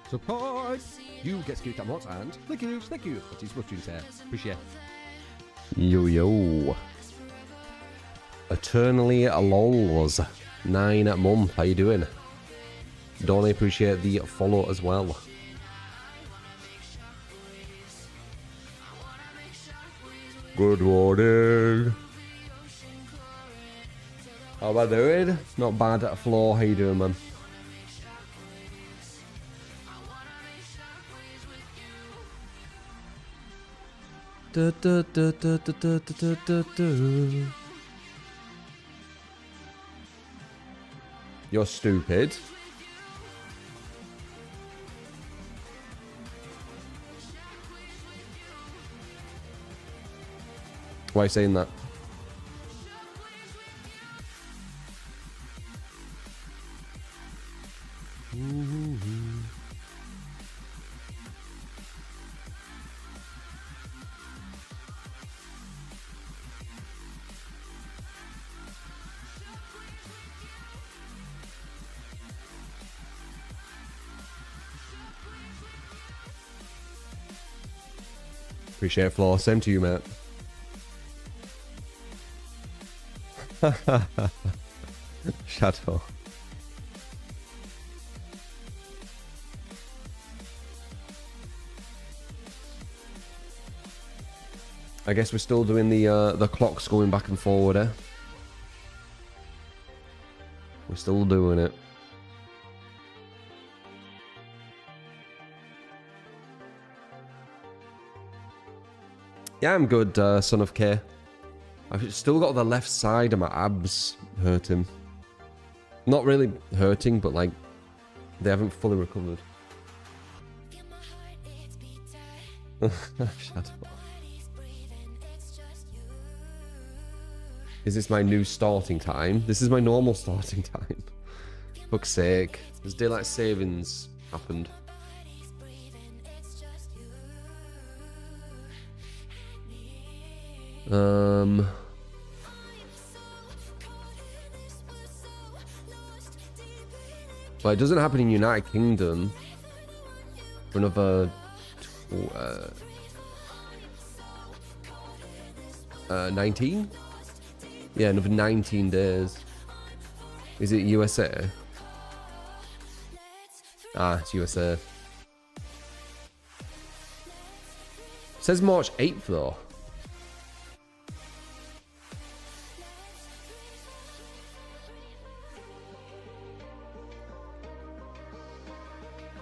Support! You get skipped at what and thank you. That is much there. Appreciate it. Yo. Eternally lols. 9 month. How you doing? Don't appreciate the follow as well. Good morning. How am I doing? Not bad at floor. How you doing, man? You're stupid. Why are you saying that? Appreciate it, Floor. Same to you, mate. Shadow. I guess we're still doing the clocks going back and forward, eh? We're still doing it. Yeah, I'm good, son of K. I've still got the left side of my abs hurting. Not really hurting, but like, they haven't fully recovered. Shadow. Is this my new starting time? This is my normal starting time. Fuck's sake. There's daylight savings happened. Well, it doesn't happen in United Kingdom for another 19? Yeah, another 19 days. Is it USA? Ah, it's USA. It says March 8th though.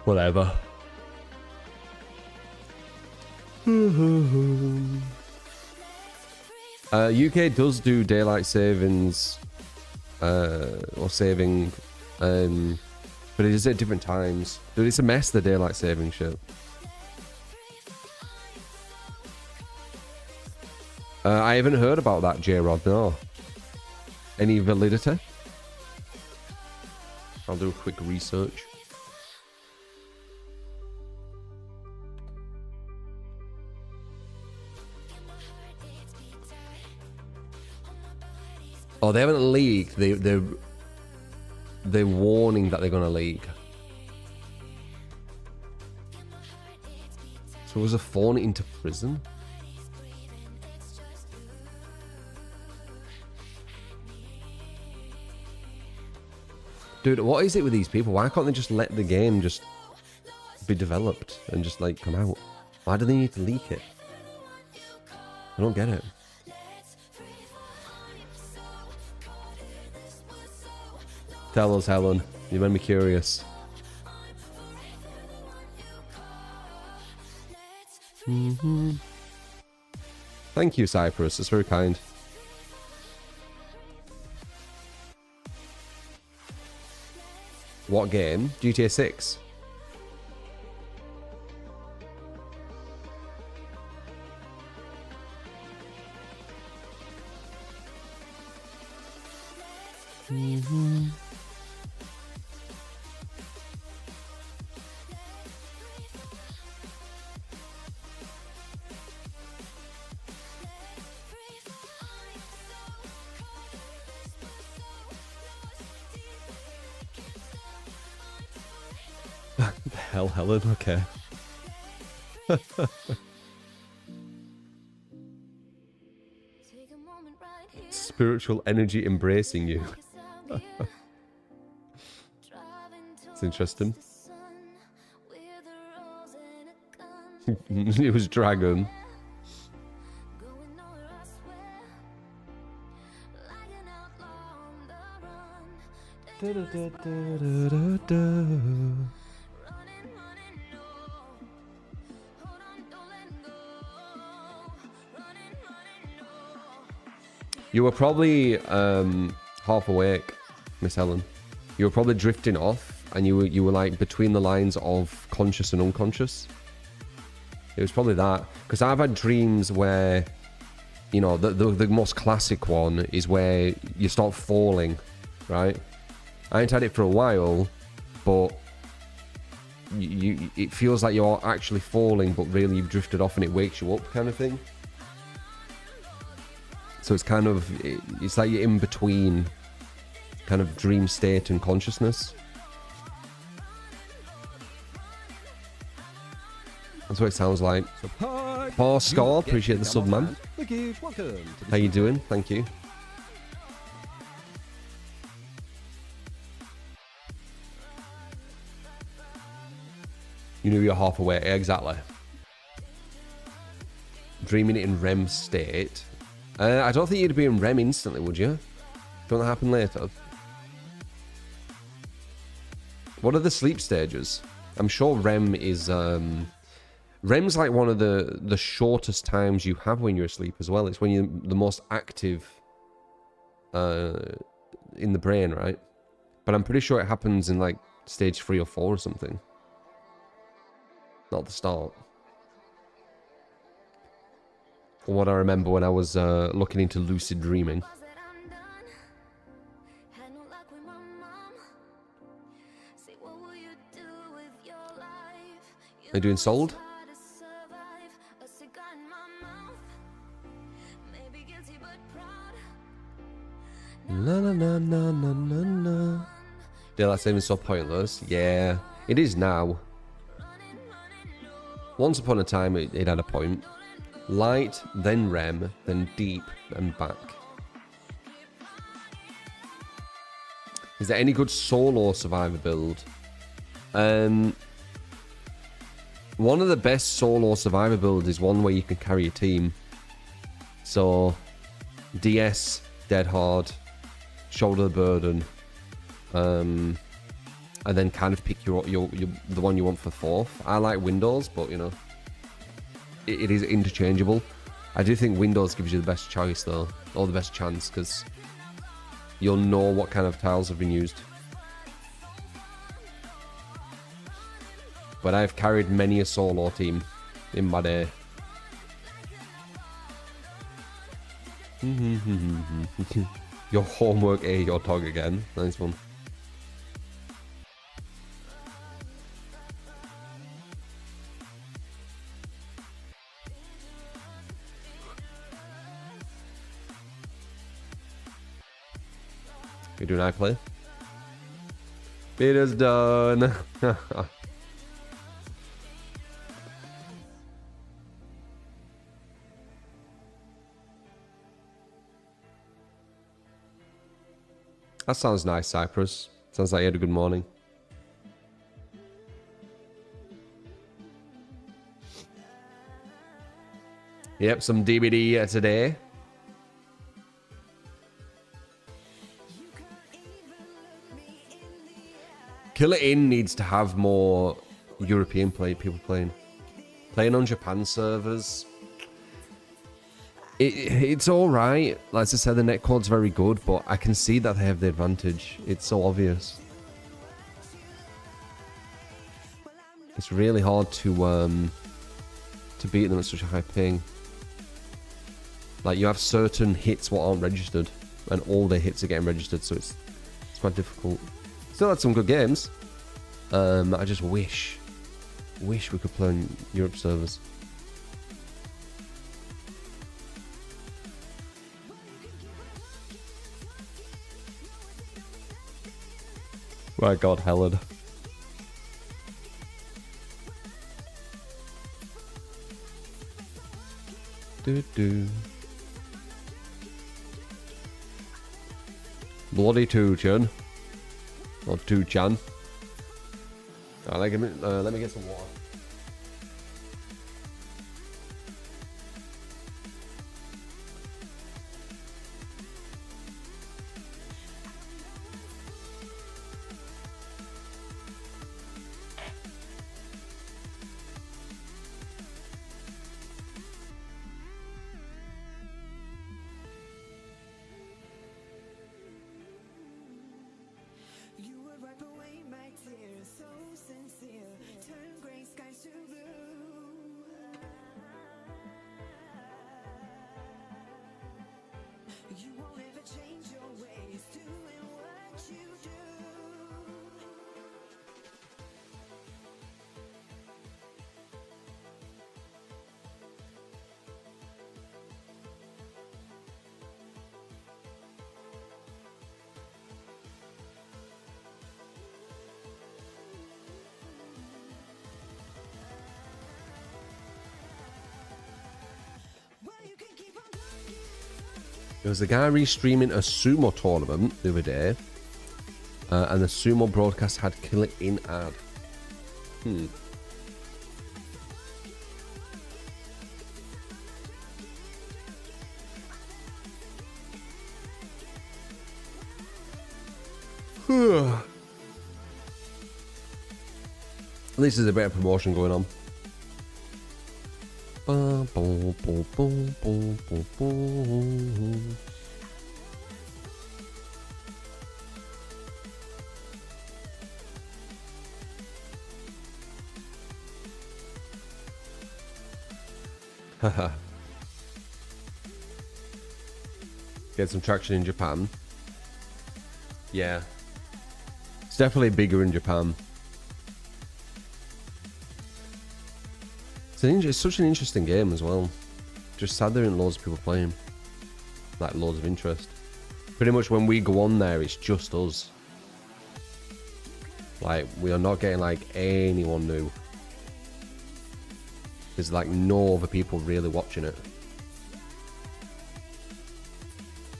Whatever. UK does do daylight savings, or saving, but it is at different times. Dude, it's a mess, the daylight saving shit. I haven't heard about that, J-Rod, no. Any validity? I'll do a quick research. Oh, they haven't leaked. They're warning that they're gonna leak. So was a fawn into prison? Dude, what is it with these people? Why can't they just let the game just be developed and just like come out? Why do they need to leak it? I don't get it. Tell us, Helen. You made me curious. Thank you, Cyprus. That's very kind. What game? GTA 6. The hell, Helen? Okay. Spiritual energy embracing you. It's interesting. It was Dragon. You were probably half awake, Miss Helen. You were probably drifting off, and you were like between the lines of conscious and unconscious. It was probably that, because I've had dreams where, you know, the most classic one is where you start falling, right? I ain't had it for a while, but it feels like you're actually falling, but really you've drifted off and it wakes you up, kind of thing. So it's kind of, it's like you're in between kind of dream state and consciousness. That's what it sounds like. Paul Score, appreciate the sub, man. How you doing? Thank you. You knew you're half awake. Exactly. Dreaming it in REM state. I don't think you'd be in REM instantly, would you? Don't that happen later? What are the sleep stages? I'm sure REM is... REM's like one of the shortest times you have when you're asleep as well. It's when you're the most active in the brain, right? But I'm pretty sure it happens in like stage 3 or 4 or something. Not the start. From what I remember when I was looking into lucid dreaming. Are you doing sold? Na na na na na na na. Daylight saving so pointless. Yeah, it is now. Once upon a time, it had a point. Light, then REM, then deep, and back. Is there any good solo survivor build? One of the best solo survivor builds is one where you can carry a team. So, DS, dead hard, shoulder the burden, and then kind of pick your the one you want for 4th. I like Windows, but you know, it is interchangeable. I do think Windows gives you the best choice though, or the best chance, because you'll know what kind of tiles have been used. But I've carried many a solo team in my day. Your homework, your dog again. Nice one. You doing iPlay? Beta's done. That sounds nice, Cyprus. Sounds like you had a good morning. Yep, some DVD today. Killer Inn needs to have more European people playing. Playing on Japan servers. It's alright. Like I said, the netcode's very good, but I can see that they have the advantage. It's so obvious. It's really hard to beat them at such a high ping. Like, you have certain hits what aren't registered, and all their hits are getting registered, so it's quite difficult. Still had some good games. I just wish we could play on Europe servers. My God, Helen. do. Bloody Two-Chan. Or Two-Chan. Let me get some water. There was a guy restreaming a sumo tournament the other day, and the sumo broadcast had kill it in ad. At least there's a bit of promotion going on. Haha. Get some traction in Japan. Yeah. It's definitely bigger in Japan. It's such an interesting game as well. Just sad there aren't loads of people playing. Like, loads of interest. Pretty much when we go on there, it's just us. Like, we are not getting, like, anyone new. There's, like, no other people really watching it.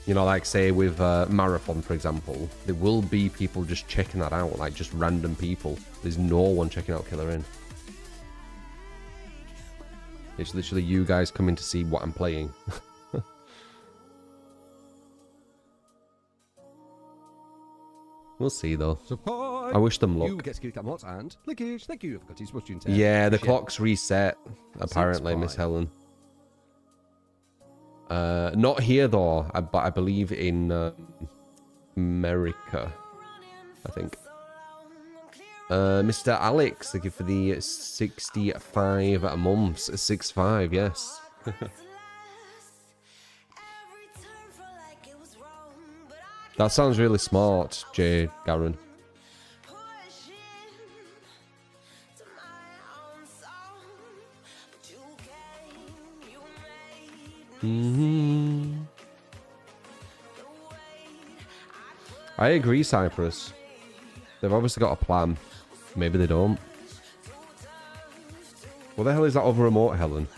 You know, like, say with Marathon, for example, there will be people just checking that out. Like, just random people. There's no one checking out Killer In. It's literally you guys coming to see what I'm playing. We'll see though. Support. I wish them luck. You get to that lot and clickage. Thank you. I've got his watching. Yeah, the clock's reset. Apparently, Miss Helen. Not here though, but I believe in America. I think. Mr. Alex, thank you for the 65 months. 65, yes. That sounds really smart, Jay Garen. I agree, Cyprus. They've obviously got a plan. Maybe they don't. What the hell is that other remote, Helen?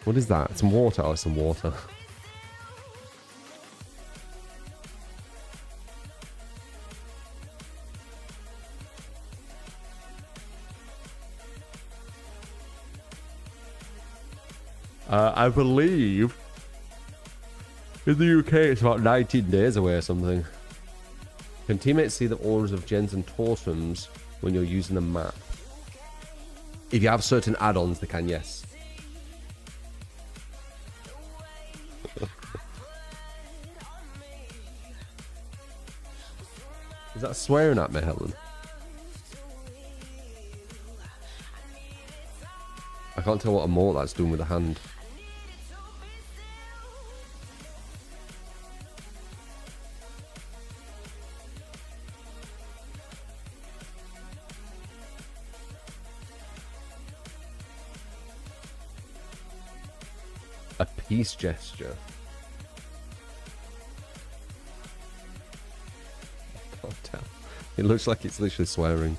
What is that? Some water? Oh, some water. I believe in the UK it's about 19 days away or something. Can teammates see the auras of gens and totems when you're using the map? If you have certain add-ons, they can, yes. Is that swearing at me, Helen? I can't tell what emote that's doing with the hand. A peace gesture. I can't tell. It looks like it's literally swearing.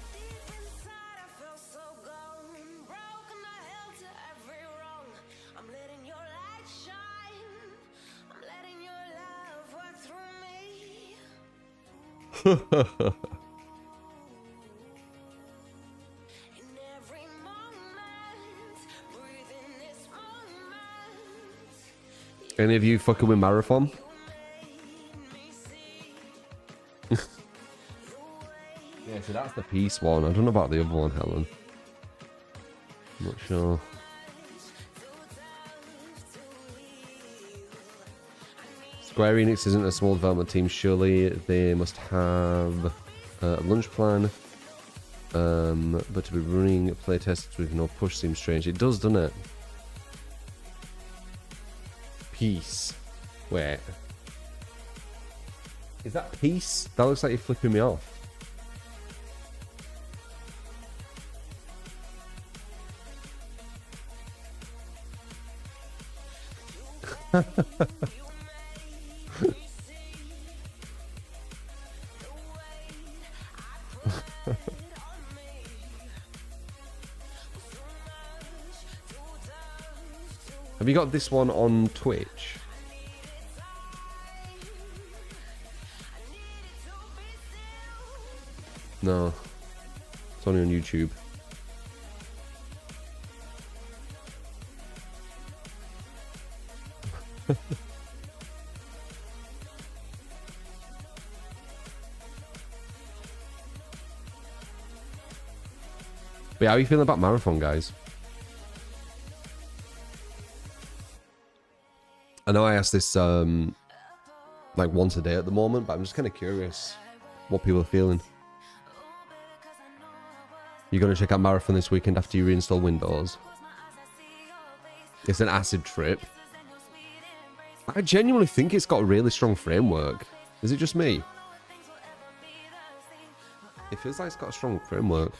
Any of you fucking with Marathon? Yeah, so that's the peace one. I don't know about the other one, Helen. I'm not sure. Square Enix isn't a small development team. Surely they must have a lunch plan. But to be running playtests with no push seems strange. It does, doesn't it? Peace. Wait. Is that peace? That looks like you're flipping me off. Have you got this one on Twitch? No. It's only on YouTube. But yeah, how are you feeling about Marathon, guys? I know I ask this like once a day at the moment, but I'm just kind of curious what people are feeling. You're going to check out Marathon this weekend after you reinstall Windows? It's an acid trip. I genuinely think it's got a really strong framework. Is it just me? It feels like it's got a strong framework.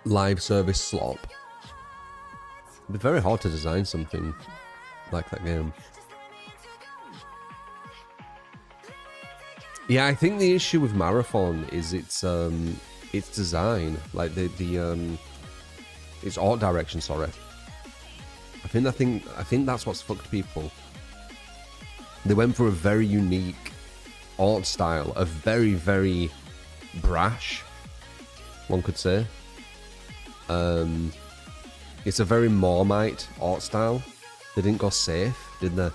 Live service slop. It'd be very hard to design something like that game. Yeah, I think the issue with Marathon is its design, like its art direction. Sorry, I think that's what's fucked people. They went for a very unique art style, a very, very brash, one could say. It's a very Marmite art style. They didn't go safe, did they?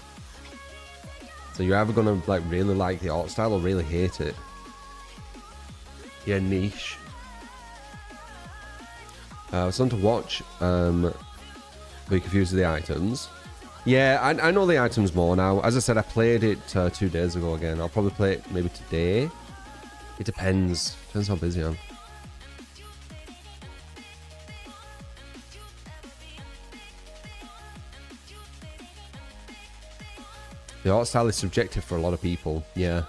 So you're either gonna like really like the art style or really hate it. Yeah, niche. Something to watch. But you're confused with the items. Yeah, I know the items more now. As I said, I played it 2 days ago again. I'll probably play it maybe today. It depends. Depends how busy I am. The art style is subjective for a lot of people, yeah.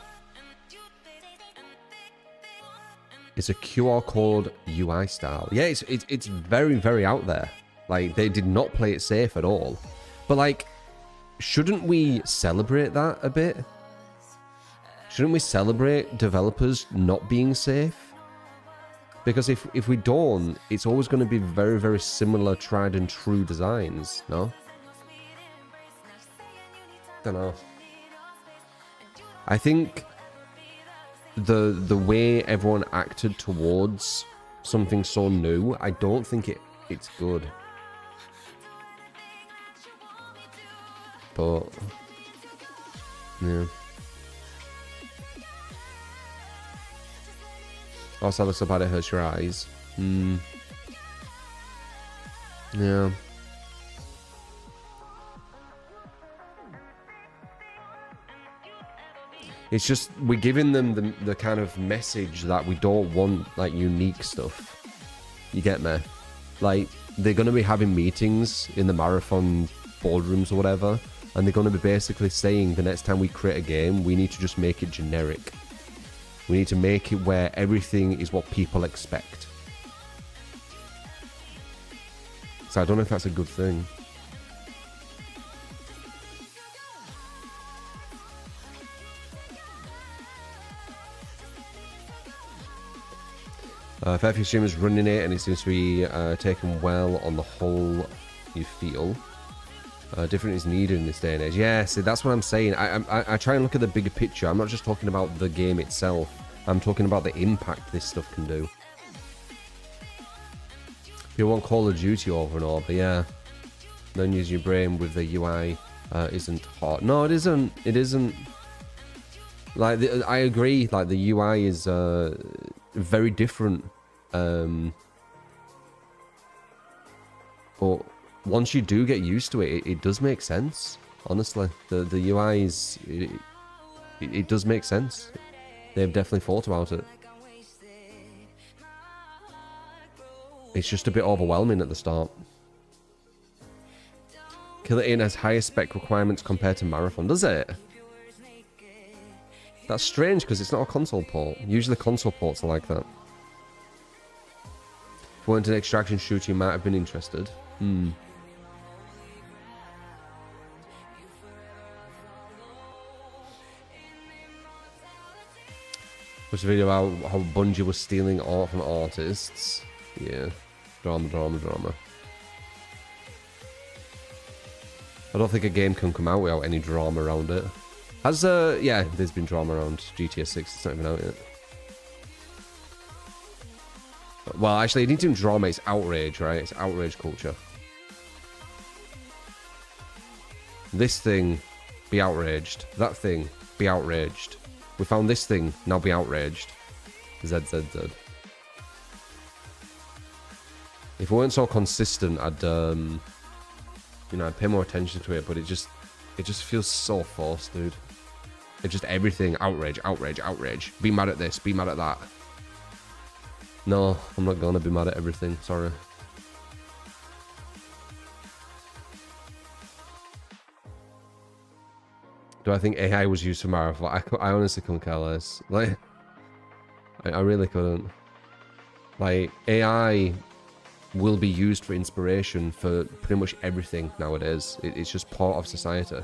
It's a QR code UI style. Yeah, it's very, very out there. Like, they did not play it safe at all. But, like, shouldn't we celebrate that a bit? Shouldn't we celebrate developers not being safe? Because if we don't, it's always going to be very, very similar tried and true designs, no? Don't know. I think the way everyone acted towards something so new, I don't think it's good. But yeah. Also, looks about it hurts your eyes. Yeah. It's just, we're giving them the kind of message that we don't want, like, unique stuff. You get me? Like, they're going to be having meetings in the Marathon boardrooms or whatever, and they're going to be basically saying the next time we create a game, we need to just make it generic. We need to make it where everything is what people expect. So I don't know if that's a good thing. Fairview Stream is running it and it seems to be taken well on the whole, you feel. Different is needed in this day and age. Yeah, see, that's what I'm saying. I try and look at the bigger picture. I'm not just talking about the game itself. I'm talking about the impact this stuff can do. People want Call of Duty over and over, yeah. Don't use your brain with the UI isn't hot. No, it isn't. It isn't. Like, I agree. Like, the UI is very different. But once you do get used to it, it does make sense. Honestly, the UI is it does make sense. They've definitely thought about it. It's just a bit overwhelming at the start. Kill It In has higher spec requirements compared to Marathon, does it? That's strange because it's not a console port. Usually console ports are like that. If you wanted an extraction shooter, you might have been interested. Was a video about how Bungie was stealing art from artists. Yeah. Drama. I don't think a game can come out without any drama around it. Has, yeah, there's been drama around GTA 6. It's not even out yet. Well, actually, it isn't drama. It's outrage, right? It's outrage culture. This thing, be outraged. That thing, be outraged. We found this thing, now be outraged. ZZZ. If it weren't so consistent, I'd, you know, I'd pay more attention to it, but it just feels so forced, dude. It's just everything, outrage. Be mad at this, be mad at that. No, I'm not gonna be mad at everything, sorry. Do I think AI was used for Marathon? I honestly couldn't care less. Like, I really couldn't. Like, AI will be used for inspiration for pretty much everything nowadays. It's just part of society.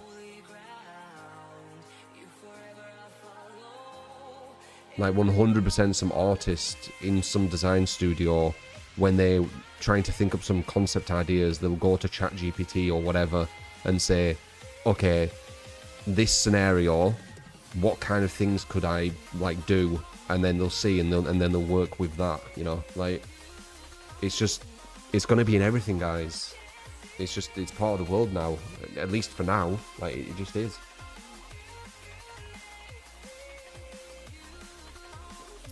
Like 100% some artist in some design studio, when they're trying to think up some concept ideas, they'll go to ChatGPT or whatever and say, okay, this scenario, what kind of things could I like do? And then they'll see and then they'll work with that, you know? Like, it's gonna be in everything, guys. It's part of the world now, at least for now. Like, it just is.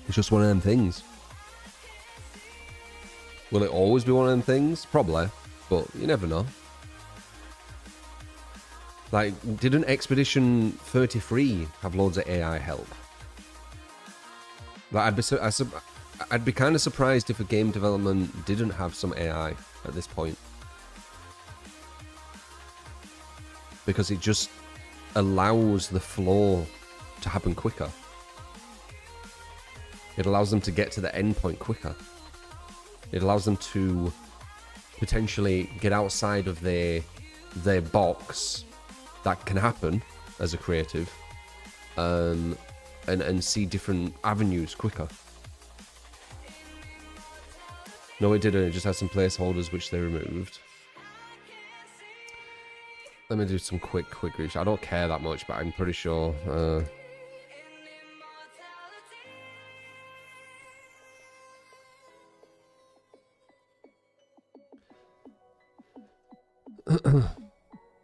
It's just one of them things. Will it always be one of them things? Probably, but you never know. Like, didn't Expedition 33 have loads of AI help? Like, I'd be kind of surprised if a game development didn't have some AI at this point. Because it just allows the flow to happen quicker. It allows them to get to the end point quicker. It allows them to potentially get outside of their box. That can happen as a creative, and see different avenues quicker. No, it didn't. It just had some placeholders which they removed. Let me do some quick research. I don't care that much, but I'm pretty sure.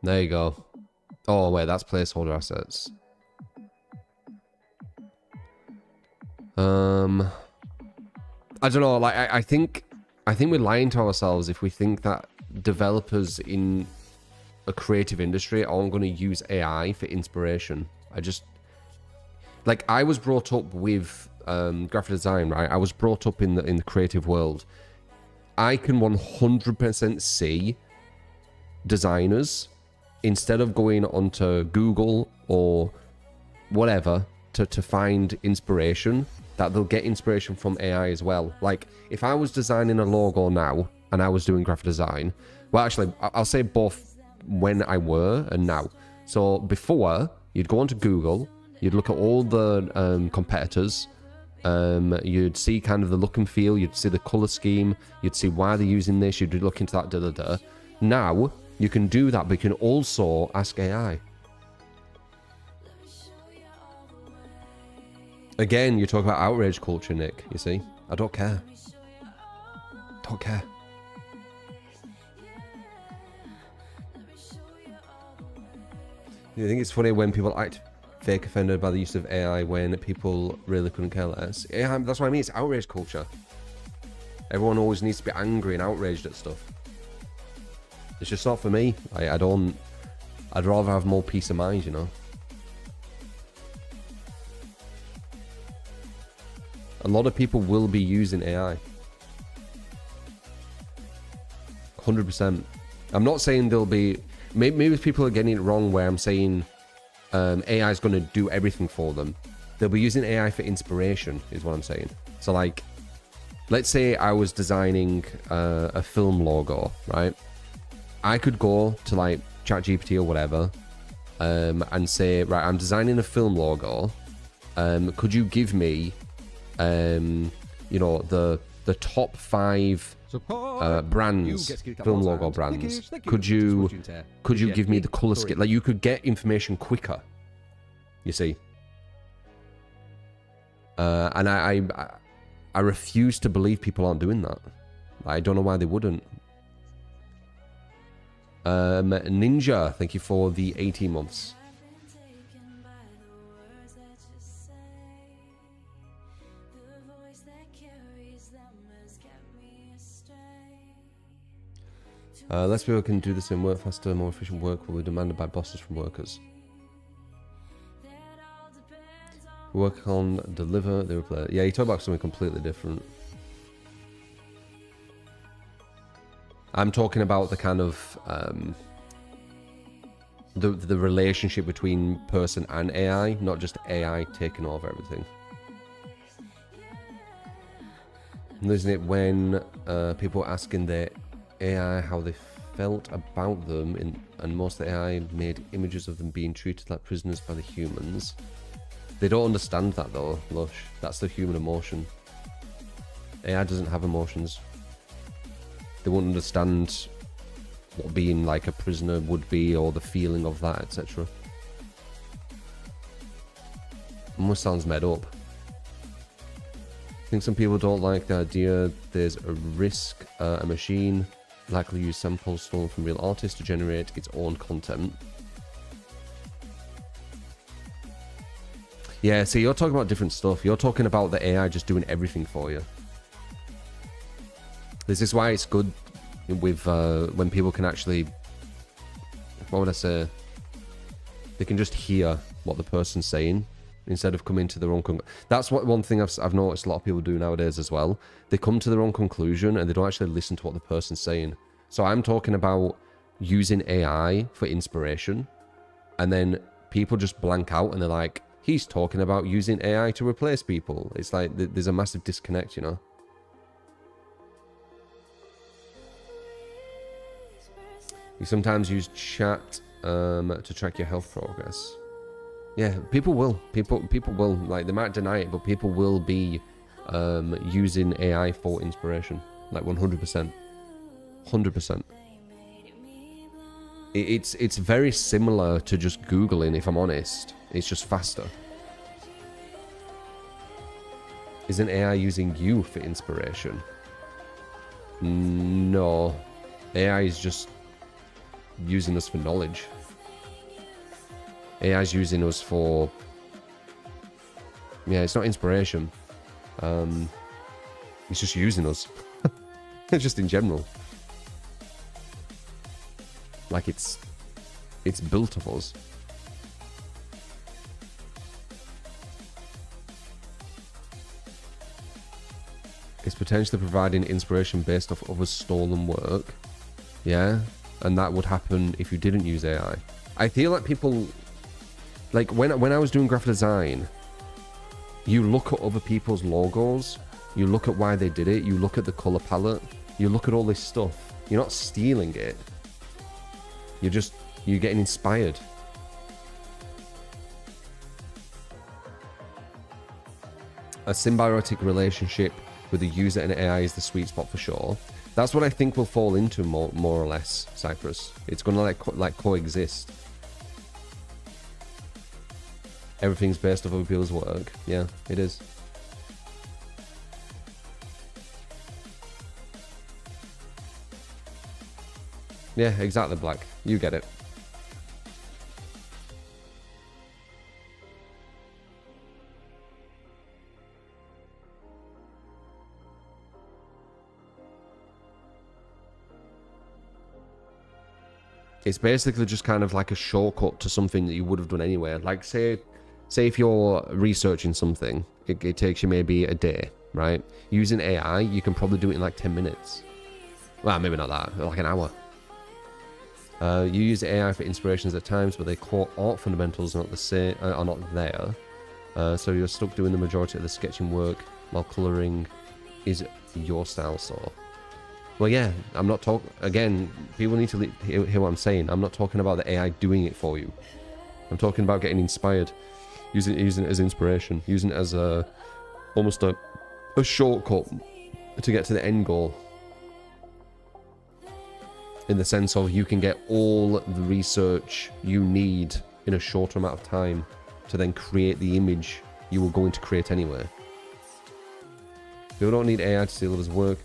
There you go. Oh wait, that's placeholder assets. I don't know. Like, I think we're lying to ourselves if we think that developers in a creative industry aren't going to use AI for inspiration. I was brought up with graphic design, right? I was brought up in the creative world. I can 100% see designers, instead of going onto Google or whatever to find inspiration, that they'll get inspiration from AI as well. Like, if I was designing a logo now and I was doing graphic design, well, actually, I'll say both when I were and now. So before, you'd go onto Google, you'd look at all the competitors, you'd see kind of the look and feel, you'd see the color scheme, you'd see why they're using this, you'd look into that, Now, you can do that, but you can also ask AI. Again, you talk about outrage culture, Nick, you see? I don't care. Don't care. You think it's funny when people act fake offended by the use of AI when people really couldn't care less? Yeah, that's what I mean, it's outrage culture. Everyone always needs to be angry and outraged at stuff. It's just not for me. I'd rather have more peace of mind, you know? A lot of people will be using AI. 100%. I'm not saying there'll be... Maybe people are getting it wrong where I'm saying AI is going to do everything for them. They'll be using AI for inspiration, is what I'm saying. So, like, let's say I was designing a film logo, right? I could go to, like, ChatGPT or whatever and say, right, I'm designing a film logo. Could you give me... you know, the top 5 brands, film logo brands. Could you give me the color scheme? Like, you could get information quicker, you see. And I refuse to believe people aren't doing that. I don't know why they wouldn't. Ninja, thank you for the 18 months. Less people can do this in work faster, more efficient work will be demanded by bosses from workers. Work on, deliver, they replay. Yeah, you talk about something completely different. I'm talking about the kind of the relationship between person and AI, not just AI taking over everything. Isn't it when people are asking their AI how they felt about them, and most of the AI made images of them being treated like prisoners by the humans. They don't understand that though, Lush. That's the human emotion. AI doesn't have emotions. They won't understand what being like a prisoner would be, or the feeling of that, etc. Almost sounds made up. I think some people don't like the idea there's a risk a machine likely use samples stolen from real artists to generate its own content. Yeah, see, you're talking about different stuff. You're talking about the AI just doing everything for you. This is why it's good with when people can actually, what would I say? They can just hear what the person's saying instead of coming to their own conclusion. That's what one thing I've noticed a lot of people do nowadays as well. They come to their own conclusion and they don't actually listen to what the person's saying. So I'm talking about using AI for inspiration, and then people just blank out and they're like, he's talking about using AI to replace people. It's like there's a massive disconnect, you know? You sometimes use chat to track your health progress. Yeah, people will. People will. Like, they might deny it, but people will be using AI for inspiration. Like 100%. 100%. It's very similar to just Googling, if I'm honest. It's just faster. Isn't AI using you for inspiration? No. AI is just using us for knowledge. AI is using us for... Yeah, it's not inspiration. It's just using us. Just in general. Like it's built of us. It's potentially providing inspiration based off others' stolen work. Yeah, and that would happen if you didn't use AI. I feel like people, like when I was doing graphic design, you look at other people's logos, you look at why they did it, you look at the color palette, you look at all this stuff. You're not stealing it. You're getting inspired. A symbiotic relationship with the user and AI is the sweet spot for sure. That's what I think will fall into more or less, Cyprus. It's gonna like coexist. Everything's based off other people's work. Yeah, it is. Yeah, exactly, Black. You get it. It's basically just kind of like a shortcut to something that you would have done anyway. Like, say if you're researching something, it takes you maybe a day, right? Using AI, you can probably do it in like 10 minutes. Well, maybe not that, like an hour. You use AI for inspirations at times, but the core art fundamentals are not there. So you're stuck doing the majority of the sketching work while colouring is your style, so. Well, yeah, I'm not talking... Again, people need to hear what I'm saying. I'm not talking about the AI doing it for you. I'm talking about getting inspired. Using it as inspiration. Using it as almost a shortcut to get to the end goal. In the sense of you can get all the research you need in a shorter amount of time to then create the image you were going to create anyway. People don't need AI to steal others' work.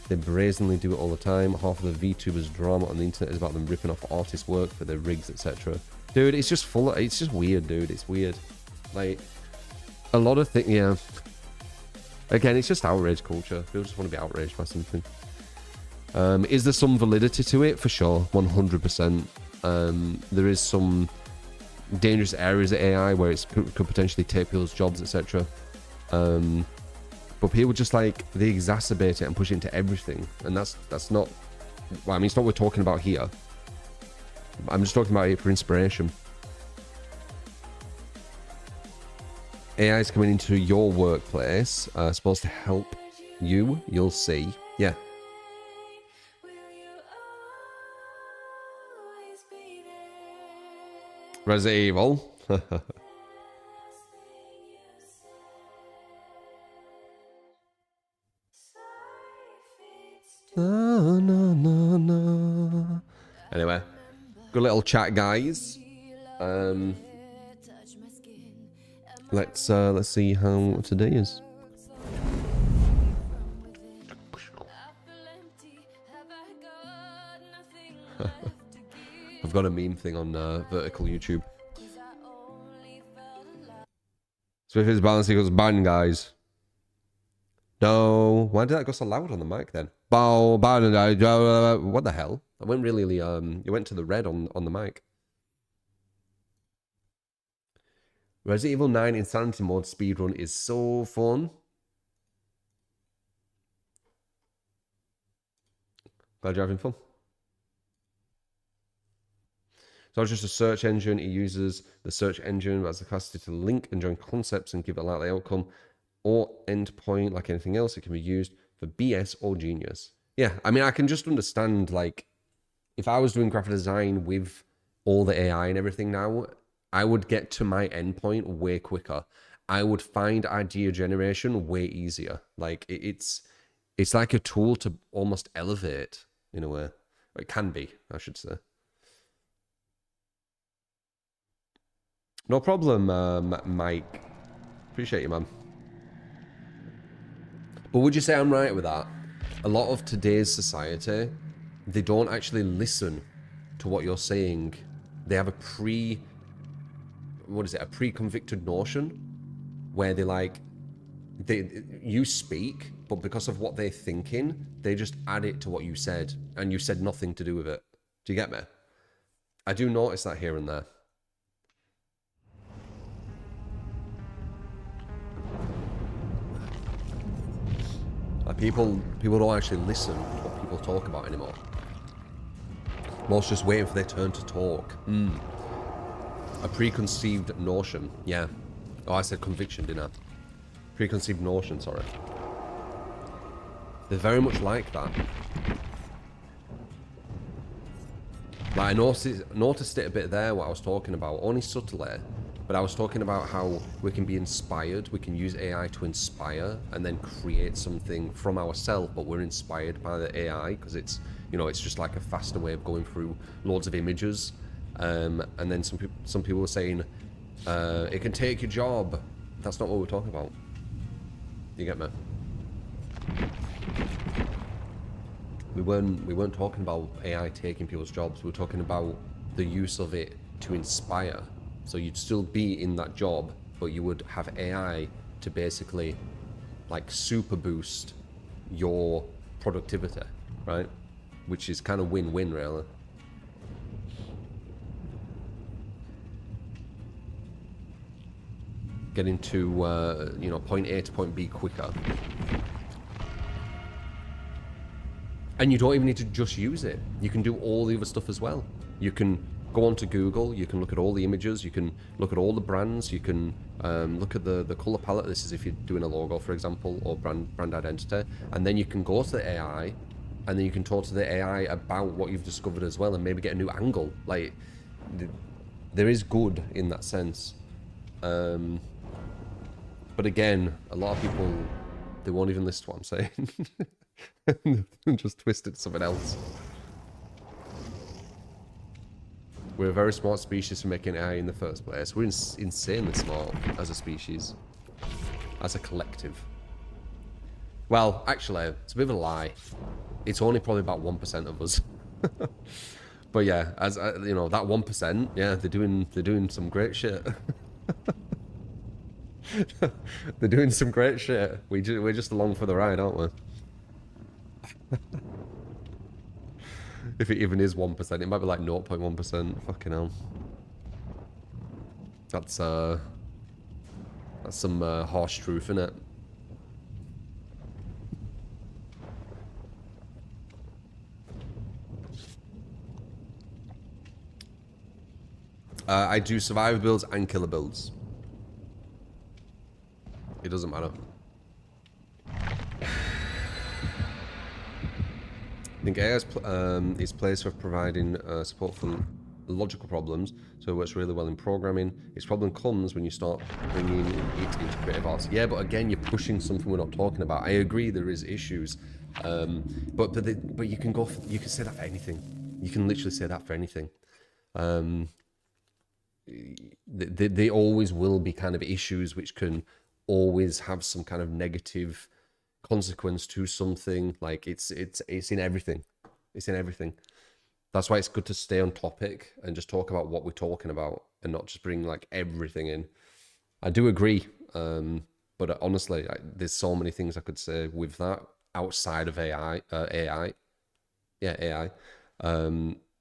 They brazenly do it all the time. Half of the VTubers drama on the internet is about them ripping off artists' work for their rigs, etc. Dude, it's just full of... It's just weird, dude. It's weird. Like, a lot of things... Yeah. Again, it's just outrage culture. People just want to be outraged by something. Is there some validity to it? For sure. 100%. There is some dangerous areas of AI where it could potentially take people's jobs, etc. But people just like, they exacerbate it and push it into everything. And that's not, well, I mean, it's not what we're talking about here. I'm just talking about it for inspiration. AI is coming into your workplace, supposed to help you, you'll see. Yeah. Resident Evil. No, no, no, no. Anyway, good little chat, guys. Let's see how today is. I've got a meme thing on vertical YouTube. So if it's balance equals bang, guys. No, why did that go so loud on the mic then? Bow, what the hell? I went really, it went to the red on the mic. Resident Evil 9 Insanity Mode speedrun is so fun. Glad you're having fun. So it's just a search engine. It uses the search engine as the capacity to link and join concepts and give a likely outcome or endpoint like anything else. It can be used for BS or genius. Yeah, I mean, I can just understand, like, if I was doing graphic design with all the AI and everything now, I would get to my endpoint way quicker. I would find idea generation way easier. Like, it's like a tool to almost elevate in a way. It can be, I should say. No problem, Mike. Appreciate you, man. But would you say I'm right with that? A lot of today's society, they don't actually listen to what you're saying. They have a pre-convicted notion where you speak, but because of what they're thinking, they just add it to what you said, and you said nothing to do with it. Do you get me? I do notice that here and there. Like people don't actually listen to what people talk about anymore. Most just waiting for their turn to talk. A preconceived notion. Yeah. Oh, I said conviction, didn't I? Preconceived notion, sorry. They're very much like that. Like I noticed it a bit there, what I was talking about, only subtly. But I was talking about how we can be inspired. We can use AI to inspire and then create something from ourselves, but we're inspired by the AI because it's, you know, it's just like a faster way of going through loads of images. And then some people were saying it can take your job. That's not what we're talking about. You get me? We weren't talking about AI taking people's jobs. We were talking about the use of it to inspire. So you'd still be in that job, but you would have AI to basically like super boost your productivity, right? Which is kind of win-win, really. Getting to you know, point A to point B quicker. And you don't even need to just use it. You can do all the other stuff as well. You can go onto Google, you can look at all the images, you can look at all the brands, you can look at the color palette. This is if you're doing a logo, for example, or brand identity. And then you can go to the AI, and then you can talk to the AI about what you've discovered as well, and maybe get a new angle. Like, there is good in that sense. But again, a lot of people, they won't even listen to what I'm saying. Just twist it to something else. We're a very smart species for making AI in the first place. We're insanely smart as a species. As a collective. Well, actually, it's a bit of a lie. It's only probably about 1% of us. But yeah, as you know, that 1%, yeah, they're doing some great shit. They're doing some great shit. We're just along for the ride, aren't we? If it even is 1%, it might be like 0.1%. Fucking hell. That's some harsh truth, innit? I do survivor builds and killer builds. It doesn't matter. I think AI is placed for providing support for logical problems, so it works really well in programming. Its problem comes when you start bringing it into creative arts. Yeah, but again, you're pushing something we're not talking about. I agree there is issues, but you can you can say that for anything. You can literally say that for anything. They always will be kind of issues which can always have some kind of negative consequence to something. Like it's in everything. It's in everything. That's why it's good to stay on topic and just talk about what we're talking about and not just bring like everything in. I do agree, but honestly, there's so many things I could say with that outside of AI,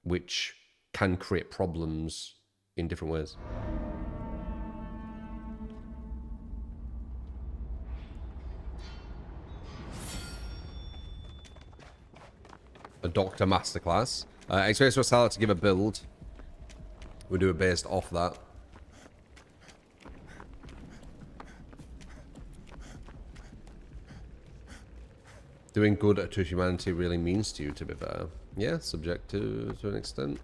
which can create problems in different ways. A doctor masterclass. Experience for sellout to give a build. We'll do it based off that. Doing good to humanity really means to you, to be fair. Yeah, subject to an extent.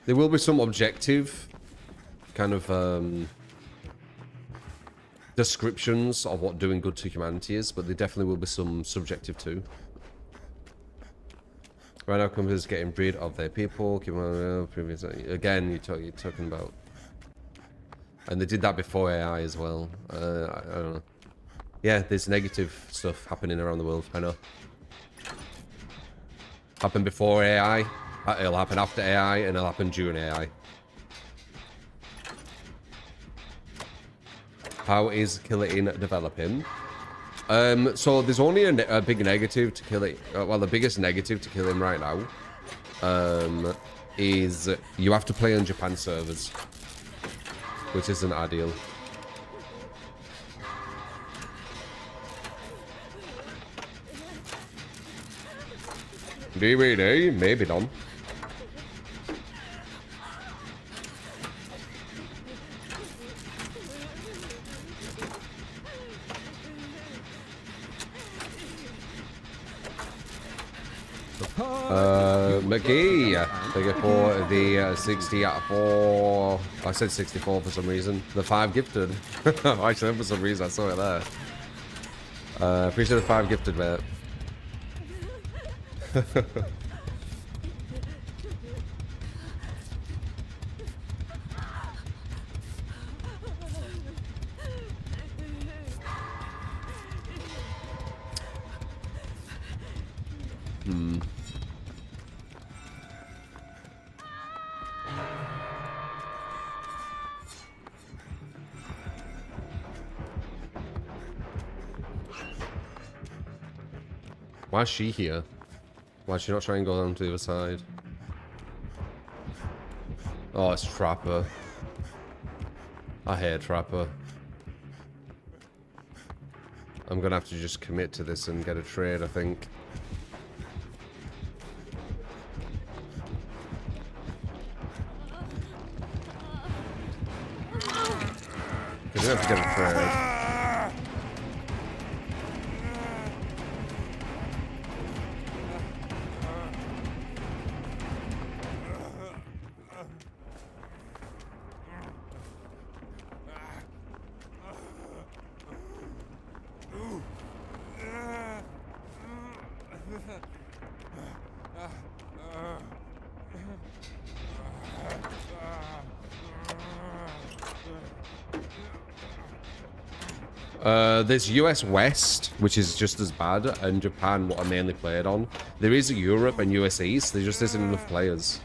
There will be some objective kind of descriptions of what doing good to humanity is, but there definitely will be some subjective too. Right now, companies getting rid of their people. Again, you're talking about, and they did that before AI as well. I don't know. Yeah, there's negative stuff happening around the world. I know. Happened before AI. It'll happen after AI, and it'll happen during AI. How is Kill It In developing? So there's only a big negative to Kill It. Well, the biggest negative to Kill Him right now is you have to play on Japan servers, which isn't ideal. DVD, maybe done. The McGee, thank you for the 64. I said 64 for some reason. The 5 gifted. Actually, for some reason I saw it there. Appreciate the 5 gifted, mate. Why is she here? Why is she not trying to go down to the other side? Oh, it's Trapper. I hate Trapper. I'm gonna have to just commit to this and get a trade, I think. I'm gonna have to get a trade. There's US West, which is just as bad, and Japan, what I mainly played on. There is Europe and US East, there just isn't enough players.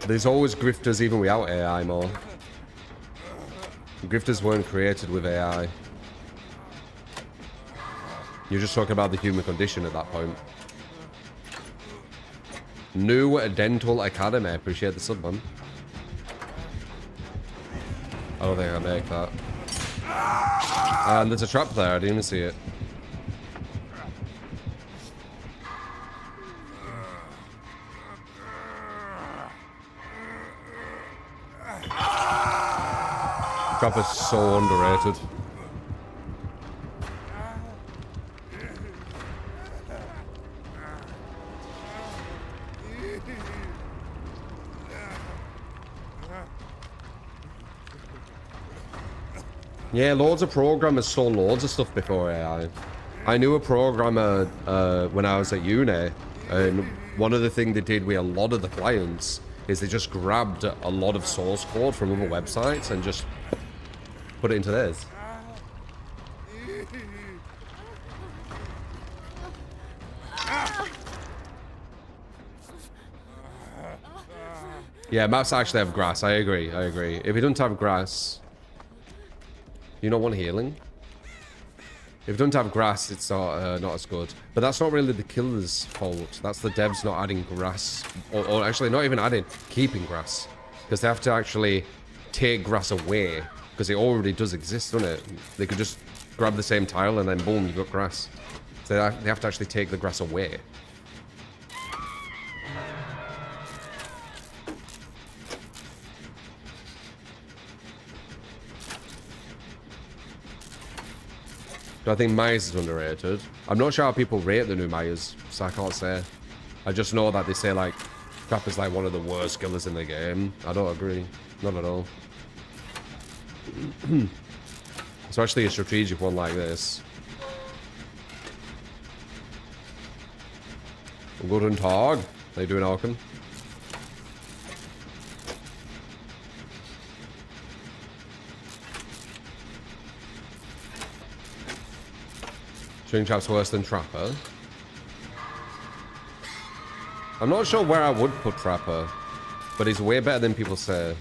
There's always grifters even without AI more. Grifters weren't created with AI. You're just talking about the human condition at that point. New Dental Academy. Appreciate the sub, man. I don't think I can make that. And there's a trap there. I didn't even see it. Trap is so underrated. Yeah, loads of programmers saw loads of stuff before AI. I knew a programmer when I was at uni, and one of the things they did with a lot of the clients is they just grabbed a lot of source code from other websites and just put it into theirs. Yeah, maps actually have grass. I agree. I agree. If you don't have grass... You don't want healing? If you don't have grass, it's not as good. But that's not really the killer's fault. That's the devs not adding grass. Or actually, not even adding, keeping grass. Because they have to actually take grass away. Because it already does exist, doesn't it? They could just grab the same tile and then boom, you've got grass. So they have to actually take the grass away. I think Myers is underrated. I'm not sure how people rate the new Myers, so I can't say. I just know that they say, like, Trap is like one of the worst killers in the game. I don't agree. Not at all. Especially a strategic one like this. Guten Tag. How you doing, Arkham? Trap's worse than Trapper. I'm not sure where I would put Trapper, but he's way better than people say.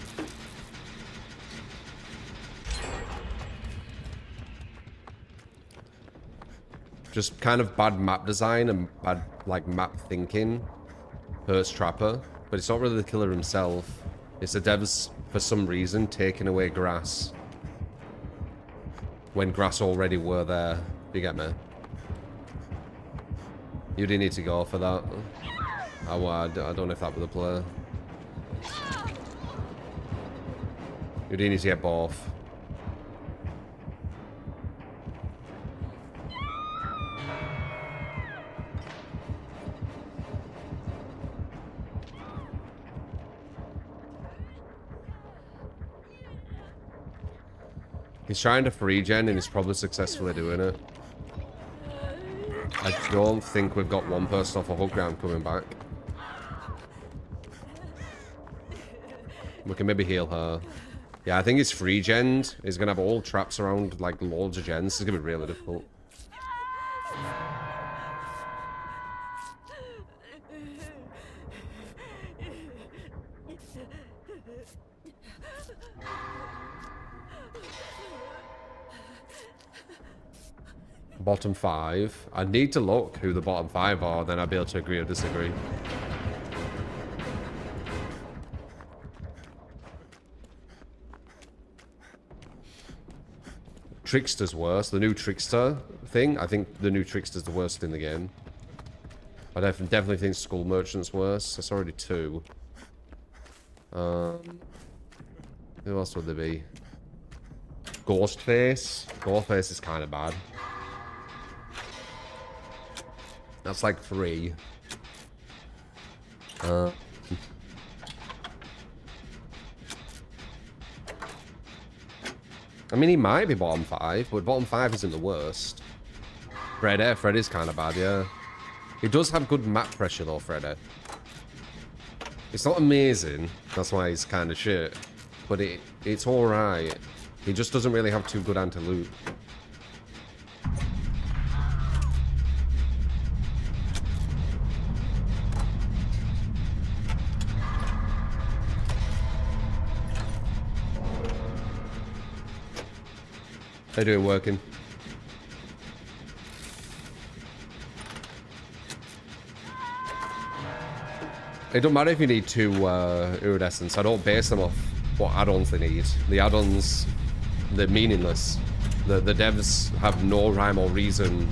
Just kind of bad map design and bad, like, map thinking hurts Trapper, but it's not really the killer himself. It's the devs, for some reason, taking away grass when grass already were there. You get me? You didn't need to go for that. I don't know if that was the play. You didn't need to get both. He's trying to free gen and he's probably successfully doing it. I don't think we've got one person off a hook ground coming back. We can maybe heal her. Yeah, I think he's free gened. He's gonna have all traps around, like, loads of gens. This is gonna be really difficult. Bottom 5. I need to look who the bottom 5 are, then I'll be able to agree or disagree. Trickster's worse. The new Trickster thing, I think the new Trickster's the worst in the game. I definitely think Skull Merchant's worse. That's already 2. Who else would there be? Ghostface. Ghostface is kind of bad. That's like 3. I mean, he might be bottom 5, but bottom 5 isn't the worst. Freddy's kind of bad, yeah. He does have good map pressure though, Freddy. It's not amazing, that's why he's kind of shit. But it's alright. He just doesn't really have too good anti-loot. How you doing, working? It don't matter if you need 2 iridescents. I don't base them off what add-ons they need. The add-ons, they're meaningless. The devs have no rhyme or reason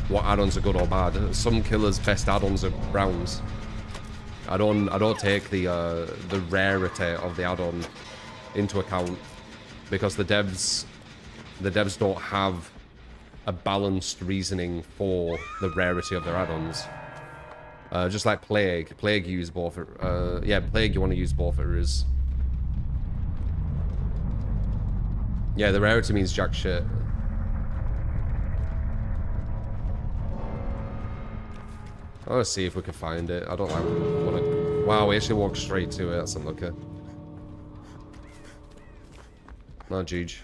what add-ons are good or bad. Some killers' best add-ons are rounds. I don't take the rarity of the add-on into account because the devs don't have a balanced reasoning for the rarity of their add-ons. Just like Plague. Plague you use both. Yeah, Plague you want to use both areas. Yeah, the rarity means jack shit. I want to see if we can find it. I don't like want to... Wow, we actually walked straight to it. That's unlucky. No, Jeej.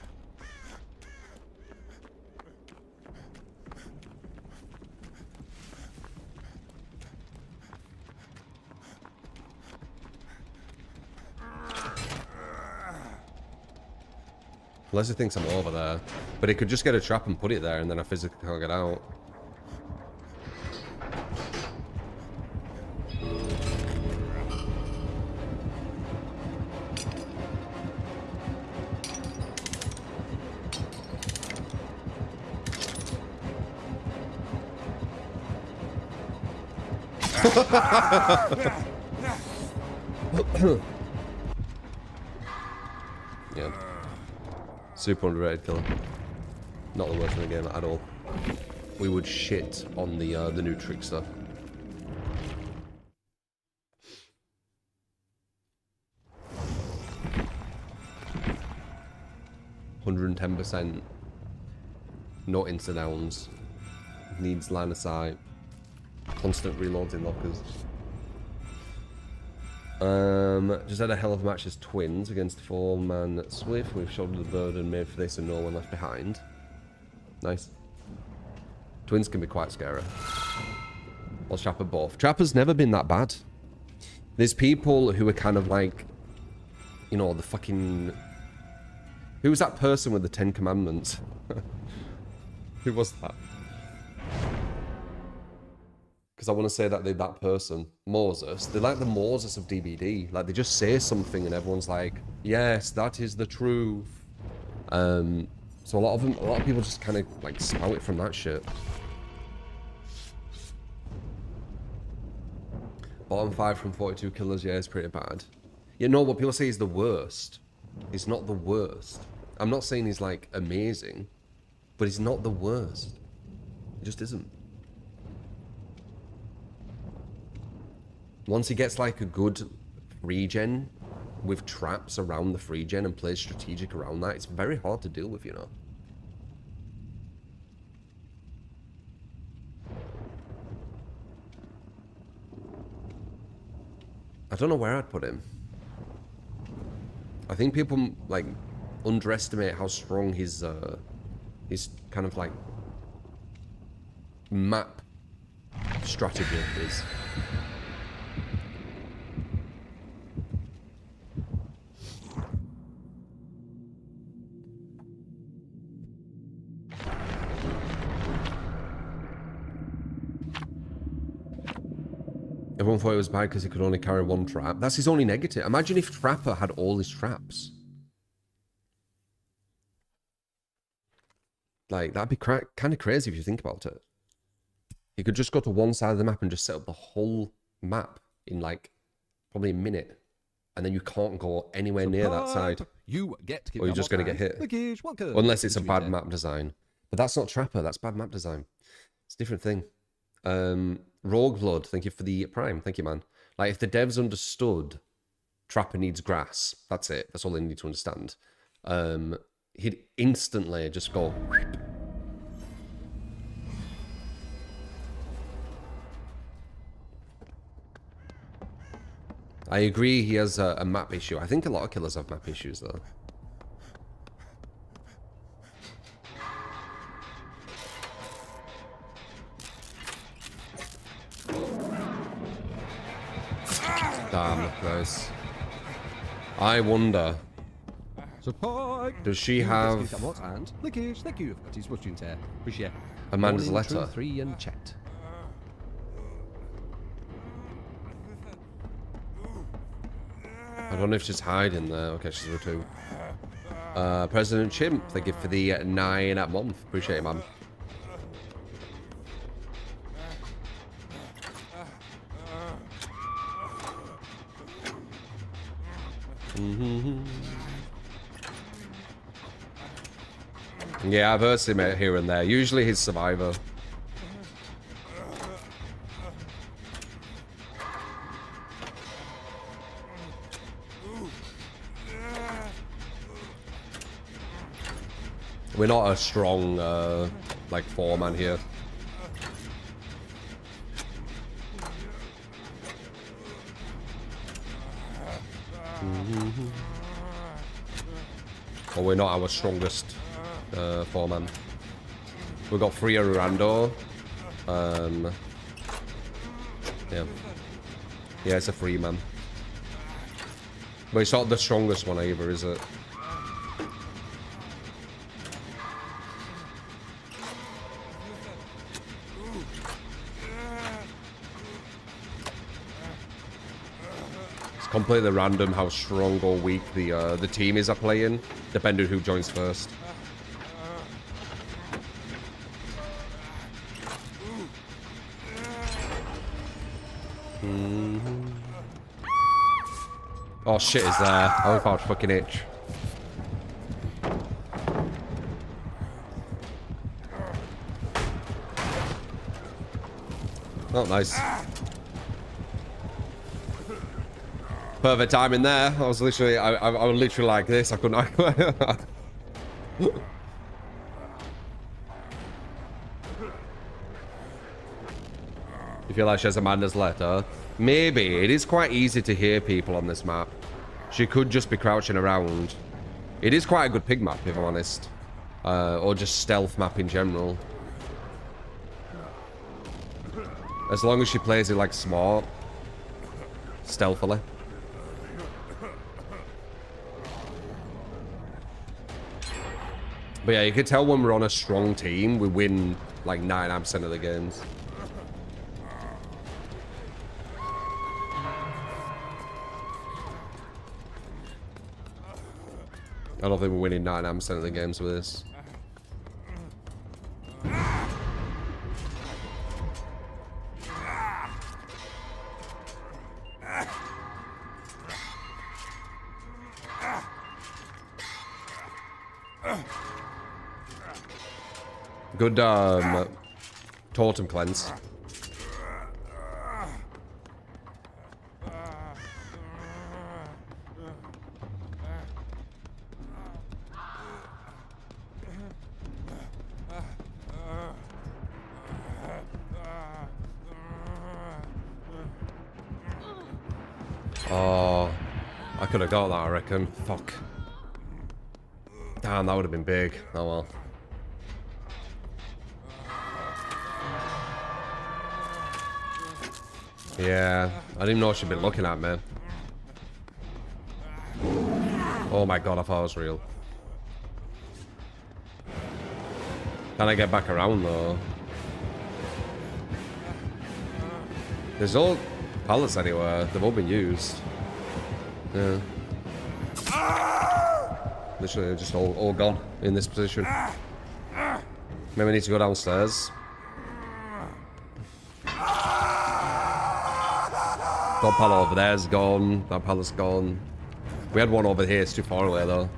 Unless he thinks I'm over there. But he could just get a trap and put it there and then I physically can't get out. Yeah. Super underrated killer. Not the worst in the game at all. We would shit on the new Trickster. %110%. No insta-downs. Needs line of sight. Constant reloads in lockers. Just had a hell of a match as twins against 4-man Swift. We've shouldered the burden, made for this and no one left behind. Nice. Twins can be quite scary. Or Trapper both. Trapper's never been that bad. There's people who are kind of like, you know, the fucking... Who was that person with the 10 Commandments? Who was that? Because I want to say that they're that person. Moses. They're like the Moses of DBD. Like, they just say something and everyone's like, yes, that is the truth. So a lot of people just kind of, like, spout it from that shit. Bottom 5 from 42 killers, yeah, it's pretty bad. You know, what people say is the worst. He's not the worst. I'm not saying he's, like, amazing, but he's not the worst. He just isn't. Once he gets like a good regen with traps around the free gen and plays strategic around that, it's very hard to deal with, you know. don't know where I'd put him. I think people like underestimate how strong his kind of like map strategy is. Everyone thought it was bad because he could only carry one trap. That's his only negative. Imagine if Trapper had all his traps. Like, that'd be kind of crazy if you think about it. He could just go to one side of the map and just set up the whole map in, like, probably a minute. And then you can't go anywhere near that side. You get to or you're just going to get hit. Unless it's a bad map design. But that's not Trapper. That's bad map design. It's a different thing. Rogue Blood, thank you for the Prime. Thank you, man. Like, if the devs understood Trapper needs grass, that's it. That's all they need to understand. He'd instantly just go... I agree he has a map issue. I think a lot of killers have map issues, though. Damn, nice. I wonder... Does she have... Amanda's letter? 3 in chat. I don't know if she's hiding there. Okay, she's with 2. President Chimp, thank you for the 9 at month. Appreciate it, man. Yeah, I've heard him here and there. Usually he's survivor. We're not a strong, like, 4-man here. Or we're not our strongest 4-man. We've got 3 Rando. Yeah. Yeah, it's a 3-man. But it's not the strongest one either, is it? Completely random how strong or weak the team is at playing, depending who joins first. Oh shit is there. Oh god, fucking itch. Oh, nice. Perfect timing there. I was literally, I was literally like this. I couldn't. You feel like she has Amanda's letter? Maybe. It is quite easy to hear people on this map. She could just be crouching around. It is quite a good pig map, if I'm honest. Or just stealth map in general. As long as she plays it like smart. Stealthily. But yeah, you can tell when we're on a strong team, we win like 99% of the games. I don't think we're winning 99% of the games with this. Good totem cleanse. Oh, I could have got that, I reckon. Fuck. Damn, that would have been big. Oh well. Yeah, I didn't know she'd been looking at me. Oh my god, I thought it was real. Can I get back around though? There's no pallets anywhere. They've all been used. Yeah. Literally just all gone in this position. Maybe I need to go downstairs. That pallet over there's gone. That pallet's gone. We had one over here. It's too far away though.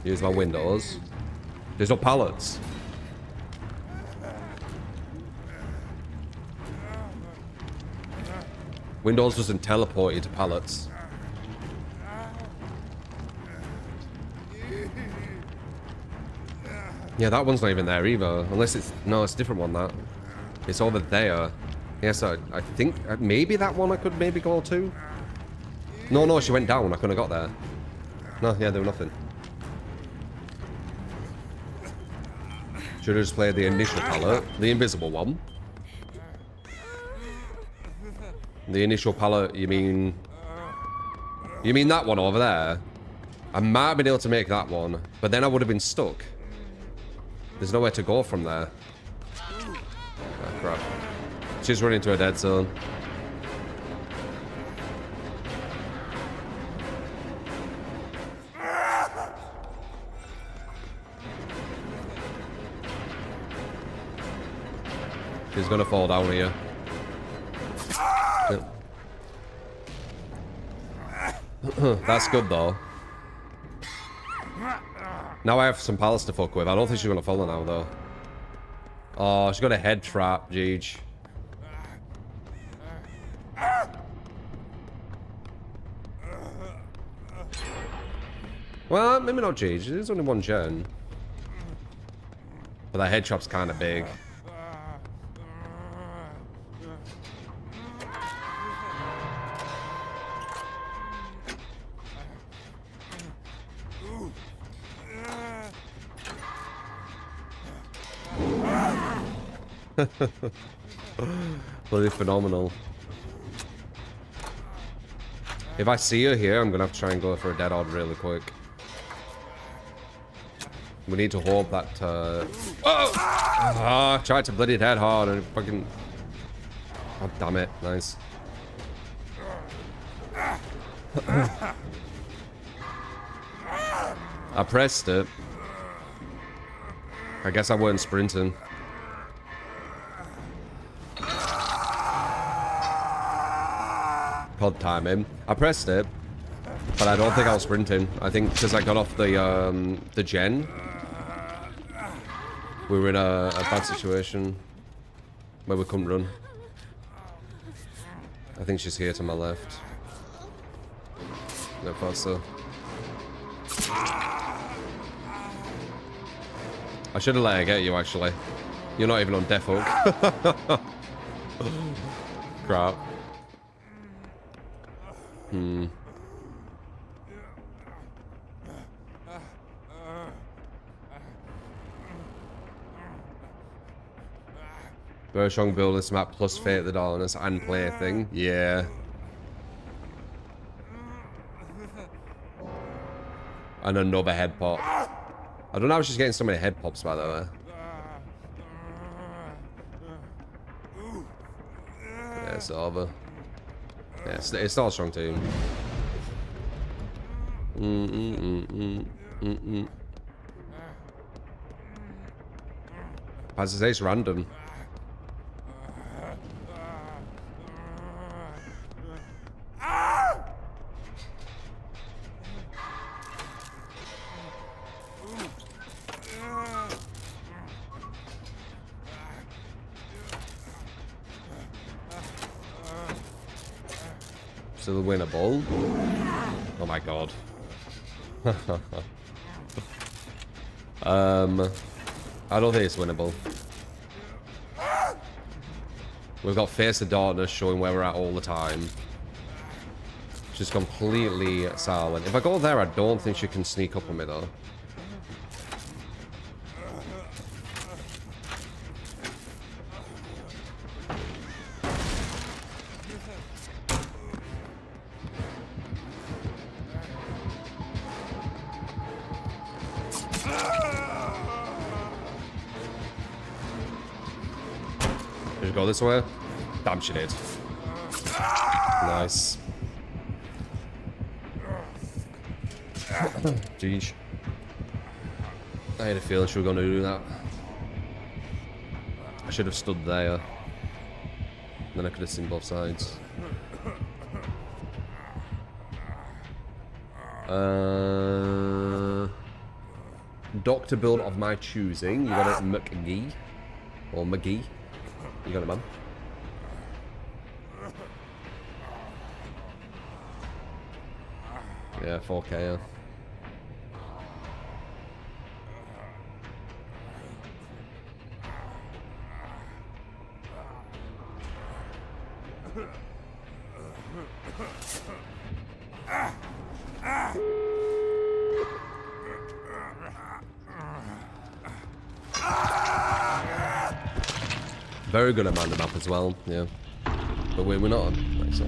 Use my windows. There's no pallets. Windows doesn't teleport you to pallets. Yeah, that one's not even there either. Unless it's... No, it's a different one, that. It's over there. Yeah, so I think... Maybe that one I could maybe go to? No, she went down. I couldn't have got there. No, yeah, there was nothing. Should have just played the initial pallet. The invisible one. The initial pallet, you mean... You mean that one over there? I might have been able to make that one, but then I would have been stuck. There's nowhere to go from there. Oh, crap. She's running into a dead zone. She's gonna fall down here. Yep. That's good though. Now I have some pallets to fuck with. I don't think she's gonna follow now though. Oh, she's got a head trap, Jeej. Well, maybe not Jeej. There's only one gen. But that head trap's kind of big. Bloody phenomenal. If I see her here, I'm gonna have to try and go for a dead odd really quick. We need to hope that oh! Ah, tried to bloody dead hard and fucking... Oh, damn it. Nice. I pressed it. I guess I weren't sprinting. Pod timing. I pressed it, but I don't think I was sprinting. I think because I got off the gen, we were in a bad situation where we couldn't run. I think she's here to my left. No thought so. I should have let her get you actually. You're not even on death hook. Crap. Very strong build this map plus Fate the Darkness and Plaything. Yeah. And another head pop. I don't know how she's getting so many head pops by the way. Yeah, it's over. Yeah, it's not a strong team. As I say, it's random. Still winnable. Oh my god. I don't think it's winnable. We've got Face of Darkness showing where we're at all the time. She's completely silent. If I go there, I don't think she can sneak up on me, though. Did she go this way? Damn, she did. Nice. Jeez. I had a feeling she was going to do that. I should have stood there. Then I could have seen both sides. Doctor build of my choosing. You got it, McGee. Or McGee. You got it, man. Yeah, 4K, yeah. Very good at man the map as well, yeah. But we're not on. Like, so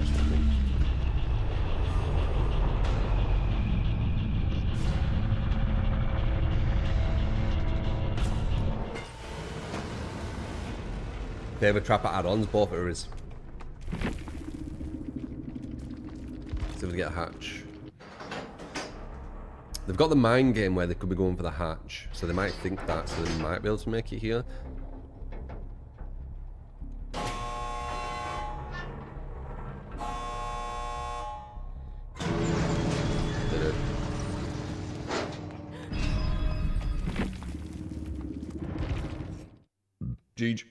favorite trapper add-ons, both areas. See if we get a hatch. They've got the mine game where they could be going for the hatch, so they might think that, so they might be able to make it here. They did. GG.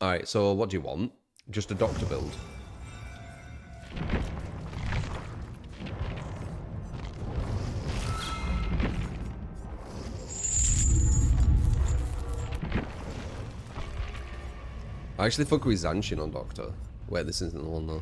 Alright, so what do you want? Just a doctor build. I actually fuck with Zanshin on Doctor. Wait, this isn't the one though.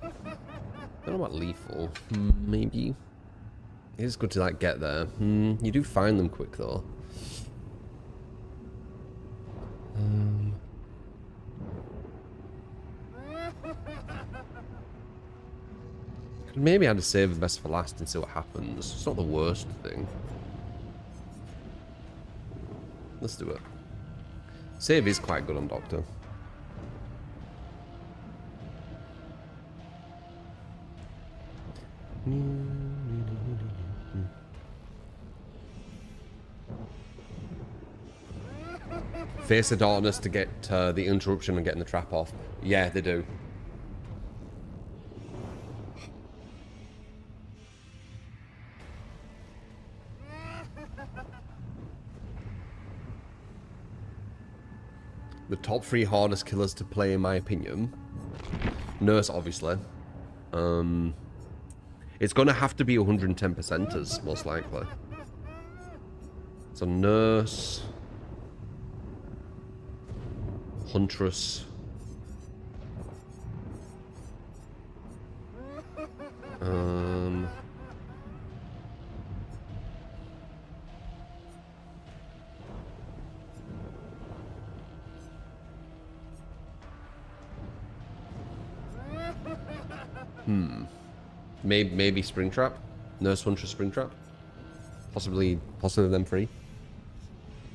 I don't know about lethal. Maybe. It is good to like get there. You do find them quick though. Could maybe have to save the best for last and see what happens. It's not the worst thing. Let's do it. Save is quite good on Doctor. Face of Darkness to get the interruption and getting the trap off. Yeah, they do. The top 3 hardest killers to play, in my opinion. Nurse, obviously. It's going to have to be 110%ers, most likely. So Nurse... Huntress. Maybe Springtrap. Nurse, Huntress, Springtrap. Possibly them 3.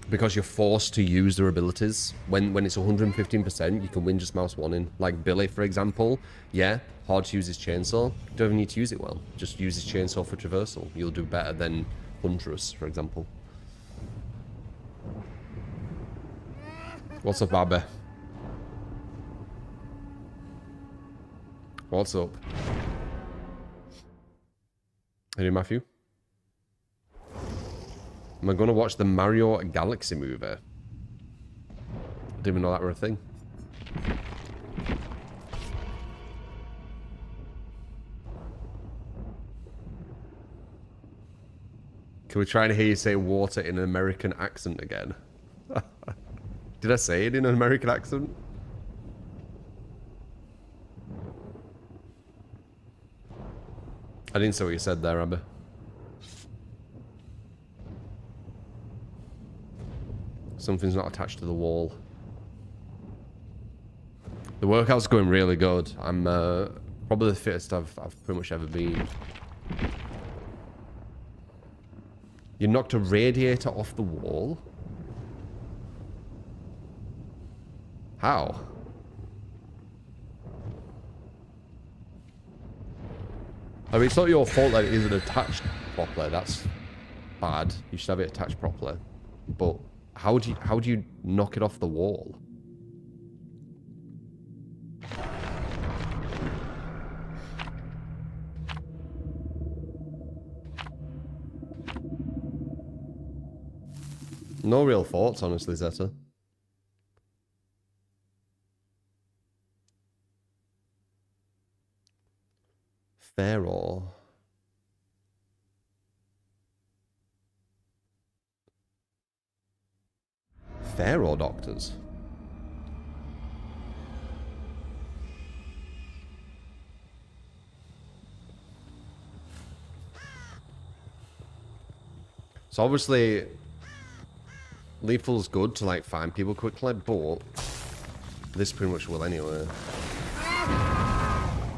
Because you're forced to use their abilities. When it's 115%, you can win just mouse 1 in. Like Billy, for example. Yeah, hard to use his chainsaw. You don't even need to use it well. Just use his chainsaw for traversal. You'll do better than Huntress, for example. What's up, Bobby? What's up? Hey, Matthew? Am I going to watch the Mario Galaxy movie? Didn't even know that were a thing. Can we try and hear you say water in an American accent again? Did I say it in an American accent? I didn't say what you said there, Amber. Something's not attached to the wall. The workout's going really good. I'm probably the fittest I've pretty much ever been. You knocked a radiator off the wall? How? I mean, it's not your fault that it isn't attached properly. That's bad. You should have it attached properly. But how do you knock it off the wall? No real thoughts, honestly, Zeta. Pharaoh. Pharaoh doctors. So obviously, lethal's good to like find people quickly, but this pretty much will anyway.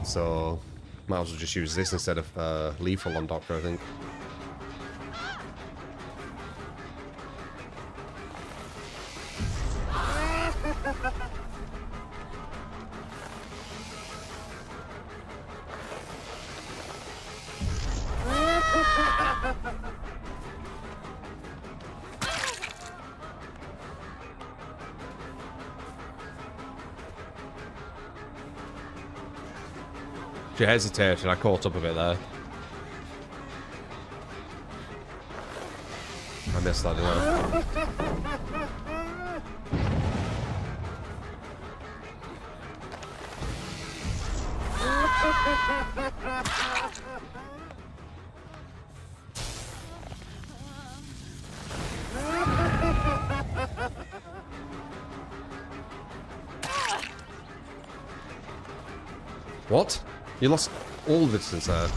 So might as well just use this instead of lethal on Doctor, I think. She hesitated, I caught up a bit there. I missed that, didn't I? What? You lost all the distance there.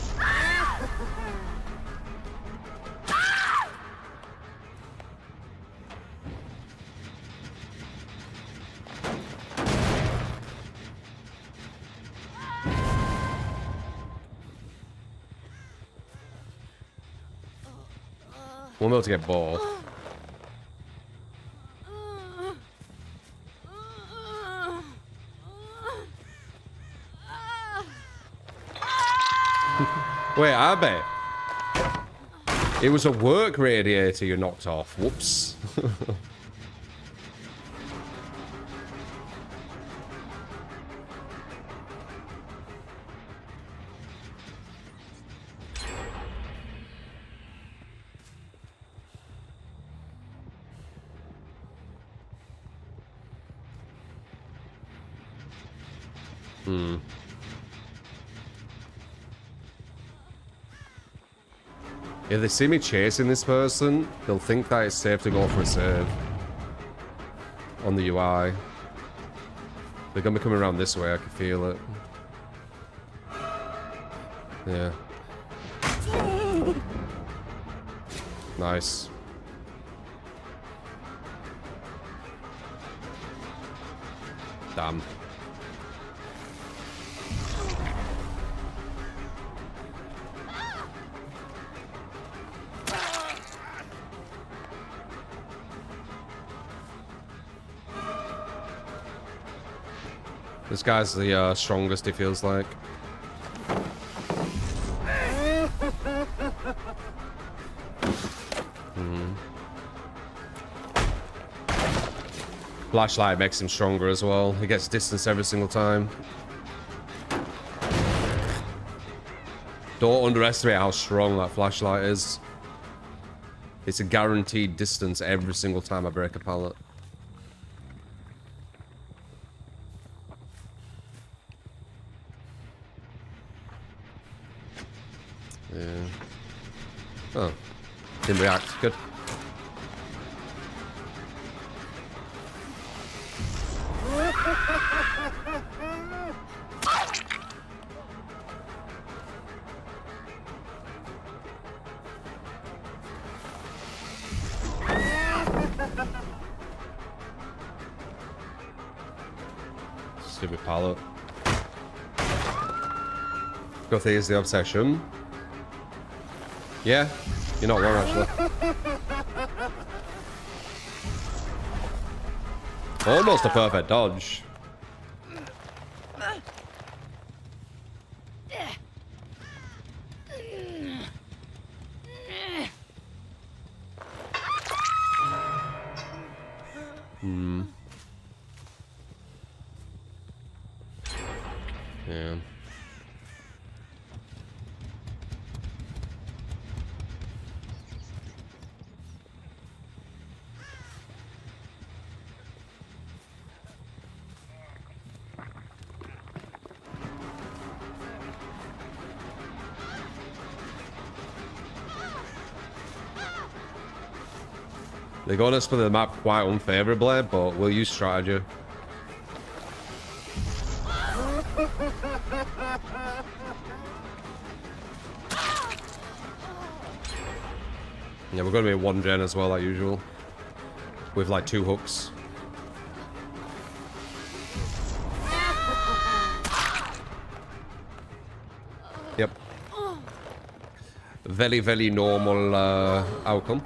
We'll be able to get both. Wait, Abby. It was a work radiator you knocked off. Whoops. If they see me chasing this person, they'll think that it's safe to go for a save on the UI. They're gonna be coming around this way, I can feel it. Yeah. Nice. Damn. This guy's the strongest, he feels like. Flashlight makes him stronger as well. He gets distance every single time. Don't underestimate how strong that flashlight is. It's a guaranteed distance every single time I break a pallet. Yeah. Oh. Didn't react. Good. Stupid pilot. Good thing is the obsession. Yeah, you're not wrong actually. Almost a perfect dodge. Yeah. They got us for the map quite unfavorably, but we'll use strategy. Yeah, we're going to be one gen as well, like usual. With like 2 hooks. Yep. Very, very normal outcome.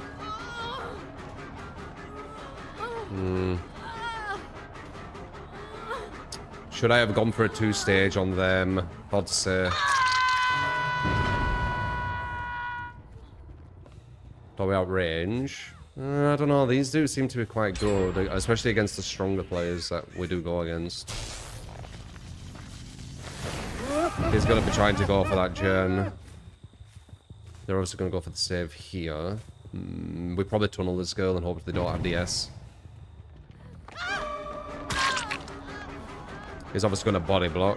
Should I have gone for a 2-stage on them? Hard to say. Are we out range? I don't know. These do seem to be quite good, especially against the stronger players that we do go against. He's going to be trying to go for that gen. They're also going to go for the save here. We probably tunnel this girl and hope they don't have DS. He's obviously going to body block.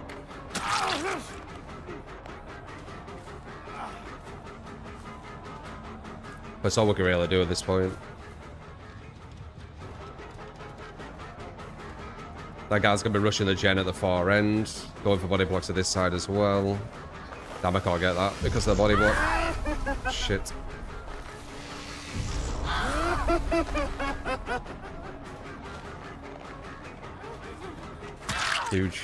That's all we can really do at this point. That guy's going to be rushing the gen at the far end. Going for body blocks at this side as well. Damn, I can't get that because of the body block. Shit. Huge.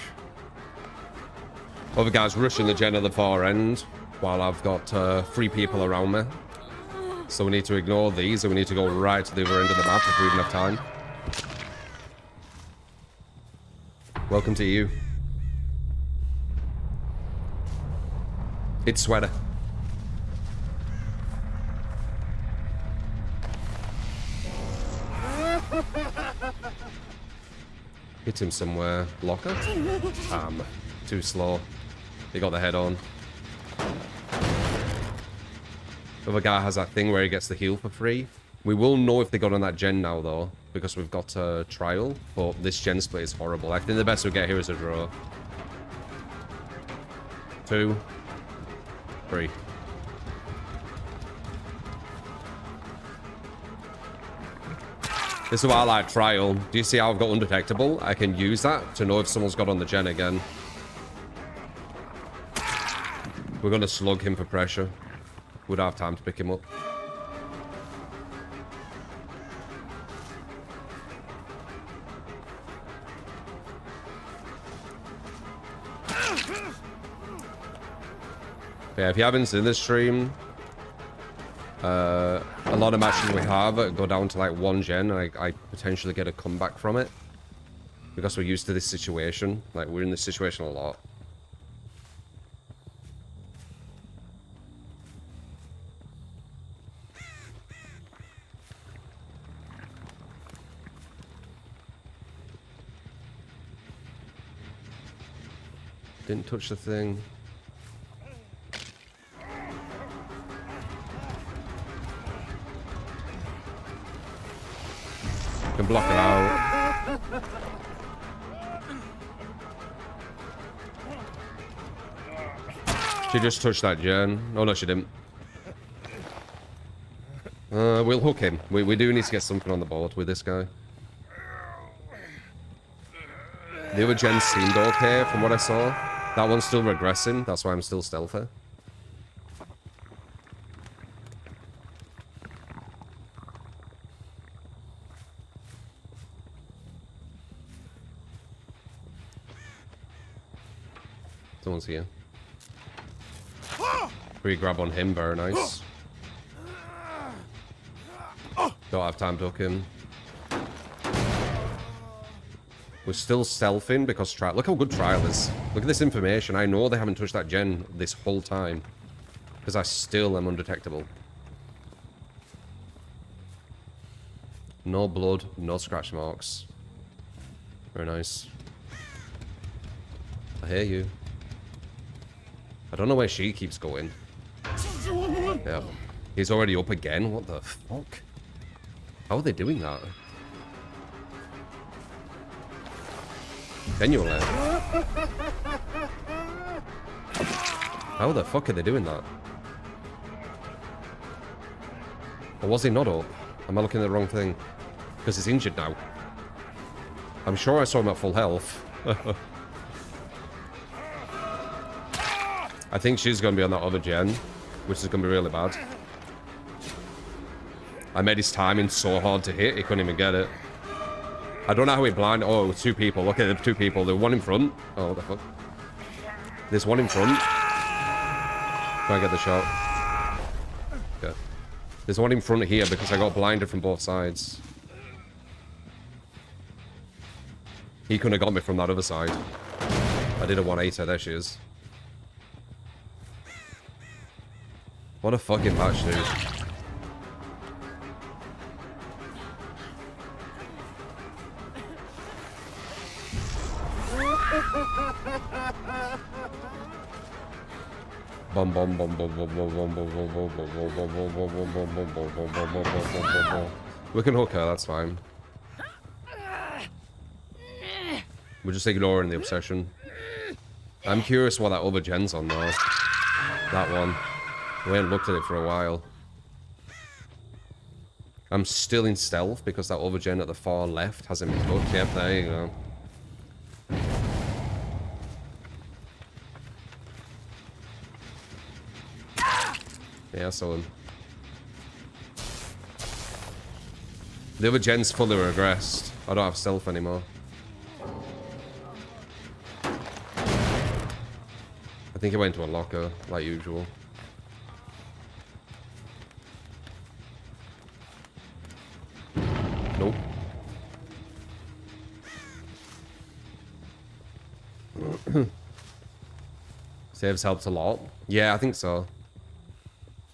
Other guys rushing the gen at the far end while I've got 3 people around me. So we need to ignore these and we need to go right to the other end of the map if we even have time. Welcome to you. It's Sweater. Hit him somewhere. Locker? Too slow. He got the head on. The other guy has that thing where he gets the heal for free. We will know if they got on that gen now, though, because we've got a trial. But this gen split is horrible. I think the best we get here is a draw. 2, 3. This is why I like trial. Do you see how I've got undetectable? I can use that to know if someone's got on the gen again. We're going to slug him for pressure. Would have time to pick him up. Yeah, if you haven't seen this stream, a lot of matches we have go down to like 1 gen. I potentially get a comeback from it because we're used to this situation. Like, we're in this situation a lot. Didn't touch the thing. Can block it out. She just touched that gen. Oh no, she didn't. We'll hook him. We do need to get something on the board with this guy. The other gen seemed okay from what I saw. That one's still regressing. That's why I'm still stealthy. Someone's here. Free grab on him, very nice. Don't have time to hook him. We're still stealthing because trial. Look how good trial is. Look at this information. I know they haven't touched that gen this whole time. Because I still am undetectable. No blood, no scratch marks. Very nice. I hear you. I don't know where she keeps going. Yeah. He's already up again. What the fuck? How are they doing that? Genuinely. How the fuck are they doing that? Or was he not up? Am I looking at the wrong thing? Because he's injured now. I'm sure I saw him at full health. I think she's going to be on that other gen, which is going to be really bad. I made his timing so hard to hit, he couldn't even get it. I don't know how he blinded. Oh, two people. Look at the two people. There's one in front. Oh, what the fuck? There's one in front. Try and get the shot. Okay. There's one in front here because I got blinded from both sides. He couldn't have got me from that other side. I did a 180. There she is. What a fucking patch, dude. Bum bum bum bum bum bum bum bum bum bum bum bum. We can hook her, that's fine. We're just ignoring the obsession. I'm curious what that other gen's on though. That one. We ain't looked at it for a while. I'm still in stealth because that other gen at the far left hasn't been touched. Yep, there you go. Yeah, I saw him. The other gen's fully regressed. I don't have stealth anymore. I think he went to a locker, like usual. Nope. Saves helped a lot. Yeah, I think so.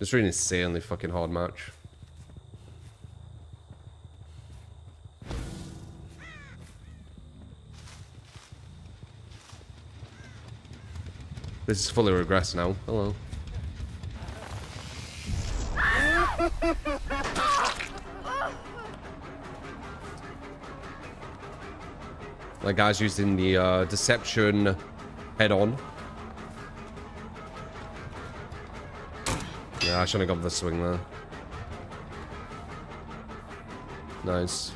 It's really insanely fucking hard match. This is fully regressed now. Hello. That guy's using the deception head-on. Yeah, I shouldn't have gone for the swing there. Nice.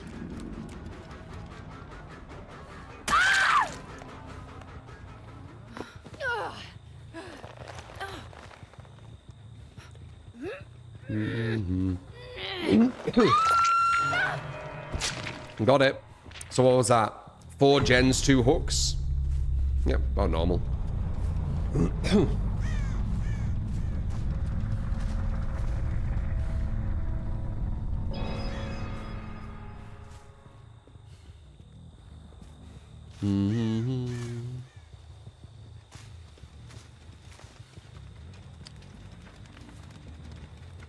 Got it. So what was that? 4 gens, 2 hooks? Yep, about normal.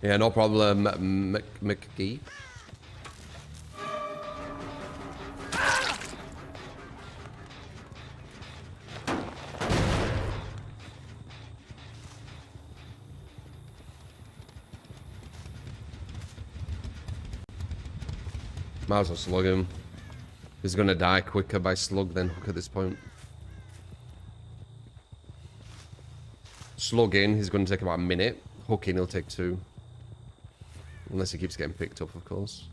Yeah, no problem, McGee. Might as well slug him. He's gonna die quicker by slug than hook at this point. Slug in, he's gonna take about a minute. Hook in, he'll take 2. Unless he keeps getting picked up, of course.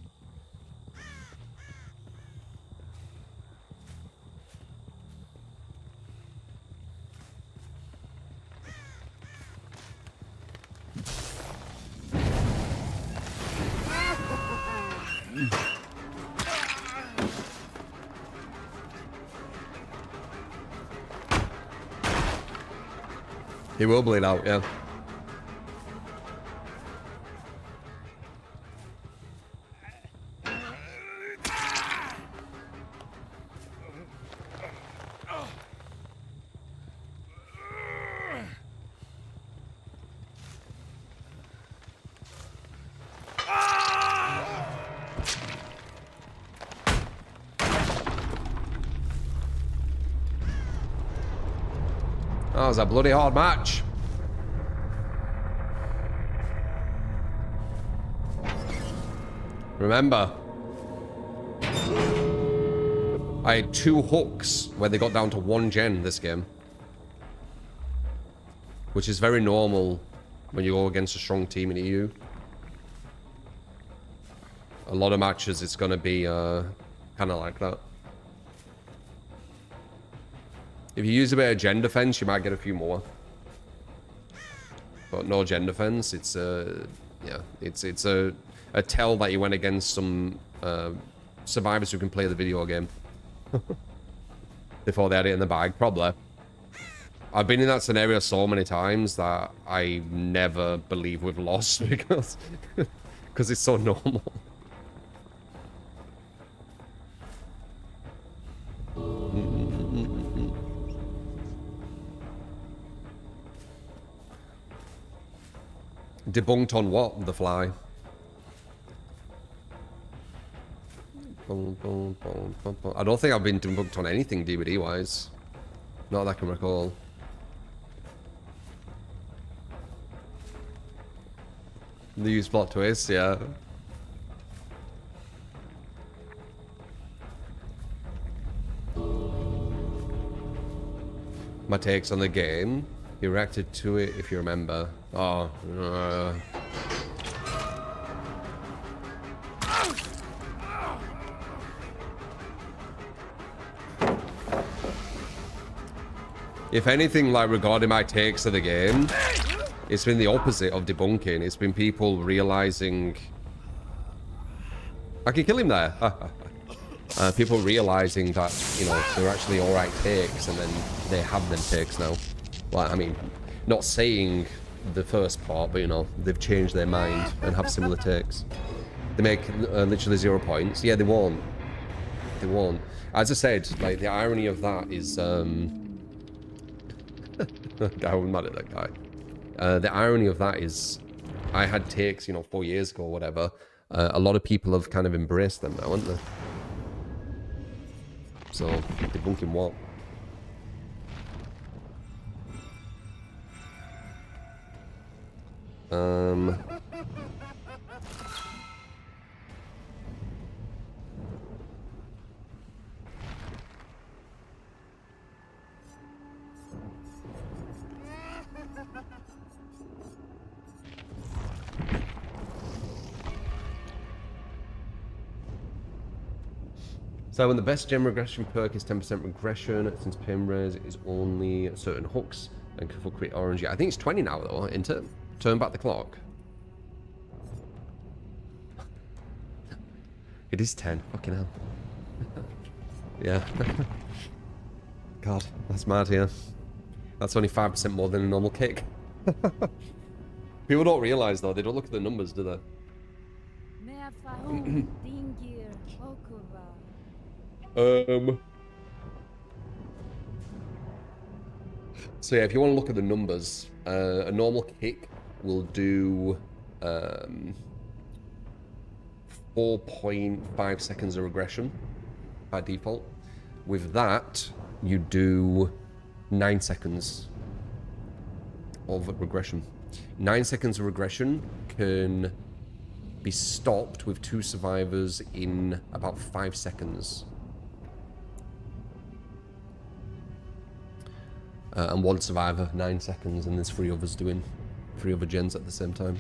He will bleed out, yeah. That was a bloody hard match. Remember, I had 2 hooks where they got down to 1 gen this game. Which is very normal when you go against a strong team in EU. A lot of matches it's going to be kind of like that. If you use a bit of gen defense, you might get a few more. But no gen defense, it's yeah, it's a tell that you went against some survivors who can play the video game. Before they had it in the bag, probably. I've been in that scenario so many times that I never believe we've lost because it's so normal. Debunked on what? The fly. I don't think I've been debunked on anything DVD wise. Not that I can recall. The use plot twist, yeah. My takes on the game. You reacted to it if you remember. Oh. If anything, like regarding my takes of the game, it's been the opposite of debunking. It's been people realizing I can kill him there. People realizing that, you know, they're actually alright takes, and then they have them takes now. Well, I mean, not saying the first part, but you know, they've changed their mind and have similar takes. They make literally 0 points. Yeah, they won't. They won't. As I said, like, the irony of that is, I was mad at that guy. The irony of that is, I had takes, you know, 4 years ago or whatever. A lot of people have kind of embraced them now, haven't they? So, debunking what? So when the best gem regression perk is 10% regression, since Pim Raise is only certain hooks and can create orange. I think it's 20 now though, isn't it? Turn back the clock. It is 10, fucking hell. Yeah. God, that's mad here. That's only 5% more than a normal kick. People don't realise though, they don't look at the numbers, do they? So yeah, if you want to look at the numbers, a normal kick will do 4.5 seconds of regression by default. With that, you do 9 seconds of regression. 9 seconds of regression can be stopped with 2 survivors in about 5 seconds. And 1 survivor, 9 seconds, and there's 3 others doing 3 other gens at the same time.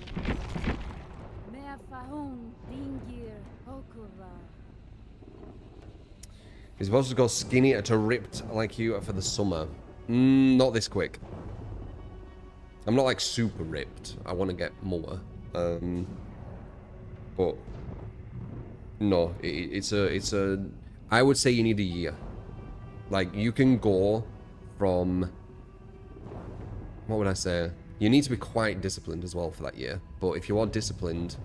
You're supposed to go skinny to ripped like you for the summer. Not this quick. I'm not like super ripped. I want to get more. But no, it's a. I would say you need a year. Like you can go from. What would I say? You need to be quite disciplined as well for that year. But if you are disciplined,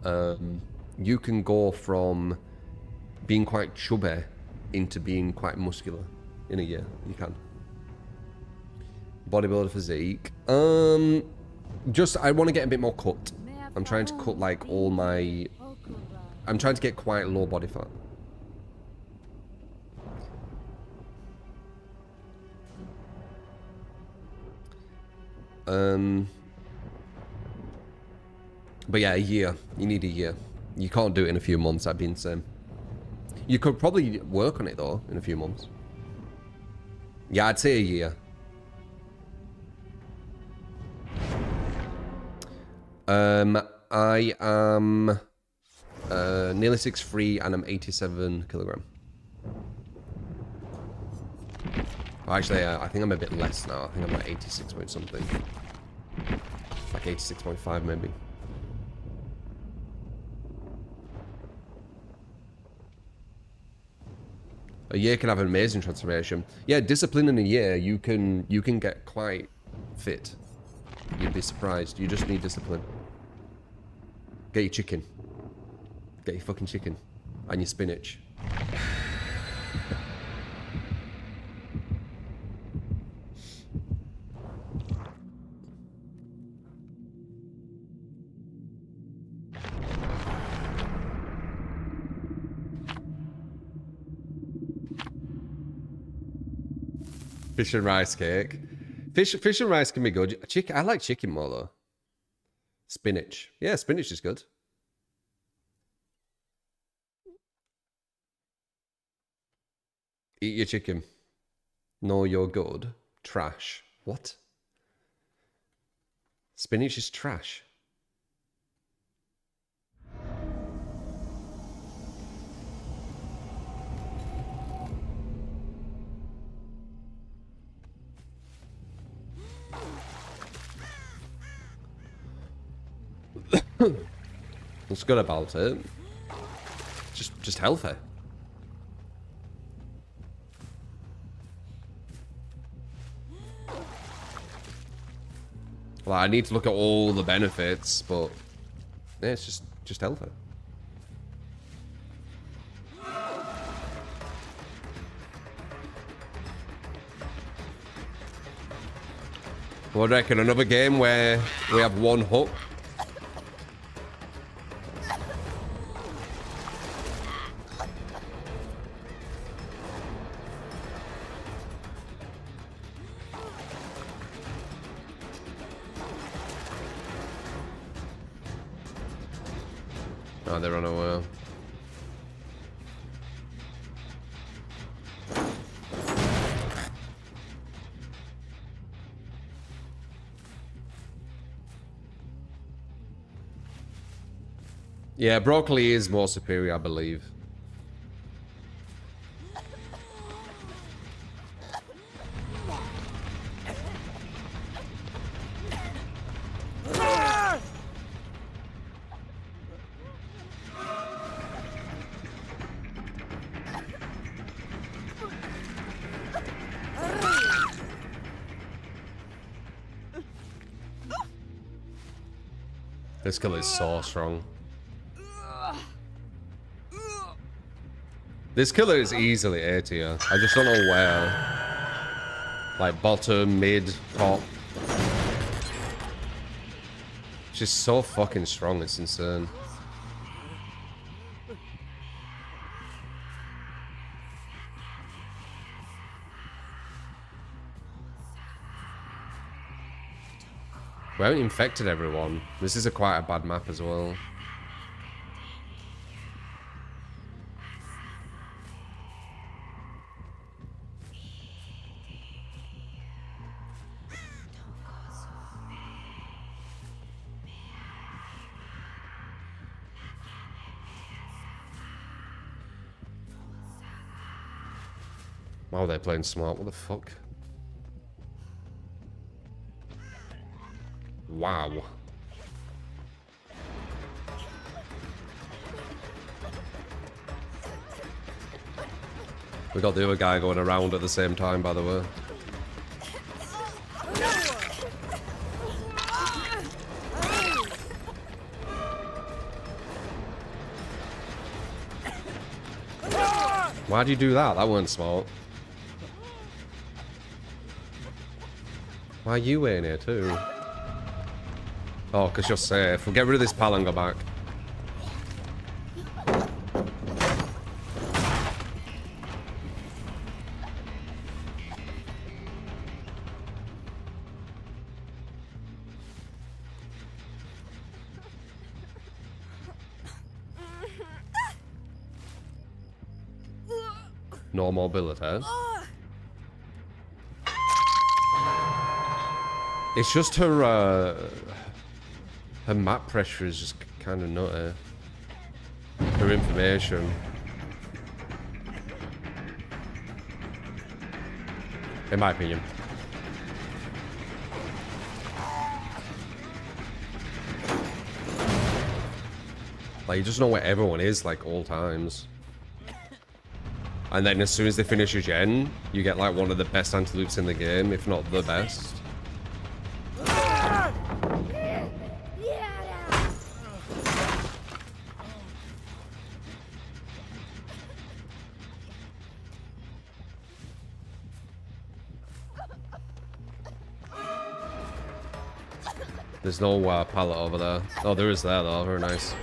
you can go from being quite chubby into being quite muscular in a year. You can. Bodybuilder physique. Just I want to get a bit more cut. I'm trying to cut like all my. I'm trying to get quite low body fat. But yeah, a year. You need a year. You can't do it in a few months. That'd be insane. You could probably work on it though in a few months. Yeah, I'd say a year. I am nearly 6'3" and I'm 87 kilogram. Oh, actually, I think I'm a bit less now. I think I'm like 86 point something. Like 86.5 maybe. A year can have an amazing transformation. Yeah, discipline in a year, you can get quite fit. You'd be surprised. You just need discipline. Get your chicken. Get your fucking chicken. And your spinach. Fish and rice cake. Fish and rice can be good. Chicken, I like chicken more though. Spinach. Yeah, spinach is good. Eat your chicken. No, you're good. Trash. What? Spinach is trash. What's good about it? Just healthy. Well, I need to look at all the benefits, but yeah, it's just healthy. What do you reckon? Another game where we have one hook. Oh, they're on a wheel. Yeah, broccoli is more superior, I believe. This killer is so strong. This killer is easily A tier. I just don't know where. Like bottom, mid, top. She's so fucking strong, it's insane. We haven't infected everyone. This is quite a bad map as well. Oh, they're playing smart. What the fuck? Wow. We got the other guy going around at the same time, by the way. Why'd you do that? That wasn't smart. Why are you in here too? Oh, because you're safe. We'll get rid of this pal and go back. No mobility. It's just her map pressure is just kind of nutty. Her information. In my opinion. Like, you just know where everyone is, like, all times. And then as soon as they finish a gen, you get like one of the best anti-loops in the game, if not the best. There's no pallet over there. Oh, there is there though. Very nice.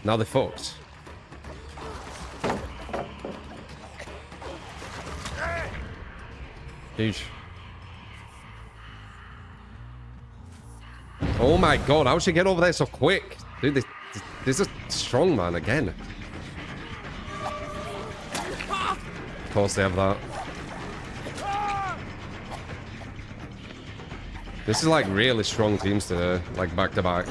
Now they're fucked. Huge. Oh my god, how'd she get over there so quick? Dude, this is strong man again. Of course they have that. This is like really strong teams today, like back to back.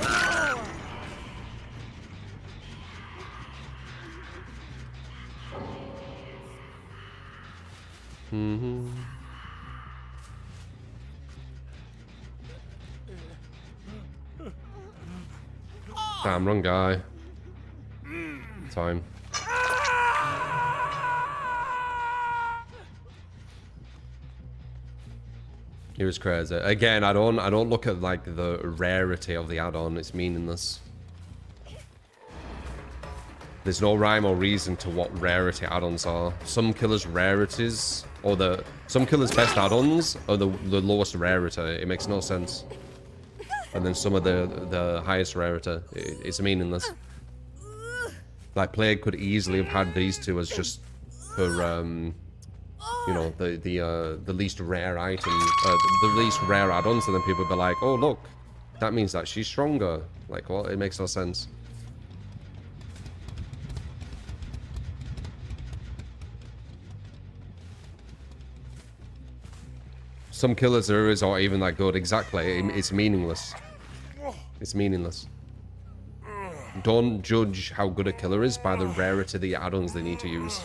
Damn, wrong guy. Time. He was crazy. Again, I don't look at like the rarity of the add-on. It's meaningless. There's no rhyme or reason to what rarity add-ons are. Some killers' rarities, or some killers' best add-ons are the lowest rarity. It makes no sense. And then some of the highest rarity. It's meaningless. Like Plague could easily have had these two as just her, you know, the least rare item, the least rare add-ons, and then people would be like, oh look, that means that she's stronger. Like what? It makes no sense. Some killers there is aren't even that good. Exactly. It's meaningless. It's meaningless. Don't judge how good a killer is by the rarity of the add-ons they need to use.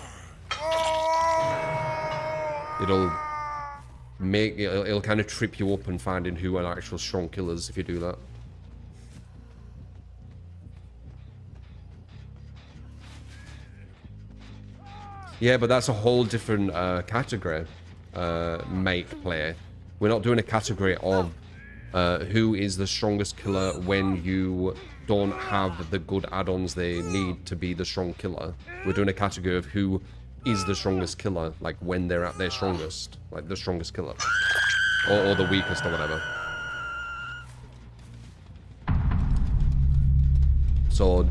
It'll kind of trip you up in finding who are actual strong killers if you do that. Yeah, but that's a whole different category. Make play. We're not doing a category of who is the strongest killer when you don't have the good add-ons they need to be the strong killer. We're doing a category of who is the strongest killer, like when they're at their strongest, like the strongest killer, or the weakest or whatever. So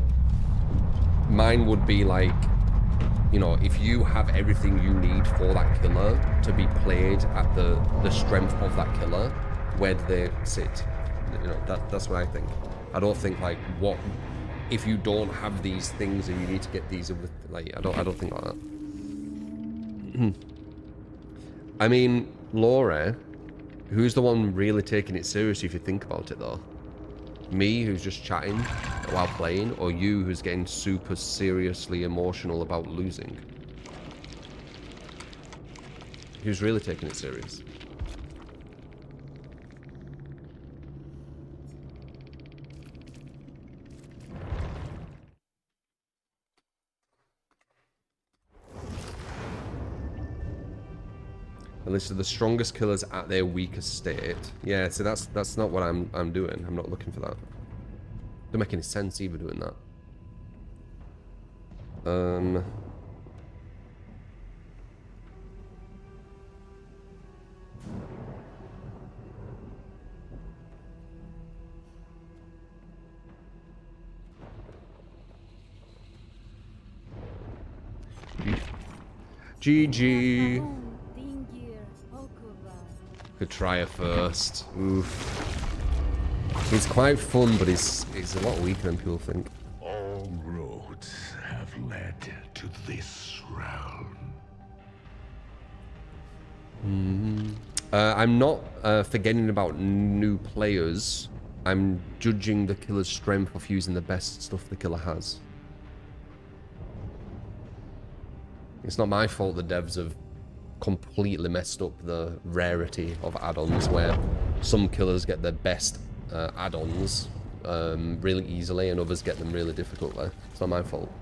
mine would be like, you know, if you have everything you need for that killer to be played at the strength of that killer, where do they sit? You know, that's what I think. I don't think like what if you don't have these things and you need to get these other, like I don't think like that. I mean, Laura, who's the one really taking it seriously if you think about it though? Me, who's just chatting while playing, or you, who's getting super seriously emotional about losing? He was really taking it serious. A list of the strongest killers at their weakest state. Yeah, so that's not what I'm doing. I'm not looking for that. Don't make any sense either doing that. GG. Could try it first. Oof. He's quite fun, but he's a lot weaker than people think. All roads have led to this realm. I'm not forgetting about new players. I'm judging the killer's strength off using the best stuff the killer has. It's not my fault the devs have completely messed up the rarity of add-ons, where some killers get their best add-ons really easily and others get them really difficultly. It's not my fault.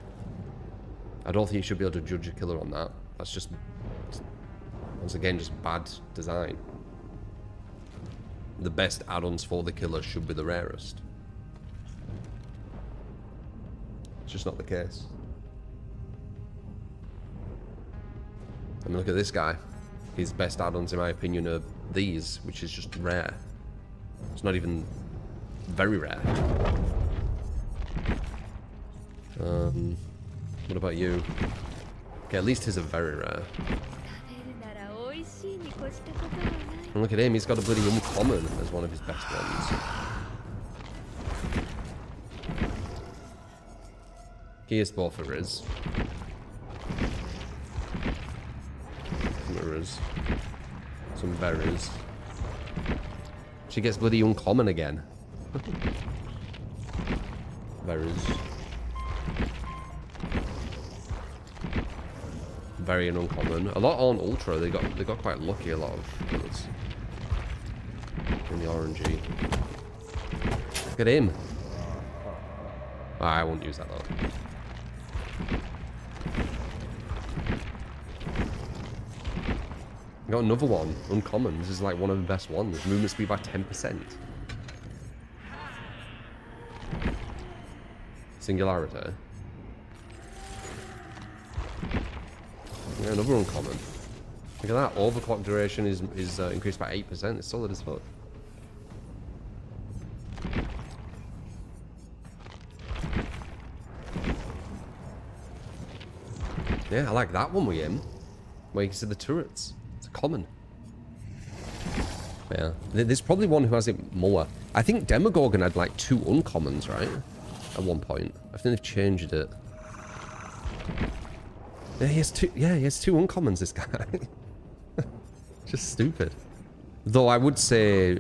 I don't think you should be able to judge a killer on that. That's just, once again, just bad design. The best add-ons for the killer should be the rarest. It's just not the case. I mean, look at this guy. His best add-ons, in my opinion, are these, which is just rare. It's not even very rare. What about you? Okay, at least his are very rare. And look at him, he's got a bloody uncommon as one of his best ones. Here's both of his. Some berries. She gets bloody uncommon again. Berries. Very and uncommon. A lot on ultra. They got quite lucky. A lot of killers in the orangey. Look at him. Oh, I won't use that though. Got another one, uncommon. This is like one of the best ones. Movement speed by 10%. Singularity. Yeah, another uncommon. Look at that. Overclock duration is increased by 8%. It's solid as fuck. Yeah, I like that one with him. Where you can see the turrets. Common. Yeah. There's probably one who has it more. I think Demogorgon had like 2 uncommons, right? At one point. I think they've changed it. Yeah, he has 2 uncommons, this guy. Just stupid. Though I would say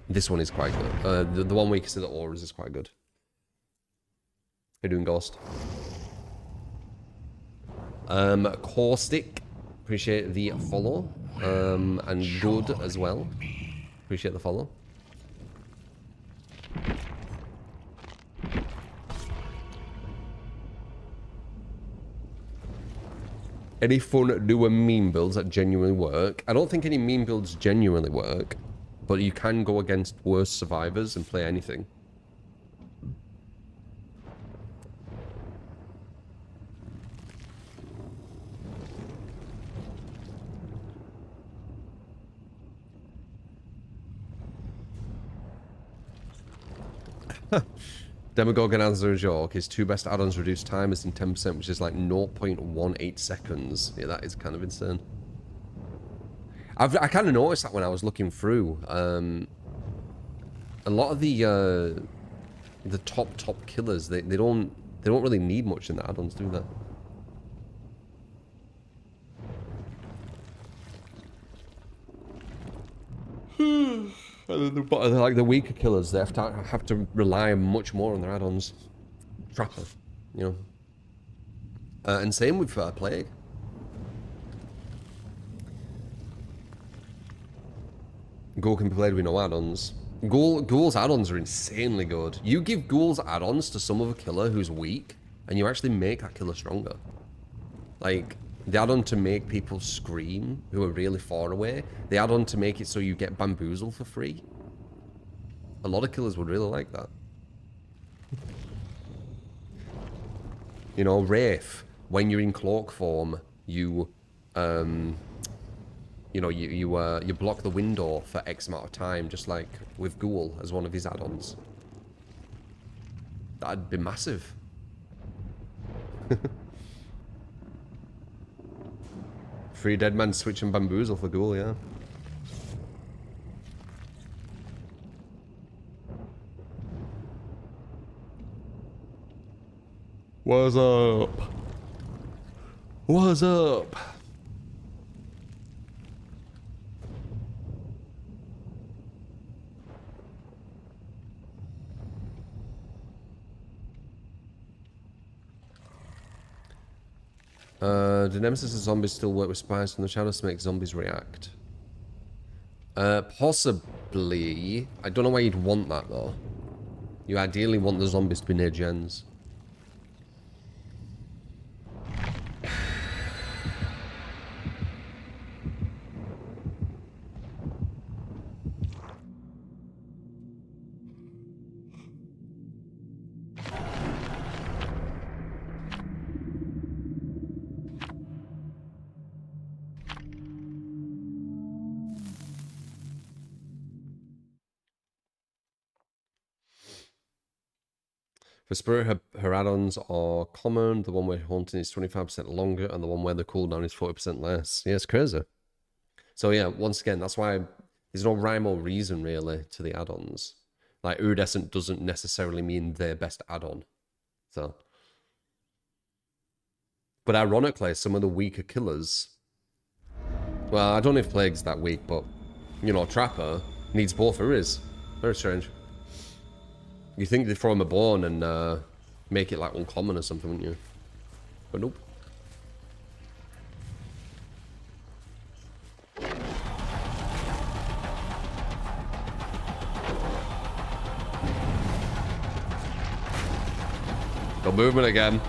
this one is quite good. The one where you can see the auras is quite good. How you doing, Ghost? Caustic. Appreciate the follow. And good as well. Appreciate the follow. Any fun newer meme builds that genuinely work? I don't think any meme builds genuinely work, but you can go against worse survivors and play anything. Demogorgon answer a joke. His 2 best add-ons reduce time is in 10%, which is like 0.18 seconds. Yeah, that is kind of insane. I kind of noticed that when I was looking through. A lot of the top killers, they don't really need much in the add-ons, do they? Like the weaker killers, they have to rely much more on their add-ons. Trapper, you know. And same with Plague. Ghoul can be played with no add-ons. Ghoul's add-ons are insanely good. You give Ghoul's add-ons to some other killer who's weak, and you actually make that killer stronger. Like, the add-on to make people scream who are really far away. The add-on to make it so you get bamboozle for free. A lot of killers would really like that. You know, Wraith, when you're in cloak form, you know, you block the window for X amount of time, just like with Ghoul as one of his add-ons. That'd be massive. Free dead man switch and bamboozle for Ghoul, yeah. What's up? What's up? Do Nemesis and zombies still work with spies from the shadows to make zombies react? Possibly. I don't know why you'd want that though. You ideally want the zombies to be near gens. For Spirit, her add-ons are common. The one where Haunting is 25% longer, and the one where the cooldown is 40% less. Yeah, it's crazy. So yeah, once again, that's why there's no rhyme or reason, really, to the add-ons. Like, Iridescent doesn't necessarily mean their best add-on. So. But ironically, some of the weaker killers... Well, I don't know if Plague's that weak, but, you know, Trapper needs both Iris. Very strange. You think they'd throw him a bone and make it like uncommon or something, wouldn't you? But nope. Got movement again.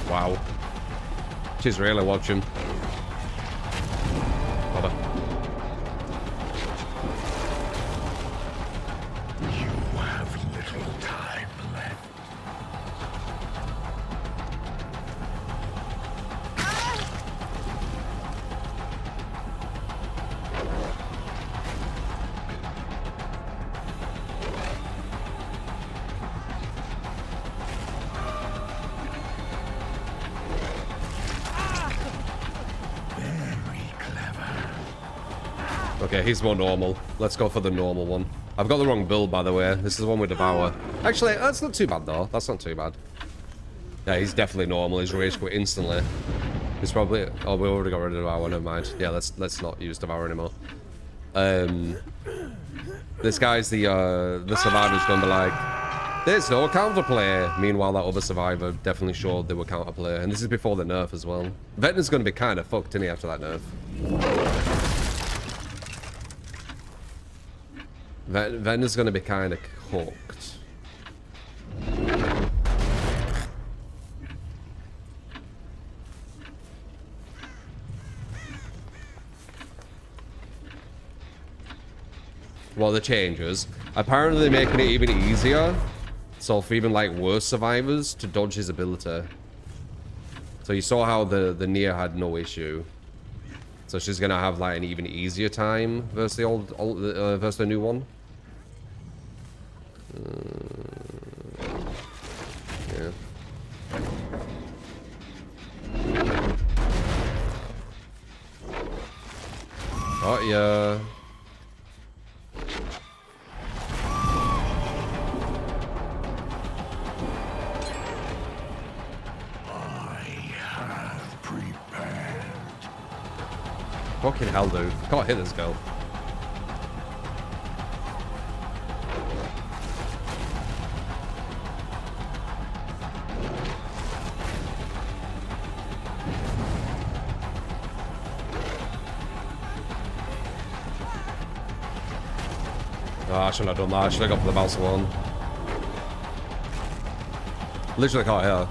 Wow. She's really watching. Bother. You have little time left. Okay, he's more normal. Let's go for the normal one. I've got the wrong build, by the way. This is the one with Devour. Actually, that's not too bad, though. That's not too bad. Yeah, he's definitely normal. He's rage quit instantly. He's probably... Oh, we already got rid of Devour. Never mind. Yeah, let's not use Devour anymore. This guy's the survivor's gonna be like, there's no counterplay. Meanwhile, that other survivor definitely showed there were counterplay. And this is before the nerf as well. Vecna's gonna be kind of fucked, isn't he, after that nerf? Vecna's gonna be kind of cooked. Well, the changes. Apparently they're making it even easier. So for even like worse survivors to dodge his ability. So you saw how the Nia had no issue. So she's gonna have like an even easier time versus the versus the new one. Yeah. Oh yeah. Fucking hell, dude. Can't hit this girl. Oh, I shouldn't have done that. I should have gone for the mouse one. Literally can't hit her.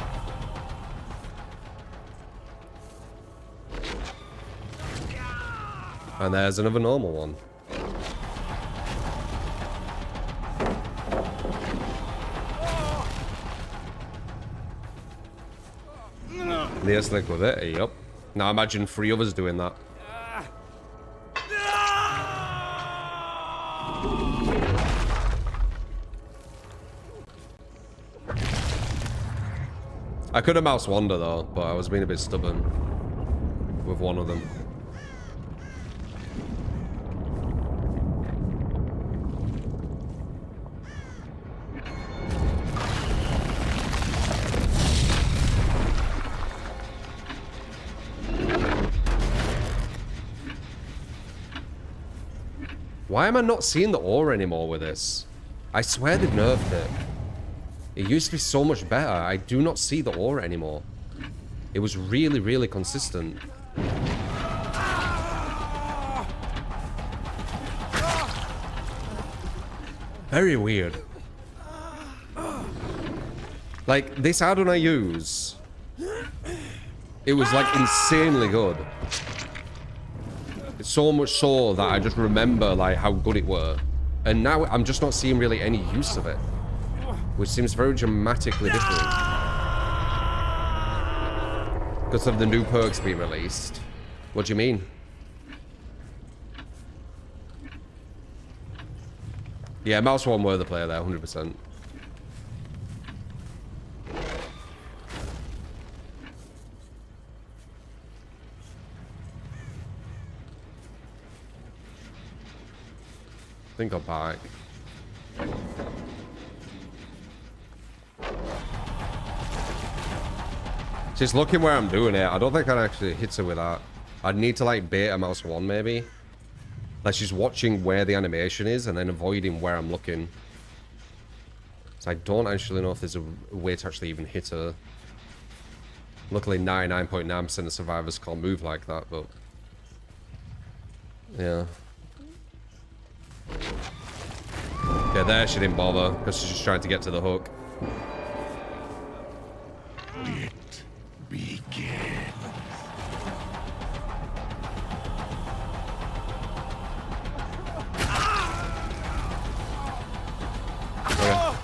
And there's another normal one. Near slick with it. Yep. Now imagine 3 others doing that. I could have mouse wander though, but I was being a bit stubborn with one of them. Why am I not seeing the aura anymore with this? I swear they've nerfed it. It used to be so much better. I do not see the aura anymore. It was really, really consistent. Very weird. Like, this add-on I use, it was like insanely good. It's so much so that I just remember like how good it were. And now I'm just not seeing really any use of it. Which seems very dramatically different. Because of the new perks being released. What do you mean? Yeah, mouse one were the player there, 100%. I think I'm back. Just looking where I'm doing it, I don't think I'd actually hit her with that. I'd need to like bait a mouse one maybe. Like she's watching where the animation is and then avoiding where I'm looking. So I don't actually know if there's a way to actually even hit her. Luckily 99.9% of survivors can't move like that, but... yeah. Okay, there she didn't bother, because she's just trying to get to the hook. It begins. Okay.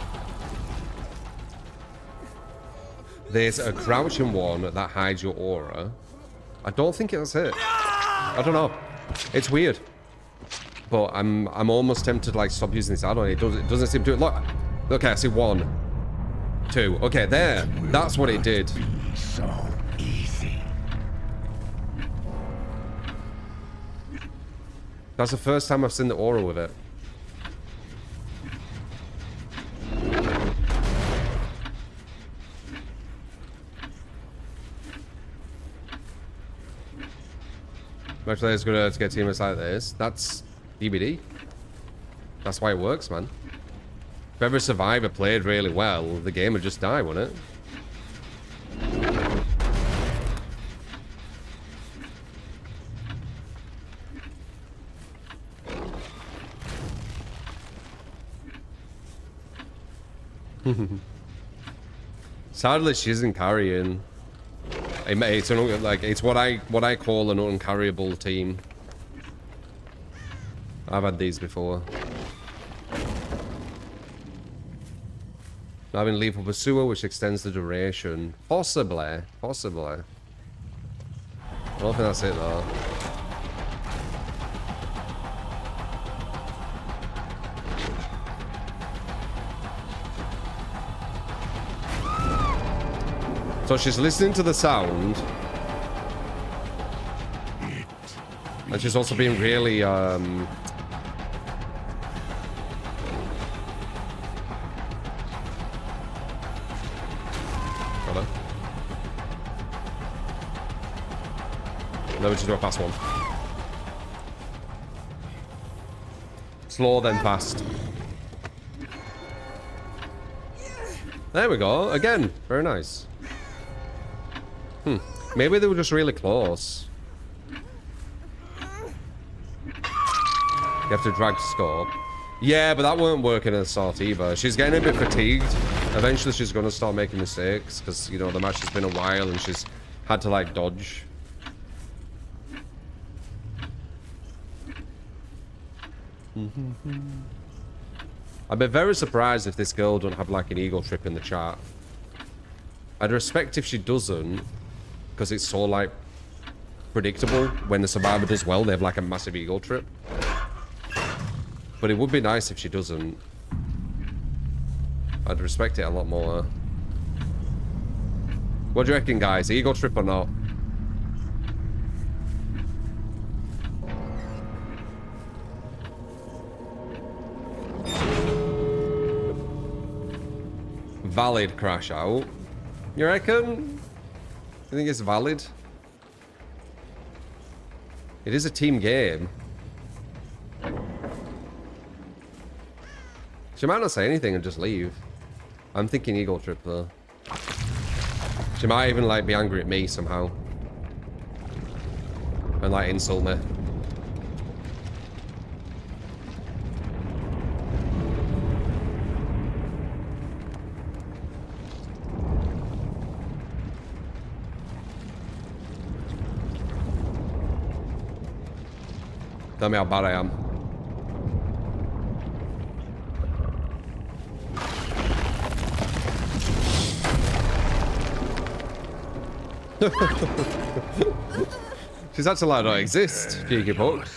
There's a crouching one that hides your aura. I don't think it's it. I don't know. It's weird. But I'm almost tempted to like stop using this add-on. It doesn't seem to. Look, okay, I see 1, 2. Okay, there. That's what it did. So easy. That's the first time I've seen the aura with it. Much later it's good to get teammates like this. That's DBD. That's why it works, man. If every survivor played really well, the game would just die, wouldn't it? Sadly, she isn't carrying. It's what I call an uncarryable team. I've had these before. Having lethal pursuer, which extends the duration. Possibly. Possibly. I don't think that's it though. So she's listening to the sound. And she's also being really, Got her. No, we just do a pass one. Explore then fast. There we go. Again, very nice. Maybe they were just really close. You have to drag to score. Yeah, but that won't work in a start either. She's getting a bit fatigued. Eventually she's going to start making mistakes because, you know, the match has been a while and she's had to, like, dodge. I'd be very surprised if this girl don't have, like, an ego trip in the chat. I'd respect if she doesn't because it's so, like, predictable. When the survivor does well, they have, like, a massive ego trip. But it would be nice if she doesn't. I'd respect it a lot more. What do you reckon, guys? Ego trip or not? Valid crash out. You reckon? You think it's valid? It is a team game. She might not say anything and just leave. I'm thinking ego trip though. She might even like be angry at me somehow. And like insult me. Tell me how bad I am. She's acting like I don't exist, cheeky book.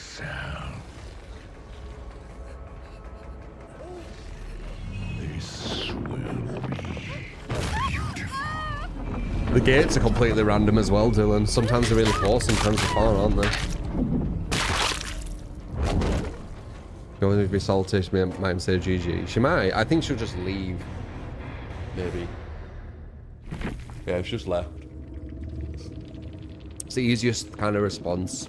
This will be beautiful. The gates are completely random as well, Dylan. Sometimes they're really close, sometimes they're far, aren't they? Going to be salty, she might say GG. She might. I think she'll just leave. Maybe. Yeah, she's just left. It's the easiest kind of response.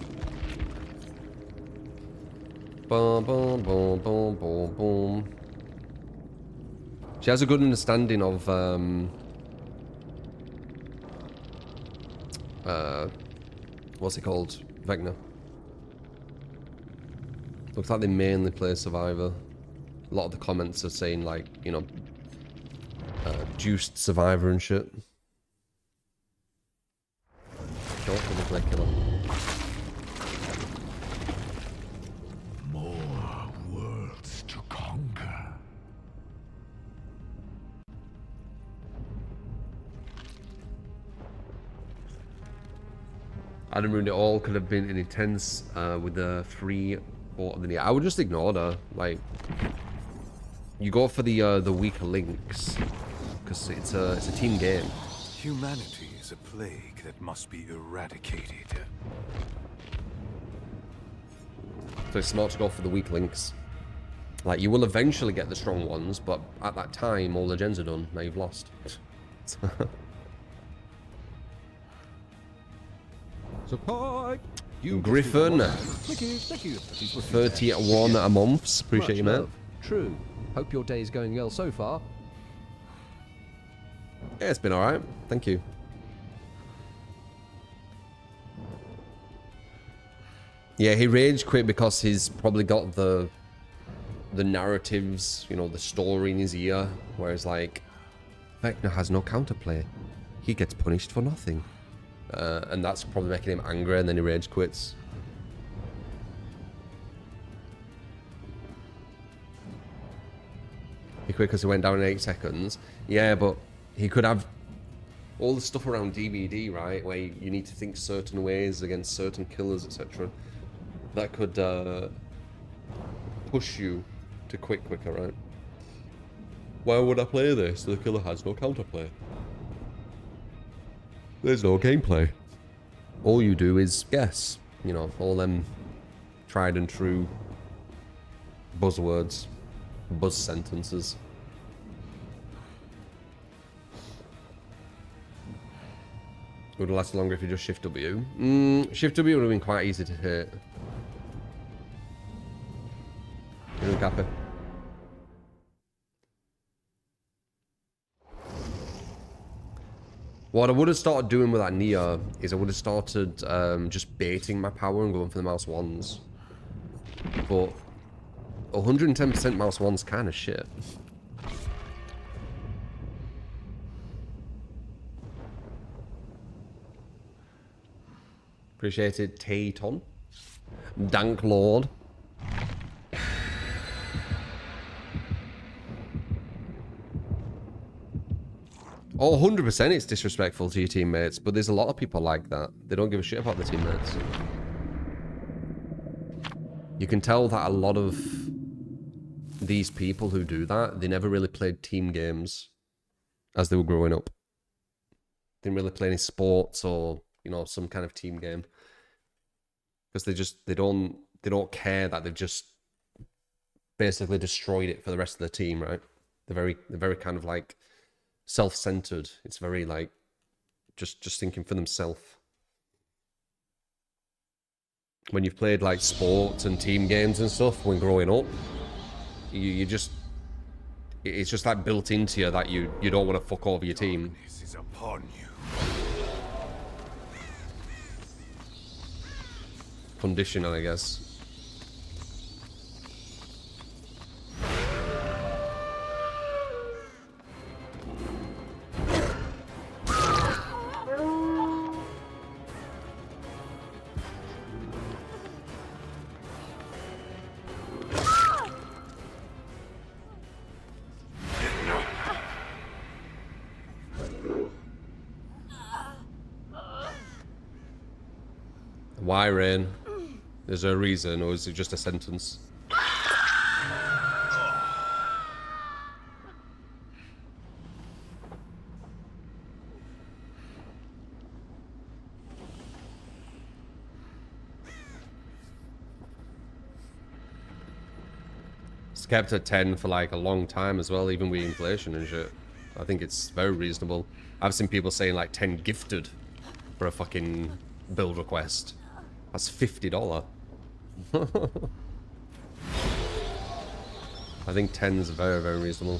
Boom, boom, boom, boom, boom, boom. She has a good understanding of what's it called? Vecna. Looks like they mainly play Survivor. A lot of the comments are saying like, you know, juiced Survivor and shit. Short for the Dracula. More worlds to conquer. Adam ruined it all. Could have been intense with the 3 4 of the year. I would just ignore her. Like, you go for the weaker links because it's a team game. Humanity is a plague that must be eradicated. So it's smart to go for the weak links. Like, you will eventually get the strong ones, but at that time, all the gens are done. Now you've lost. Support! Griffin, Thank you. 31 a month. Appreciate you, Much mate. love. True. Hope your day is going well so far. Yeah, it's been alright. Thank you. Yeah, he rage quit because he's probably got the narratives, you know, the story in his ear. Whereas, like, Vecna has no counterplay. He gets punished for nothing. And that's probably making him angry, and then he rage quits. He quit because he went down in 8 seconds. Yeah, but he could have all the stuff around DVD, right? Where you need to think certain ways against certain killers, etc. That could push you to quit quicker, right? Why would I play this? The killer has no counterplay. There's no gameplay. All you do is guess. You know, all them tried and true buzzwords, buzz sentences. It would have lasted longer if you just shift W. Shift W would have been quite easy to hit. It would have doing, Cappy? What I would have started doing with that Nia is I would have started just baiting my power and going for the mouse ones. But 110% mouse ones kind of shit. Appreciated Tayton. Dank Lord. Oh, 100% it's disrespectful to your teammates, but there's a lot of people like that. They don't give a shit about their teammates. You can tell that a lot of these people who do that, they never really played team games as they were growing up. Didn't really play any sports or, you know, some kind of team game. Because they don't care that they've just basically destroyed it for the rest of the team, right? They're very kind of like self-centered. It's very like just thinking for themselves. When you've played like sports and team games and stuff when growing up, you just, it's just like built into you that you don't want to fuck over your team. This is upon you. Conditional, I guess. Why, Rain? Is there a reason, or is it just a sentence? It's kept at 10 for like a long time as well, even with inflation and shit. I think it's very reasonable. I've seen people saying like 10 gifted for a fucking build request. That's $50. I think 10 is very, very reasonable.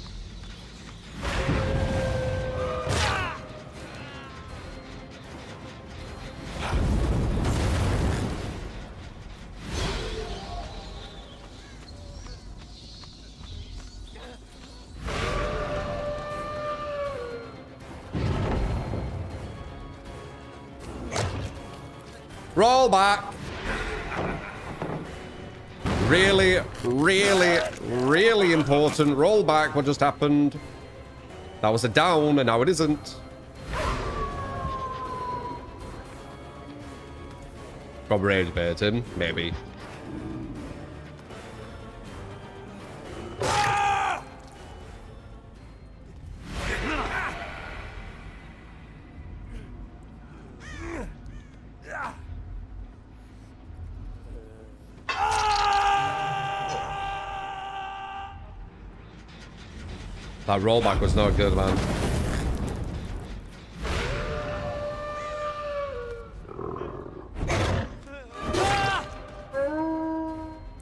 Roll back. Really, really, really important. Roll back. What just happened? That was a down, and now it isn't. Rob rage bait him, maybe. That rollback was not good, man.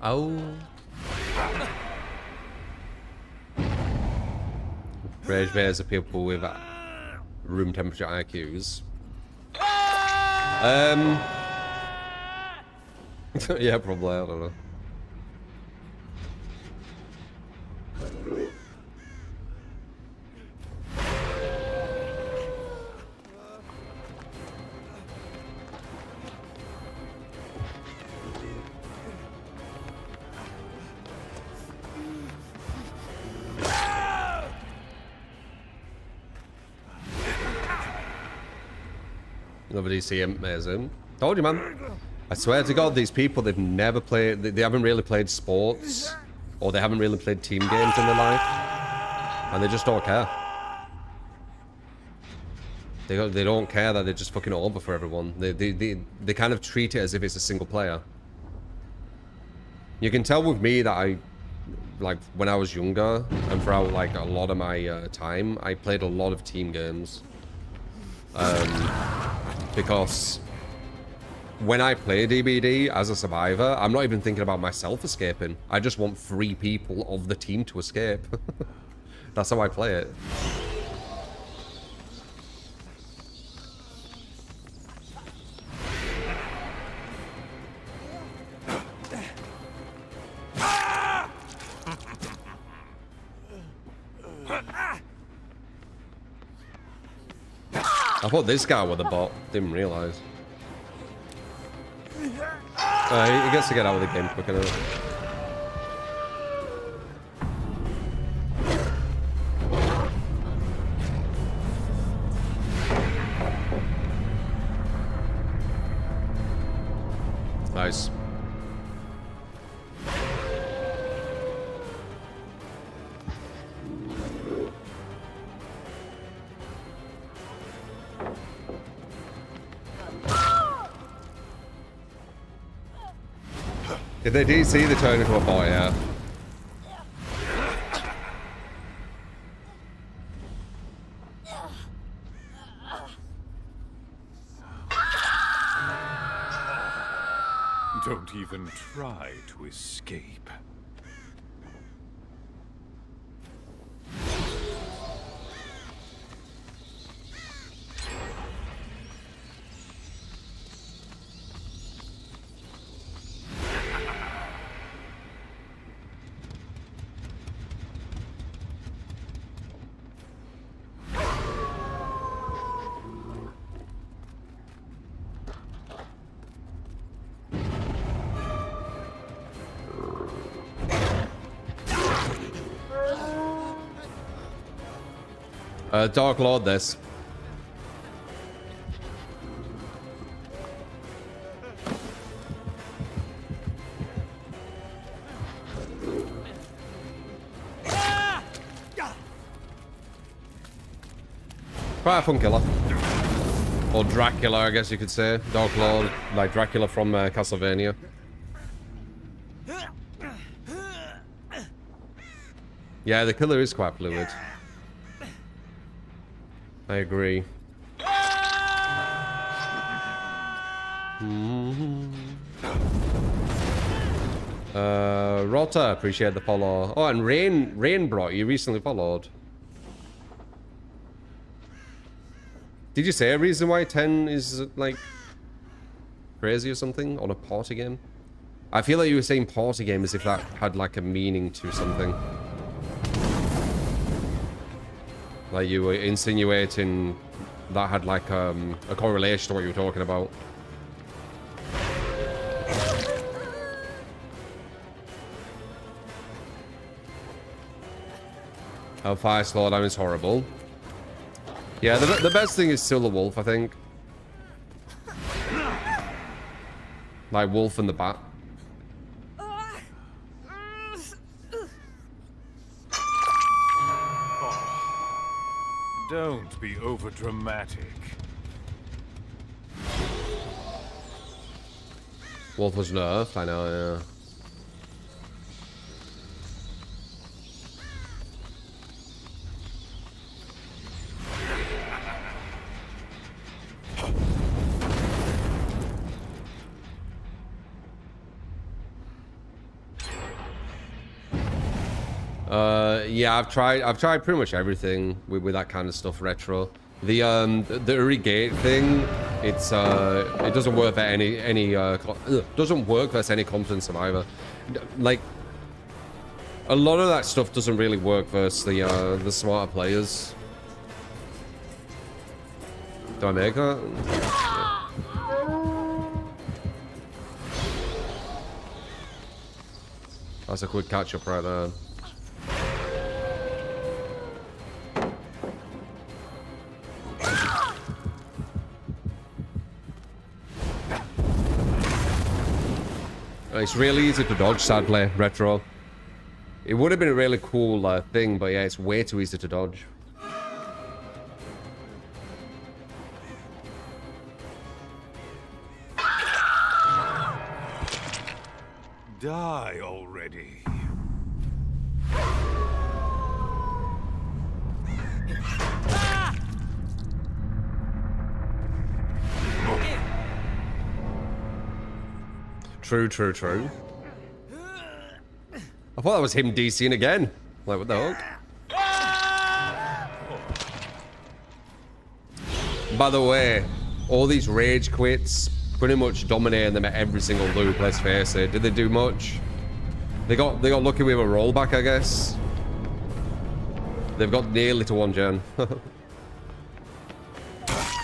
Oh. Rage bears are people with room temperature IQs. Yeah, probably, I don't know. Nobody see him, amazing. Told you, man. I swear to God, these people, they've never played, they haven't really played sports, or they haven't really played team games in their life, and they just don't care. They don't care that they're just fucking over for everyone. They kind of treat it as if it's a single player. You can tell with me that I, like, when I was younger, and throughout, like, a lot of my time, I played a lot of team games. Because when I play DBD as a survivor, I'm not even thinking about myself escaping. I just want 3 people of the team to escape. That's how I play it. I thought this guy was the bot. Didn't realize. He gets to get out of the game quick enough. Nice. If they DC, they turn into a bot, yeah. Don't even try to escape. Dark Lord this. Quite a fun killer. Or Dracula, I guess you could say. Dark Lord, like Dracula from Castlevania. Yeah, the killer is quite fluid. I agree. Rota, appreciate the follow. Oh, and Rain brought you recently followed. Did you say a reason why 10 is like crazy or something on a party game? I feel like you were saying party game as if that had like a meaning to something. Like you were insinuating that had like a correlation to what you were talking about. Hellfire Slowdown is horrible. Yeah, the best thing is still the wolf, I think. Like wolf and the bat. Don't be overdramatic. Wolf was nerfed, I know, yeah. Yeah, I've tried pretty much everything with that kind of stuff retro. The irrigate thing, it doesn't work for any doesn't work versus any competent survivor. Like a lot of that stuff doesn't really work versus the smarter players. Do I make that? That's a quick catch up right there. It's really easy to dodge, sadly, retro. It would have been a really cool thing, but yeah, it's way too easy to dodge. Die already. True, true, true. I thought that was him DCing again. Like, what the fuck? By the way, all these rage quits, pretty much dominating them at every single loop, let's face it. Did they do much? They got lucky with a rollback, I guess. They've got nearly to 1 gen. So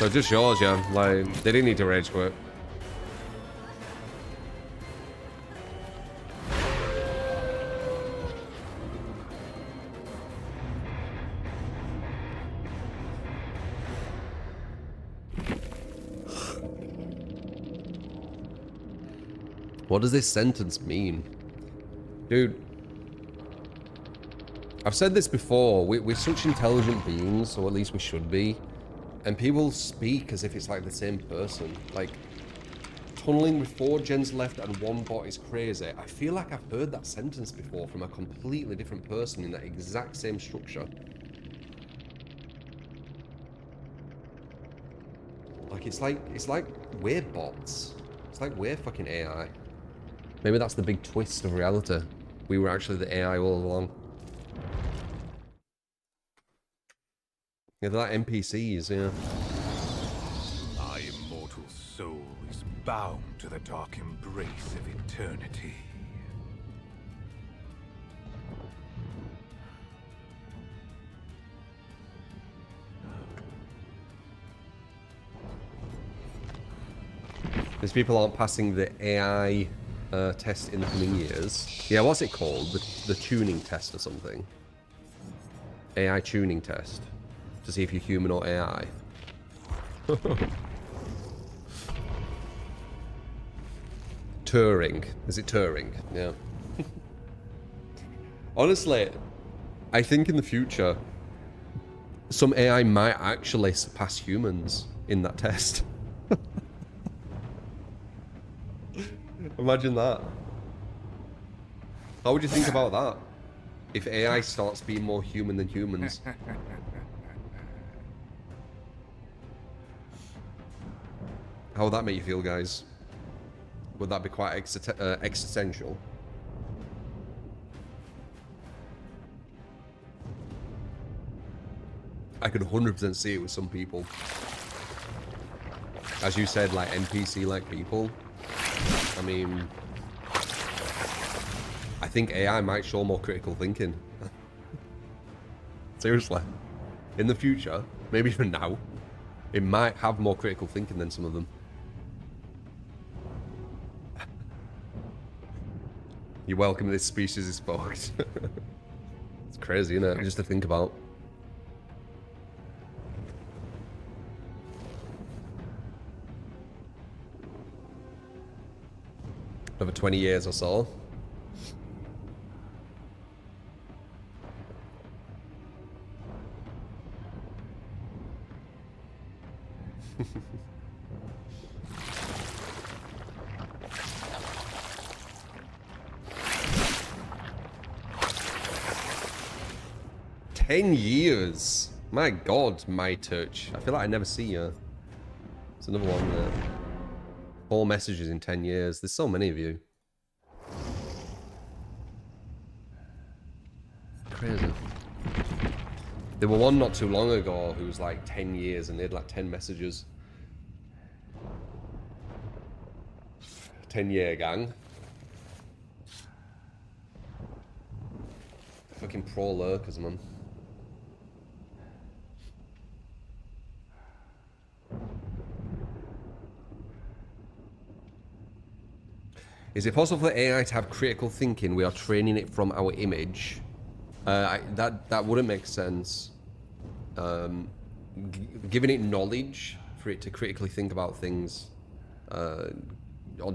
it just shows you, like, they didn't need to rage quit. What does this sentence mean? Dude, I've said this before, we're such intelligent beings, or at least we should be, and people speak as if it's like the same person. Like, tunneling with 4 gens left and 1 bot is crazy. I feel like I've heard that sentence before from a completely different person in that exact same structure. Like, it's like we're bots. It's like we're fucking AI. Maybe that's the big twist of reality. We were actually the AI all along. Yeah, they're like NPCs, yeah. My immortal soul is bound to the dark embrace of eternity. These people aren't passing the AI test in the coming years. Yeah, what's it called? The tuning test or something. AI tuning test. To see if you're human or AI. Turing. Is it Turing? Yeah. Honestly, I think in the future, some AI might actually surpass humans in that test. Imagine that. How would you think about that? If AI starts being more human than humans? How would that make you feel, guys? Would that be quite existential? I could 100% see it with some people. As you said, like NPC-like people. I mean, I think AI might show more critical thinking. Seriously. In the future, maybe even now, it might have more critical thinking than some of them. You're welcome, this species is fucked. It's crazy, isn't it? Just to think about. Over 20 years or so. Ten years. My God, my touch. I feel like I never see you. There's another one there. 4 messages in 10 years. There's so many of you. Crazy. There were one not too long ago who was like 10 years and they had like 10 messages. 10-year gang. Fucking pro lurkers, man. Is it possible for AI to have critical thinking? We are training it from our image. That wouldn't make sense. Giving it knowledge for it to critically think about things, or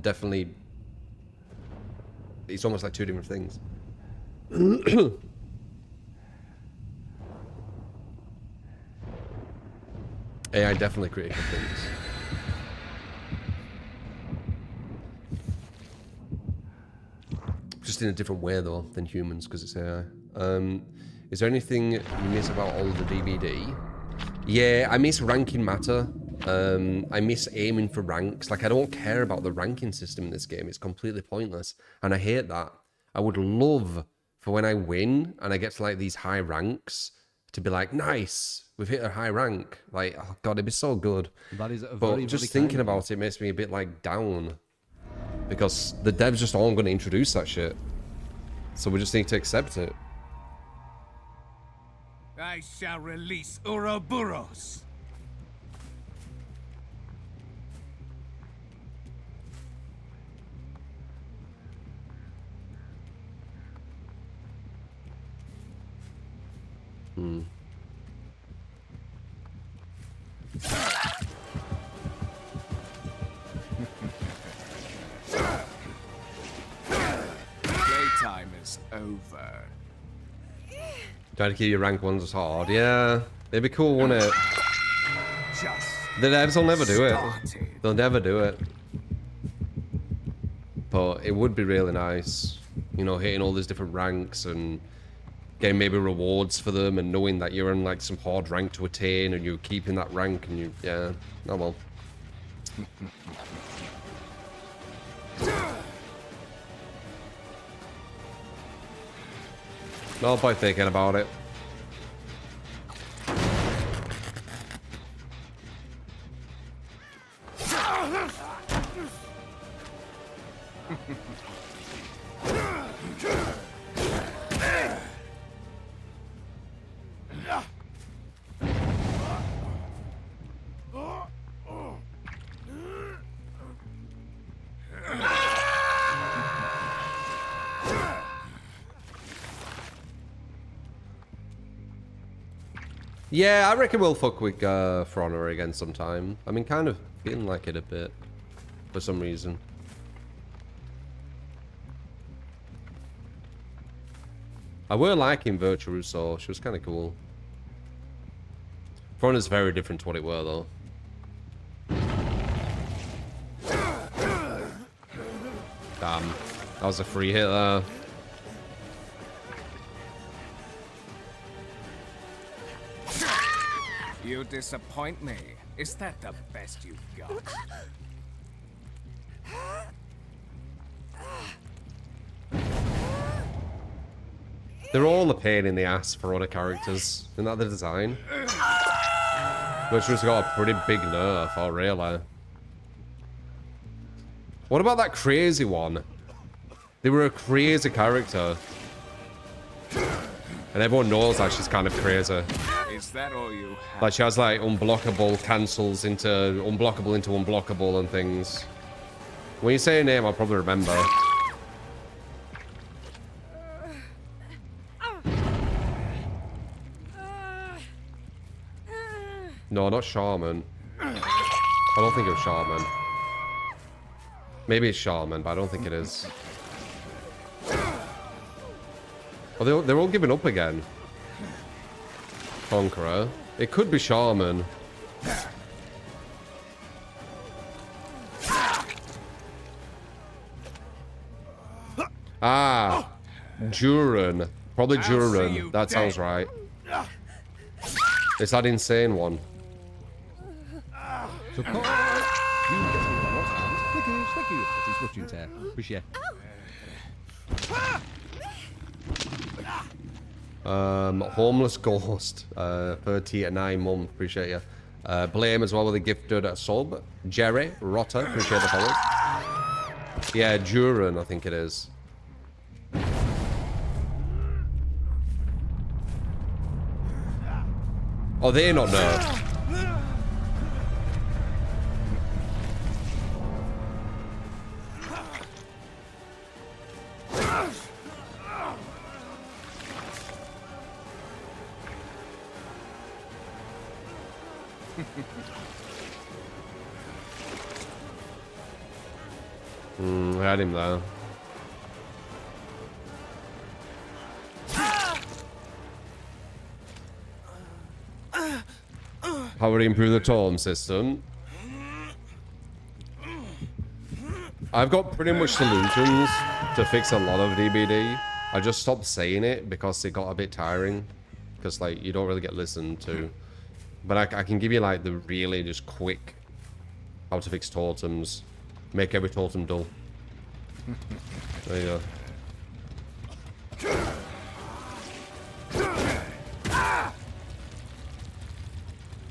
definitely, it's almost like 2 different things. AI definitely critical things. Just in a different way though than humans because it's AI. Is there anything you miss about all of the DBD? Yeah, I miss ranking matter. I miss aiming for ranks. Like, I don't care about the ranking system in this game. It's completely pointless. And I hate that. I would love for when I win and I get to, like, these high ranks to be like, nice, we've hit a high rank. Like, oh, God, it'd be so good. That is a But very, just very thinking kind about it makes me a bit, like, down. Because the devs just aren't going to introduce that shit. So we just need to accept it. I shall release Ouroboros. Playtime is over. Trying to keep your rank ones hard. Yeah, it'd be cool, wouldn't it? Just The devs will never do it. started. They'll never do it. But it would be really nice, you know, hitting all these different ranks and getting maybe rewards for them and knowing that you're in like some hard rank to attain and you're keeping that rank and you, yeah, oh well. No point thinking about it. Yeah, I reckon we'll fuck with For Honor again sometime. I mean, kind of feeling like it a bit, for some reason. I were liking Virtuoso. She was kind of cool. For Honor's very different to what it were, though. Damn. That was a free hit there. You disappoint me. Is that the best you've got? They're all a pain in the ass for other characters. Isn't that the design? Virtuo's got a pretty big nerf, oh really? What about that crazy one? They were a crazy character. And everyone knows that she's kind of crazy. Is that all you have? Like she has like unblockable cancels into unblockable and things. When you say her name, I'll probably remember. No, not Shaman. I don't think it was Shaman. Maybe it's Shaman, but I don't think it is. Oh, they're all giving up again. Conqueror. It could be Shaman. Ah. Duran. Probably Duran. That sounds right. It's that insane one. Support! You get me one more time. Thank you. That is what you say. Appreciate Homeless Ghost. 30 and 9 month. Appreciate you. Blame as well with a gifted sub. Jerry Rotter. Appreciate the follow. Yeah, Duran, I think it is. Oh, they're not nerfed. I had him there. How would he improve the totem system? I've got pretty much solutions to fix a lot of DBD. I just stopped saying it because it got a bit tiring. Because like you don't really get listened to. But I can give you like the really just quick how to fix totems. Make every totem dull. There you go.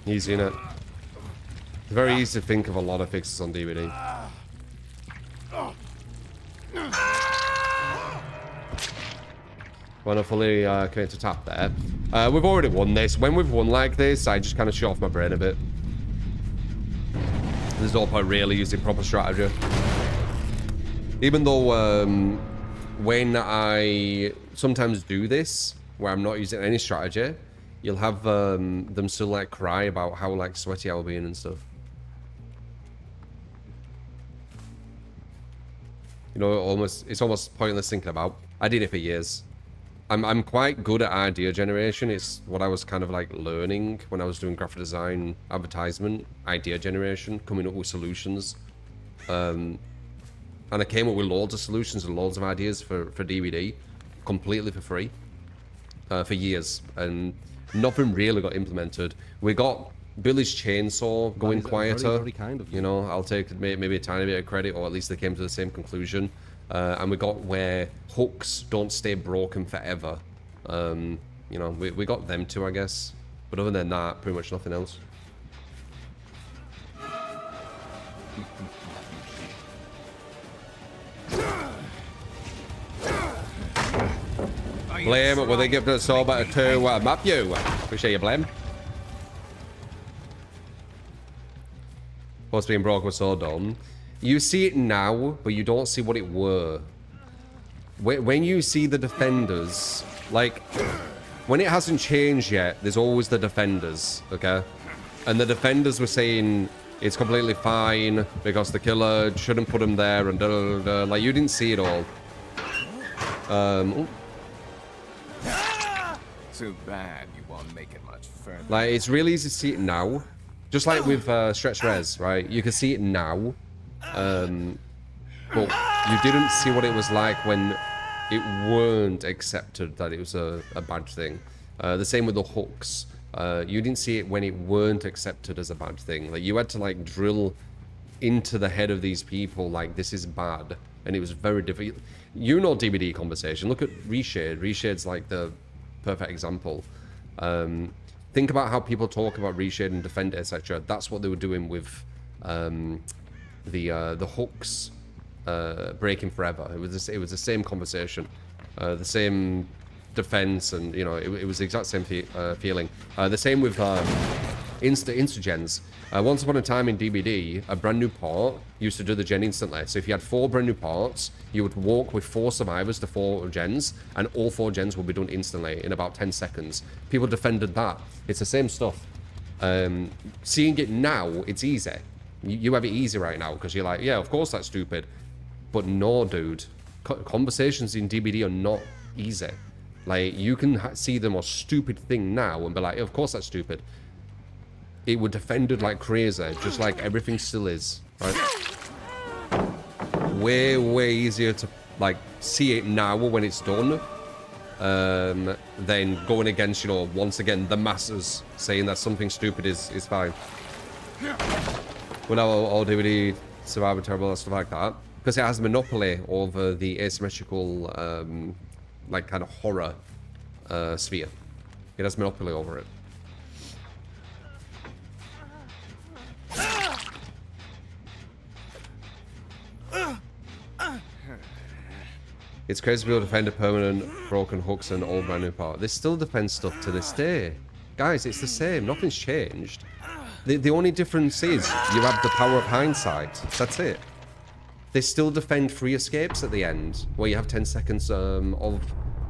Easy, innit? It's very easy to think of a lot of fixes on DVD. Want to fully commit to tap there. We've already won this. When we've won like this, I just kind of shut off my brain a bit. There's no point really using proper strategy. Even though when I sometimes do this, where I'm not using any strategy, you'll have them still like cry about how like sweaty I'll be and stuff. You know, it's almost pointless thinking about. I did it for years. I'm quite good at idea generation. It's what I was kind of like learning when I was doing graphic design, advertisement, idea generation, coming up with solutions. And I came up with loads of solutions and loads of ideas for DVD, completely for free, for years, and nothing really got implemented. We got Billy's chainsaw going quieter. Very kind of you. You know, I'll take maybe a tiny bit of credit, or at least they came to the same conclusion. And we got where hooks don't stay broken forever. You know, we got them too, I guess. But other than that, pretty much nothing else. Blame, will they give the sword back to map you? Appreciate you, Blame. What's being broken with sword done? You see it now, but you don't see what it were. When you see the defenders, like, when it hasn't changed yet, there's always the defenders, okay? And the defenders were saying it's completely fine because the killer shouldn't put him there and da da da da. Like, you didn't see it all. Too bad you won't make it much further. Like, it's really easy to see it now. Just like with Stretch Res, right? You can see it now. But you didn't see what it was like when it weren't accepted that it was a bad thing. The same with the hooks. You didn't see it when it weren't accepted as a bad thing. Like, you had to like drill into the head of these people like this is bad, and it was very difficult. You know, DVD conversation. Look at Reshade. Reshade's like the perfect example. Think about how people talk about Reshade and Defend, etc. That's what they were doing with the hooks breaking forever. It was the same conversation, the same defense, and you know it was the exact same feeling. The same with Insta-gens. Once upon a time in DBD, a brand new part used to do the gen instantly. So if you had 4 brand new parts, you would walk with 4 survivors to 4 gens, and all 4 gens will be done instantly in about 10 seconds. People defended that. It's the same stuff. Seeing it now, it's easy. You have it easy right now because you're like, yeah, of course that's stupid. But no, dude. Conversations in DBD are not easy. Like, you can see the most stupid thing now and be like, of course that's stupid. It would defended like crazy, just like everything still is, right? Way, way easier to like see it now when it's done, than going against, you know, once again the masses saying that something stupid is fine. Well, now all DVD survivor terrible and stuff like that, because it has a monopoly over the asymmetrical, like kind of horror sphere. It has monopoly over it. It's crazy people defend a permanent broken hooks and all brand new part. They still defend stuff to this day. Guys, it's the same. Nothing's changed. The only difference is you have the power of hindsight. That's it. They still defend free escapes at the end, where you have 10 seconds of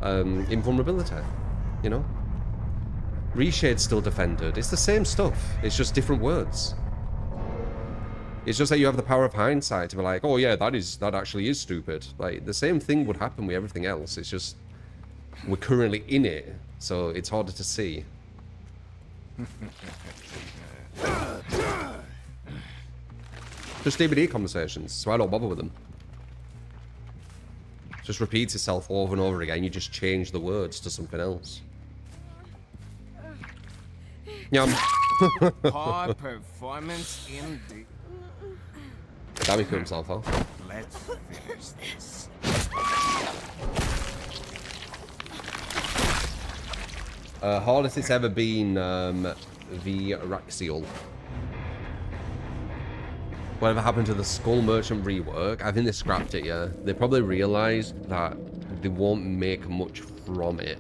invulnerability. You know? Reshade's still defended. It's the same stuff. It's just different words. It's just that you have the power of hindsight to be like, oh yeah, that actually is stupid. Like, the same thing would happen with everything else. It's just we're currently in it, so it's harder to see. Just DVD conversations, so I don't bother with them. It just repeats itself over and over again. You just change the words to something else. Yeah, Poor performance indeed. Damn, he killed himself off. Let's finish this. Hardest it's ever been, the Raxial. Whatever happened to the Skull Merchant rework? I think they scrapped it, yeah. They probably realized that they won't make much from it.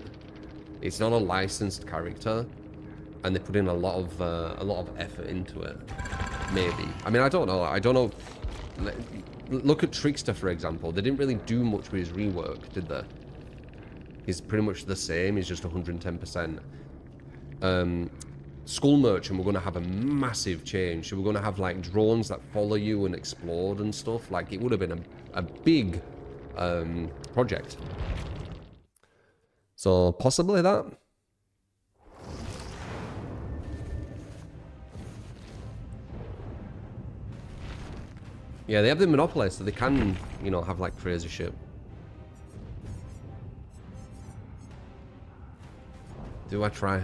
It's not a licensed character, and they put in a lot of effort into it. Maybe. I mean, I don't know. I don't know. Look at Trickster, for example. They didn't really do much with his rework, did they? He's pretty much the same. He's just 110%. Skull Merchant, we're going to have a massive change. So we're going to have, like, drones that follow you and explode and stuff. Like, it would have been a big project. So, possibly that. Yeah, they have the monopoly, so they can, you know, have, like, crazy shit. Do I try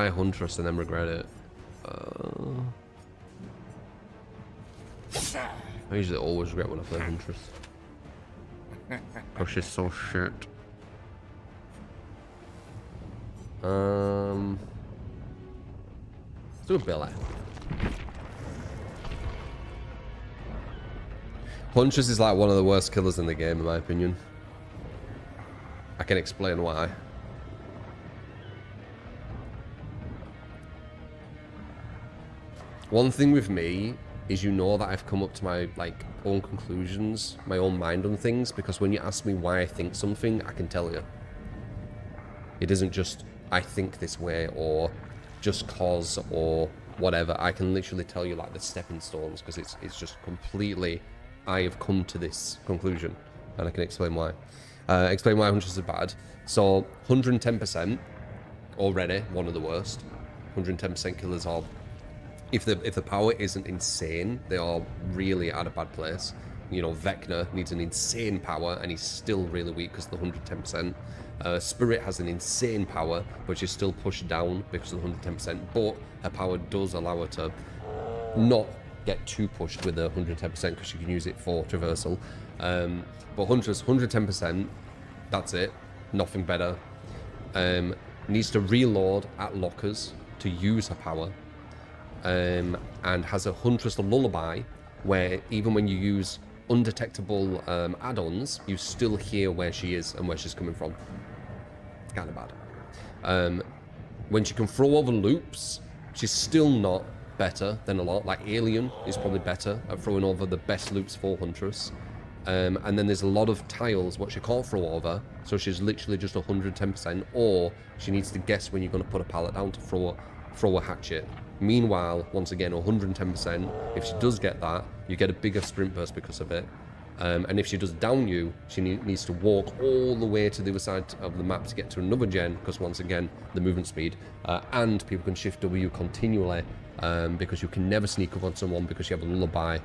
Huntress and then regret it? I usually always regret when I play Huntress. Because she's so shit. Let's do a Billy. Huntress is like one of the worst killers in the game, in my opinion. I can explain why. One thing with me is, you know, that I've come up to my, like, own conclusions, my own mind on things, because when you ask me why I think something, I can tell you. It isn't just, I think this way, or just cause, or whatever. I can literally tell you, like, the stepping stones, because it's just completely, I have come to this conclusion, and I can explain why. Explain why Huntress is bad. So, 110% already, one of the worst. 110% killers are... If the power isn't insane, they are really at a bad place. You know, Vecna needs an insane power, and he's still really weak because of the 110%. Spirit has an insane power, but she's still pushed down because of the 110%. But her power does allow her to not get too pushed with the 110% because she can use it for traversal. But Huntress, 110%, that's it. Nothing better. Needs to reload at lockers to use her power. And has a Huntress Lullaby, where even when you use undetectable add-ons, you still hear where she is and where she's coming from. It's kind of bad. When she can throw over loops, she's still not better than a lot. Like, Alien is probably better at throwing over the best loops for Huntress. And then there's a lot of tiles what she can't throw over, so she's literally just 110%, or she needs to guess when you're going to put a pallet down to throw a hatchet. Meanwhile, once again, 110%, if she does get that, you get a bigger sprint burst because of it. And if she does down you, she needs to walk all the way to the other side of the map to get to another gen, because once again, the movement speed. And people can shift W continually, because you can never sneak up on someone because you have a lullaby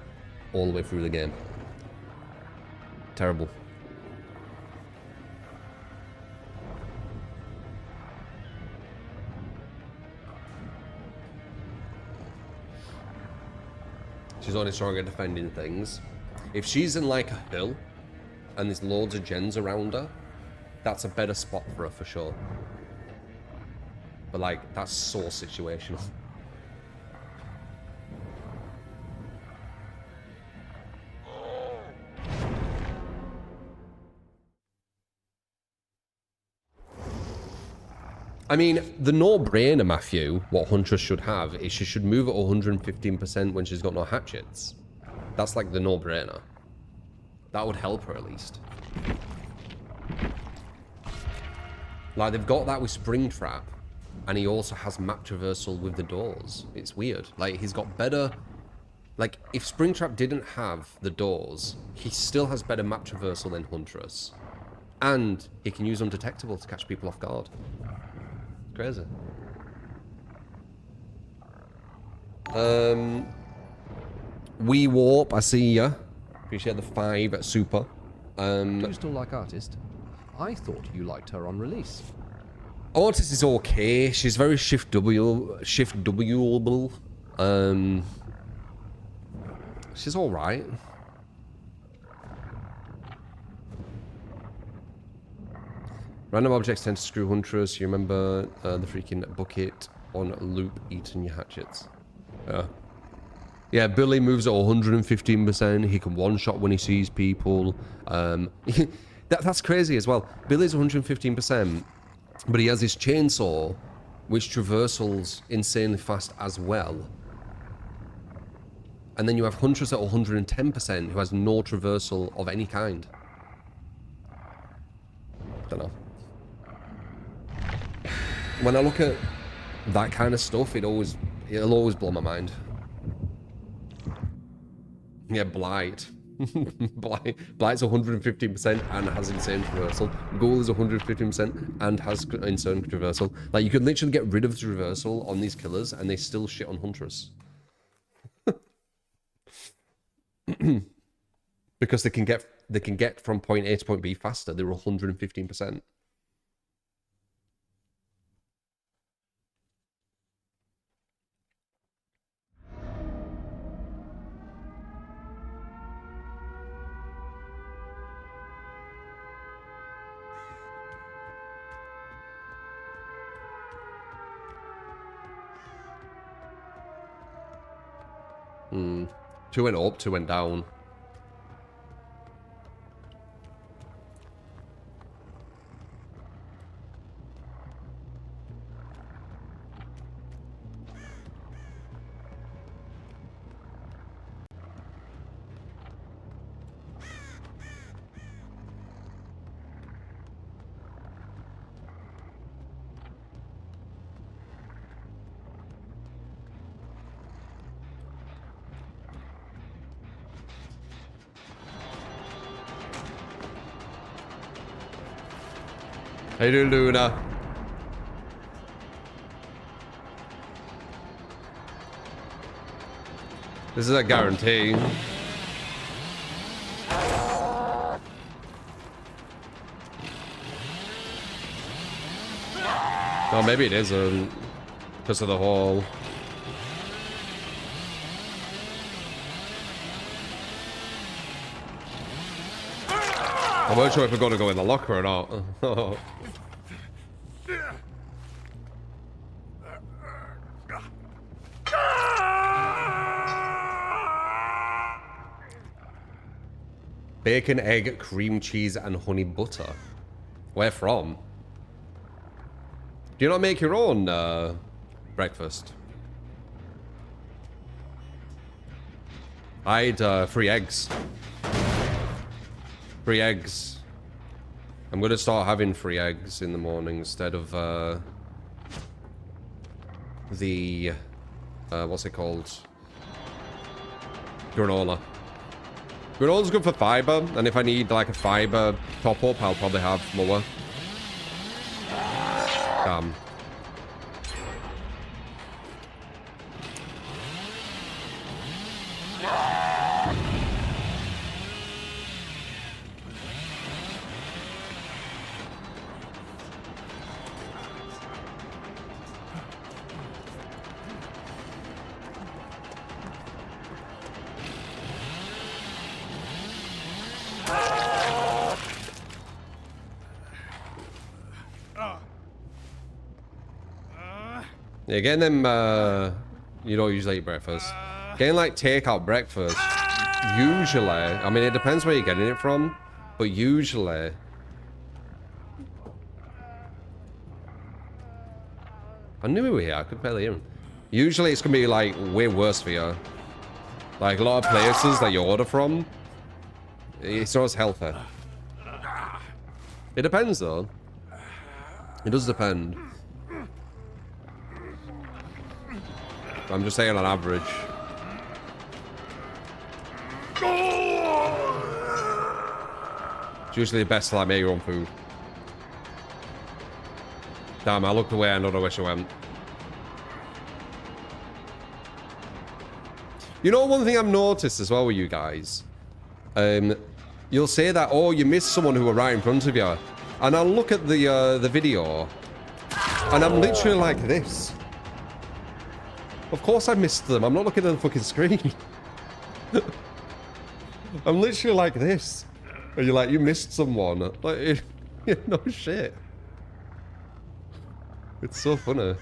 all the way through the game. Terrible. She's only strong at defending things. If she's in, like, a hill and there's loads of gens around her, that's a better spot for her for sure. But, like, that's so situational. I mean, the no-brainer, Matthew, what Huntress should have is she should move at 115% when she's got no hatchets. That's like the no-brainer. That would help her at least. Like, they've got that with Springtrap, and he also has map traversal with the doors. It's weird. Like, he's got better... Like, if Springtrap didn't have the doors, he still has better map traversal than Huntress. And he can use Undetectable to catch people off guard. Crazy. We Warp, I see ya. Appreciate the 5 at Super. Do you still like Artist? I thought you liked her on release. Otis is okay. She's very shift-W'able. She's alright. Random objects tend to screw Huntress. You remember the freaking bucket on loop eating your hatchets. Yeah, Billy moves at 115%. He can one-shot when he sees people. That's crazy as well. Billy's 115%, but he has his chainsaw, which traversals insanely fast as well. And then you have Huntress at 110%, who has no traversal of any kind. Don't know. When I look at that kind of stuff, it'll always blow my mind. Yeah, Blight. Blight's 115% and has insane traversal. Ghoul is 115% and has insane traversal. Like, you could literally get rid of the traversal on these killers and they still shit on Huntress. Because they can get from point A to point B faster. They're 115%. Two went up, two went down. How you doing, Luna? This is a guarantee. Oh, maybe it isn't. Because of the hole. I'm not sure if we're going to go in the locker or not. Bacon, egg, cream cheese, and honey butter. Where from? Do you not make your own breakfast? I had 3 eggs. 3 eggs. I'm gonna start having 3 eggs in the morning instead of the what's it called? Granola. Granola's good for fiber, and if I need like a fiber top up, I'll probably have more. Damn. Yeah, getting them, you don't usually eat breakfast. Getting like takeout breakfast, usually, I mean, it depends where you're getting it from, but usually, I knew he was here, I could barely hear him. Usually it's gonna be like way worse for you. Like a lot of places that you order from, it's not as healthy. It depends though. It does depend. I'm just saying on average. It's usually best to like make your own food. Damn, I looked away, I know where she went. You know, one thing I've noticed as well with you guys, you'll say that, oh, you missed someone who were right in front of you, and I'll look at the video, And I'm literally like this. Of course I missed them. I'm not looking at the fucking screen. I'm literally like this. And you're like, you missed someone. Like, no shit. It's so funny.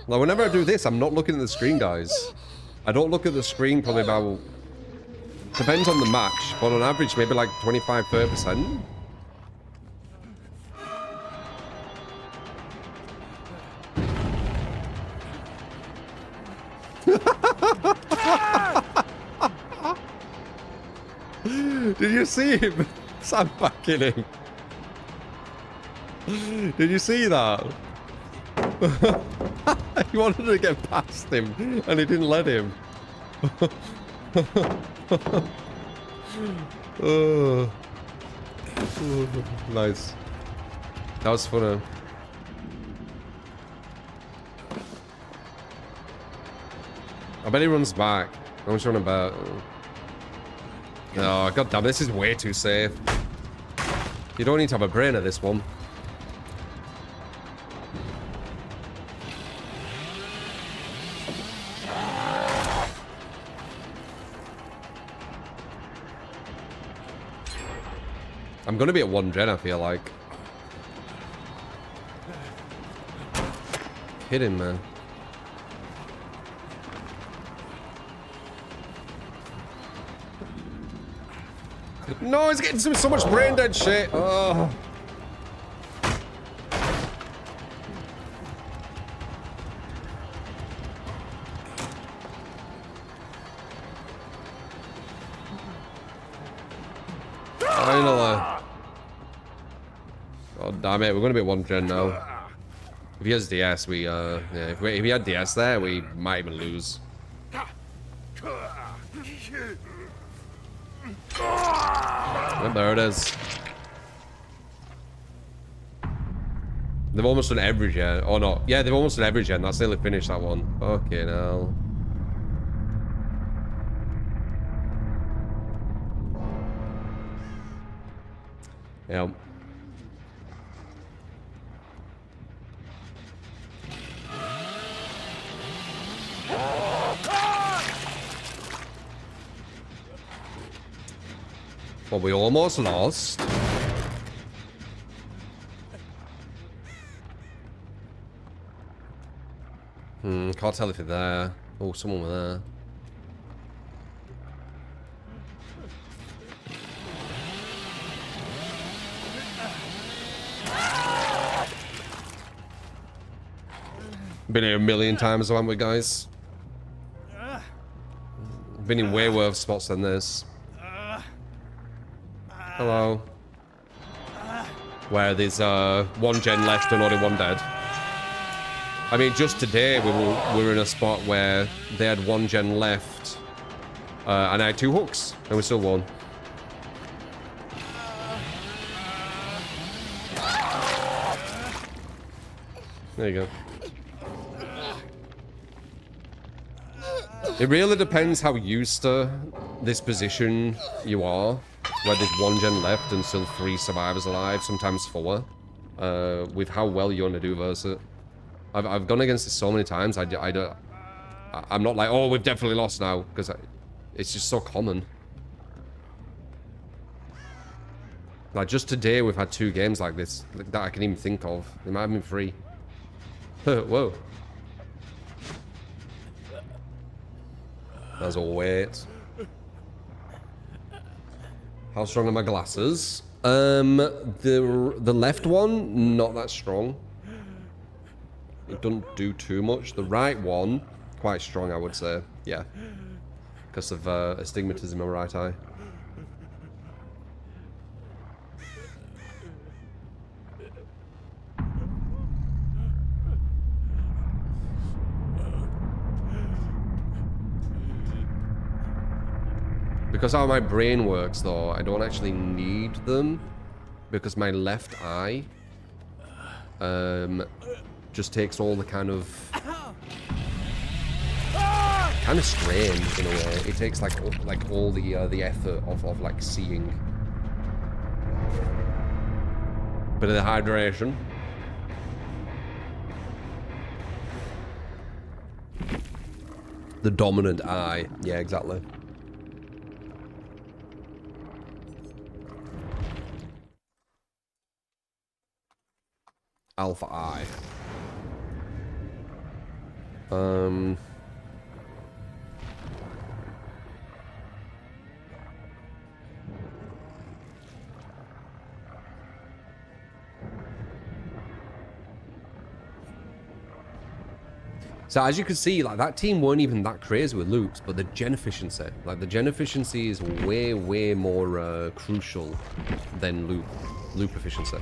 Now, whenever I do this, I'm not looking at the screen, guys. I don't look at the screen probably about... Depends on the match, but on average, maybe like 25–30%. Did you see him? Sandbagging him. Did you see that? He wanted to get past him, and he didn't let him. Oh. Nice. That was funny. I bet he runs back. I'm just running back. Oh, god damn, this is way too safe. You don't need to have a brain at this one. I'm gonna be at 1 gen, I feel like. Hit him, man. No, he's getting so much brain dead shit. Oh. Finally. God damn it, we're gonna be at 1 gen now. If he has DS, we yeah, if he had DS there, we might even lose. Yep, there it is. They've almost done every gen. Oh no, yeah, they've almost done every gen. That's nearly finished that one. Okay, now. Yep. Well, we almost lost. Can't tell if you're there. Oh, someone were there. Been here a million times, haven't we, guys? Been in way worse spots than this. Hello. Where there's 1 gen left and only 1 dead. I mean, just today we were in a spot where they had 1 gen left, and I had 2 hooks, and we still won. There you go. It really depends how used to this position you are. Where there's 1 gen left and still 3 survivors alive, sometimes 4. With how well you want to do versus it. I've gone against it so many times, I'm not like, oh, we've definitely lost now, because it's just so common. Like, just today we've had 2 games like this, that I can even think of. They might have been 3. Whoa. As always. How strong are my glasses? The left one, not that strong. It doesn't do too much. The right one, quite strong, I would say. Yeah. Because of astigmatism in my right eye. Because how my brain works, though, I don't actually need them. Because my left eye just takes all the kind of strain in a way. It takes like all the effort of like seeing. Bit of the hydration. The dominant eye. Yeah, exactly. Alpha eye. So as you can see, like that team weren't even that crazy with loops, but the gen efficiency, like the gen efficiency is way more crucial than loop efficiency.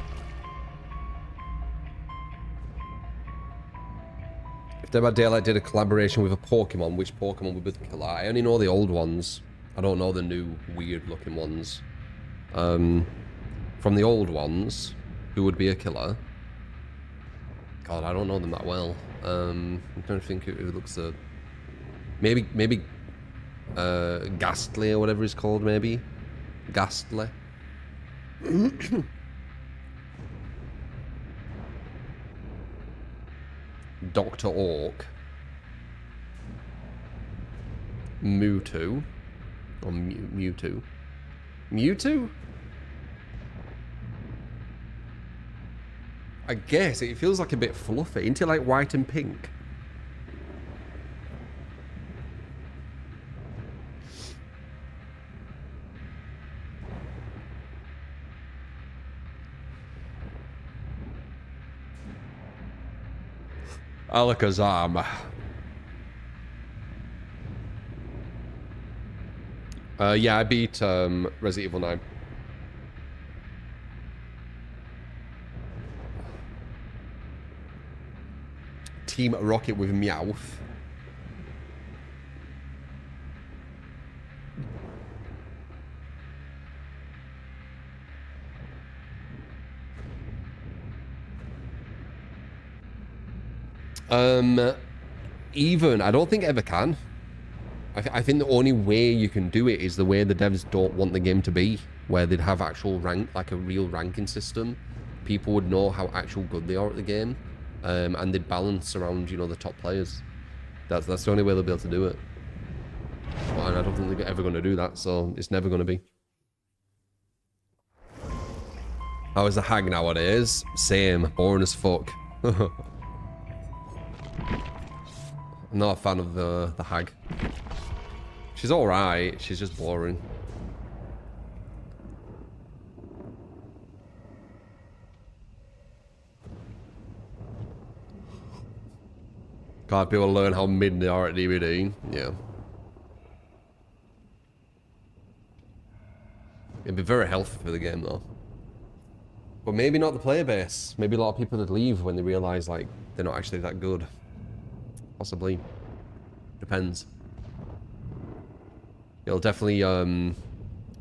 If Dead by Daylight did a collaboration with a Pokemon, which Pokemon would be the killer? I only know the old ones. I don't know the new weird looking ones. From the old ones, who would be a killer? God, I don't know them that well. I'm trying to think who looks maybe Ghastly or whatever he's called, maybe Ghastly. Dr. Orc, Mewtwo, or Mewtwo. I guess it feels like a bit fluffy. Into like white and pink. Alakazam. Yeah, I beat Resident Evil 9. Team Rocket with Meowth. Even, I don't think ever can. I think the only way you can do it is the way the devs don't want the game to be, where they'd have actual rank, like a real ranking system. People would know how actual good they are at the game. And they'd balance around, you know, the top players. That's the only way they'll be able to do it. And I don't think they're ever going to do that, so it's never going to be. How is the hag nowadays? Same, boring as fuck. I'm not a fan of the hag. She's alright, she's just boring. God, people learn how mid they are at DVD. Yeah. It'd be very healthy for the game, though. But maybe not the player base. Maybe a lot of people would leave when they realise, like, they're not actually that good. Possibly. Depends. It'll definitely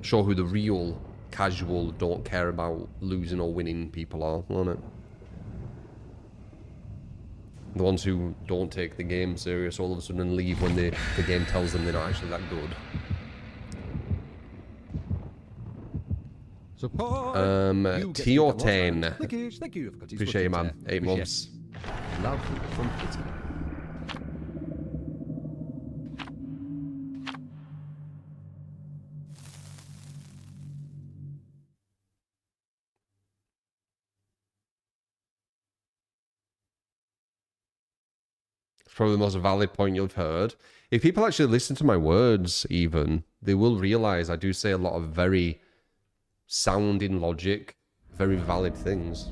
show who the real casual, don't care about losing or winning people are, won't it? The ones who don't take the game serious all of a sudden leave when the game tells them they're not actually that good. T10. Thank you. Appreciate you, man. 8 months. Love from Kitty. Probably the most valid point you've heard. If people actually listen to my words, even, they will realize I do say a lot of very sound in logic, very valid things.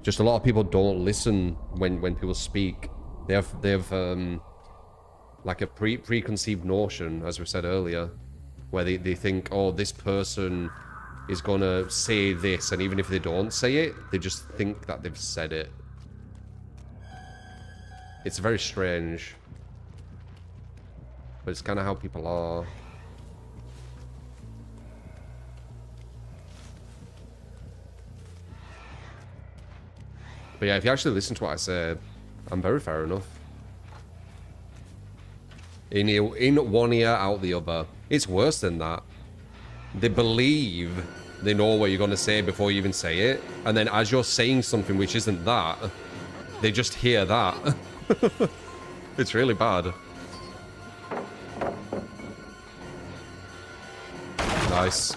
Just a lot of people don't listen when people speak. They have like a preconceived notion, as we said earlier, where they think, oh, this person is gonna say this, and even if they don't say it, they just think that they've said it. It's very strange. But it's kind of how people are. But But yeah, if you actually listen to what I say, I'm very fair enough. In one ear, out the other. It's worse than that. They believe they know what you're going to say before you even say it. And then as you're saying something which isn't that, they just hear that. It's really bad. Nice.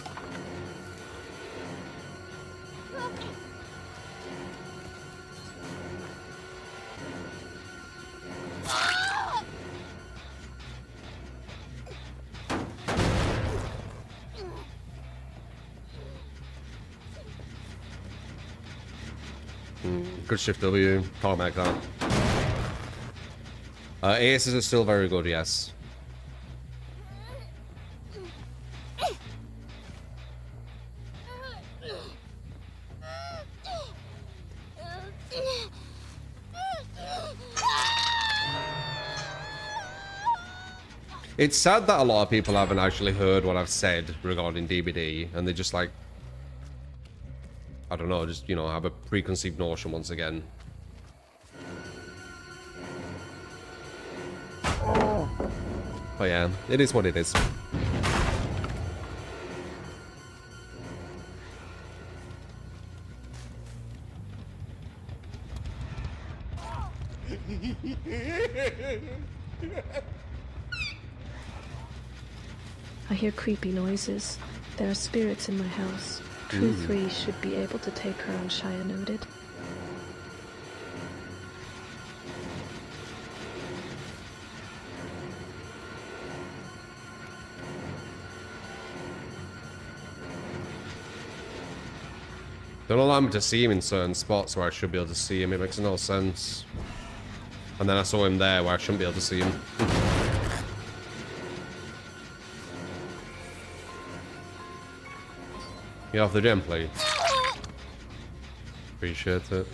Good shift W. Can't make that. Aces are still very good, yes. It's sad that a lot of people haven't actually heard what I've said regarding DBD, and they just like, I don't know, just, you know, have a preconceived notion once again. Oh yeah, it is what it is. I hear creepy noises. There are spirits in my house. True 3 should be able to take her on, Shia noted. Don't allow me to see him in certain spots where I should be able to see him. It makes no sense. And then I saw him there where I shouldn't be able to see him. You have the gem, please. Appreciate it.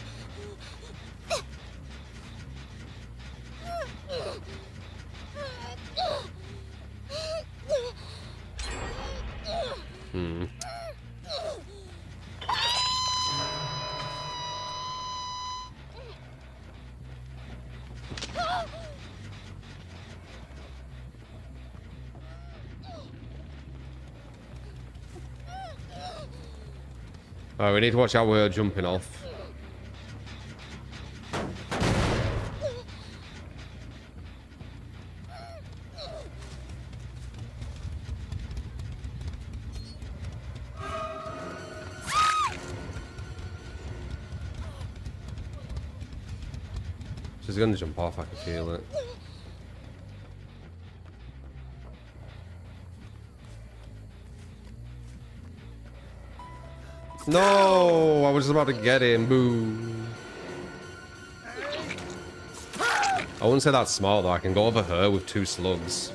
Alright, we need to watch out where we're jumping off. She's gonna jump off, I can feel it. No, I was about to get him. Boo. I wouldn't say that's small though. I can go over her with 2 slugs.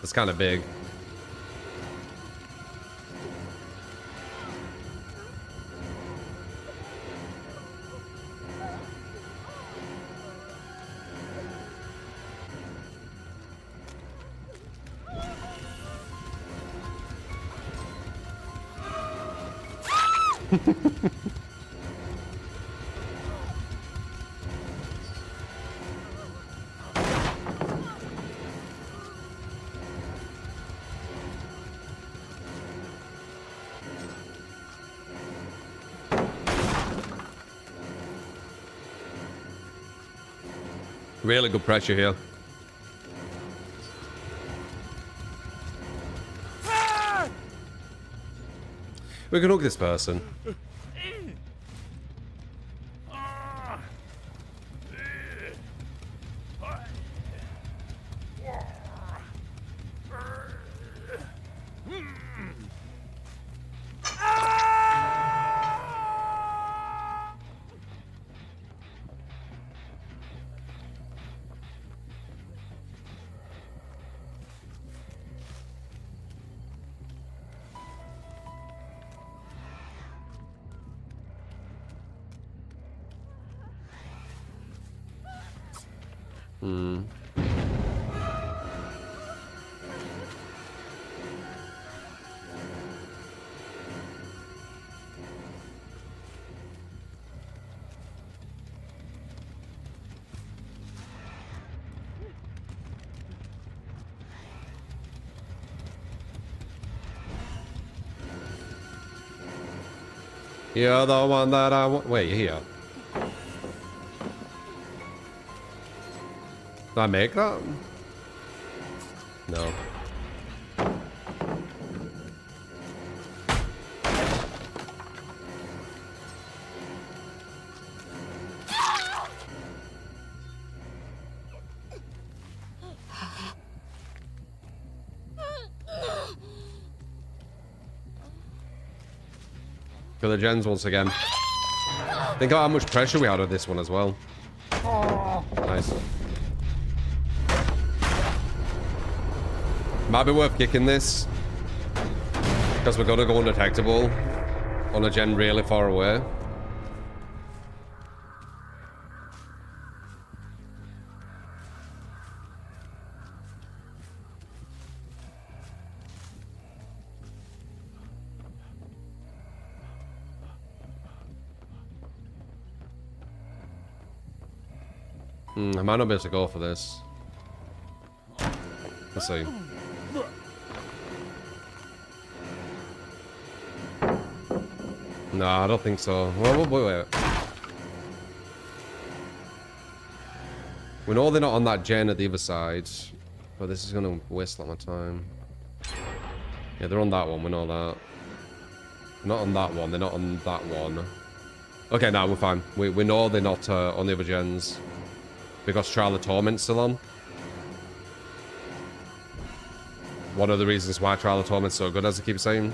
That's kind of big. Really good pressure here. We can hook this person. You're the one that I want. Wait, you're here. Did I make that? No. For the gens once again. Think of how much pressure we had on this one as well. Nice. Might be worth kicking this. Because we're gonna go undetectable on a gen really far away. I might not be able to go for this. Let's see. No, I don't think so. Wait. We know they're not on that gen at the other side, but this is gonna waste a lot of time. Yeah, they're on that one. We know that. They're not on that one. They're not on that one. Okay, no, we're fine. We know they're not on the other gens. Because Trial of Torment's still on. One of the reasons why Trial of Torment's so good, as I keep saying.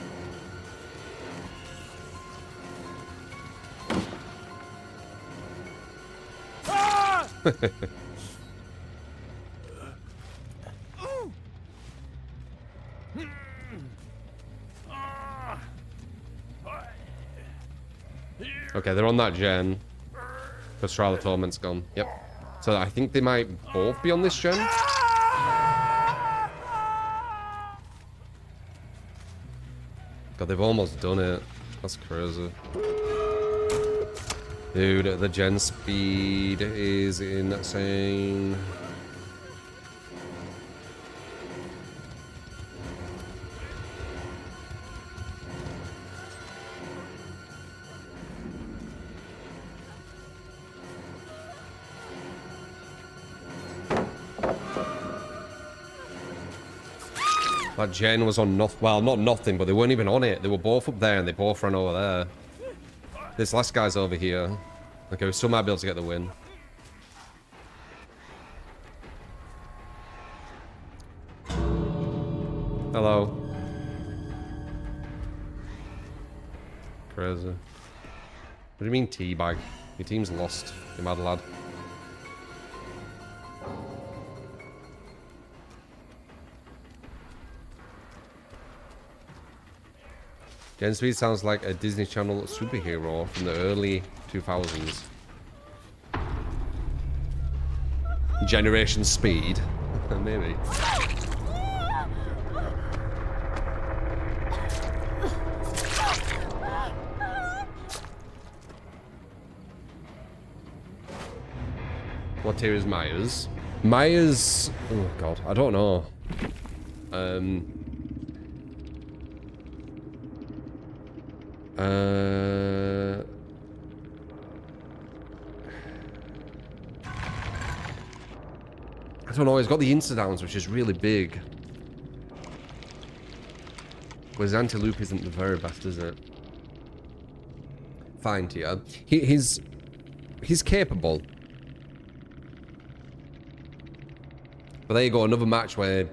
Okay, they're on that gen. Because Trial of Torment's gone. Yep. So I think they might both be on this gen. God, they've almost done it. That's crazy. Dude, the gen speed is insane. That gen was on nothing. Well, not nothing, but they weren't even on it. They were both up there and they both ran over there. This last guy's over here. Okay, we still might be able to get the win. Hello. Crazy. What do you mean teabag? Your team's lost, you mad lad. Gen Speed sounds like a Disney Channel superhero from the early 2000s. Generation Speed? Maybe. What tier is Myers? Myers... Oh god, I don't know. I don't know, he's got the insta-downs, which is really big. But his anti-loop isn't the very best, is it? Fine tier. He's capable. But there you go, another match where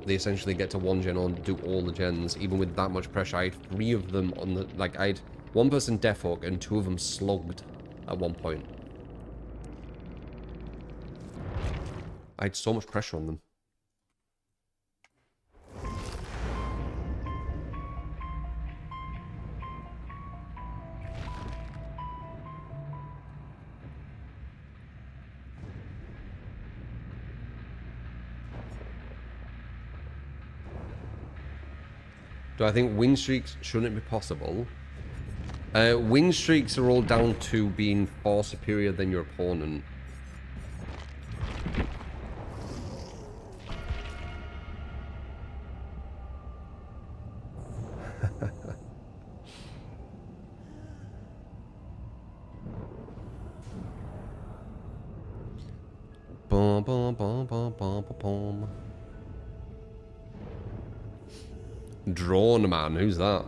they essentially get to one gen on, do all the gens, even with that much pressure. I had 3 of them on the... Like, I had 1 person death hook and 2 of them slugged at one point. I had so much pressure on them. Do I think win streaks shouldn't be possible? Win streaks are all down to being far superior than your opponent. Boom, boom, boom, boom, boom, boom, boom. Drone man, who's that?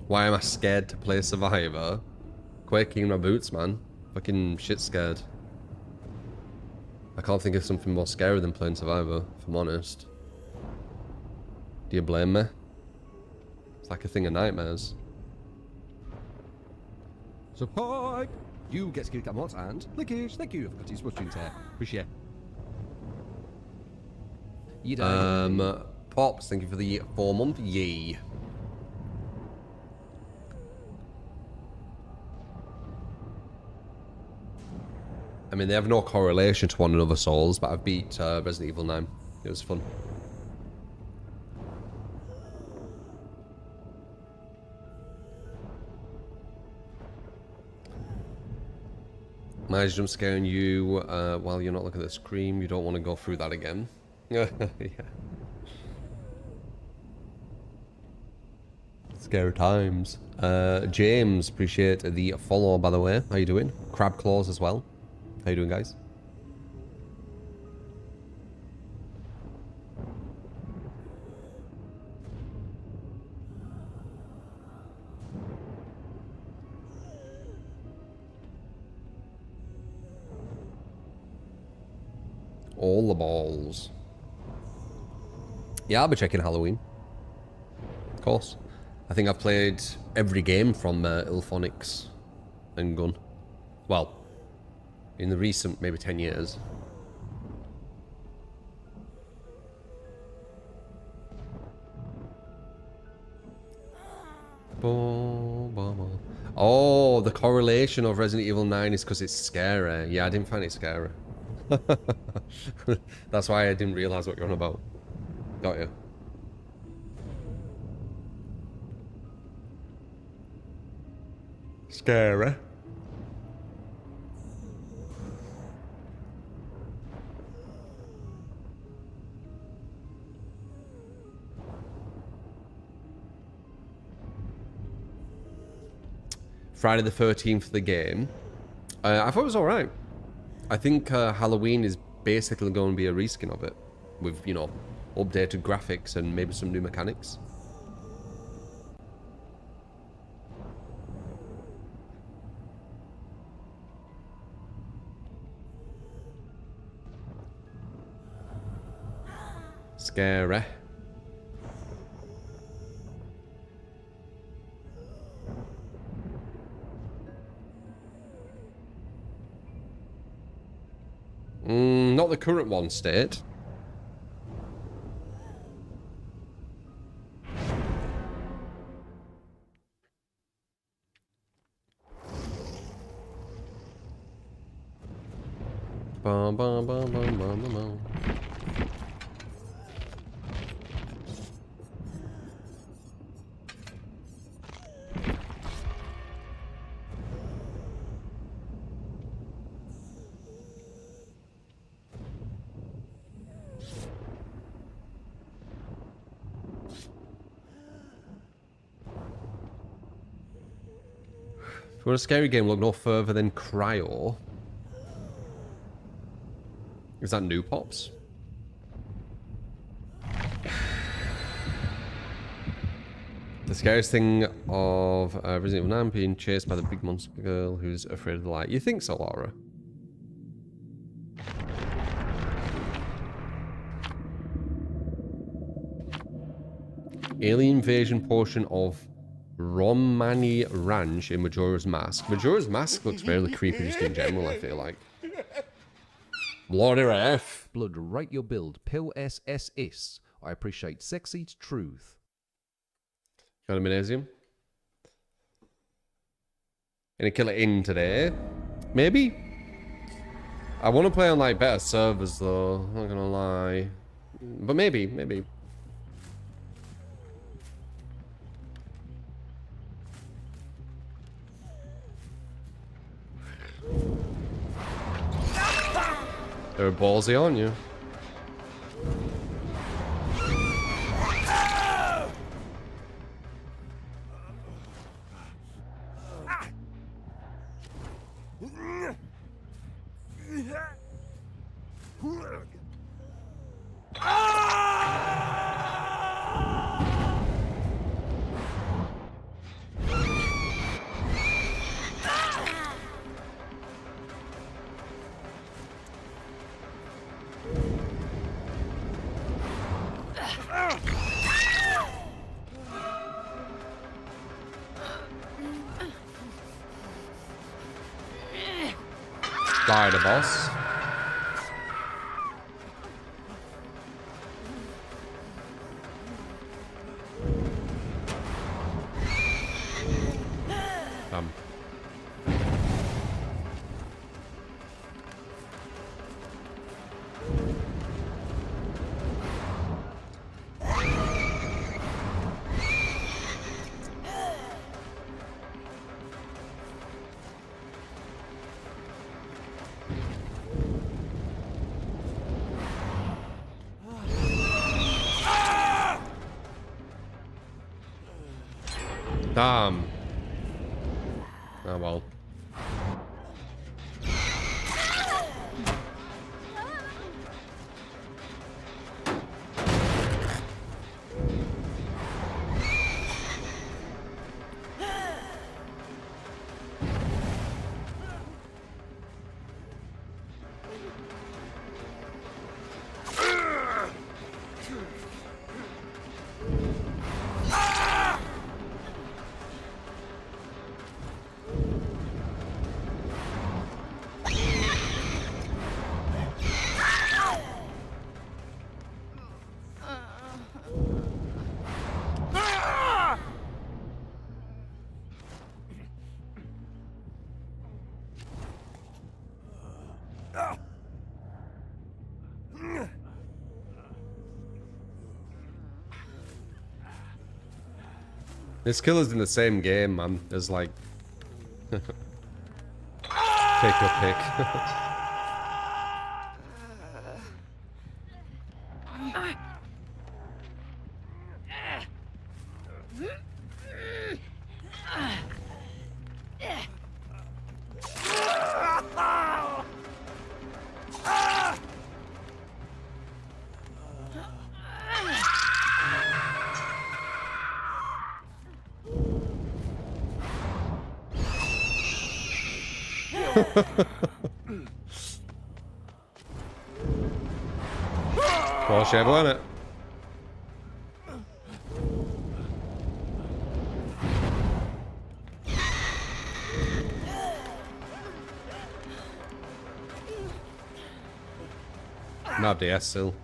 Why am I scared to play Survivor? Quaking in my boots, man. Fucking shit scared. I can't think of something more scary than playing Survivor, if I'm honest. Do you blame me? It's like a thing of nightmares. Support! You get skill camot and Lickish, thank you for cutting watching there. Appreciate. You Pops, thank you for the 4-month yay. I mean, they have no correlation to one another, Souls, but I've beat Resident Evil 9. It was fun. Mine's jump scaring you while you're not looking at the screen. You don't want to go through that again. Yeah. Scary times. James, appreciate the follow, by the way. How you doing? Crab Claws as well. How you doing, guys? All the balls. Yeah, I'll be checking Halloween. Of course. I think I've played every game from Ilphonics and Gun. Well, in the recent, maybe 10 years. Oh, the correlation of Resident Evil 9 is because it's scary. Yeah, I didn't find it scary. That's why I didn't realise what you're on about. Got you. Scary. Friday the 13th, the game. I thought it was alright. I think Halloween is basically going to be a reskin of it. With, you know, updated graphics and maybe some new mechanics. Scary. Not the current one, State. Bum, bum, bum, bum, bum, bum. For a scary game, look no further than Cryo. Is that new, Pops? The scariest thing of Resident Evil 9 being chased by the big monster girl who's afraid of the light. You think so, Laura? Alien invasion portion of Romani Ranch in Majora's Mask. Majora's Mask looks fairly creepy just in general, I feel like. Bloody F. Blood, write your build. Pill SSS. I appreciate sexy truth. Got a Minesium. Gonna kill it in today. Maybe? I want to play on like better servers though, not gonna lie. But maybe. They're ballsy on you. Spider boss. Damn. Oh well. This killer's in the same game, man, as like pick a pick. Porsche, wasn't it? Not the S still.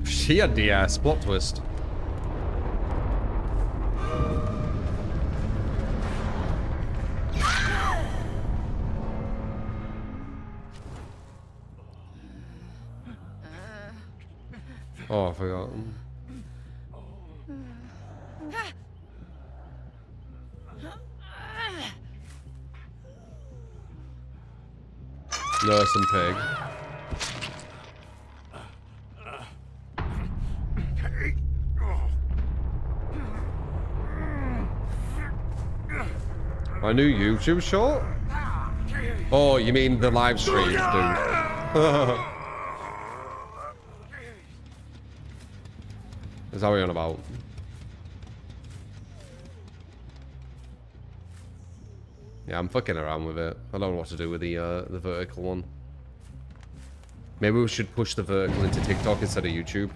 She had the ass plot twist. Oh, I forgot. Nurse and pig. My new YouTube short? Oh, you mean the live stream, dude? Is that what you're on about? Yeah, I'm fucking around with it. I don't know what to do with the vertical one. Maybe we should push the vertical into TikTok instead of YouTube.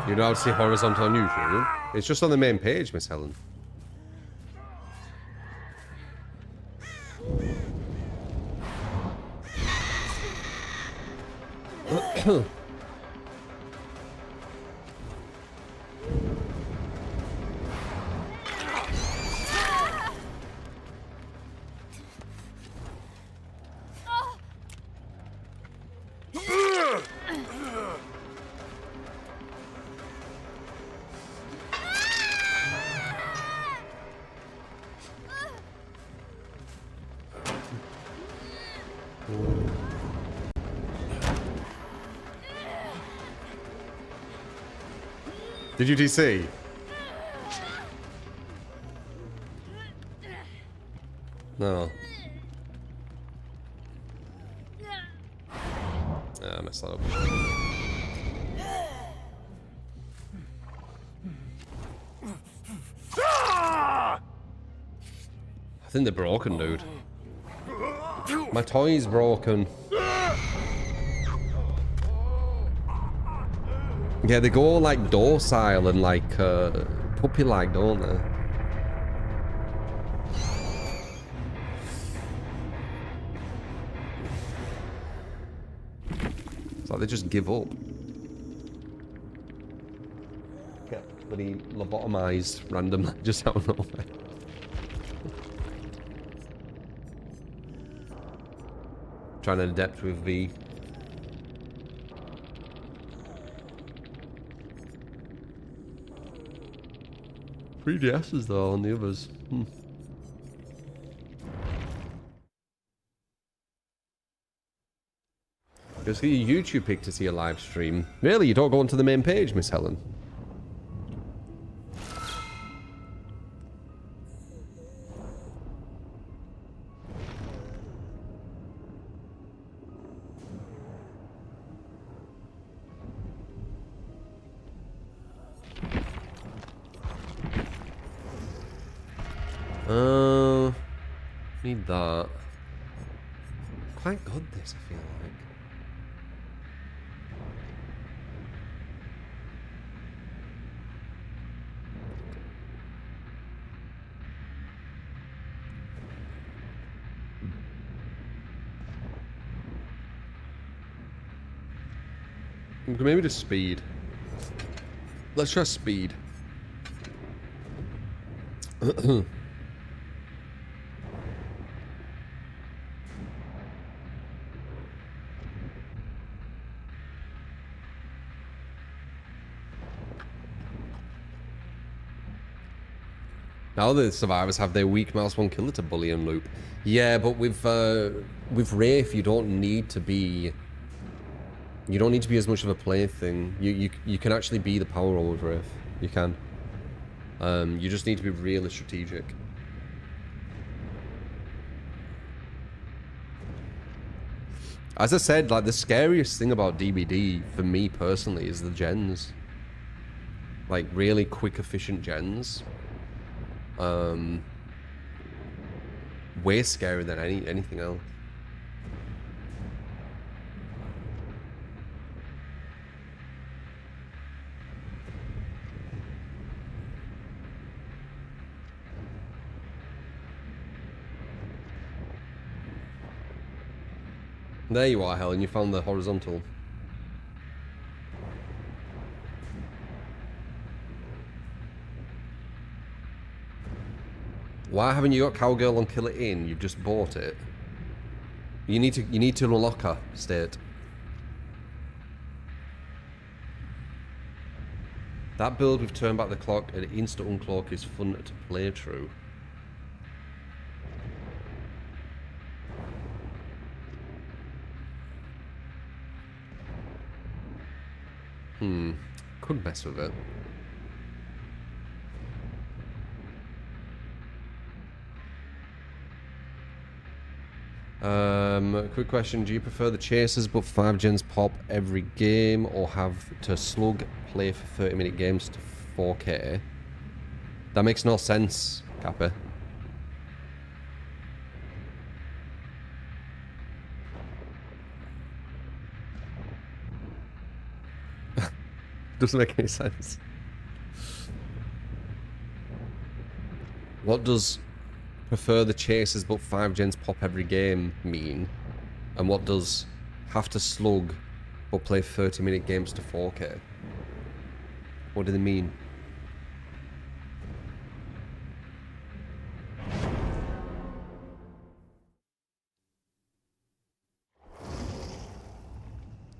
You know how to see horizontal on YouTube? It's just on the main page, Miss Helen. Did you DC? No. Yeah, I messed that up. I think they're broken, dude. My toy's broken. Yeah, they go like docile and like puppy-like, don't they? It's like they just give up. Get bloody lobotomized randomly just out of nowhere. Trying to adapt with V. Three DS's though on the others. Just get your YouTube pic to see a live stream. Really, you don't go onto the main page, Miss Helen? Need that. Quite good, this, I feel like. Maybe just speed. Let's try speed. Now the survivors have their weak mouse one killer to bully and loop. Yeah, but with Wraith, you don't need to be. You don't need to be as much of a plaything. You can actually be the power roll with Wraith. You can. You just need to be really strategic. As I said, like the scariest thing about DBD for me personally is the gens. Like really quick, efficient gens. Way scarier than anything else. There you are, Helen. You found the horizontal. Why haven't you got Cowgirl on Kill It In? You've just bought it. You need to unlock her state. That build with turn back the clock and instant uncloak is fun to play through. Could mess with it. Quick question, do you prefer the chasers but 5 gens pop every game or have to slug play for 30-minute games to 4K? That makes no sense, Kappa. Doesn't make any sense. What does prefer the chasers but 5 gens pop every game mean? And what does have to slug but play 30-minute games to 4K? What do they mean?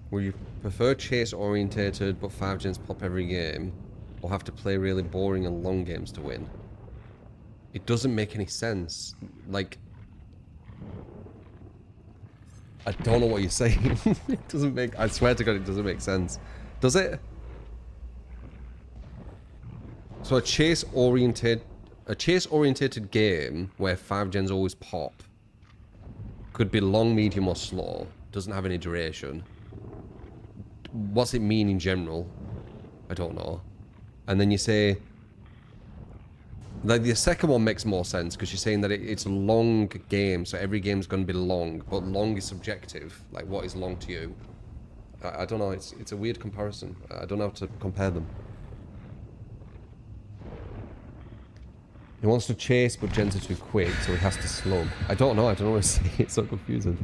Will you prefer chase-orientated but 5 gens pop every game, or have to play really boring and long games to win? It doesn't make any sense. Like, I don't know what you're saying. It doesn't make... I swear to God, it doesn't make sense. Does it? So a chase-oriented... a chase-orientated game where 5 gens always pop. Could be long, medium, or slow. Doesn't have any duration. What's it mean in general? I don't know. And then you say... Like, the second one makes more sense, because you're saying that it's a long game, so every game's going to be long, but long is subjective. Like, what is long to you? I don't know, it's a weird comparison. I don't know how to compare them. He wants to chase, but gens are too quick, so he has to slug. I don't know what to say. It's so confusing.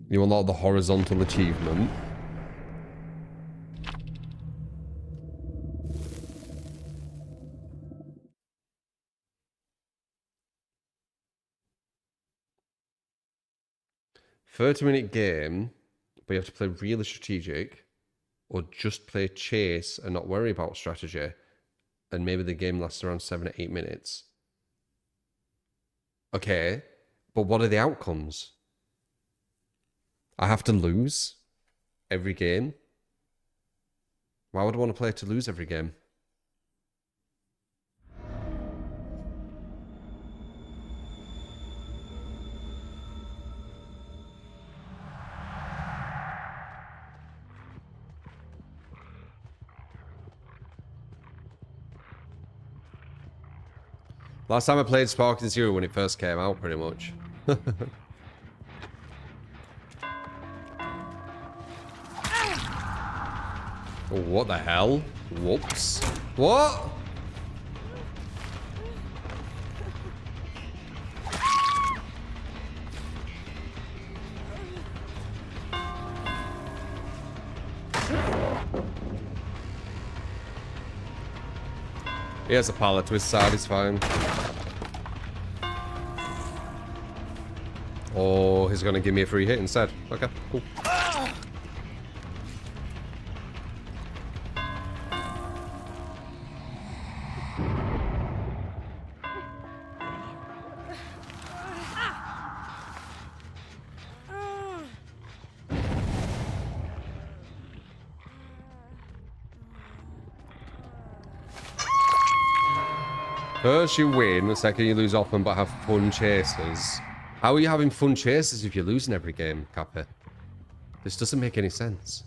You unlock the horizontal achievement. "30-minute game, but you have to play really strategic, or just play chase and not worry about strategy, and maybe the game lasts around 7 or 8 minutes." Okay, but what are the outcomes? I have to lose every game? Why would I want to play to lose every game? Last time I played Sparking Zero when it first came out, pretty much. Oh, what the hell? Whoops. What? He has a pallet to his side, he's fine. Oh, he's gonna give me a free hit instead. Okay, cool. First you win, the second you lose often but have fun chases. How are you having fun chases if you're losing every game, Kappa? This doesn't make any sense.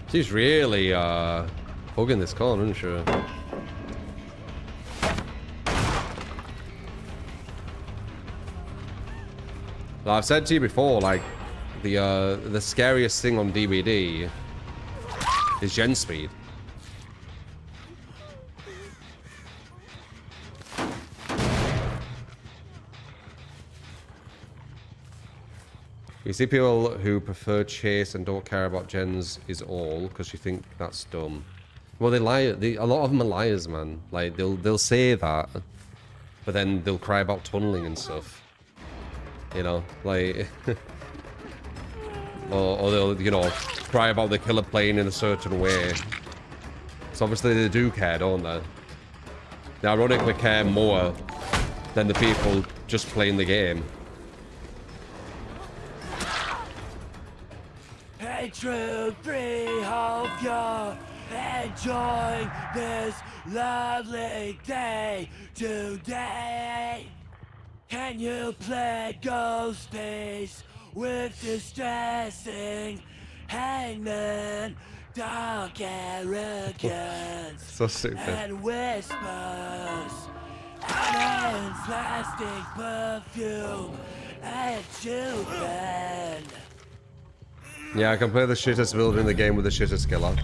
She's really hugging this corner, isn't she? Now, I've said to you before, like the scariest thing on DVD is gen speed. You see people who prefer chase and don't care about gens is all because you think that's dumb. Well, they lie. A lot of them are liars, man. Like they'll say that, but then they'll cry about tunneling and stuff. You know, like, or they'll cry about the killer playing in a certain way. So obviously they do care, don't they? They ironically care more than the people just playing the game. Hey, true free, hope you're enjoying this lovely day today. Can you play Ghosties with distressing hangman, dark arrogance, So stupid. and whispers, and plastic perfume, and children? Yeah, I can play the shittest builder in the game with the shittest killer.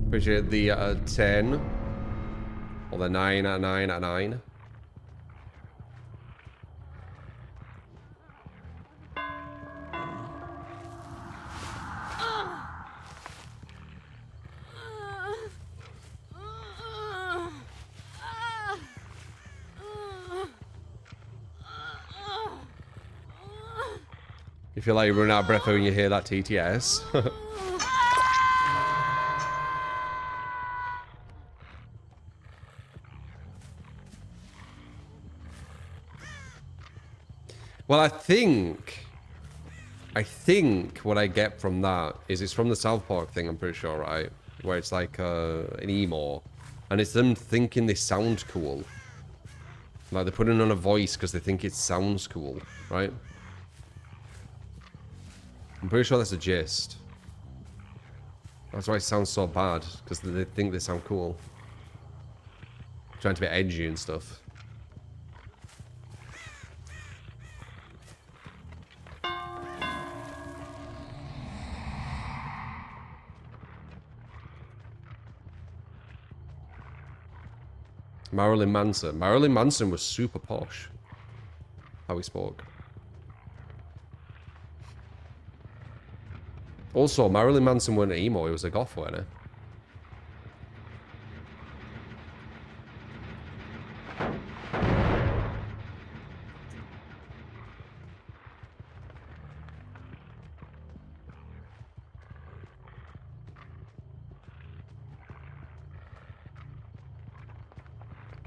Appreciate the 10 or the 9 out of 9 out of 9. feel like you run out of breath when you hear that TTS. Well, I think what I get from that is it's from the South Park thing, I'm pretty sure, right? Where it's like an emo. And it's them thinking they sound cool. Like they're putting on a voice because they think it sounds cool, right? I'm pretty sure that's a gist. That's why it sounds so bad, because they think they sound cool. Trying to be edgy and stuff. Marilyn Manson. Marilyn Manson was super posh. How he spoke. Also, Marilyn Manson wasn't an emo, he was a goth, wasn't he?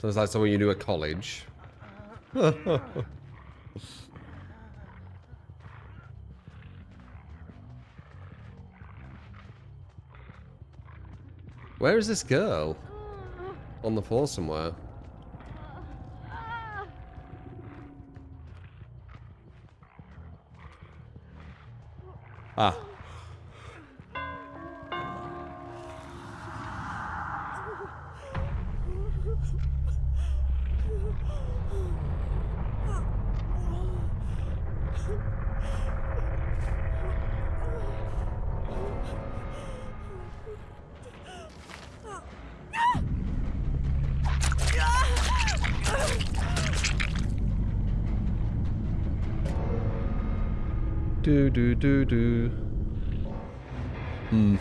So it's like someone you knew at college. Where is this girl? On the floor somewhere. Ah. Do. Hmm.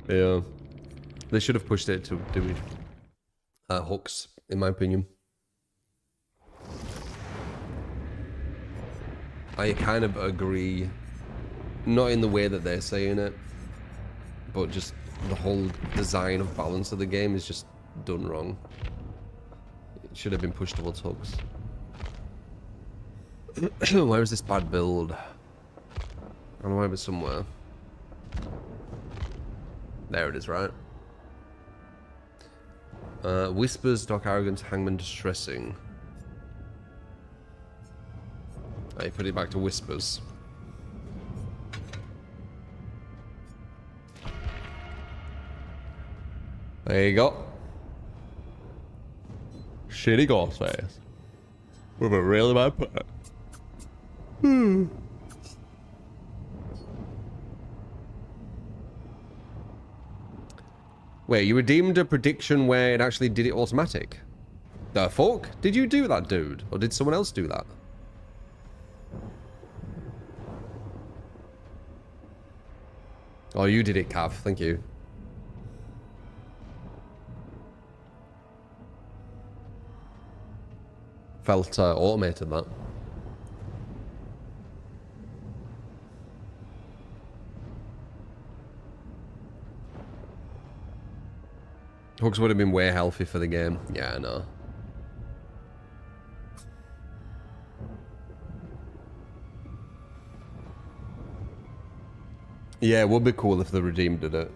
Yeah. They should have pushed it to do hooks, in my opinion. I kind of agree. Not in the way that they're saying it, but just the whole design of balance of the game is just done wrong. It should have been pushed towards hooks. Where is this bad build? I don't know, it was somewhere. There it is, right? Whispers, Dark Arrogance, Hangman, Distressing. I put it back to Whispers. There you go. Shitty ghost face. With a really bad pet. Wait, you redeemed a prediction where it actually did it automatic? The fuck? Did you do that, dude? Or did someone else do that? Oh, you did it, Cav. Thank you. Felt automated, that. Hooks would have been way healthy for the game. Yeah, I know. Yeah, it would be cool if the Redeemed did it.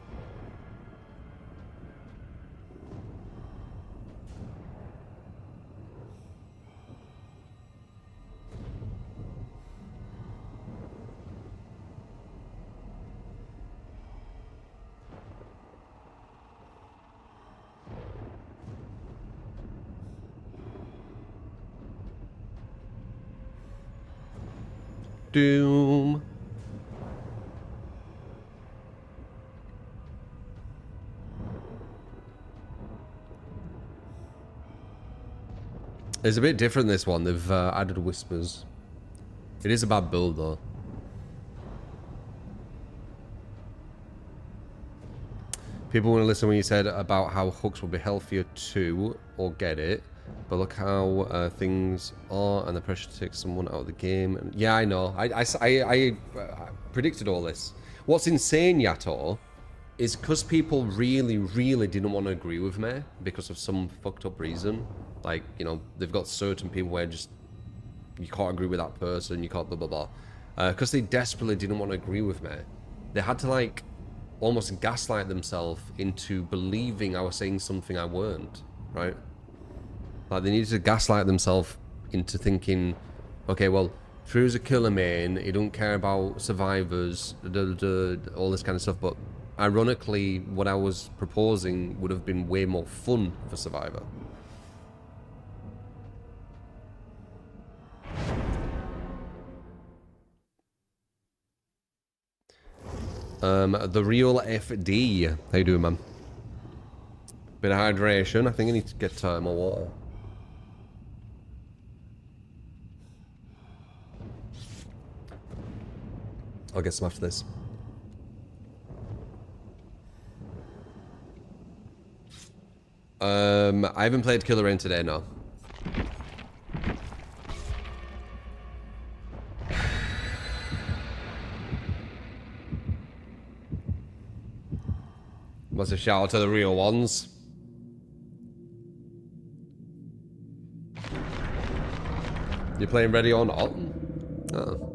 Doom. It's a bit different this one. They've added whispers. It is a bad build though. People want to listen when you said about how hooks will be healthier too, or get it. But look how things are, and the pressure to take someone out of the game. And yeah, I know. I predicted all this. What's insane, Yato, is because people really, really didn't want to agree with me because of some fucked up reason. Like, you know, they've got certain people where just you can't agree with that person, you can't blah blah blah. Because they desperately didn't want to agree with me, they had to like almost gaslight themselves into believing I was saying something I weren't, right? Like they needed to gaslight themselves into thinking, okay, well, Drew's a killer main, he don't care about survivors, all this kind of stuff, but ironically, what I was proposing would have been way more fun for Survivor. The real FD. How you doing, man? Bit of hydration. I think I need to get more water. I'll get some after this. I haven't played Killer Rain today, no. Must have shout out to the real ones. You playing Ready or Not? Oh.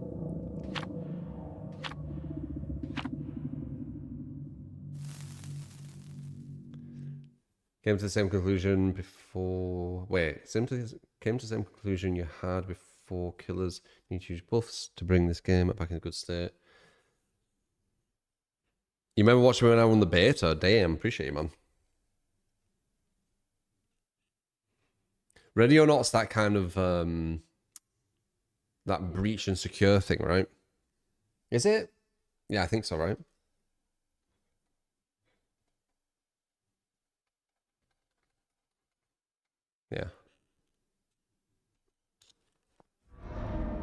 Came to the same conclusion before... Wait, came to the same conclusion you had before Killers need to use buffs to bring this game back in a good state. You remember watching me when I won the beta? Damn, appreciate you, man. Ready or Not's that kind of... that breach and secure thing, right? Is it? Yeah, I think so, right? Yeah.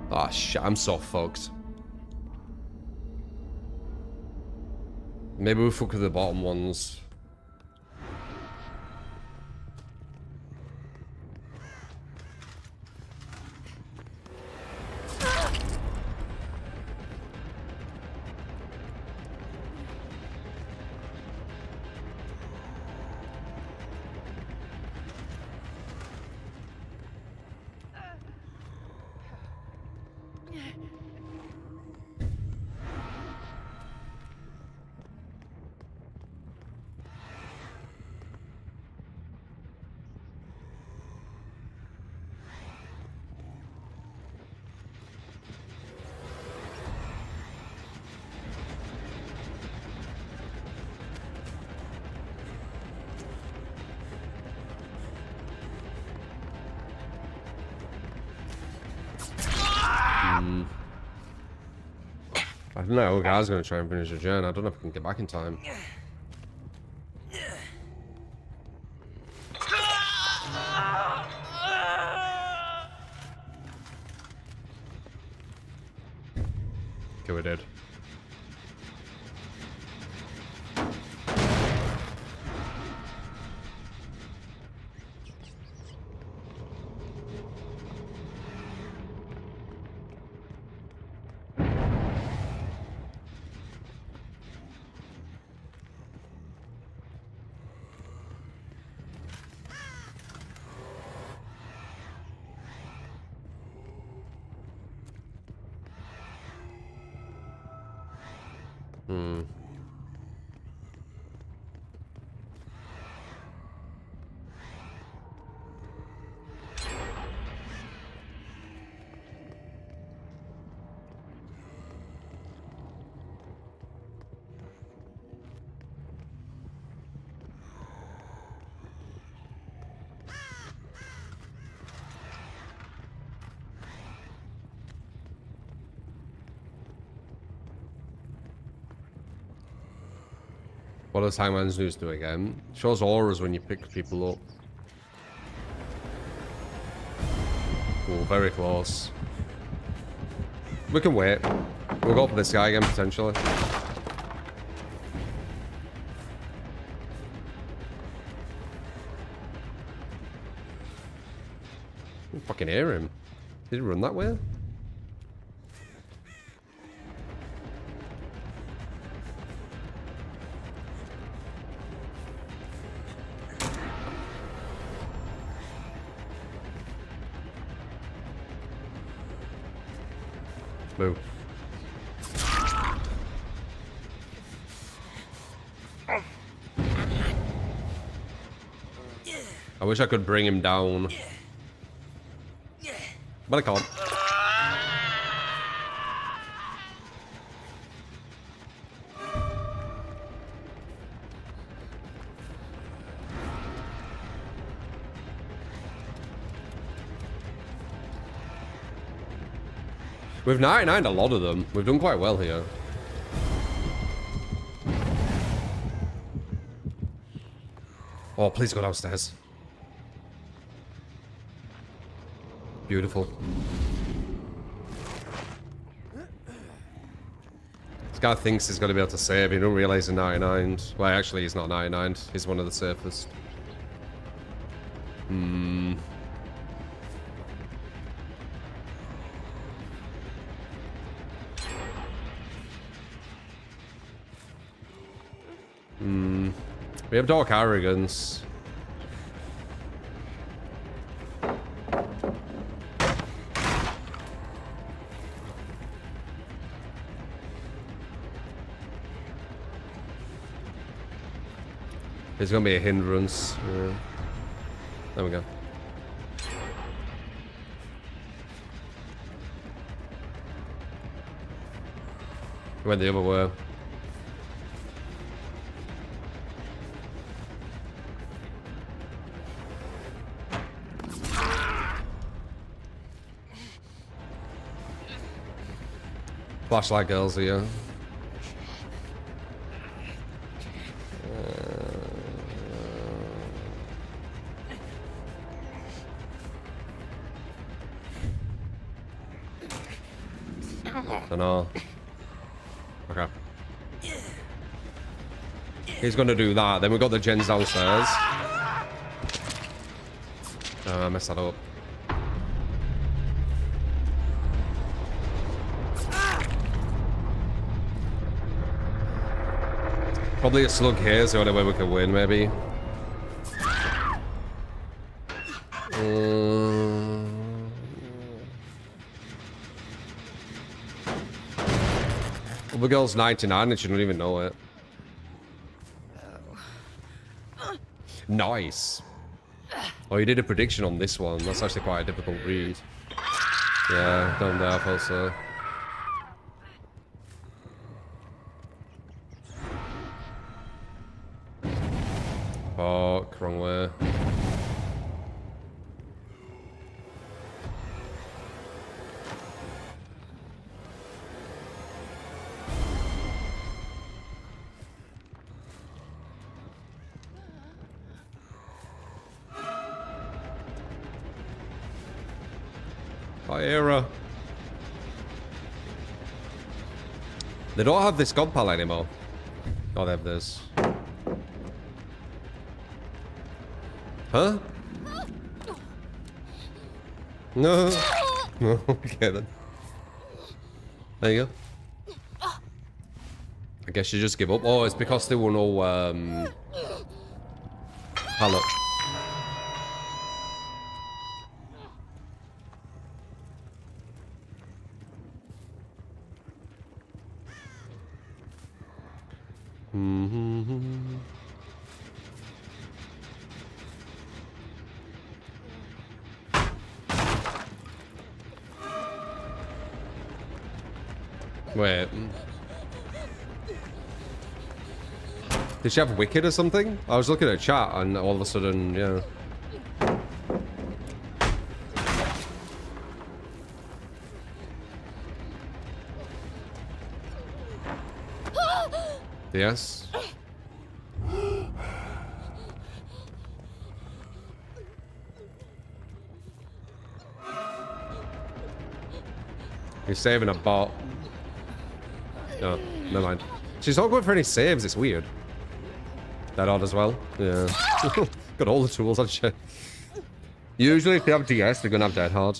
Oh, shit. I'm so fucked. Maybe we'll fuck with the bottom ones. I don't know, I was going to try and finish the journey. I don't know if I can get back in time. Okay, we're dead. What does Hangman's News do again? Shows auras when you pick people up. Ooh, very close. We can wait. We'll go for this guy again, potentially. I fucking hear him. Did he run that way? Boo. I wish I could bring him down. But I can't. We've 99'd a lot of them. We've done quite well here. Oh, please go downstairs. Beautiful. This guy thinks he's going to be able to save. He don't realize he's 99'd. Well, actually, he's not 99'd. He's one of the safest. We have Dark Arrogance. There's gonna be a hindrance. Yeah. There we go. Went the other way. Flashlight girls here. Dunno. Okay. He's gonna do that. Then we've got the gens downstairs. I messed that up. Probably a slug here is the only way we can win, maybe. Well, the girl's 99 and she don't even know it. Nice. Oh, you did a prediction on this one. That's actually quite a difficult read. Yeah, down there, I thought so. Fuck, wrong way. Hi, Era. They don't have this god pal anymore. Oh, they have this. Huh? No. No, okay then. There you go. I guess you just give up. Oh, it's because there were no pallet. Wait. Did she have Wicked or something? I was looking at chat and all of a sudden, yeah. Yes. He's saving a bot. No, never mind. She's not going for any saves, it's weird. That odd as well. Yeah. Got all the tools, hasn't she? Usually if they have DS, they're gonna have dead hard.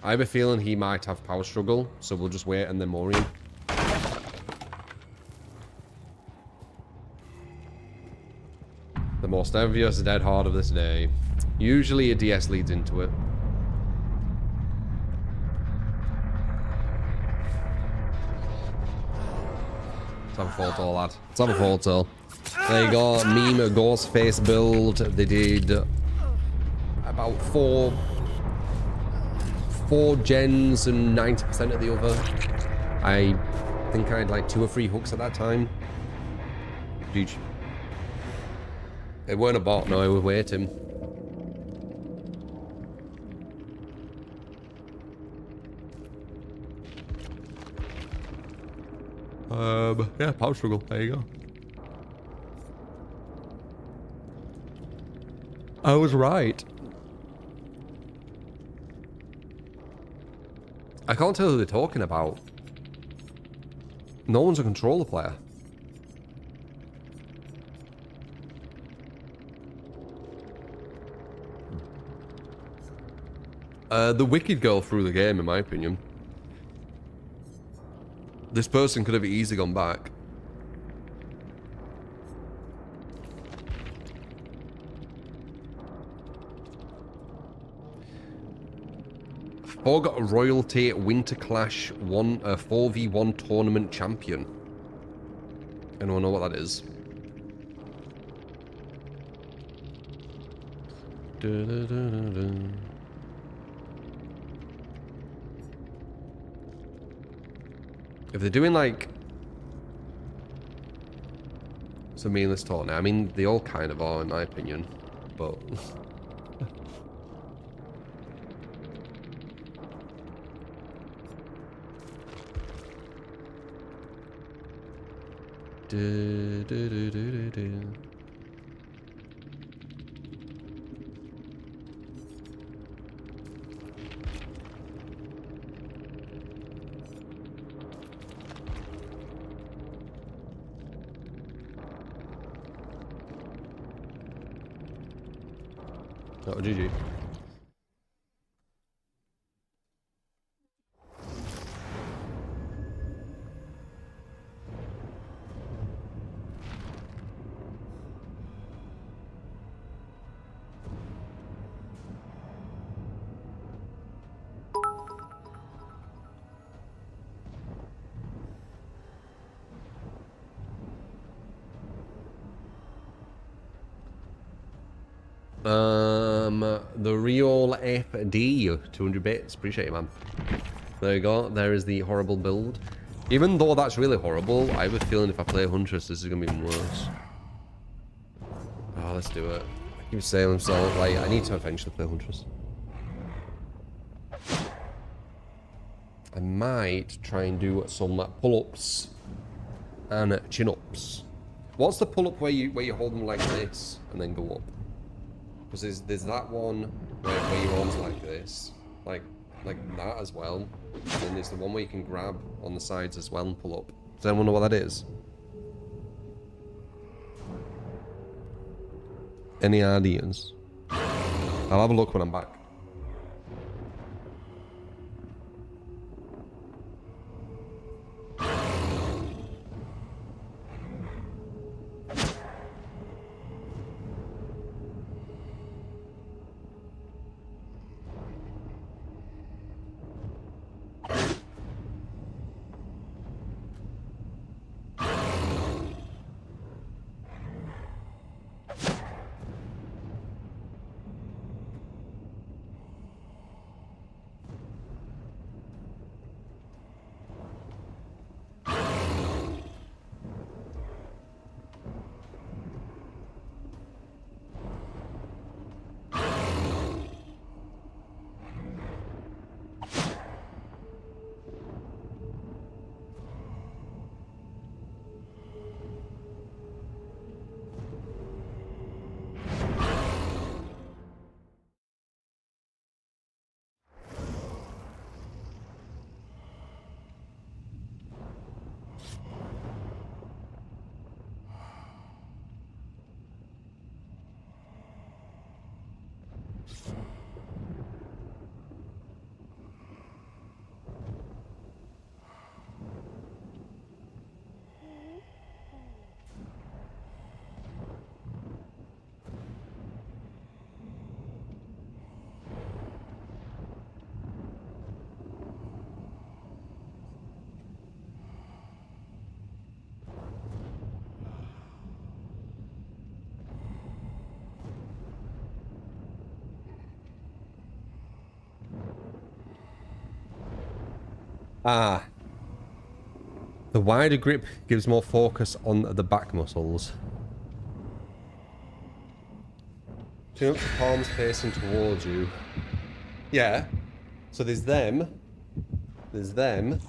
I have a feeling he might have power struggle, so we'll just wait and then Maureen. The most envious dead hard of this day. Usually a DS leads into it. Let's have a photo, lad. Let's have a photo. There you go. Meme ghost face build. They did about four gens and 90% of the other. I think I had like 2 or 3 hooks at that time. Huge. It weren't a bot, no, I was waiting. Yeah, power struggle. There you go. I was right. I can't tell who they're talking about. No one's a controller player. The wicked girl through the game, in my opinion. This person could have easily gone back. Fog Royalty Winter Clash 4v1 tournament champion. Anyone know what that is? If they're doing like some meaningless tournament, I mean they all kind of are in my opinion, but oh, GG. The real FD, 200 bits. Appreciate it, man. There you go. There is the horrible build. Even though that's really horrible, I have a feeling if I play Huntress, this is gonna be even worse. Oh, let's do it. I keep saying so. Like, I need to eventually play Huntress. I might try and do some pull-ups and chin-ups. What's the pull-up where you hold them like this and then go up? Because there's that one where your arms like this, like that as well. And then there's the one where you can grab on the sides as well and pull up. Does anyone know what that is? Any ideas? I'll have a look when I'm back. Ah. The wider grip gives more focus on the back muscles. Chin up to palms facing towards you. Yeah. So there's them, and there's them.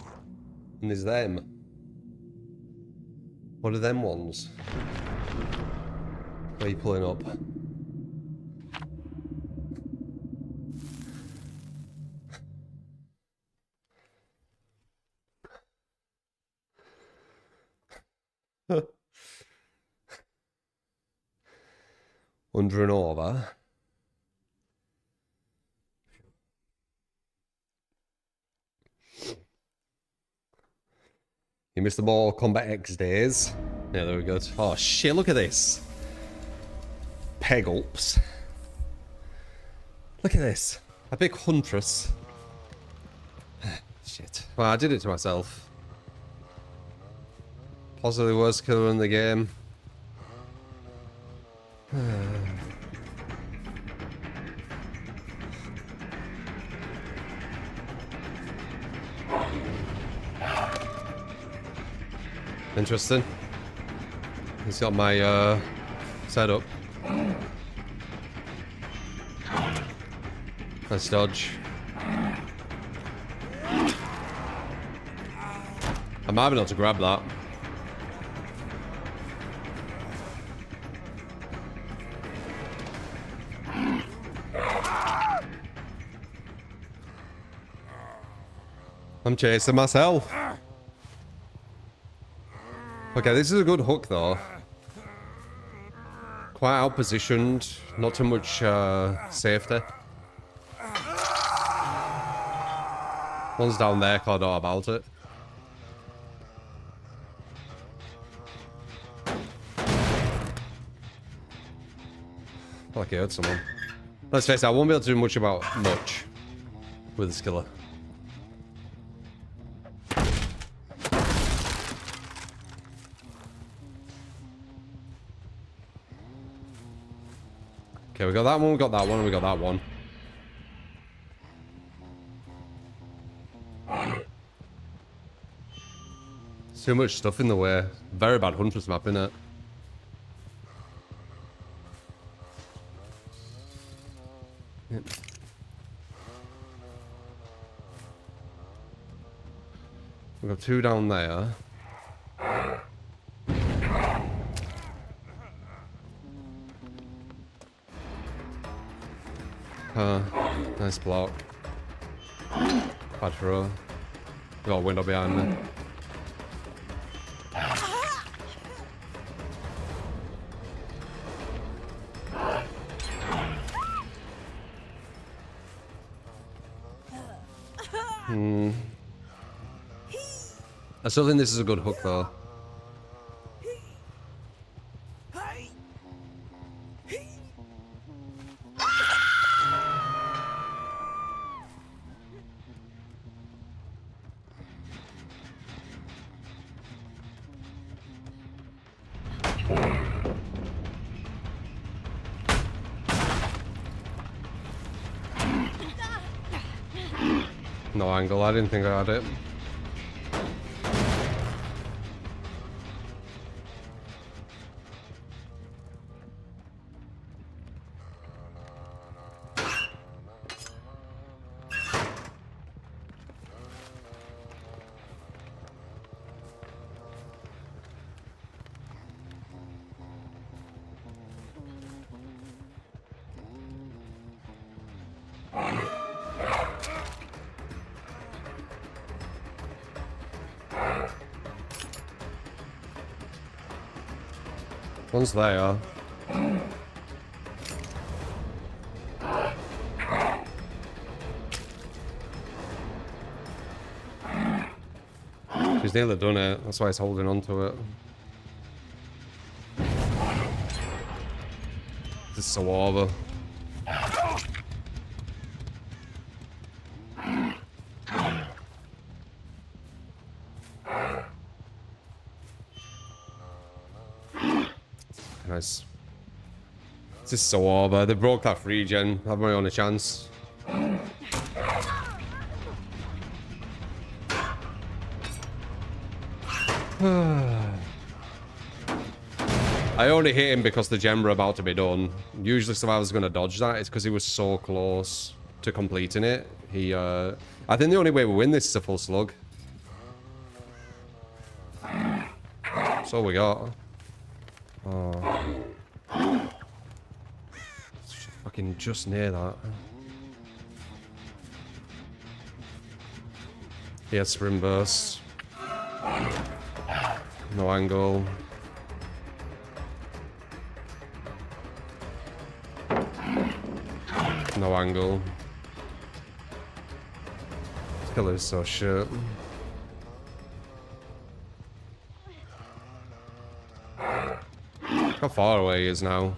What are them ones? Where are you pulling up? Under and over. You missed the Mortal Kombat X days. Yeah, there we go. Oh shit, look at this. Peg ups. Look at this. A big Huntress. Shit. Well, I did it to myself. Possibly worst killer in the game. Interesting. He's got my setup. Nice dodge. I might be able to grab that. I'm chasing myself. Okay, this is a good hook though. Quite out positioned, not too much safety. One's down there, I don't know about it. I like I heard someone. Let's face it, I won't be able to do much with this killer. Okay, we got that one, we got that one, and we got that one. Too much stuff in the way. Very bad Huntress map, innit? Yep. We've got two down there. Nice block. Bad throw. Got a window behind me. I still think this is a good hook though. No angle, I didn't think I had it. One's there. She's nearly done it, that's why he's holding on to it. This is so over. Nice. This is so over. They broke that free gen. Have my own a chance. I only hit him because the gem were about to be done. Usually if I was going to dodge that, it's because he was so close to completing it. I think the only way we win this is a full slug. That's all we got. Oh. It's fucking just near that. Yeah, spring burst. No angle. No angle. This killer's so shit. How far away he is now.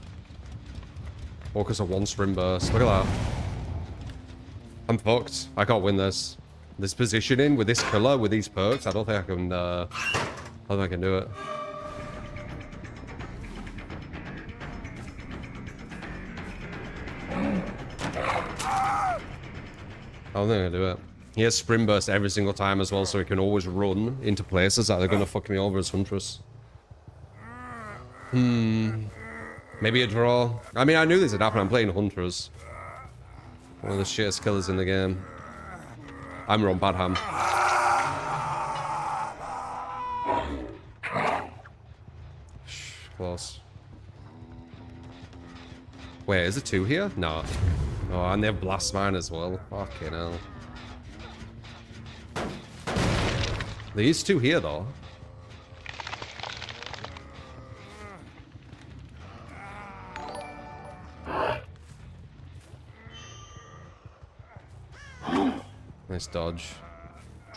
Focus on one sprint burst. Look at that. I'm fucked. I can't win this. This positioning with this killer, with these perks, I don't think I can, I don't think I can do it. I don't think I can do it. He has sprint burst every single time as well, so he can always run into places that are gonna fuck me over as Huntress. Maybe a draw. I mean, I knew this would happen. I'm playing Huntress. One of the shittest killers in the game. I'm wrong, bad ham. Close. Wait, is it 2 here? No. Oh, and they have blast mine as well. Fucking hell. There is 2 here though. Nice dodge.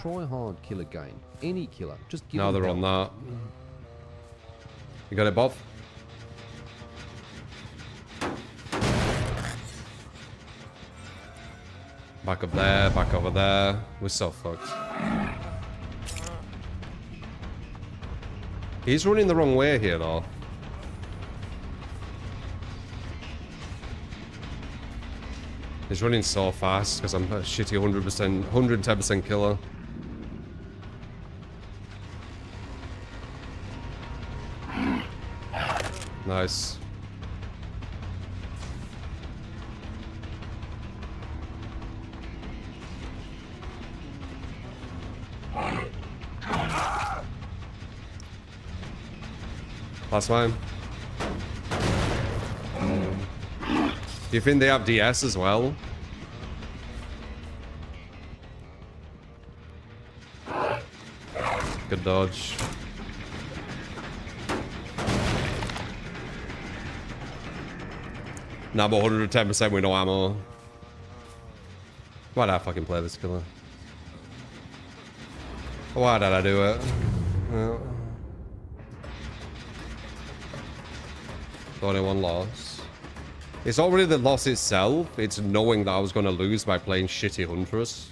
Try hard kill again. Any killer. Just give Now them they're on belt. that. You got it, Bob? Back up there, back over there. We're so fucked. He's running the wrong way here, though. He's running so fast because I'm a shitty 100%, 110% killer. Nice. That's mine. Do you think they have DS as well? Good dodge. Now, but 110% with no ammo. Why did I fucking play this killer? Why did I do it? Only one loss. It's not really the loss itself, it's knowing that I was going to lose by playing shitty Huntress.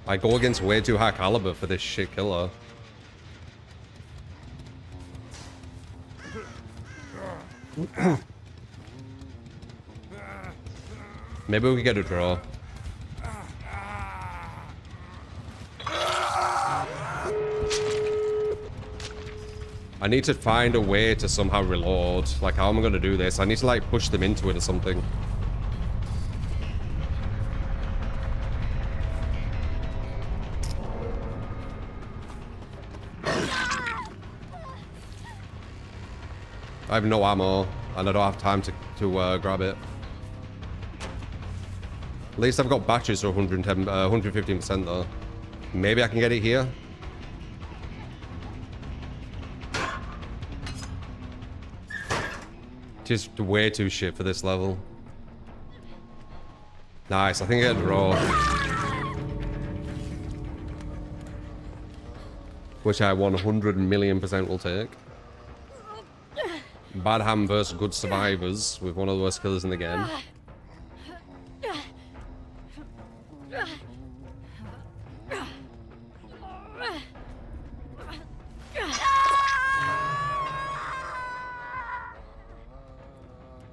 I go against way too high caliber for this shit killer. Maybe we can get a draw. I need to find a way to somehow reload. Like, how am I going to do this? I need to, like, push them into it or something. I have no ammo, and I don't have time to grab it. At least I've got batteries for 115% though. Maybe I can get it here. Just way too shit for this level. Nice, I think I get a draw. Which I 100,000,000% will take. Bad ham versus good survivors with one of the worst killers in the game.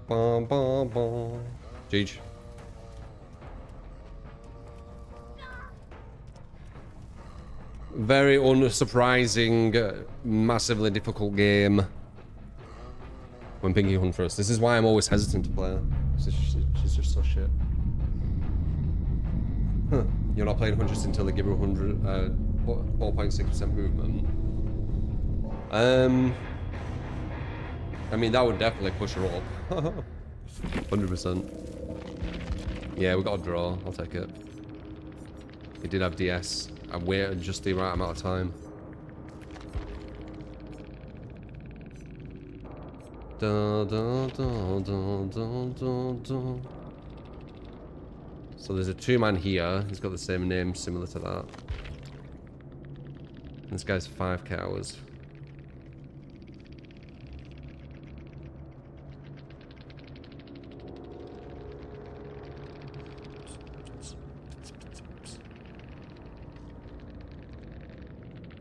Bum, bum, bum. Jeej. Very unsurprising, massively difficult game. When picking Huntress. This is why I'm always hesitant to play her. She's just so shit. Huh. You're not playing Huntress until they give her 4.6% movement. I mean, that would definitely push her up. 100%. Yeah, we got a draw. I'll take it. He did have DS. I waited just the right amount of time. Da, da, da, da, da, da, da. So there's a 2-man here. He's got the same name, similar to that. This guy's 5k hours.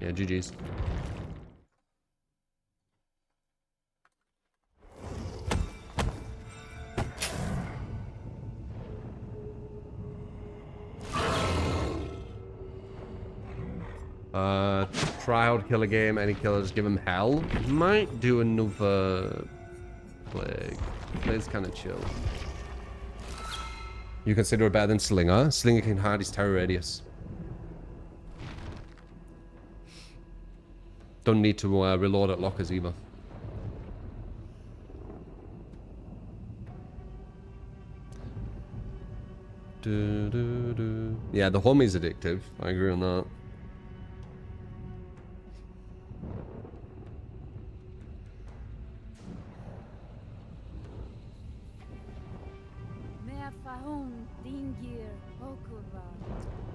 Yeah, GG's. Try hard killer game, any killer, just give him hell. Might do another plague. Plague's kind of chill. You consider it better than Slinger? Slinger can hide his terror radius. Don't need to reload at lockers either. Yeah, the homie's addictive. I agree on that.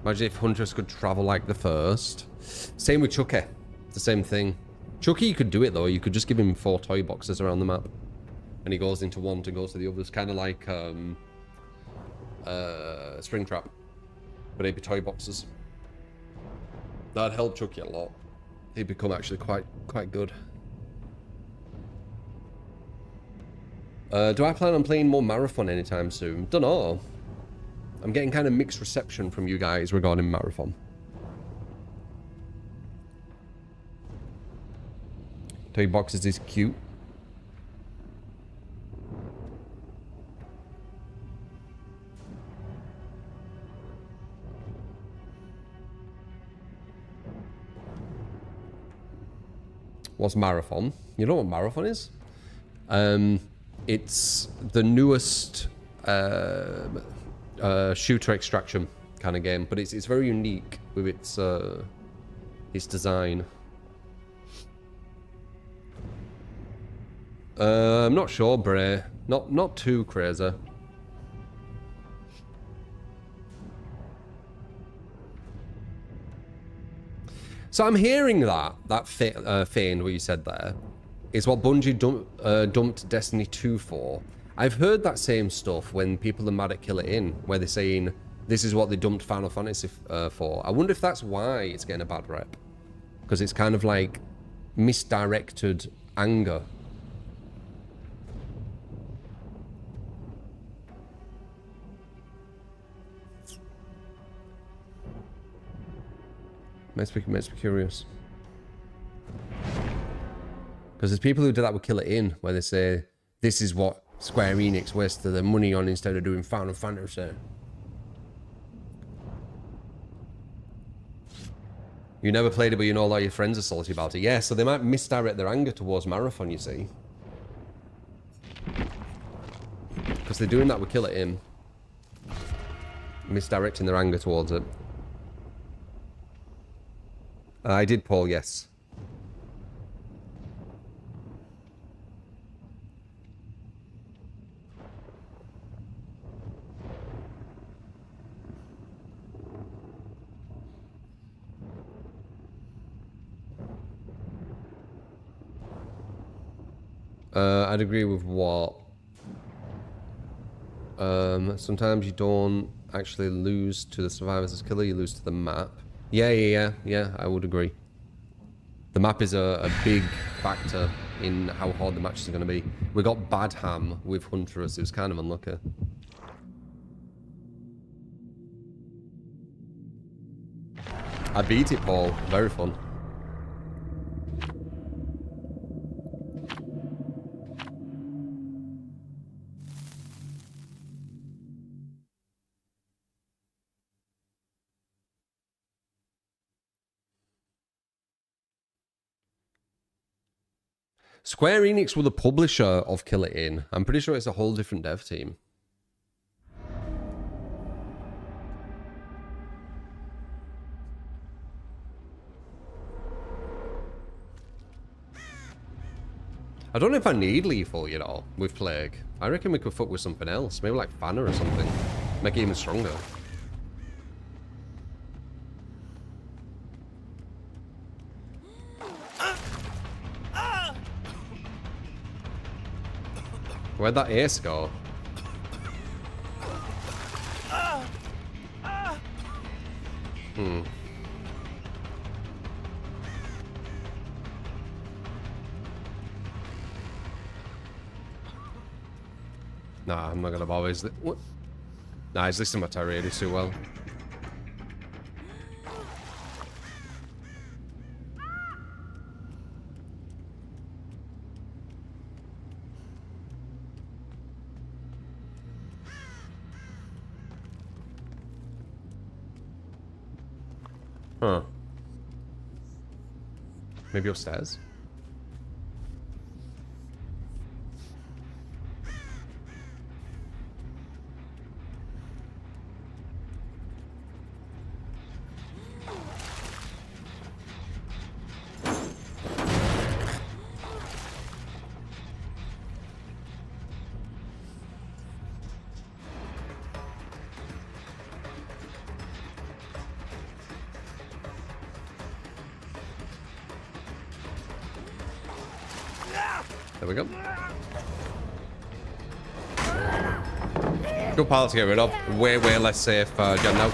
Imagine if Huntress could travel like the first. Same with Chucky. It's the same thing. Chucky, you could do it though. You could just give him 4 toy boxes around the map. And he goes into one to go to the others. Kind of like Springtrap. But it'd be toy boxes. That'd help Chucky a lot. He'd become actually quite good. Do I plan on playing more Marathon anytime soon? Dunno. I'm getting kind of mixed reception from you guys regarding Marathon. Toy boxes is cute. What's Marathon? You know what Marathon is? It's the newest shooter extraction kind of game, but it's very unique with its design. I'm not sure, Bray. Not too crazy. So I'm hearing that Fane, what you said there, is what Bungie dumped Destiny 2 for. I've heard that same stuff when people are mad at Kill It In, where they're saying this is what they dumped Final Fantasy for. I wonder if that's why it's getting a bad rep. Because it's kind of like misdirected anger. Makes me curious. Because there's people who do that with Kill It In, where they say this is what Square Enix wasted their money on instead of doing Final Fantasy. You never played it, but you know a lot of your friends are salty about it. Yeah, so they might misdirect their anger towards Marathon, you see. Because they're doing that with Kill It In. Misdirecting their anger towards it. I did, Paul, yes. I'd agree with what? Sometimes you don't actually lose to the survivors as killer, you lose to the map. Yeah, I would agree. The map is a big factor in how hard the matches are going to be. We got Badham with Huntress, it was kind of unlucky. I beat it, Paul. Very fun. Square Enix were the publisher of Kill It In. I'm pretty sure it's a whole different dev team. I don't know if I need lethal, you know, with Plague. I reckon we could fuck with something else. Maybe like Fanner or something. Make it even stronger. Where'd that ace go? Nah, I'm not gonna bother. What? Nah, he's listening to my tirade too well. Huh. Maybe upstairs? There we go. Good pile to get rid of. Way less safe gun now.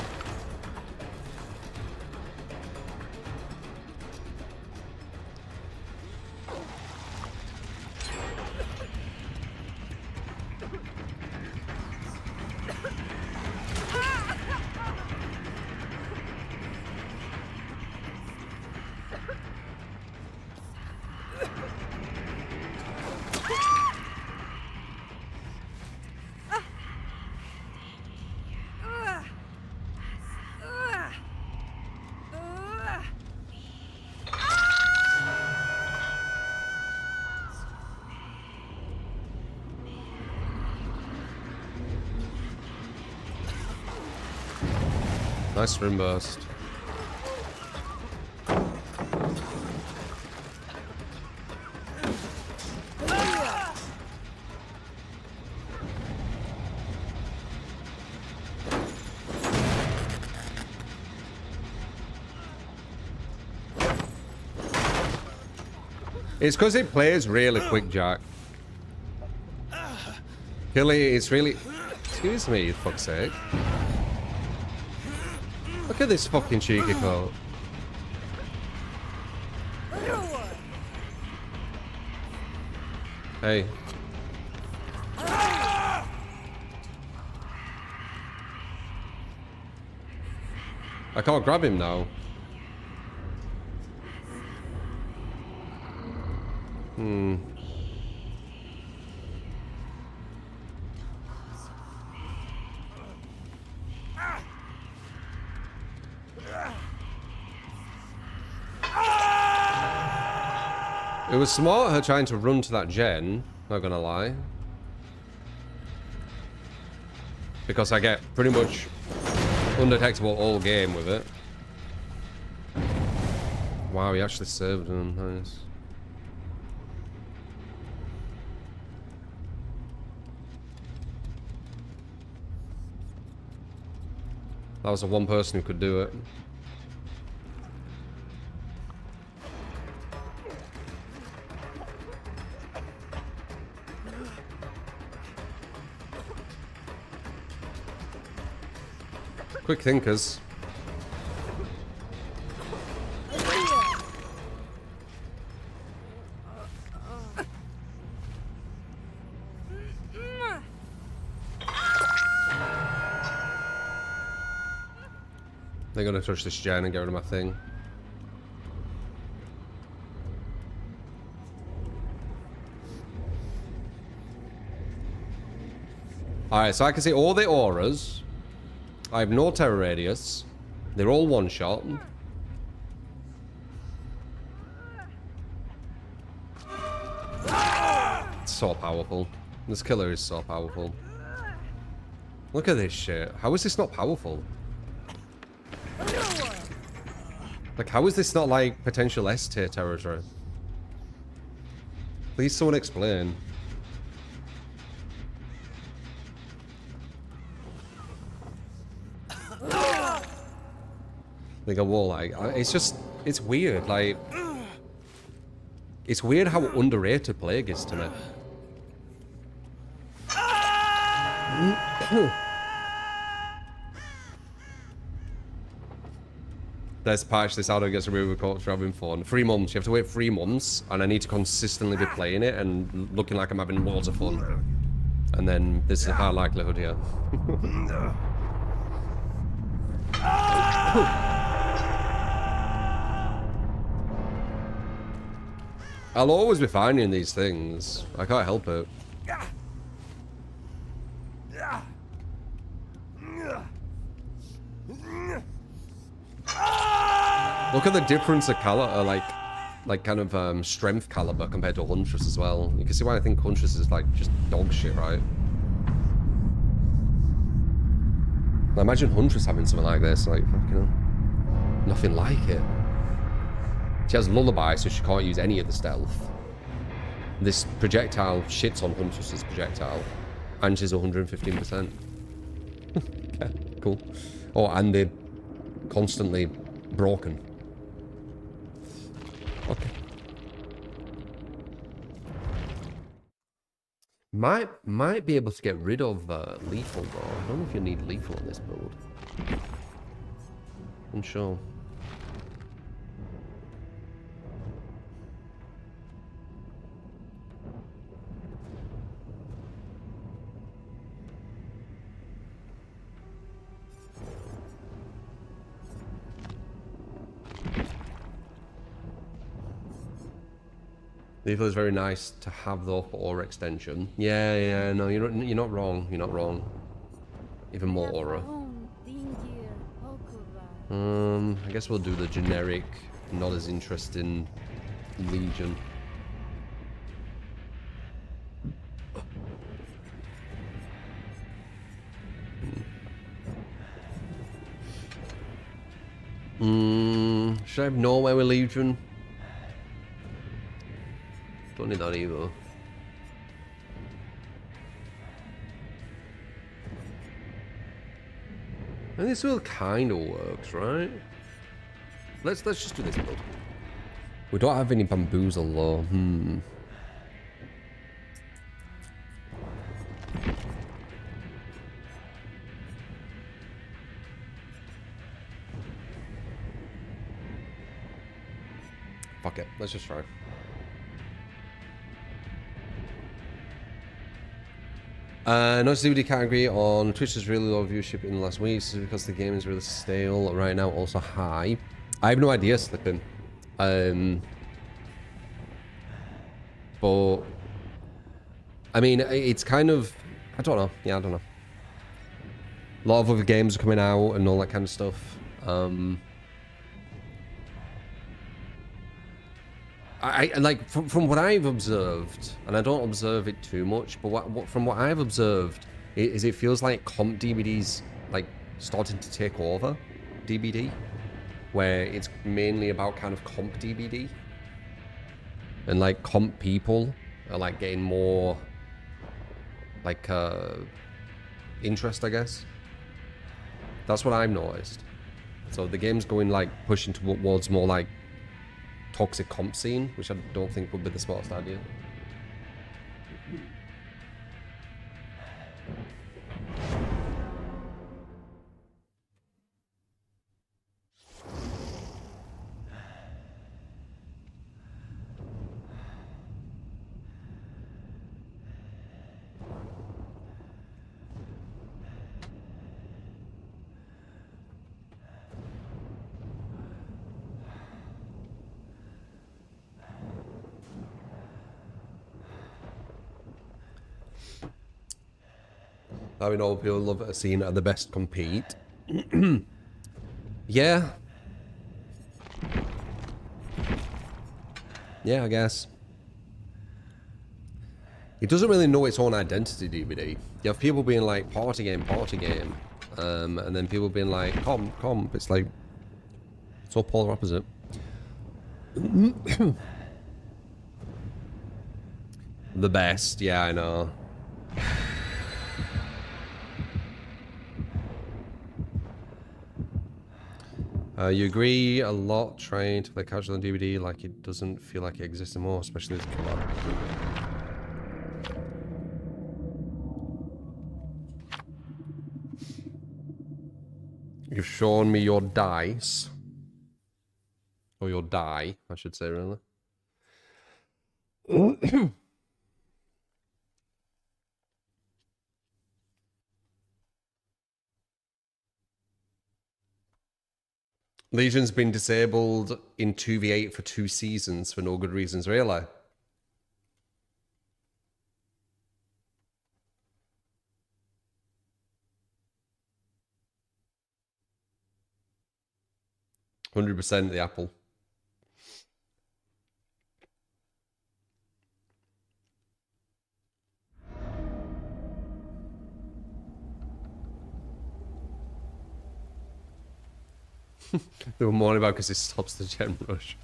Nice rim burst. It's because it plays really quick, Jack. Killy, it's really... Excuse me, for fuck's sake. Look at this fucking cheeky coat. Hey. I can't grab him now. It was smart her trying to run to that gen, not gonna lie. Because I get pretty much undetectable all game with it. Wow, he actually served him, nice. That was the one person who could do it. Quick thinkers. They're gonna touch this gen and get rid of my thing. Alright, so I can see all the auras. I have no terror radius. They're all one shot. It's so powerful. This killer is so powerful. Look at this shit. How is this not powerful? Like, how is this not like potential S-tier territory? Please someone explain. Like a wall, like, it's just, it's weird, like, it's weird how underrated Plague is to me. Let's patch this out and get removed coach for having fun. 3 months, you have to wait 3 months, and I need to consistently be playing it and looking like I'm having loads of fun. And then this is a high likelihood here. I'll always be finding these things. I can't help it. Look at the difference of caliber, like kind of strength caliber compared to Huntress as well. You can see why I think Huntress is like just dog shit, right? Now imagine Huntress having something like this, like fucking nothing like it. She has lullaby, so she can't use any of the stealth. This projectile shits on Huntress's projectile, and she's 115%. Okay, cool. Oh, and they're constantly broken. Okay. Might be able to get rid of lethal though. I don't know if you need lethal on this build. Unsure. Lethal is very nice to have though for aura extension. Yeah, no, you're not wrong. You're not wrong. Even more aura. I guess we'll do the generic, not as interesting Legion. Should I have Norway with Legion? Don't need that either. I think this will kind of works, right? Let's just do this build. We don't have any bamboozle though. Fuck it. Let's just try. Not to do the category on Twitch is really low viewership in the last week. This is because the game is really stale right now, also high. I have no idea, Slippin'. But I mean, it's kind of, I don't know. Yeah, I don't know. A lot of other games are coming out and all that kind of stuff. I like from what I've observed, and I don't observe it too much, but from what I've observed, it feels like comp DBD's like starting to take over DBD, where it's mainly about kind of comp DBD, and like comp people are like getting more like interest, I guess. That's what I've noticed. So the game's going like pushing towards more like toxic comp scene, which I don't think would be the smartest idea. I mean, all people love a scene at the best compete. Yeah. Yeah, I guess. It doesn't really know its own identity, DVD. You have people being like, party game, and then people being like, comp. It's like, it's all polar opposite. The best, yeah, I know. You agree a lot trying to play casual on DVD, like it doesn't feel like it exists anymore, especially as a collab. You've shown me your dice. Or your die, I should say, really. Legion's been disabled in 2v8 for 2 seasons for no good reasons, really. %, the apple. They were mourning about because it stops the gen rush.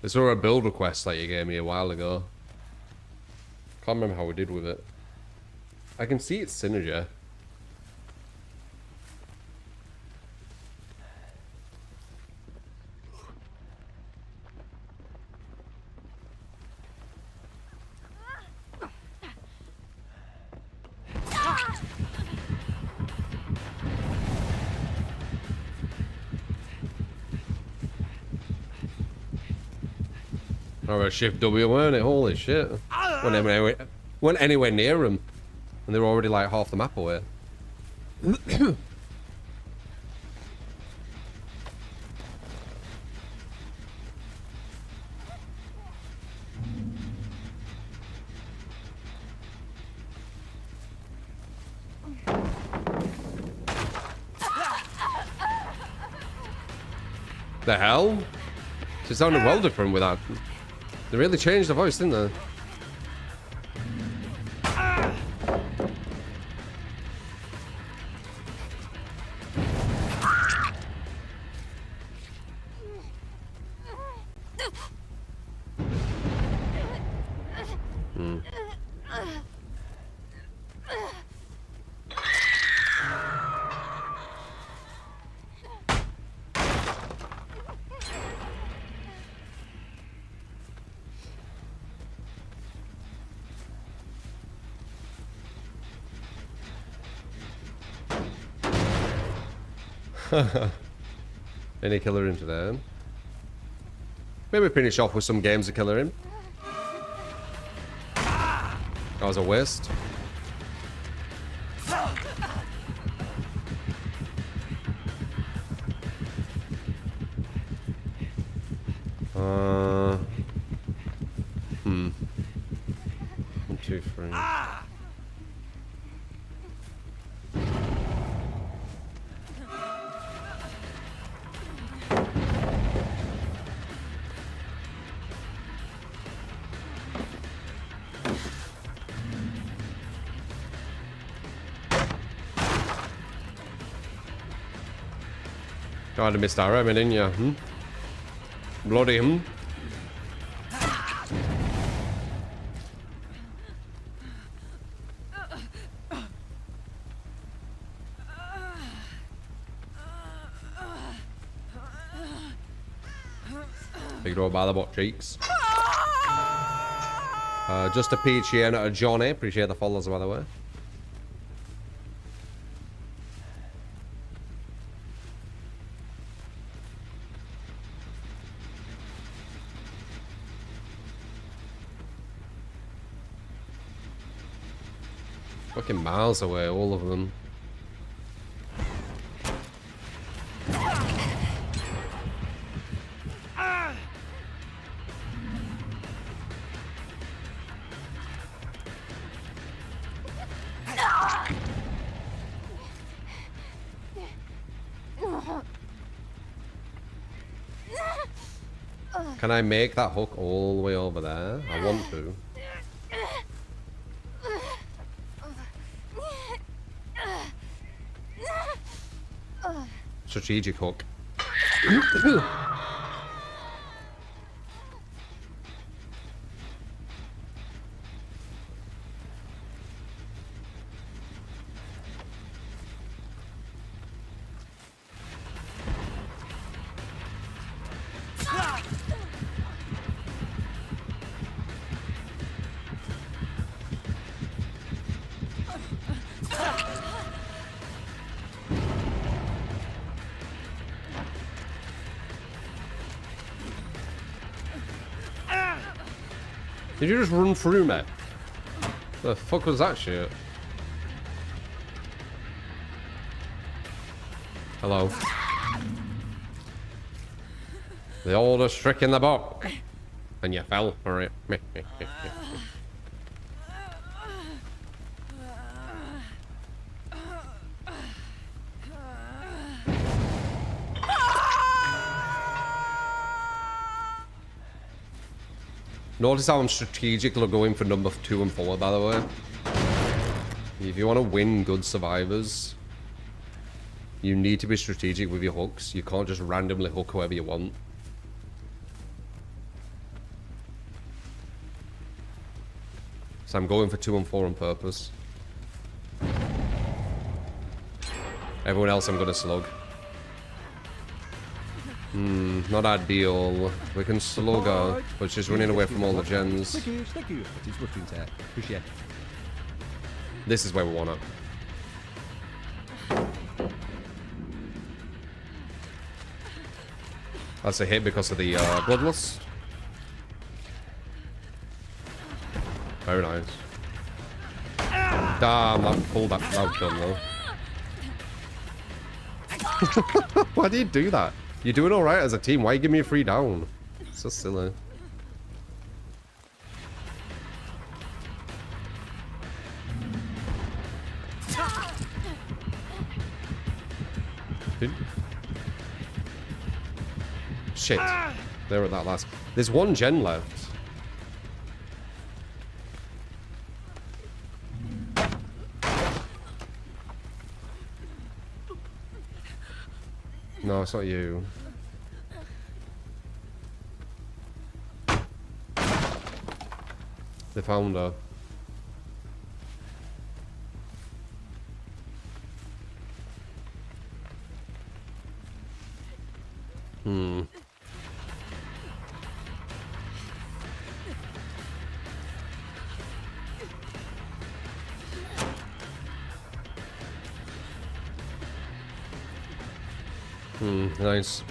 This was a build request that you gave me a while ago. Can't remember how we did with it. I can see its synergy. Or a shift W, weren't it? Holy shit. Went anywhere near them. And they were already like half the map away. The hell? It sounded well different with that. They really changed the voice, didn't they? Any killer into there. Maybe finish off with some games of killer in. That was a waste. One, two, three. Kind of missed our aim, didn't you? Bloody him. Big roll by the butt cheeks. Just a peach here and a Johnny. Appreciate the follows, by the way. Fucking miles away, all of them. Can I make that hook all the way over there? I want to. Strategic hook. Did you just run through me? The fuck was that shit? Hello. The oldest trick in the book. And you fell for it. Notice how I'm strategically going for number 2 and 4, by the way. If you want to win good survivors, you need to be strategic with your hooks. You can't just randomly hook whoever you want. So I'm going for 2 and 4 on purpose. Everyone else I'm going to slug. Not ideal. We can slug her, but she's running away from all the gens. Thank you. It's mushroom tear. Appreciate it. This is where we want it. That's a hit because of the bloodlust. Very nice. Damn, that pulled that out done though. Why do you do that? You're doing alright as a team. Why you give me a free down? So silly. Shit. They're at that last. There's one gen left. No, it's not you. They found her. Nice.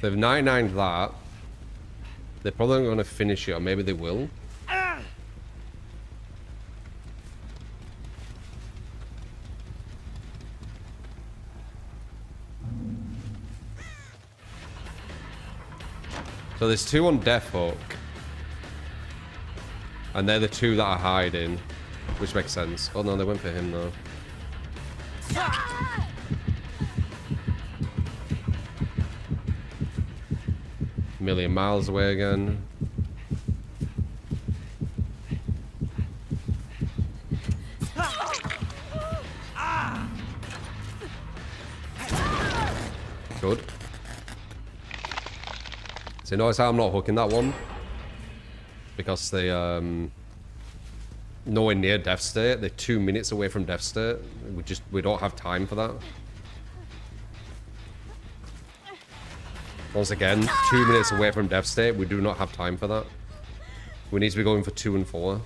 They've 99'd that. They're probably not going to finish it, or maybe they will. So there's 2 on Death Hook. And they're the 2 that are hiding. Which makes sense. Oh no, they went for him though. Million miles away again. Good. So notice how I'm not hooking that one. Because they nowhere near death state. They're 2 minutes away from death state. We don't have time for that. Once again, 2 minutes away from death state. We do not have time for that. We need to be going for 2 and 4.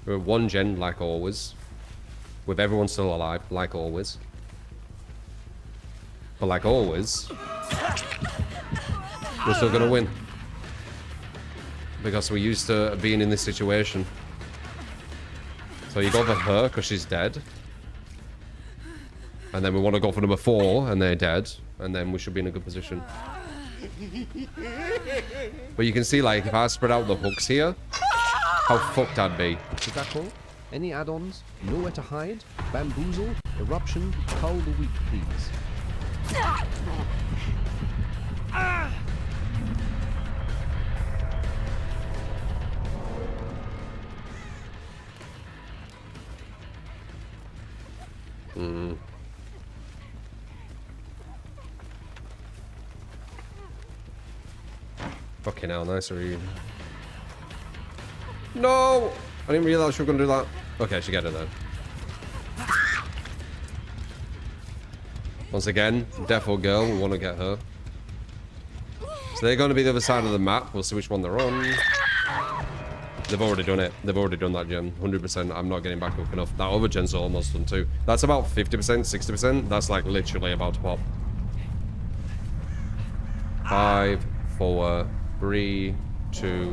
We're 1 gen like always. With everyone still alive, like always. But like always, we're still gonna win. Because we're used to being in this situation. So you go for her because she's dead. And then we want to go for number 4 and they're dead. And then we should be in a good position. But you can see, like, if I spread out the hooks here, how fucked I'd be. Sadako, any add-ons? Nowhere to hide? Bamboozle? Eruption? Cull the weak, please. Fucking hell, nice read. No! I didn't realize she was gonna do that. Okay, she got it then. Once again, Defo girl, we want to get her. So they're going to be the other side of the map. We'll see which one they're on. They've already done it. They've already done that gen. 100%. I'm not getting back up enough. That other gen's almost done too. That's about 50%, 60%. That's like literally about to pop. 5, 4, 3, 2,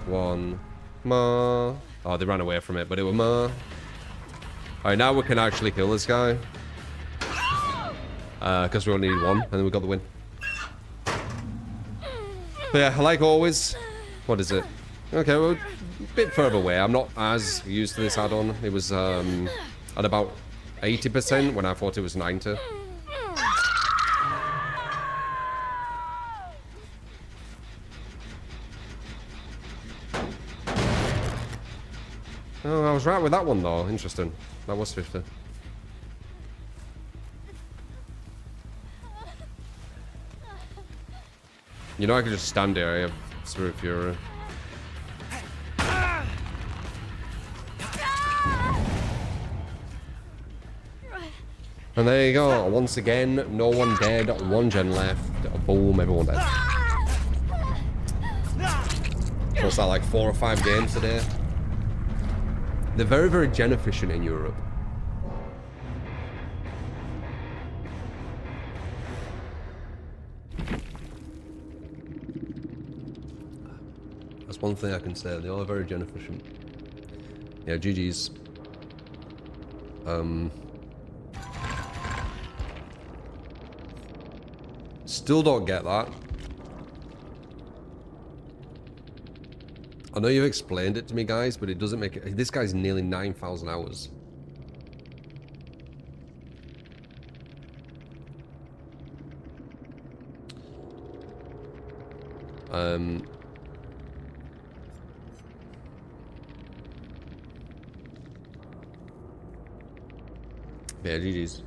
1. Ma. Oh, they ran away from it, but it was ma. Alright, now we can actually kill this guy. Because we only need one, and then we got the win. But yeah, like always, what is it? Okay, well, a bit further away. I'm not as used to this add-on. It was at about 80% when I thought it was 90. Oh, I was right with that one though. Interesting. That was 50. You know, I could just stand here. I have Spirit Fury. And there you go. Once again, no one dead. One gen left. Boom, everyone dead. What's that, like 4 or 5 games today? They're very, very gen efficient in Europe. That's one thing I can say. They are very gen efficient. Yeah, GG's. Still don't get that. I know you've explained it to me, guys, but it doesn't make it. This guy's nearly 9,000 hours. Yeah, GG's.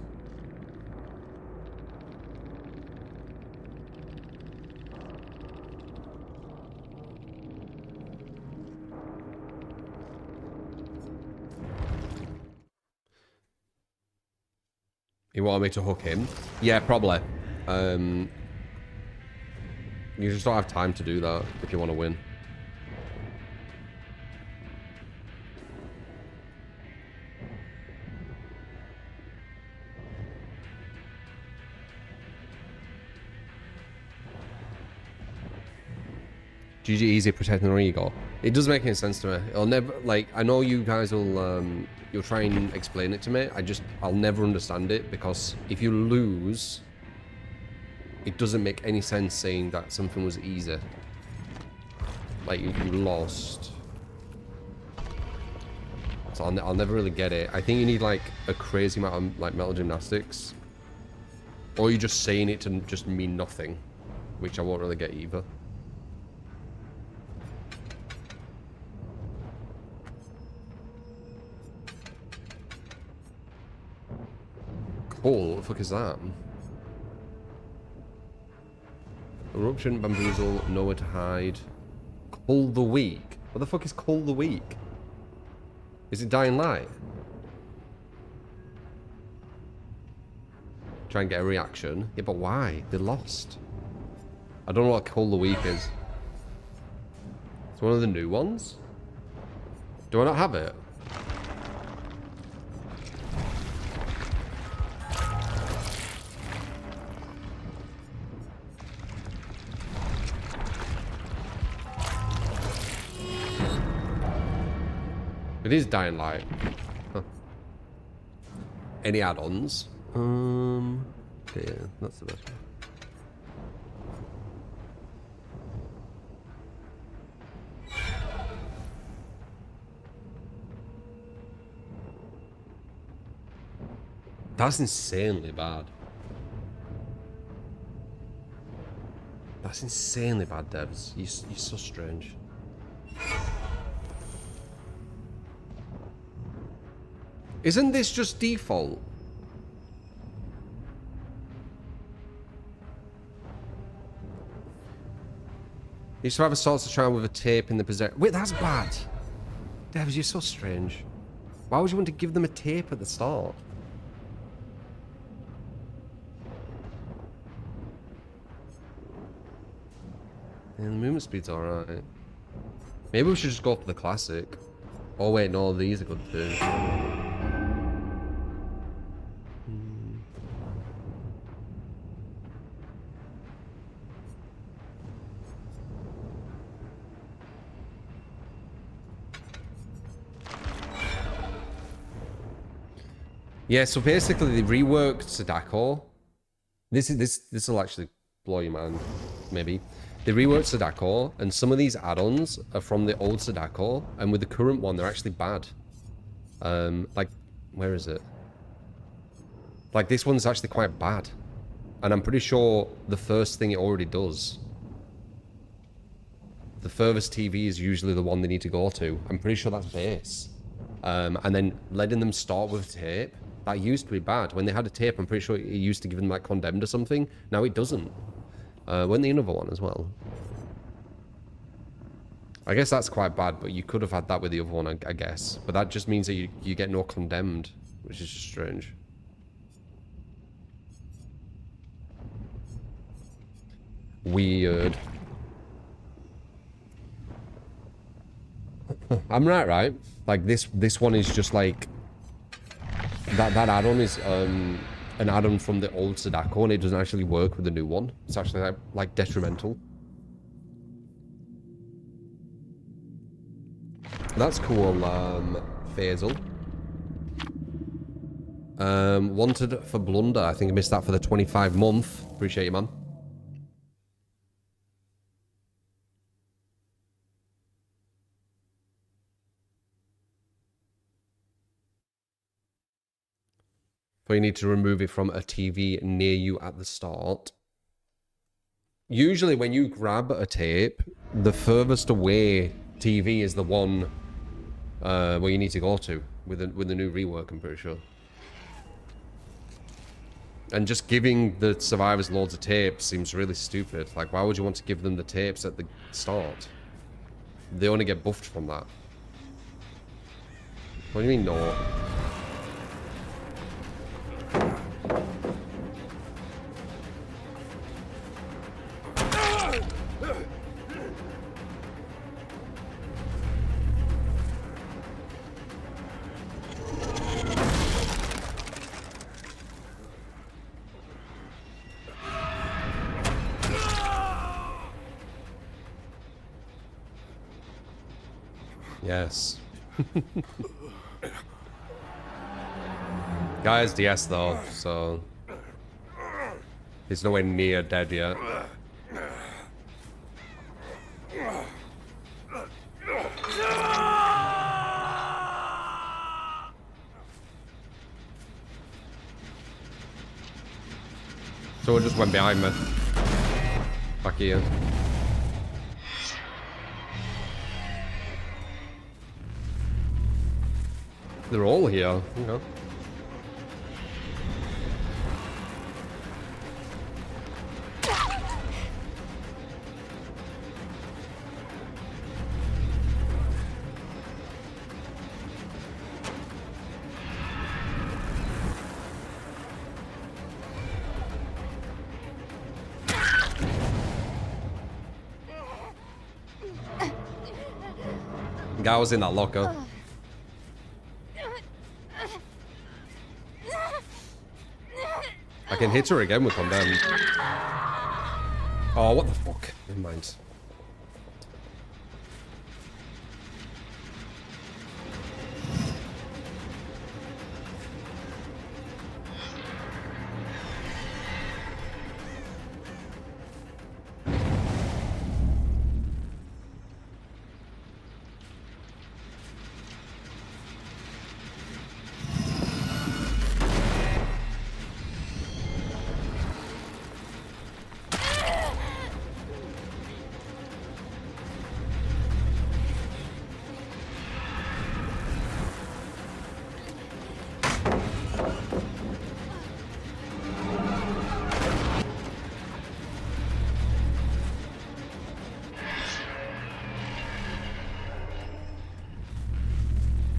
You want me to hook him? Yeah, probably. You just don't have time to do that if you want to win. GG easy protecting our ego. It doesn't make any sense to me. It'll never, like, I know you guys will, you'll try and explain it to me. I'll never understand it, because if you lose, it doesn't make any sense saying that something was easy. Like, you lost. So I'll never really get it. I think you need, like, a crazy amount of, like, mental gymnastics. Or you're just saying it to just mean nothing, which I won't really get either. Cool, what the fuck is that? Eruption, bamboozle, nowhere to hide. Cull the weak. What the fuck is Cull the weak? Is it Dying Light? Try and get a reaction. Yeah, but why? They lost. I don't know what Cull the weak is. It's one of the new ones? Do I not have it? It is Dying Light. Huh. Any add-ons? Okay, yeah, that's the best one. That's insanely bad. That's insanely bad, devs. You're so strange. Isn't this just default? You used to have a salsa child with a tape in the possession. Wait, that's bad. Devs, you're so strange. Why would you want to give them a tape at the start? Yeah, the movement speed's alright. Maybe we should just go for the classic. Oh wait, no, these are good too. Yeah, so basically they reworked Sadako. This will actually blow your mind, maybe. They reworked Sadako, and some of these add-ons are from the old Sadako, and with the current one, they're actually bad. Like, where is it? Like, this one's actually quite bad. And I'm pretty sure the first thing it already does. The furthest TV is usually the one they need to go to. I'm pretty sure that's base. And then letting them start with tape, that used to be bad. When they had a tape, I'm pretty sure it used to give them, like, condemned or something. Now it doesn't. When the other one as well. I guess that's quite bad, but you could have had that with the other one, I guess. But that just means that you get no condemned, which is just strange. Weird. I'm right? Like, this one is just like... That add-on is an add-on from the old Sadako, and it doesn't actually work with the new one. It's actually like detrimental. That's cool, Faisal. Wanted for blunder. I think I missed that for the 25 month. Appreciate you, man. So you need to remove it from a TV near you at the start. Usually when you grab a tape, the furthest away TV is the one where you need to go to with the new rework, I'm pretty sure. And just giving the survivors loads of tapes seems really stupid. Like, why would you want to give them the tapes at the start? They only get buffed from that. What do you mean, no? Yes. Guy's DS though, so he's nowhere near dead yet. So it just went behind me. Back here. They're all here, you know. Guy was in that locker. I can hit her again with condemned. Oh, what the fuck? Never mind.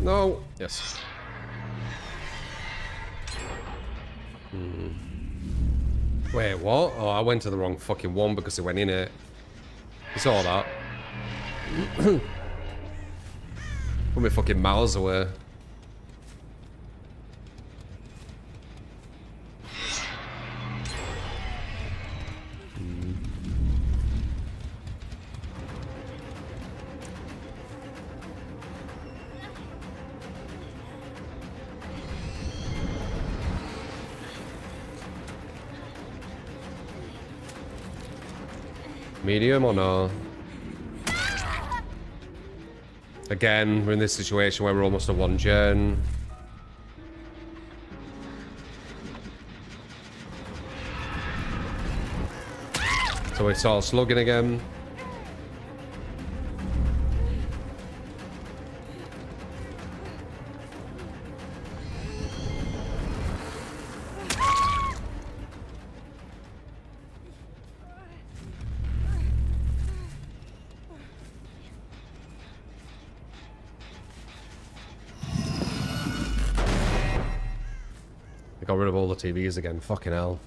No. Yes. Wait, what? Oh, I went to the wrong fucking one because it went in it. You saw that. Put me fucking miles away. Medium or no? Again, we're in this situation where we're almost at 1 gen. So we start slugging again. Got rid of all the TVs again. Fucking hell.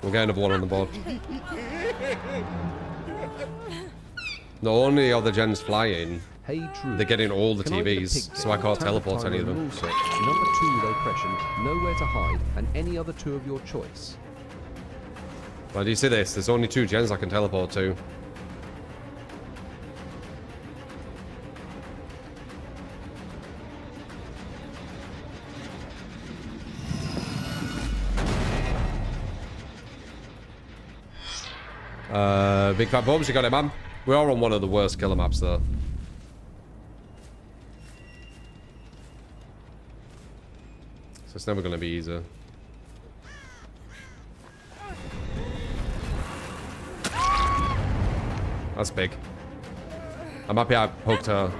We'll get another one on the board. Not only are the gens flying, Hey, true. they're getting all the Can I get a TVs, pig so I game? can't Tap teleport timer any of and them. also, number 2 oppression, nowhere to hide, and any other 2 of your choice. Well, do you see this? There's only 2 gens I can teleport to. Big Fat Bobs, you got it, man. We are on one of the worst killer maps, though. So it's never going to be easy. That's big. I'm happy I poked her.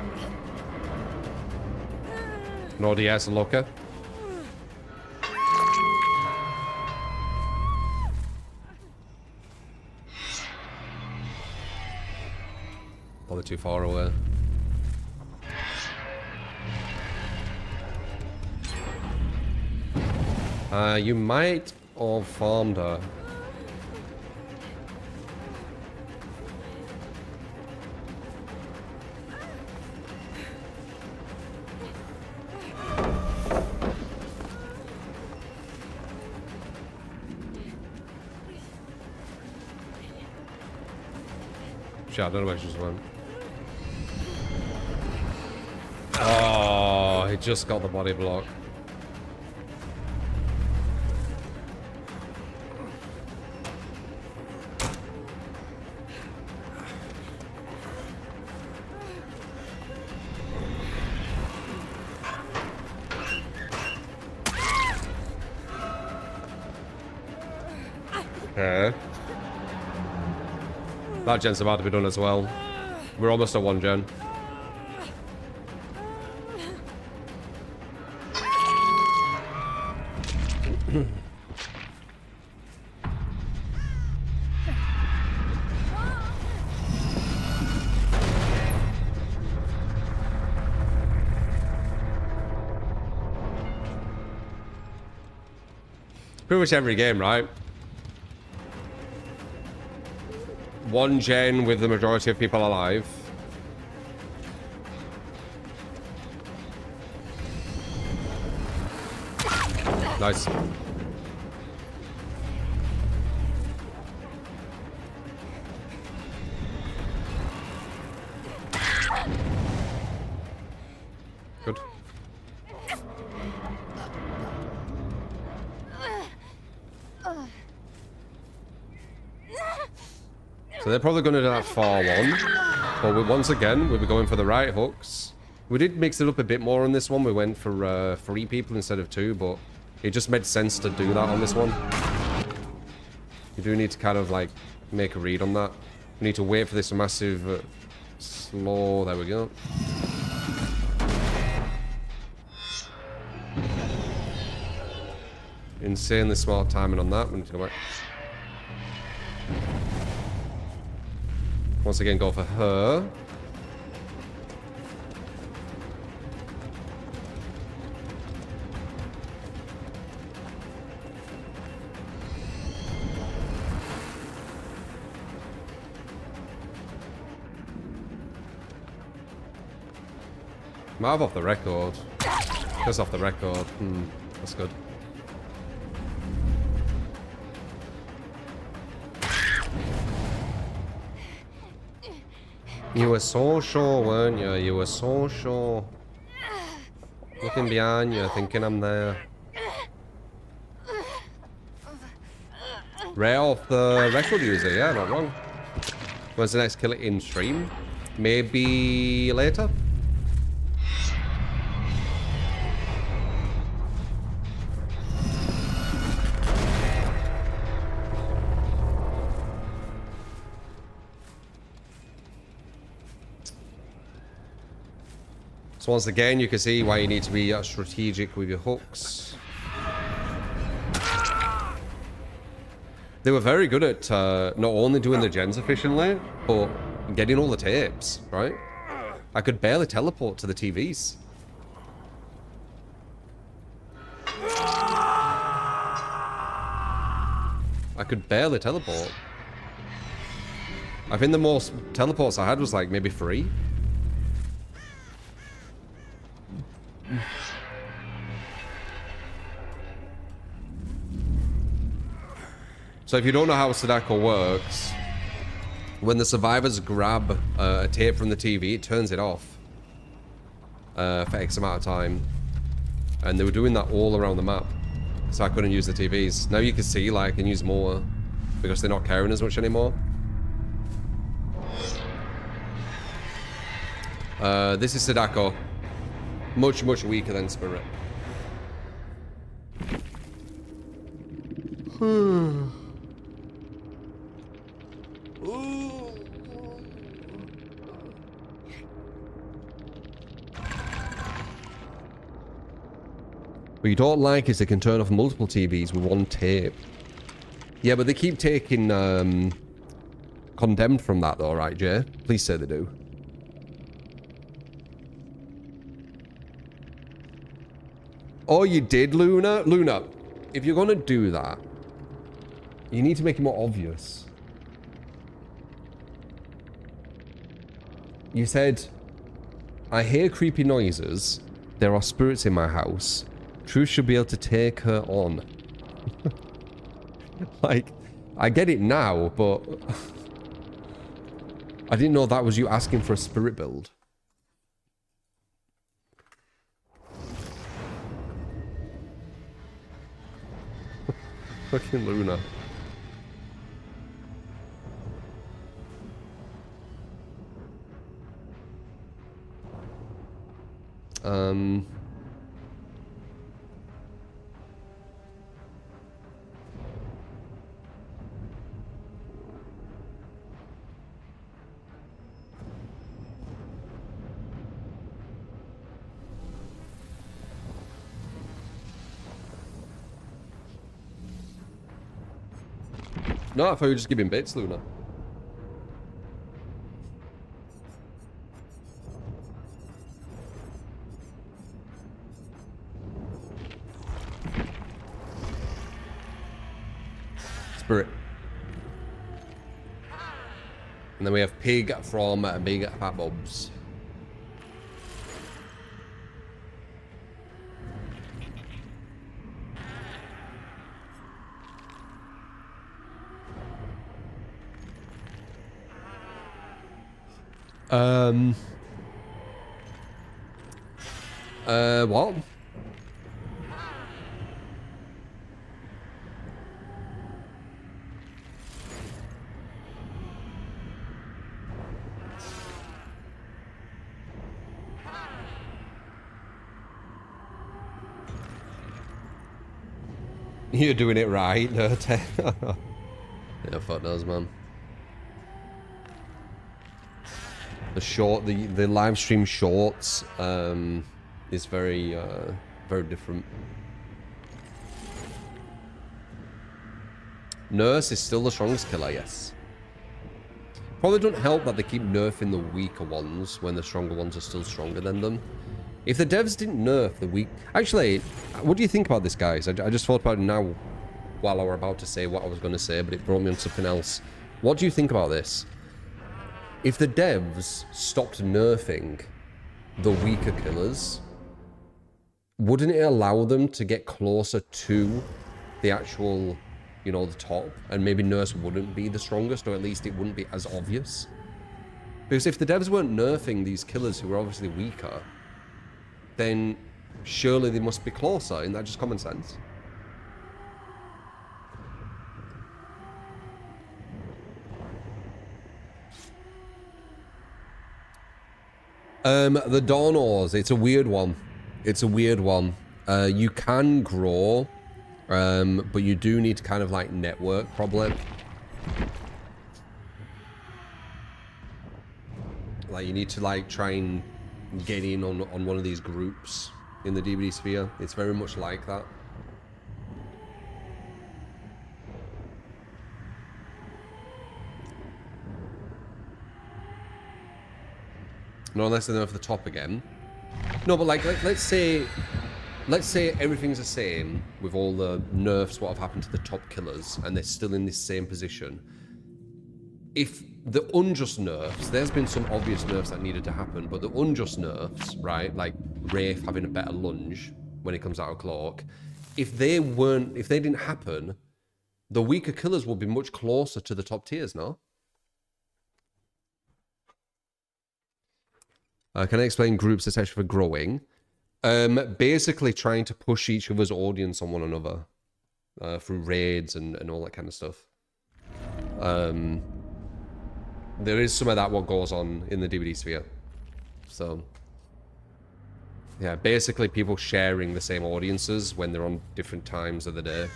An ODS and locker. Probably too far away. You might have farmed her. Shit, I don't know where she just went. Oh, he just got the body block. Okay. That gen's about to be done as well. We're almost at 1 gen. Pretty much every game, right? 1 gen with the majority of people alive. Nice. Good. So they're probably going to do that far one. But once again, we'll be going for the right hooks. We did mix it up a bit more on this one. We went for 3 people instead of 2, but it just made sense to do that on this one. You do need to kind of like make a read on that. We need to wait for this massive slow. There we go. Insanely smart timing on that. We need to go back. Once again, go for her. Might have off the record. Just off the record. That's good. You were so sure, weren't you? You were so sure. Looking behind you, thinking I'm there. Right off the record user, yeah, not wrong. When's the next kill it in stream? Maybe later? So once again, you can see why you need to be strategic with your hooks. They were very good at not only doing the gens efficiently, but getting all the tapes, right? I could barely teleport to the TVs. I could barely teleport. I think the most teleports I had was like maybe 3. So if you don't know how Sadako works, when the survivors grab a tape from the TV, it turns it off for X amount of time. And they were doing that all around the map, so I couldn't use the TVs. Now you can see, like, I can use more because they're not carrying as much anymore. This is Sadako. Much, much weaker than Spirit. What you don't like is they can turn off multiple TVs with one tape. Yeah, but they keep taking condemned from that though, right, Jay? Please say they do. Oh, you did, Luna? Luna, if you're gonna do that, you need to make it more obvious. You said, I hear creepy noises. There are spirits in my house. Truth should be able to take her on. Like, I get it now, but I didn't know that was you asking for a spirit build. Fucking Luna. No, I thought you were just giving bits, Luna. Spirit. And then we have Pig from Big Fat Bobs. What? You're doing it right, Nerd. Yeah, fuck knows, man. The live stream shorts is very very different. Nurse is still the strongest killer, yes. Probably don't help that they keep nerfing the weaker ones when the stronger ones are still stronger than them. If the devs didn't nerf the weak... Actually, what do you think about this, guys? I just thought about it now while I were about to say what I was going to say, but it brought me on something else. What do you think about this? If the devs stopped nerfing the weaker killers, wouldn't it allow them to get closer to the actual, you know, the top? And maybe Nurse wouldn't be the strongest, or at least it wouldn't be as obvious. Because if the devs weren't nerfing these killers who were obviously weaker, then surely they must be closer. Isn't that just common sense? The Dawnors, it's a weird one. It's a weird one. You can grow, but you do need to kind of like network probably. Like you need to like try and get in on one of these groups in the DVD sphere. It's very much like that. No, unless they're off the top again. No, but like, let's say everything's the same with all the nerfs, what have happened to the top killers, and they're still in this same position. If the unjust nerfs, there's been some obvious nerfs that needed to happen, but the unjust nerfs, right, like Wraith having a better lunge when it comes out of Cloak, if they didn't happen, the weaker killers would be much closer to the top tiers, no? Can I explain groups essentially for growing? Basically trying to push each other's audience on one another through raids and all that kind of stuff. There is some of that what goes on in the DVD sphere. So, yeah, basically people sharing the same audiences when they're on different times of the day.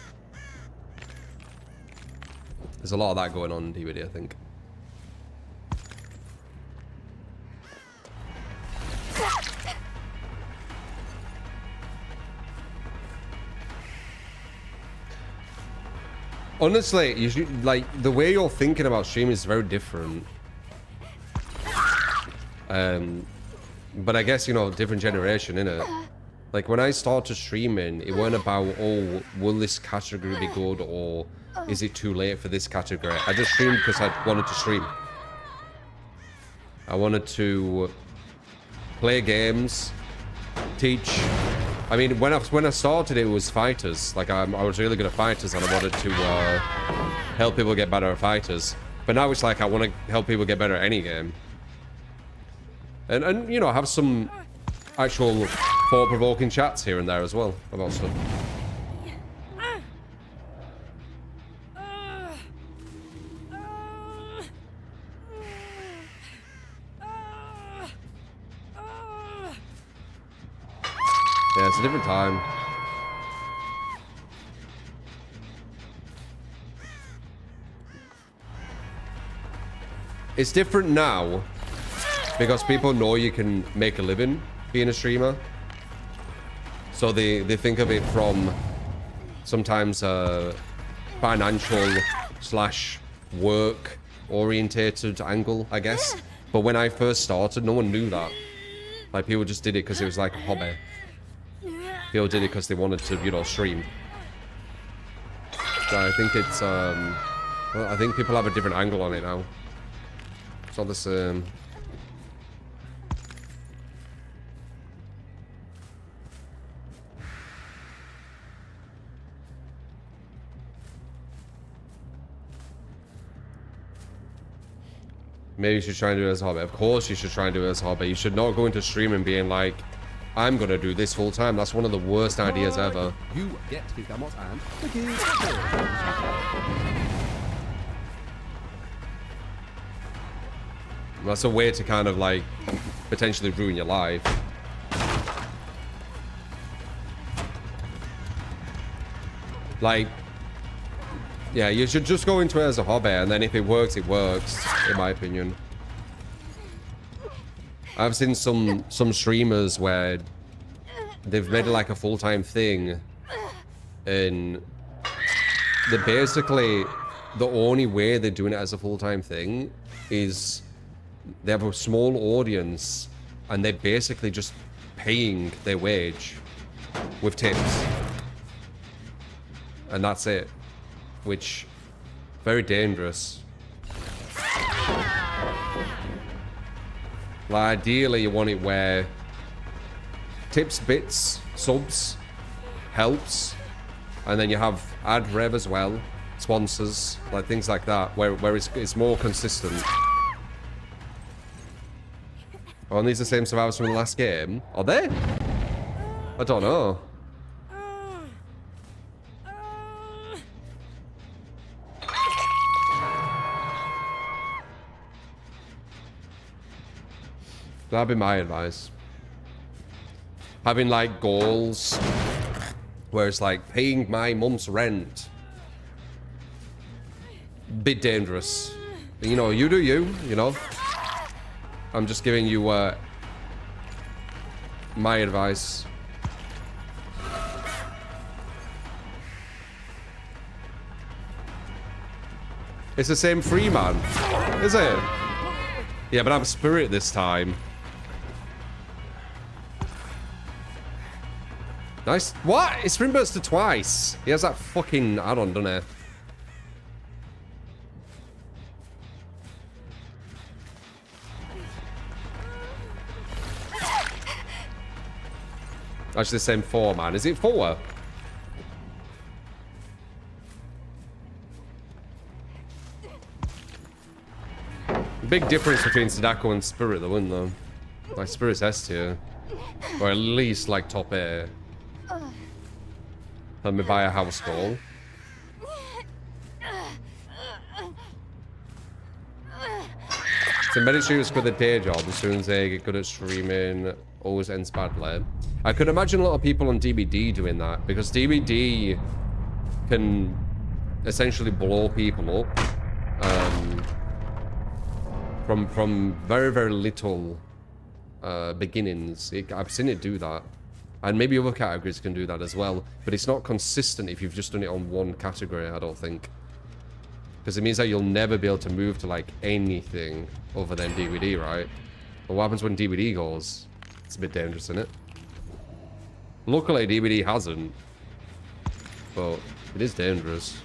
There's a lot of that going on in DVD, I think. Honestly, you should, like, the way you're thinking about streaming is very different. But I guess, you know, different generation, innit? Like, when I started streaming, it weren't about, oh, will this category be good, or is it too late for this category? I just streamed because I wanted to stream. I wanted to play games, teach. I mean, when I started, it was fighters. Like, I was really good at fighters, and I wanted to help people get better at fighters. But now it's like I want to help people get better at any game. And you know, have some actual thought-provoking chats here and there as well about stuff. Yeah, it's a different time. It's different now because people know you can make a living being a streamer. So they think of it from sometimes a financial / work orientated angle, I guess. But when I first started, no one knew that. Like, people just did it because it was like a hobby. People did it because they wanted to, you know, stream. So I think it's, well, I think people have a different angle on it now. It's not the same. Maybe you should try and do it as a hobby. Of course you should try and do it as a hobby. You should not go into streaming being like, I'm gonna do this full time. That's one of the worst ideas ever. You get his gamot and cookies. That's a way to kind of like potentially ruin your life. Like, yeah, you should just go into it as a hobby, and then if it works, it works, in my opinion. I've seen some streamers where they've made it like a full-time thing, and they're basically, the only way they're doing it as a full-time thing is they have a small audience and they're basically just paying their wage with tips. And that's it. Which, very dangerous. Like, ideally you want it where tips, bits, subs, helps, and then you have ad rev as well, sponsors, like things like that, where it's more consistent. Aren't these the same survivors from the last game? Are they? I don't know. That'd be my advice. Having like goals where it's like paying my month's rent. Bit dangerous. You know, you do you, you know. I'm just giving you my advice. It's the same free man, is it? Yeah, but I'm spirit this time. Nice. What? It's sprint bursted twice. He has that fucking add-on, doesn't he? Actually, the same 4, man. Is it 4? Big difference between Sadako and Spirit, though, isn't there? Like, Spirit's S tier. Or at least, like, top A. Let me buy a house call. So many streamers quit their day job as soon as they get good at streaming. Always ends badly. I could imagine a lot of people on DBD doing that, because DBD can essentially blow people up from very, very little beginnings. I've seen it do that. And maybe other categories can do that as well, but it's not consistent if you've just done it on one category, I don't think. Because it means that you'll never be able to move to like anything other than DVD, right? But what happens when DVD goes? It's a bit dangerous, isn't it? Luckily, DVD hasn't. But it is dangerous.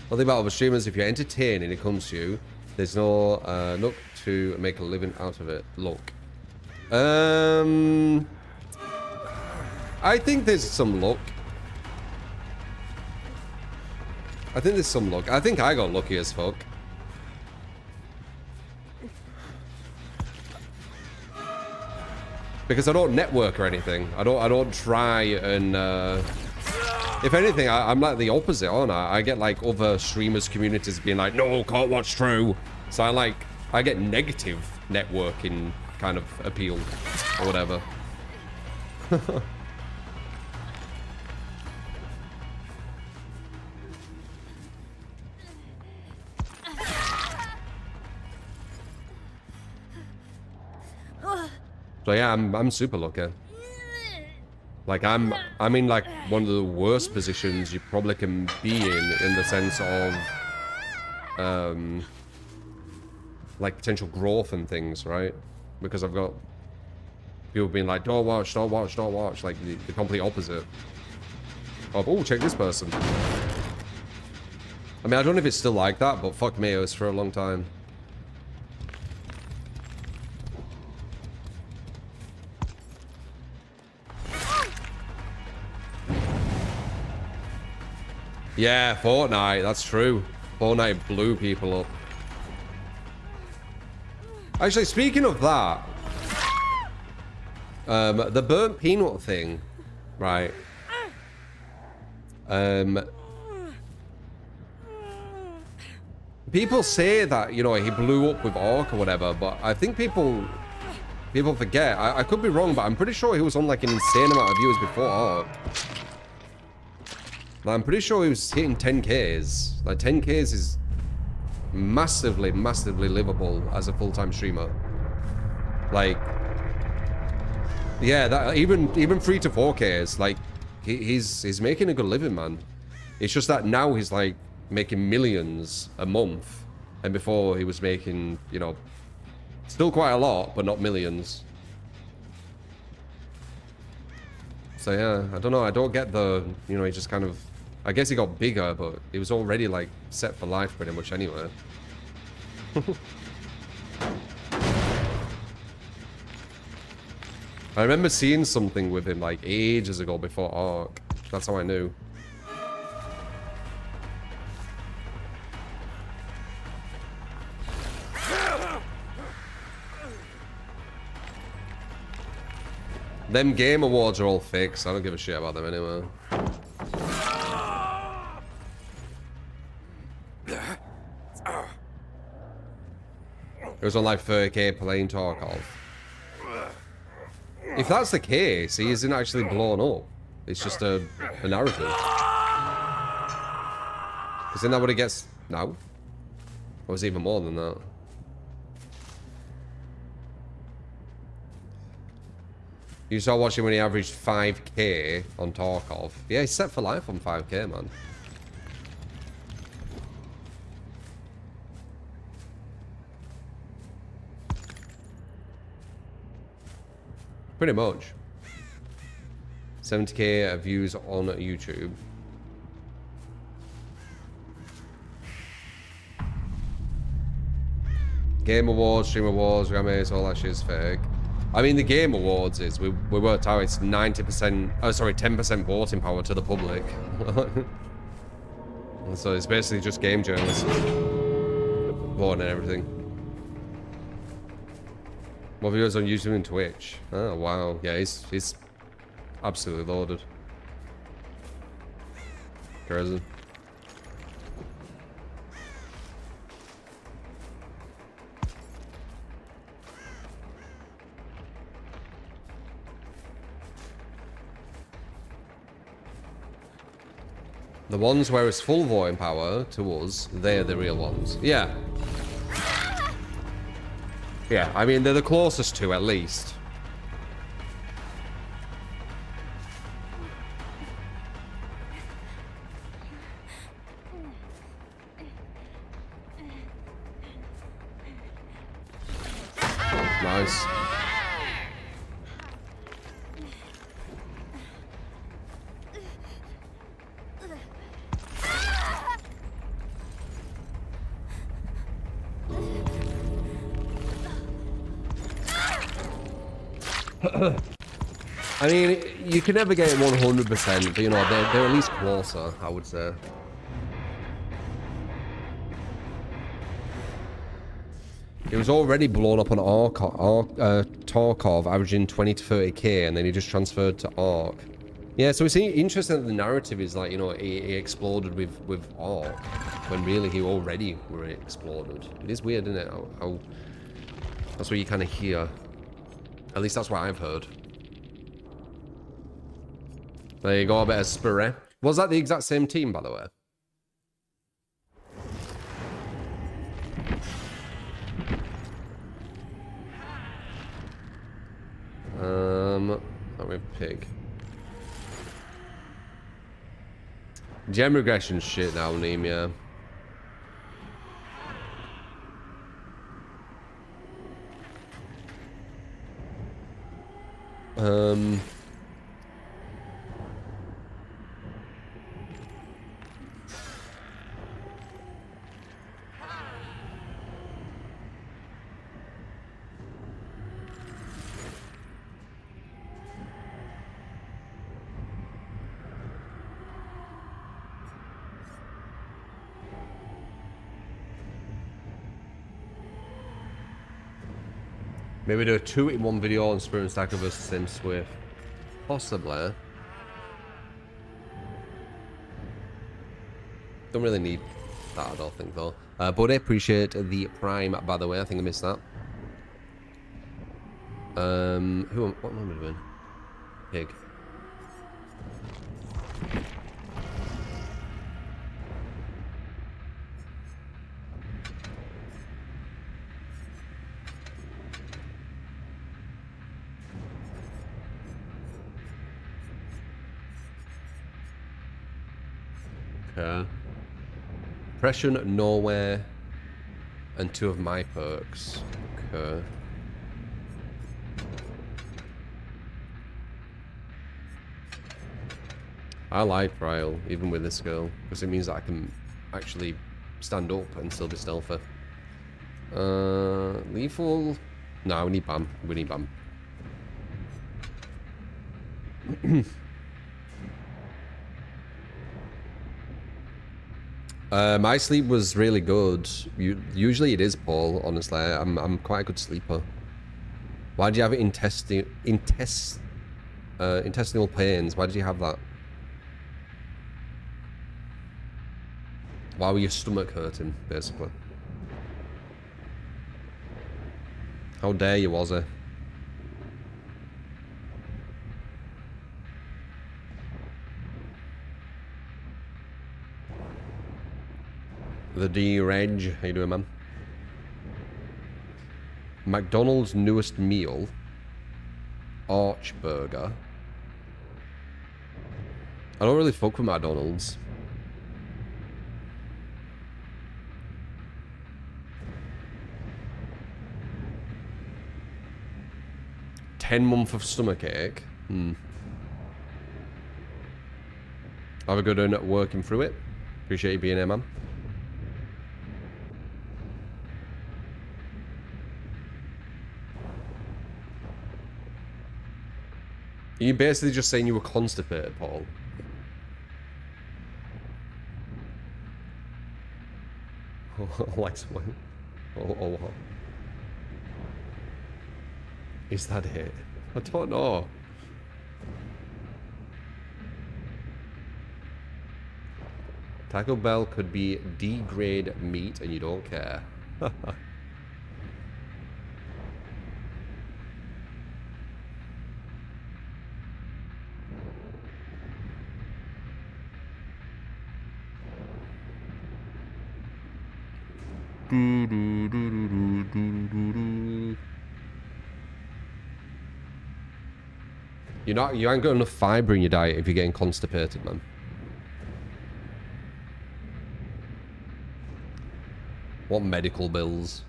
One thing about other streamers, if you're entertaining, it comes to you, there's no look to make a living out of it. Look. I think there's some luck. I think there's some luck. I think I got lucky as fuck. Because I don't network or anything. I don't try and if anything, I'm like the opposite, aren't I? I get like other streamers communities being like, no, can't watch through. So I get negative networking kind of appeal or whatever. So yeah, I'm super lucky. Like I'm in like one of the worst positions you probably can be in the sense of like potential growth and things, right? Because I've got people being like, don't watch, don't watch, don't watch. Like the complete opposite of, oh, check this person. I mean, I don't know if it's still like that, but fuck me, it was for a long time. Yeah, Fortnite, that's true. Fortnite blew people up. Actually, speaking of that, the burnt peanut thing, right? People say that, you know, he blew up with Orc or whatever, but I think people forget. I could be wrong, but I'm pretty sure he was on like an insane amount of viewers before Orc. Like, I'm pretty sure he was hitting 10Ks. Like 10Ks is massively, massively livable as a full-time streamer. Like, yeah, that even 3 to 4Ks. Like, he's making a good living, man. It's just that now he's like making millions a month, and before he was making, you know, still quite a lot, but not millions. So yeah, I don't know. I don't get the, you know, he just kind of, I guess he got bigger, but he was already like set for life pretty much anyway. I remember seeing something with him like ages ago before Arc. That's how I knew. Them game awards are all fake, so I don't give a shit about them anyway. It was on like 30k playing Tarkov. If that's the case, he isn't actually blown up. It's just a narrative. Isn't that what he gets now? Or is it even more than that? You saw watching when he averaged 5k on Tarkov. Yeah, he's set for life on 5k, man. Pretty much. 70k views on YouTube. Game Awards, Stream Awards, Grammys, all that shit's fake. I mean, the Game Awards is, we worked out it's 90%, oh sorry, 10% voting power to the public. So it's basically just game journalists voting and everything. More viewers on YouTube and Twitch. Oh, wow. Yeah, he's absolutely loaded. Crazy. The ones where it's full voting power to us, they're the real ones. Yeah. Yeah, I mean, they're the closest to, at least. Nice. I mean, you can never get it 100%, but you know, they're at least closer, I would say. He was already blown up on Tarkov, averaging 20 to 30k, and then he just transferred to Arc. Yeah, so it's interesting that the narrative is like, you know, he exploded with Arc, when really he already were exploded. It is weird, isn't it? How that's what you kind of hear. At least that's what I've heard. There you go, a bit of Spire. Was that the exact same team, by the way? Not with pig. Gem regression shit now, Neem, yeah. Maybe do a 2-in-1 video on Spirit and Sadako versus Sim Swift. Possibly. Don't really need that, I don't think, though. Buddy, appreciate the Prime, by the way. I think I missed that. What am I doing? Pig. Okay. Depression, Nowhere, and 2 of my perks. Okay. I like Trial, even with this girl, because it means that I can actually stand up and still be stealthy. Lethal? No, we need BAM. We need BAM. My sleep was really good. Usually it is, Paul, honestly. I'm quite a good sleeper. Why do you have intestinal pains? Why did you have that? Why were your stomach hurting, basically? How dare you, was it? The D-Reg, how you doing, man? McDonald's newest meal. Arch Burger. I don't really fuck with McDonald's. $10 of stomachache. Have a good one at working through it. Appreciate you being here, man. Are you basically just saying you were constipated, Paul? Like someone. Oh. Is that it? I don't know. Taco Bell could be D-grade meat and you don't care. You ain't got enough fiber in your diet if you're getting constipated, man. What medical bills?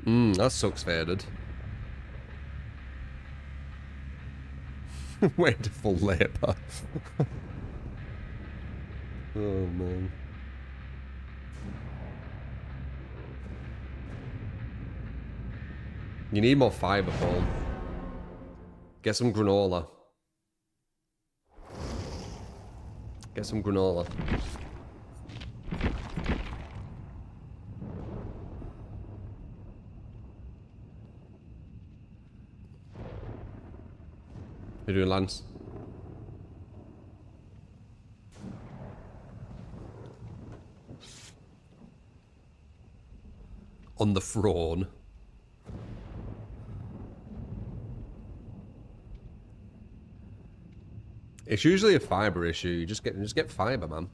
That sucks, faded. Went to full labor. Oh, man. You need more fiber, Paul. Get some granola. Get some granola. How you doing, Lance? On the throne. It's usually a fiber issue. You just get fiber, man.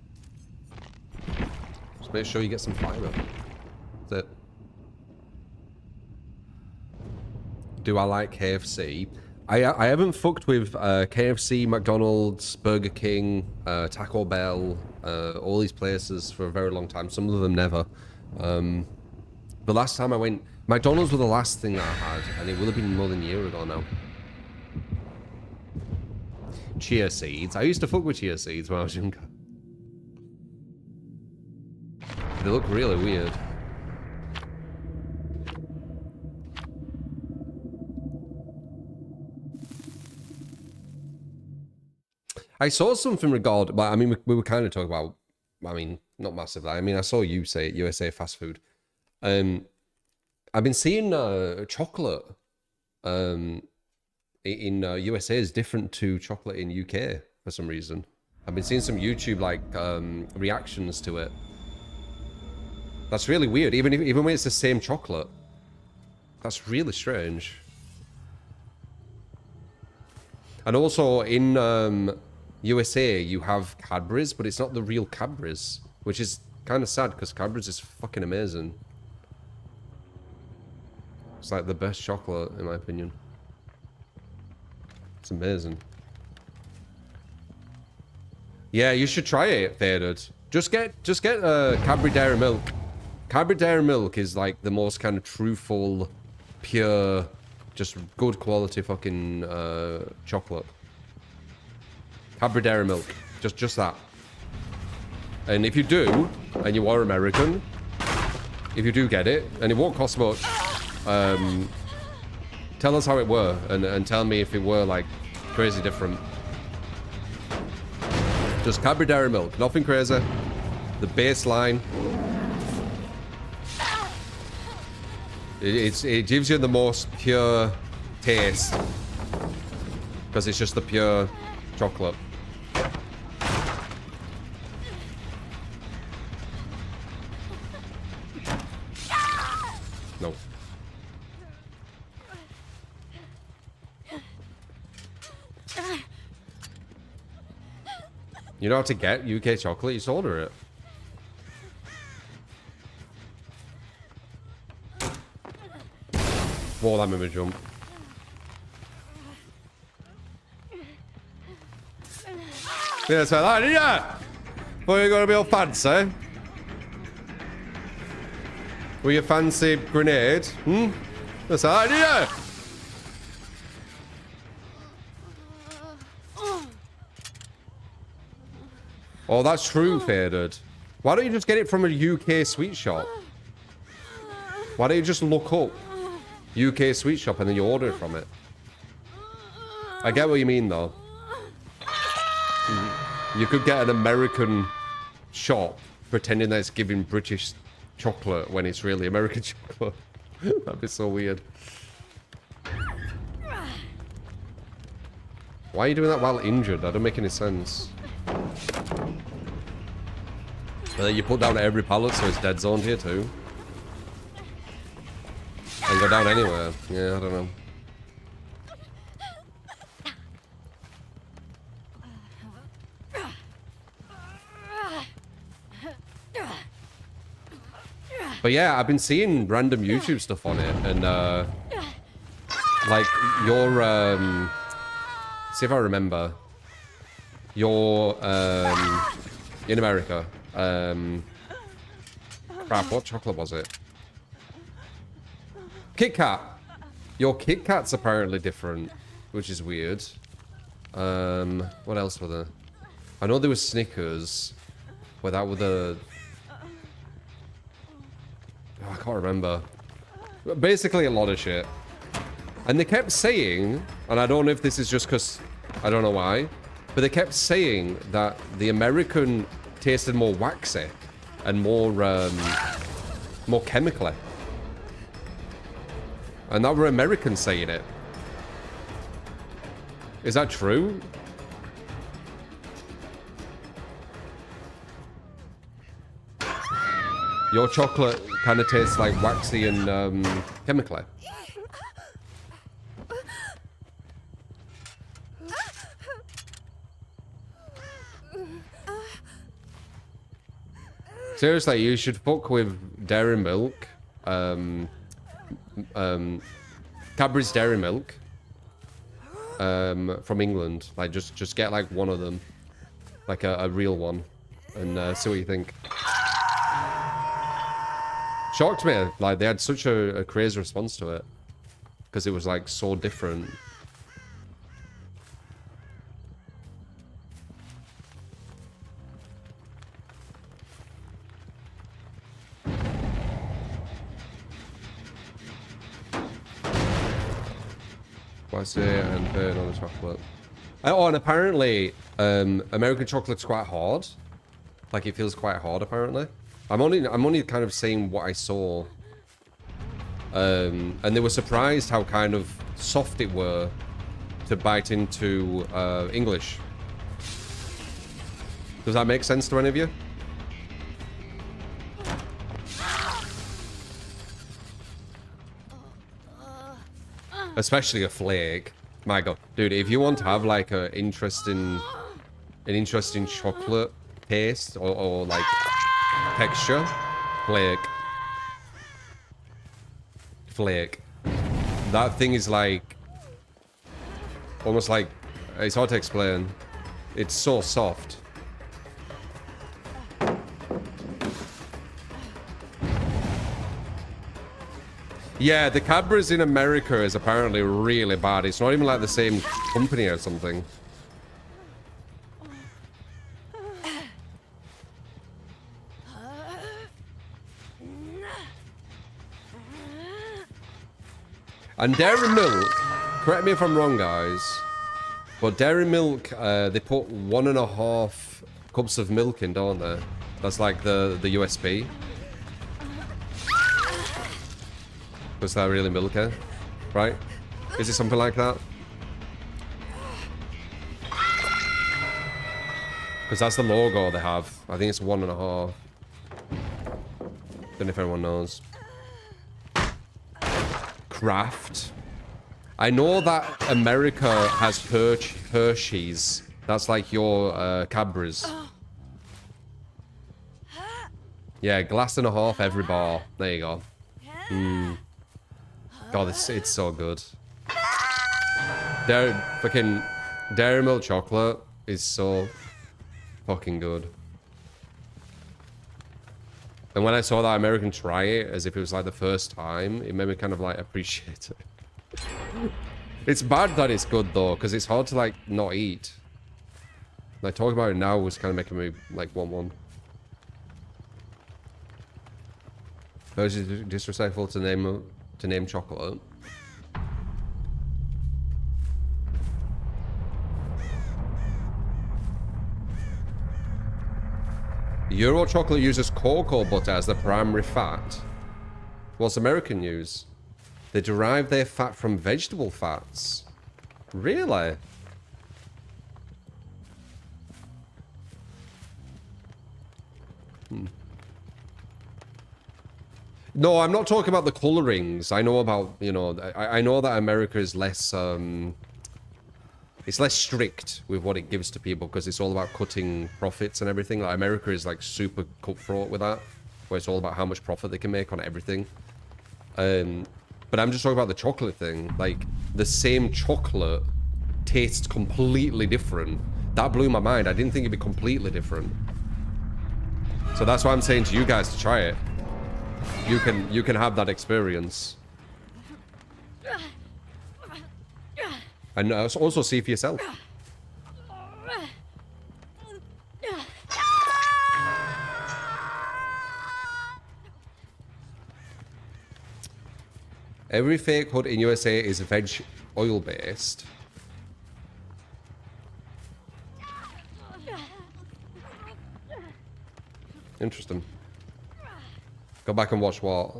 Just make sure you get some fiber. That's it. Do I like KFC? I haven't fucked with KFC, McDonald's, Burger King, Taco Bell, all these places for a very long time. Some of them never. The last time I went, McDonald's was the last thing that I had, and it would have been more than a year ago now. Chia seeds. I used to fuck with chia seeds when I was younger. They look really weird. I saw something regarding, but I mean, we were kind of talking about, I mean, not massively. I mean, I saw you say USA fast food. I've been seeing chocolate in USA is different to chocolate in UK for some reason. I've been seeing some YouTube like reactions to it. That's really weird. Even when it's the same chocolate, that's really strange. And also in USA, you have Cadbury's, but it's not the real Cadbury's, which is kind of sad because Cadbury's is fucking amazing. It's like the best chocolate, in my opinion. It's amazing. Yeah, you should try it, Faded. Just get Cadbury Dairy Milk. Cadbury Dairy Milk is like the most kind of truthful, pure, just good quality fucking chocolate. Cadbury Dairy Milk. Just that. And if you do, and you are American, if you do get it, and it won't cost much, tell us how it were, and tell me if it were, like, crazy different. Just Cadbury Dairy Milk, nothing crazy. The baseline. It gives you the most pure taste. Because it's just the pure chocolate. No. You know how to get UK chocolate? You just order it. Whoa, that made me jump. Yeah, so that, yeah! Well, you're gonna be all fancy. With your fancy grenade, hmm? That's an idea! Oh, that's true, Faded. Why don't you just get it from a UK sweet shop? Why don't you just look up UK sweet shop and then you order it from it? I get what you mean, though. You could get an American shop pretending that it's giving British chocolate when it's really American chocolate. That'd be so weird. Why are you doing that while injured? That don't make any sense. And then you put down every pallet so it's dead zoned here too. And go down anywhere. Yeah, I don't know. But yeah, I've been seeing random YouTube stuff on it, and like your see if I remember. Your in America. Crap, what chocolate was it? Kit Kat. Your Kit Kat's apparently different, which is weird. What else were there? I know there was Snickers, but that were the... Oh, I can't remember. Basically a lot of shit. And they kept saying, and I don't know if this is just because, I don't know why, but they kept saying that the American tasted more waxy and more chemically. And that were Americans saying it. Is that true? Your chocolate kind of tastes like waxy and chemically. Seriously, you should fuck with Dairy Milk. Cadbury's Dairy Milk. From England. Like, just get like one of them. Like a real one. And see what you think. Shocked me. Like, they had such a crazy response to it. Because it was like so different. What's it? And burn on the chocolate. Oh, and apparently, American chocolate's quite hard. Like, it feels quite hard, apparently. I'm only kind of saying what I saw. And they were surprised how kind of soft it were to bite into English. Does that make sense to any of you? Especially a flake. My god. Dude, if you want to have like an interesting chocolate taste or like texture, flake. Flake. That thing is like almost like, it's hard to explain. It's so soft. Yeah, the Cadbury's in America is apparently really bad. It's not even like the same company or something. And dairy milk, correct me if I'm wrong, guys, but dairy milk, they put 1.5 cups of milk in, don't they? That's like the USB. Was that really milky? Right? Is it something like that? Because that's the logo they have. I think it's 1.5. Don't know if anyone knows. Kraft. I know that America has Hershey's. That's like your Cadbury's. Yeah, 1.5 glasses every bar. There you go. God, it's so good. Fucking dairy milk chocolate is so fucking good. And when I saw that American try it as if it was like the first time, it made me kind of like appreciate it. It's bad that it's good though, because it's hard to like not eat. Like talking about it now was kind of making me like want one. Those is disrespectful to name chocolate. Euro chocolate uses cocoa butter as the primary fat. What's American use? They derive their fat from vegetable fats. Really? No, I'm not talking about the colorings. I know about, you know, I know that America is less, it's less strict with what it gives to people because it's all about cutting profits and everything. Like America is like super cutthroat with that, where it's all about how much profit they can make on everything. But I'm just talking about the chocolate thing. Like the same chocolate tastes completely different. That blew my mind. I didn't think it'd be completely different. So that's why I'm saying to you guys to try it. You can have that experience. And also see for yourself. Every fake hood in USA is veg oil based. Interesting. Go back and watch what?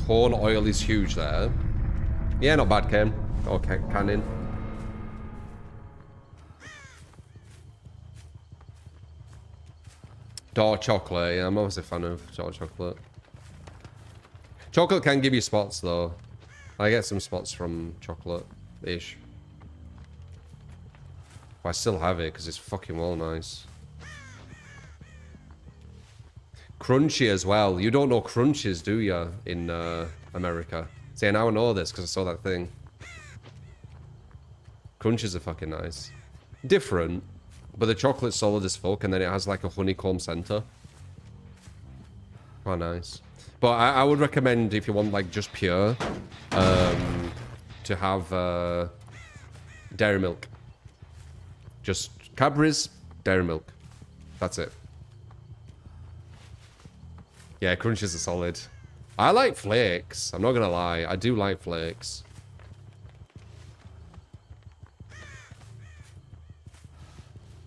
Corn oil is huge there. Yeah, not bad, Ken. Okay, Cannon. Dark chocolate. Yeah, I'm always a fan of dark chocolate. Chocolate can give you spots, though. I get some spots from chocolate-ish. But I still have it, because it's fucking well nice. Crunchy as well. You don't know crunches, do you, in America? See, now I know this, because I saw that thing. Crunches are fucking nice. Different, but the chocolate's solid as fuck, and then it has like a honeycomb center. Oh, nice. But I would recommend, if you want like just pure, to have dairy milk. Just Cadbury's, dairy milk. That's it. Yeah, crunches are solid. I like flakes. I'm not gonna lie. I do like flakes.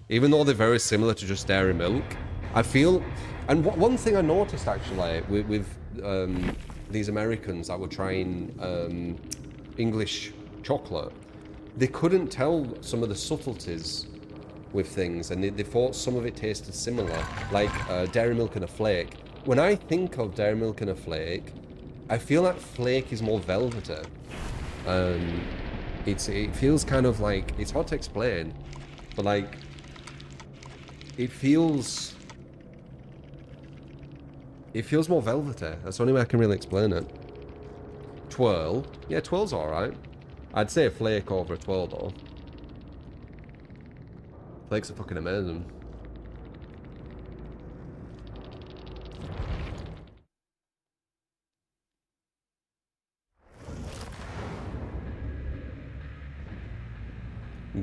Even though they're very similar to just dairy milk, I feel... And one thing I noticed, actually, with these Americans that were trying English chocolate, they couldn't tell some of the subtleties with things, and they thought some of it tasted similar, like dairy milk and a flake. When I think of dairy milk and a flake, I feel like flake is more velvety. It feels kind of like... It's hard to explain, but like... It feels more velvety. That's the only way I can really explain it. Twirl. Yeah, twirl's alright. I'd say a flake over a twirl, though. Flakes are fucking amazing.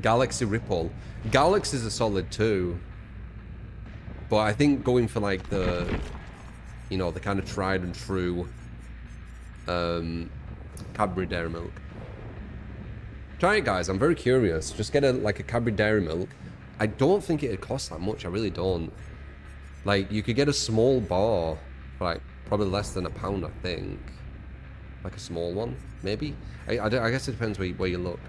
Galaxy Ripple. Galaxy's a solid too. But I think going for like the, you know, the kind of tried and true Cadbury Dairy Milk. Try it, guys. I'm very curious. Just get like a Cadbury Dairy Milk. I don't think it'd cost that much. I really don't. Like, you could get a small bar for like probably less than £1, I think. Like a small one, maybe. I guess it depends where you look.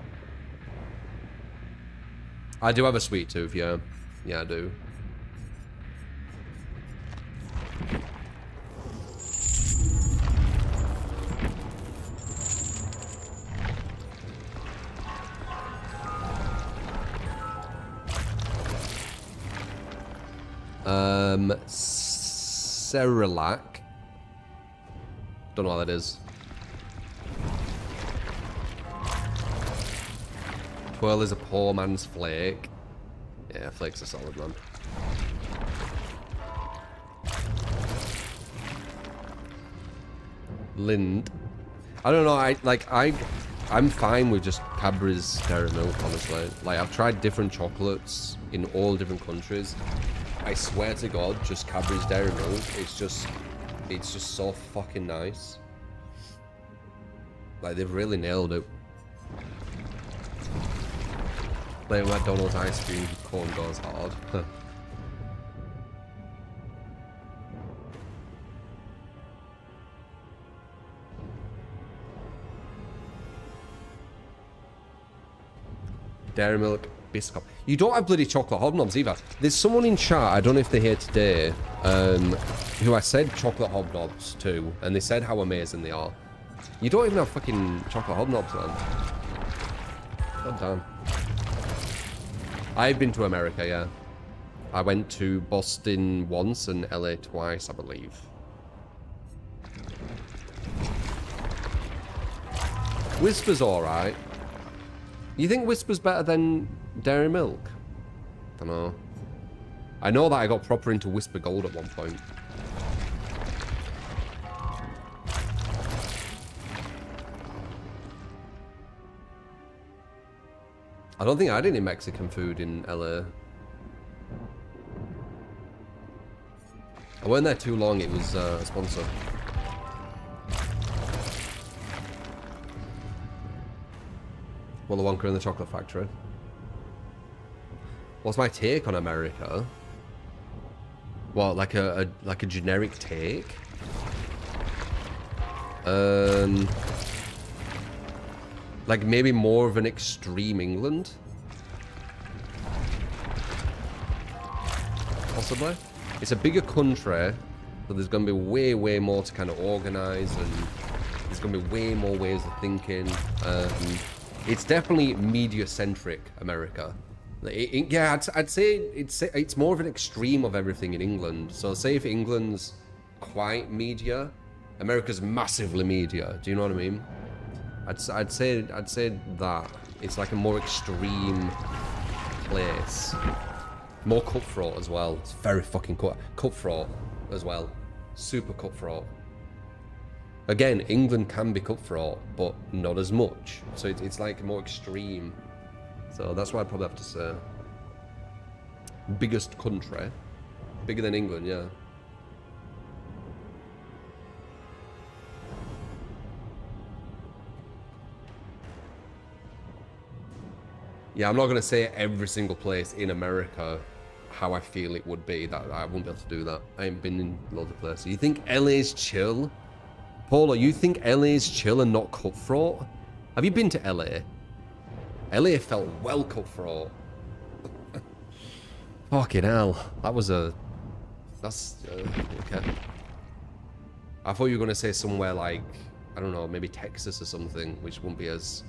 I do have a sweet tooth, yeah. Yeah, I do. Cerelac. Don't know what that is. Twirl is a poor man's flake. Yeah, flake's a solid man. Lind. I don't know. I'm fine with just Cadbury's Dairy Milk, honestly. Like, I've tried different chocolates in all different countries. I swear to God, just Cadbury's Dairy Milk. It's just so fucking nice. Like, they've really nailed it. Like McDonald's ice cream cone goes hard. Dairy Milk, Biscuit. You don't have bloody chocolate hobnobs either. There's someone in chat, I don't know if they're here today, who I said chocolate hobnobs to, and they said how amazing they are. You don't even have fucking chocolate hobnobs, man. God damn. I've been to America, yeah. I went to Boston once and LA twice, I believe. Whisper's alright. You think Whisper's better than Dairy Milk? I don't know. I know that I got proper into Whisper Gold at one point. I don't think I had any Mexican food in LA. I weren't there too long, it was a sponsor. Willy Wonka and the Chocolate Factory. What's my take on America? What, like a generic take? Like maybe more of an extreme England? Possibly. It's a bigger country, so there's going to be way more to kind of organize, and there's going to be way more ways of thinking. It's definitely media-centric, America. Yeah, I'd say it's more of an extreme of everything in England. So say if England's quite media, America's massively media. Do you know what I mean? I'd say that it's like a more extreme place, more cutthroat as well. It's very fucking cutthroat as well, super cutthroat. Again, England can be cutthroat, but not as much. So it's like more extreme. So that's what I'd probably have to say. Biggest country, bigger than England, yeah. Yeah, I'm not going to say every single place in America how I feel it would be. That I won't be able to do that. I ain't been in loads of places. You think LA's chill? Paulo, you think LA's chill and not cutthroat? Have you been to LA? LA felt well cutthroat. Fucking hell. That's okay. I thought you were going to say somewhere like, I don't know, maybe Texas or something, which wouldn't be as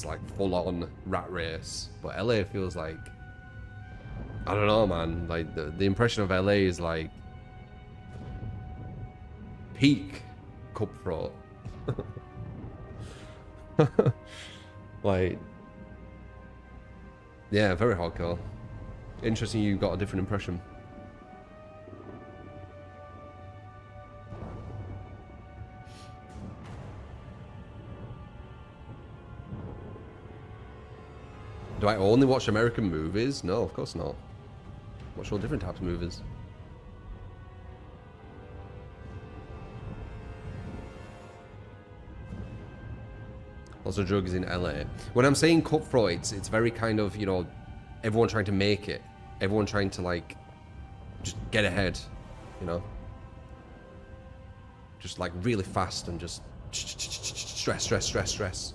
like full-on rat race. But LA feels like, I don't know, man. Like the impression of LA is like peak cutthroat. Like, yeah, very hardcore. Interesting, you got a different impression. Do I only watch American movies? No, of course not. Watch all different types of movies. Lots of drugs in LA. When I'm saying cutthroat, it's very kind of, you know, everyone trying to make it. Everyone trying to, like, just get ahead, you know? Just, like, really fast and just stress, stress, stress, stress.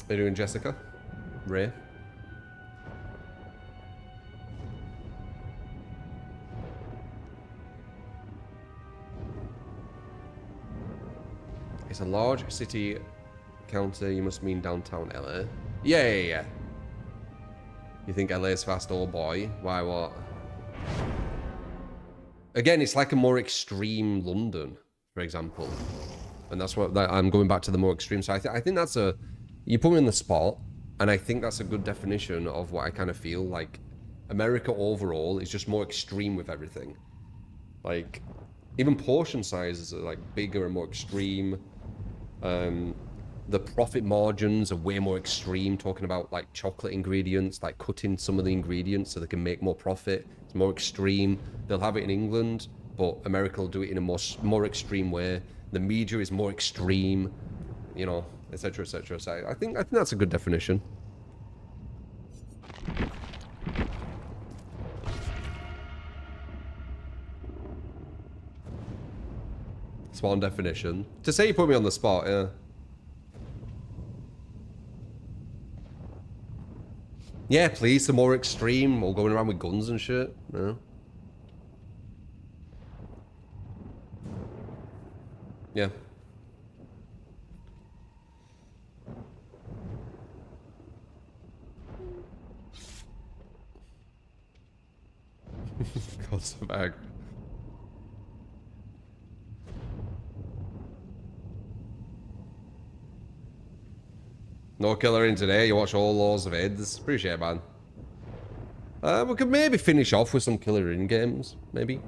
How you doing, Jessica? Ray? It's a large city counter. You must mean downtown LA. Yeah. You think LA is fast? Oh boy. Why, what? Again, it's like a more extreme London, for example. And that's what I'm going back to, the more extreme. So I think that's a... You put me in the spot, and I think that's a good definition of what I kind of feel like. America overall is just more extreme with everything. Like, even portion sizes are like bigger and more extreme. The profit margins are way more extreme, talking about like chocolate ingredients, like cutting some of the ingredients so they can make more profit. It's more extreme. They'll have it in England, but America will do it in a more extreme way. The media is more extreme, you know, etc., etc. So I think that's a good definition. Spot on definition. To say you put me on the spot, yeah. Yeah, please, some more extreme, or going around with guns and shit. No. Yeah. God's the bag. No killer in today. You watch all Laws of Aids. Appreciate it, man. We could maybe finish off with some killer in games. Maybe.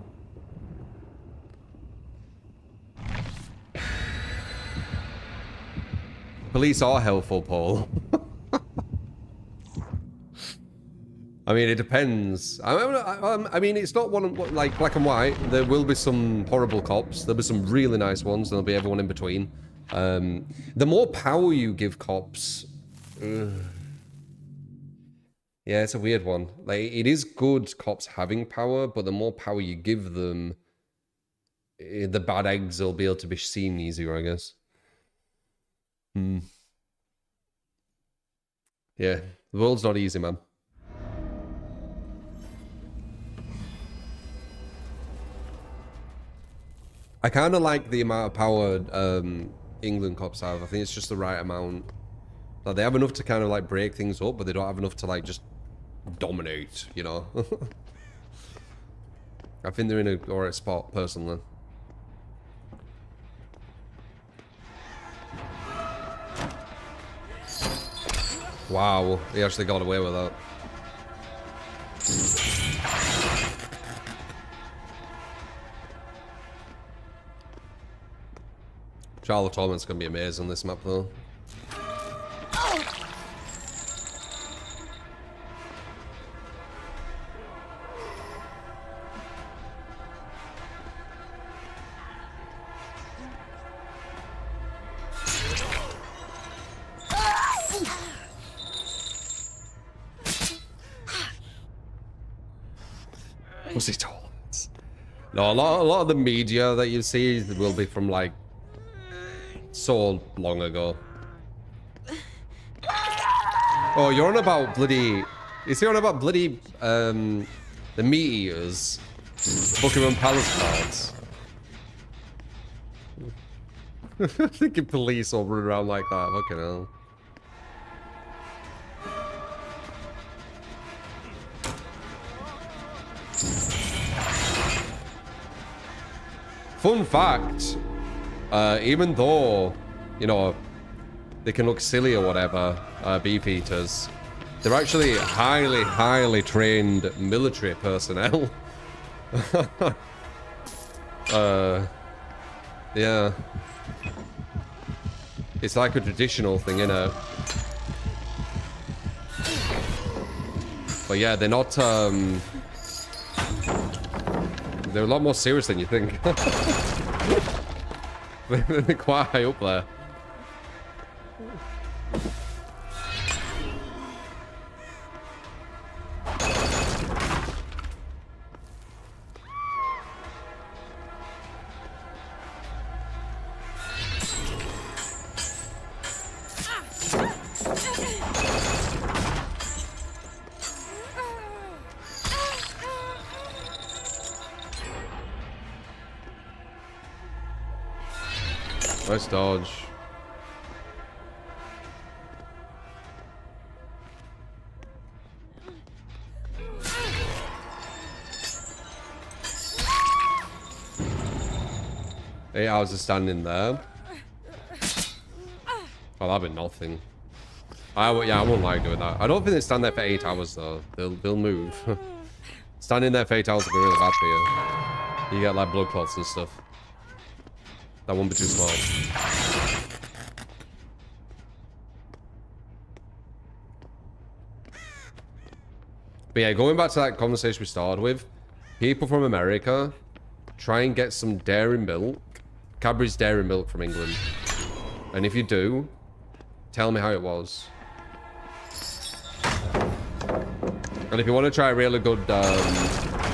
Police are helpful, Paul. I mean, it depends. I mean, it's not one like black and white. There will be some horrible cops. There'll be some really nice ones. There'll be everyone in between. The more power you give cops, yeah, it's a weird one. Like, it is good cops having power, but the more power you give them, the bad eggs will be able to be seen easier, I guess. Yeah, the world's not easy, man. I kind of like the amount of power England cops have. I think it's just the right amount. Like, they have enough to kind of like break things up, but they don't have enough to like just dominate, you know? I think they're in a alright spot, personally. Wow, he actually got away with that. Charlotte Torment's gonna be amazing on this map, though. Pussy tolerance. No, a lot of the media that you see will be from like so long ago. Oh, you're on about bloody... Is he on about bloody, the meat eaters? Pokemon Palace cards. Thinking police all run around like that, fucking hell. Fun fact, even though, you know, they can look silly or whatever, beef eaters, they're actually highly trained military personnel. Yeah. It's like a traditional thing, you know. But yeah, they're not, they're a lot more serious than you think. They're quite high up there. Nice dodge. Eight hours of standing there. Oh, that'd be nothing. Yeah, I wouldn't like doing that. I don't think they stand there for 8 hours though. They'll move. Standing there for 8 hours would be really bad for you. You get like blood clots and stuff. That won't be too small. But yeah, going back to that conversation we started with, people from America try and get some dairy milk, Cadbury's dairy milk from England. And if you do, tell me how it was. And if you want to try a really good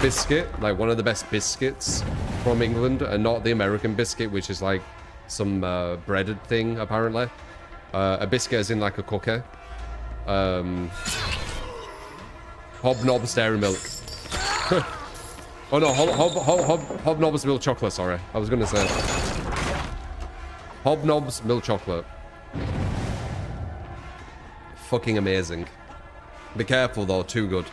biscuit, like one of the best biscuits from England, and not the American biscuit, which is like some breaded thing, apparently. A biscuit as in like a cookie. Hobnob's dairy milk. Oh no, Hobnob's milk chocolate, sorry. I was gonna say. Hobnob's milk chocolate. Fucking amazing. Be careful though, too good.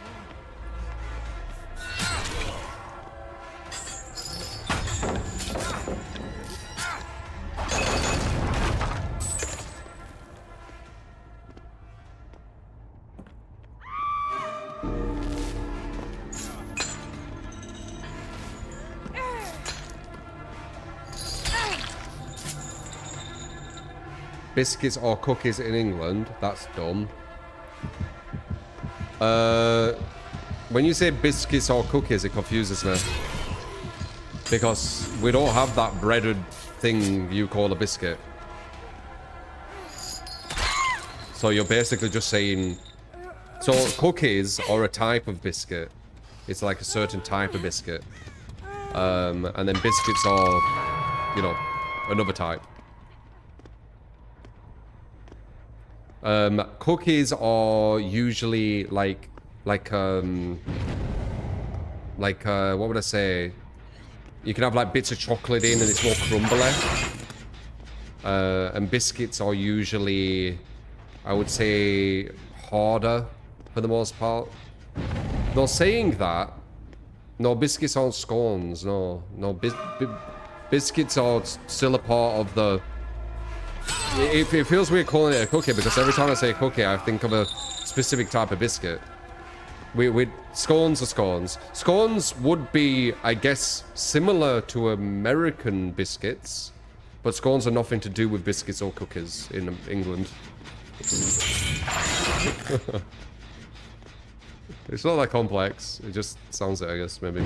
Biscuits or cookies in England? That's dumb. When you say biscuits or cookies, it confuses me. Because we don't have that breaded thing you call a biscuit. So you're basically just saying... So cookies are a type of biscuit. It's like a certain type of biscuit. And then biscuits are, you know, another type. Cookies are usually like what would I say? You can have like bits of chocolate in and it's more crumbly. And biscuits are usually, I would say, harder for the most part. Though saying that, no, biscuits aren't scones. No, biscuits are still a part of the... It feels weird calling it a cookie because every time I say cookie, I think of a specific type of biscuit. Scones are scones. Scones would be, I guess, similar to American biscuits, but scones are nothing to do with biscuits or cookies in England. It's not that complex. It just sounds it, I guess, maybe.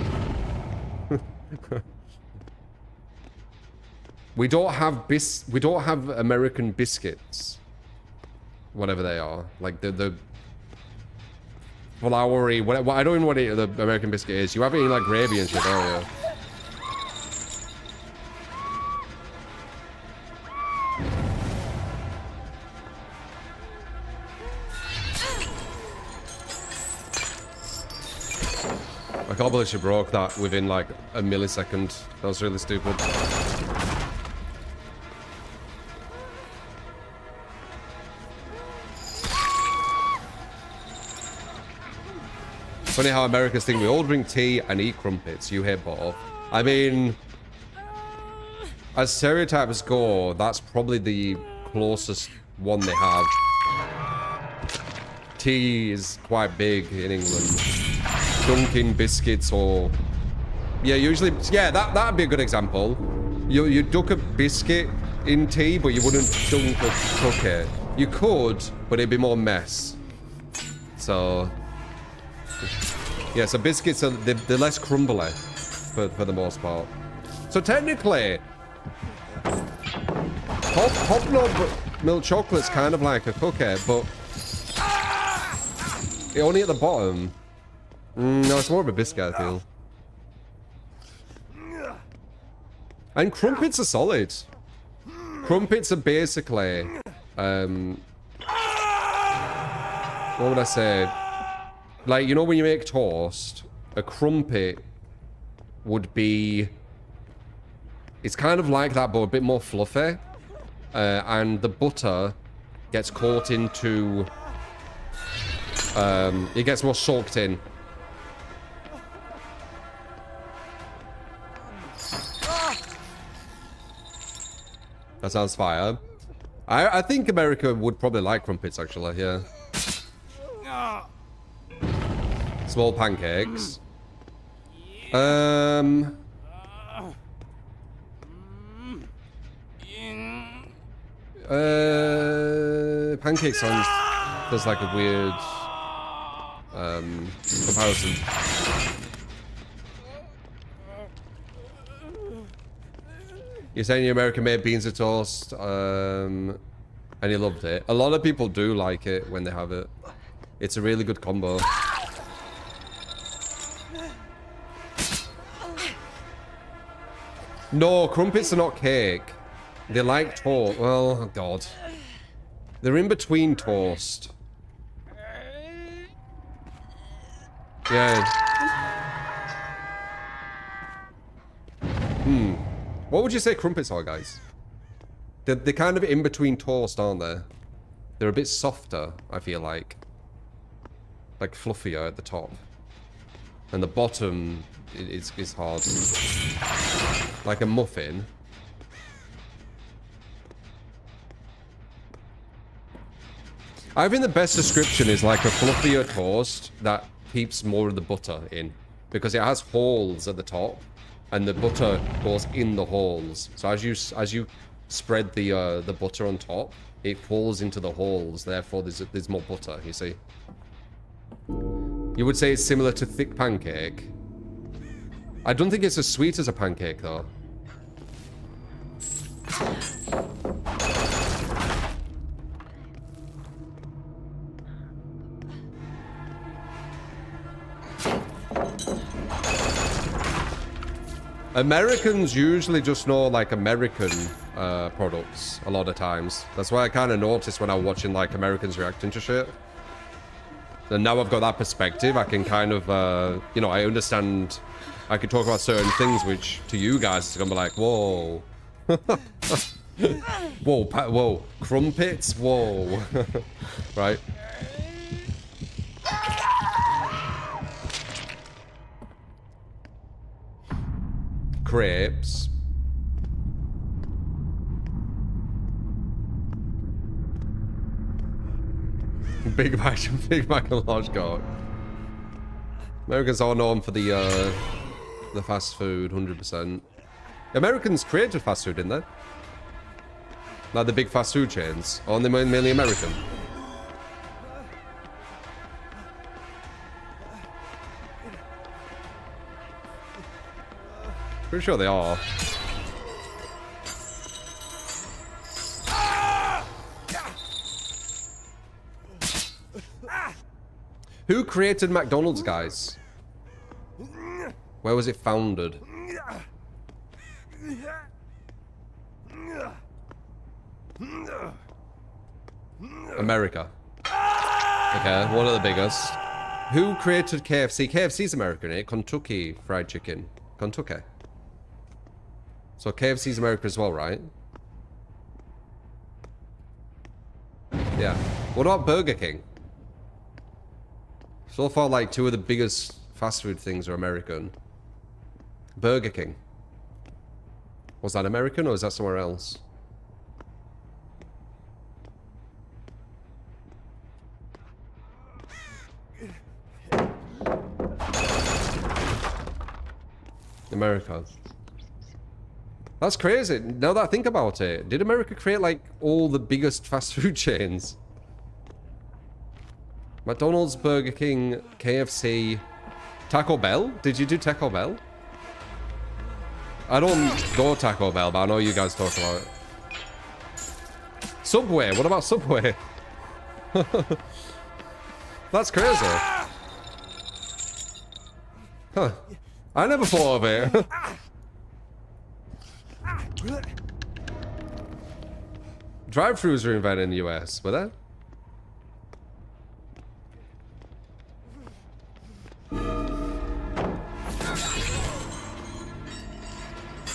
We don't have American biscuits. Whatever they are. Like the floury, whatever, I don't even know what the American biscuit is. You have it in like gravy and shit, don't you? I can't believe she broke that within like a millisecond. That was really stupid. Funny how Americans think we all drink tea and eat crumpets. You hate both. I mean, as stereotypes go, that's probably the closest one they have. Tea is quite big in England. Dunking biscuits or Yeah, usually, yeah, that'd be a good example. You dunk a biscuit in tea, but you wouldn't dunk a cookie. You could, but it'd be more mess. So, yeah, so biscuits are they're less crumbly for the most part. So technically, hobnob milk chocolate's kind of like a cookie, but only at the bottom. No, it's more of a biscuit, I feel. And crumpets are solid. Crumpets are basically, what would I say? Like, you know when you make toast, a crumpet would be, it's kind of like that, but a bit more fluffy. And the butter gets caught into, it gets more soaked in. That sounds fire. I think America would probably like crumpets, actually, yeah. Small pancakes. Pancake sounds does like a weird comparison. You're saying your American made beans and toast, and you loved it. A lot of people do like it when they have it. It's a really good combo. No, crumpets are not cake. They like toast. Well, oh God. They're in between toast. Yeah. What would you say crumpets are, guys? They're kind of in between toast, aren't they? They're a bit softer, I feel like. Like fluffier at the top. And the bottom is hard. Like a muffin. I think the best description is like a fluffier toast that keeps more of the butter in. Because it has holes at the top. And the butter goes in the holes. So as you spread the butter on top, it falls into the holes. Therefore, there's more butter. You see. You would say it's similar to thick pancake. I don't think it's as sweet as a pancake, though. Americans usually just know, like, American products a lot of times. That's why I kind of noticed when I was watching, like, Americans reacting to shit. And now I've got that perspective, I can kind of, you know, I understand. I can talk about certain things which, to you guys, it's going to be like, whoa. Whoa, crumpets? Whoa. Right? Crepes. Big Mac and large cock. Americans are known for the fast food, 100%. Americans created fast food, didn't they? Like the big fast food chains. Or they're mainly American? Pretty sure they are. Who created McDonald's, guys? Where was it founded? America. Okay, one of the biggest. Who created KFC? KFC's American, eh? Kentucky Fried Chicken. Kentucky. So KFC's America as well, right? Yeah. What about Burger King? So far, like, two of the biggest fast food things are American. Burger King. Was that American or is that somewhere else? America. That's crazy. Now that I think about it, did America create like all the biggest fast food chains? McDonald's, Burger King, KFC, Taco Bell? Did you do Taco Bell? I don't go Taco Bell, but I know you guys talk about it. Subway, what about Subway? That's crazy. Huh. I never thought of it. Drive-thrus were invented in the US, were they?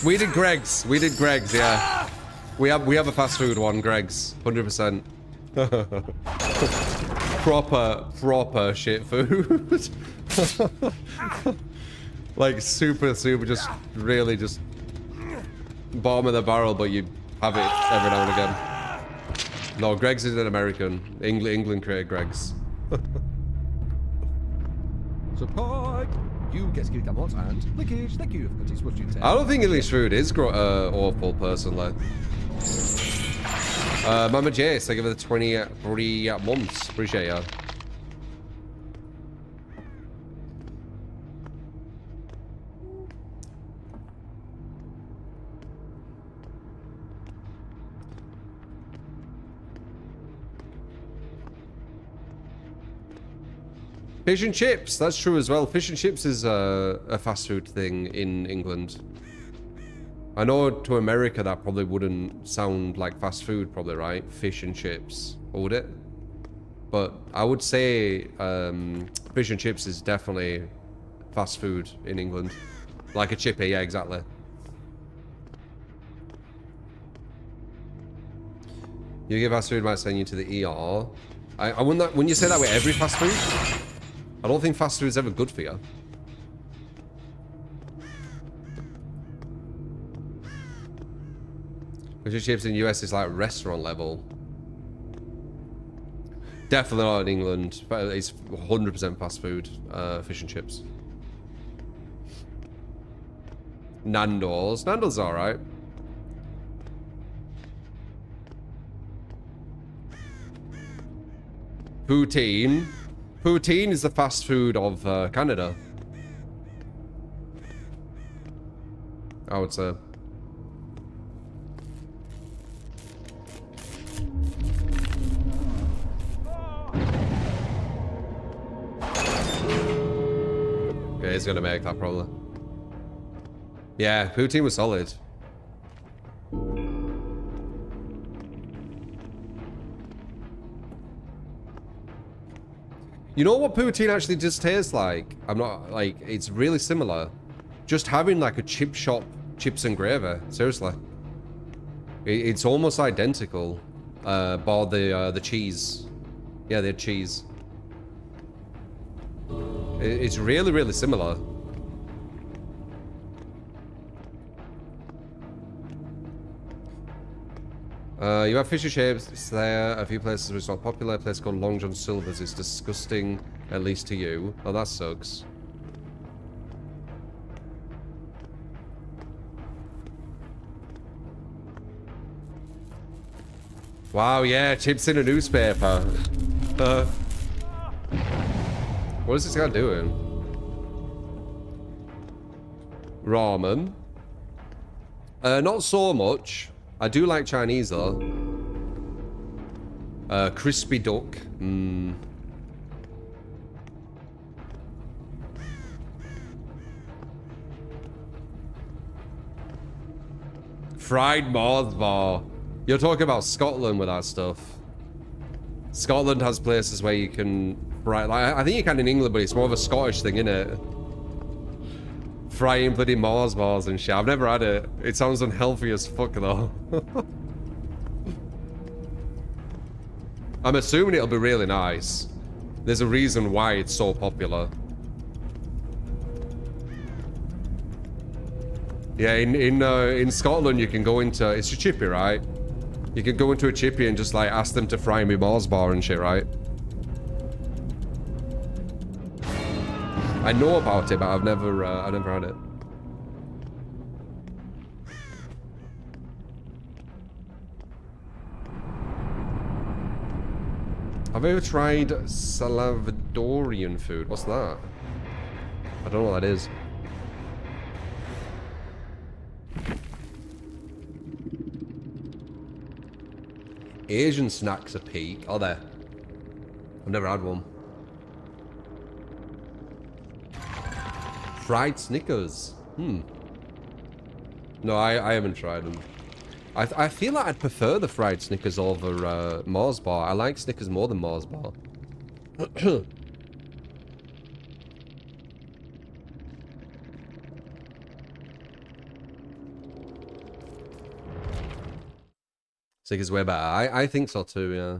We did Greg's. We did Greg's, yeah. We have a fast food one, Greg's. 100%. proper shit food. Like super just really just bottom of the barrel, but you have it every now and again. No, Greg's is an American. England created Greg's. Support! You get to give that what and lickage, thank you. That is what you take. I don't think English food is awful, personally. Mama Jace, I give it the 23 months. Appreciate ya. Fish and chips, that's true as well. Fish and chips is a fast food thing in England. I know to America that probably wouldn't sound like fast food, probably, right? Fish and chips, or would it? But I would say fish and chips is definitely fast food in England. Like a chippy, yeah, exactly. You give fast food might send you to the ER. I wouldn't you say that with every fast food? I don't think fast food is ever good for you. Fish and chips in the US is like restaurant level. Definitely not in England. But it's 100% fast food. Fish and chips. Nando's. Nando's alright. Poutine. Poutine is the fast food of Canada. I would say. Yeah, he's gonna make that probably. Yeah, poutine was solid. You know what poutine actually just tastes like? I'm not, like, it's really similar. Just having like a chip shop, chips and gravy. Seriously. It's almost identical. Bar the cheese. Yeah, they had cheese. It's really, really similar. You have fish and chips there. A few places where it's not popular. A place called Long John Silver's is disgusting, at least to you. Oh, that sucks. Wow, yeah, chips in a newspaper. What is this guy doing? Ramen. Not so much. I do like Chinese though. Crispy duck. Fried Mars bar. You're talking about Scotland with that stuff. Scotland has places where you can fry. Like, I think you can in England, but it's more of a Scottish thing, innit? Frying bloody Mars bars and shit. I've never had it. It sounds unhealthy as fuck though. I'm assuming it'll be really nice. There's a reason why it's so popular. Yeah, in Scotland you can go into, it's a chippy, right? You can go into a chippy and just like ask them to fry me Mars bar and shit, right? I know about it, but I've never had it. Have you ever tried Salvadorian food? What's that? I don't know what that is. Asian snacks are peak. Oh, there. I've never had one. Fried Snickers. No, I haven't tried them. I feel like I'd prefer the fried Snickers over Mars Bar. I like Snickers more than Mars Bar. Snickers way better. I think so too, yeah.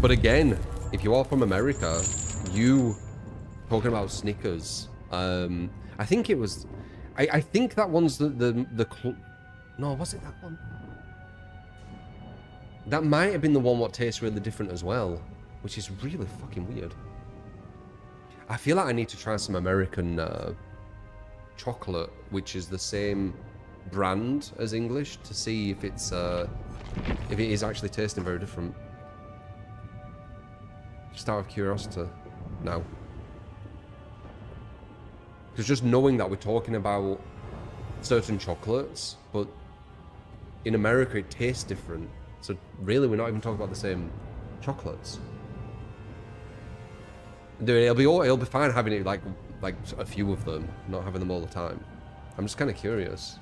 But again, if you are from America, you talking about Snickers. I think it was. I think that one's no, was it that one? That might have been the one what tastes really different as well, which is really fucking weird. I feel like I need to try some American chocolate, which is the same brand as English, to see if it's if it is actually tasting very different. Just out of curiosity now. Because just knowing that we're talking about certain chocolates, but in America it tastes different. So really we're not even talking about the same chocolates. Dude, it'll be fine having it like a few of them, not having them all the time. I'm just kind of curious.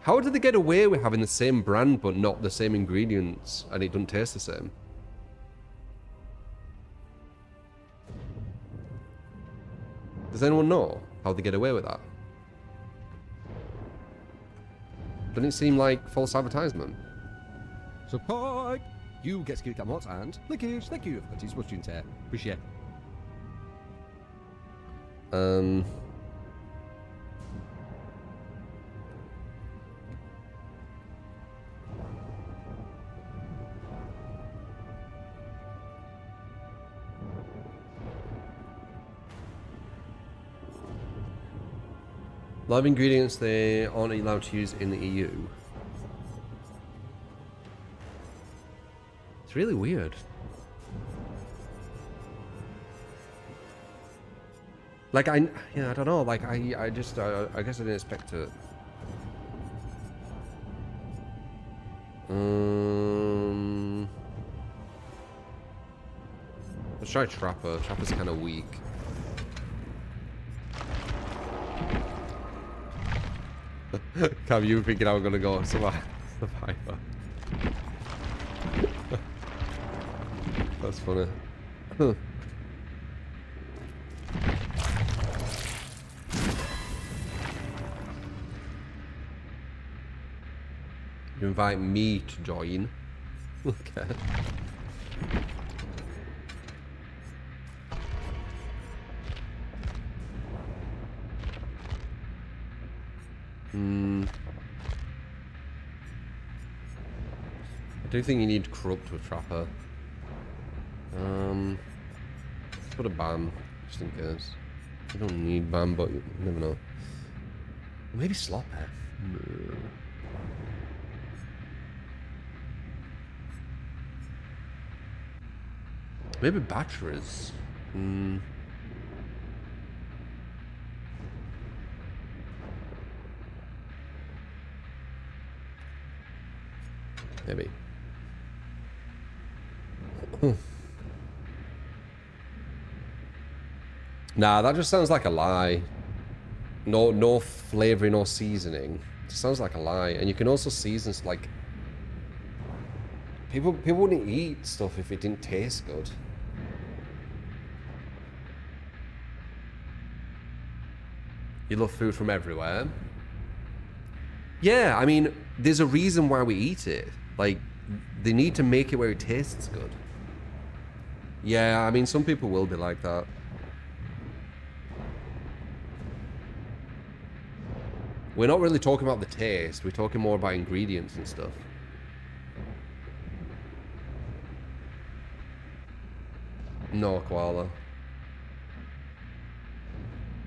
How did they get away with having the same brand but not the same ingredients and it doesn't taste the same? Does anyone know how they get away with that? Doesn't it seem like false advertisement? Support! You get skill camot and lickage. Thank you for this watching tear. Appreciate. A lot of ingredients they aren't allowed to use in the EU. It's really weird. Like I don't know. Like I guess I didn't expect it. Let's try Trapper. Trapper's kind of weak. Cam, you thinking I'm gonna go Survivor? That's funny. You invite me to join? Okay. I do think you need Corrupt with Trapper. Let's put a Ban, just in case. You don't need Ban, but you never know. Maybe Slop F. No. Maybe Batteries. Maybe. Nah, that just sounds like a lie. No flavoring or seasoning. It just sounds like a lie. And you can also season like people wouldn't eat stuff if it didn't taste good. You love food from everywhere. Yeah, I mean, there's a reason why we eat it. Like, they need to make it where it tastes good. Yeah, I mean, some people will be like that. We're not really talking about the taste. We're talking more about ingredients and stuff. No koala.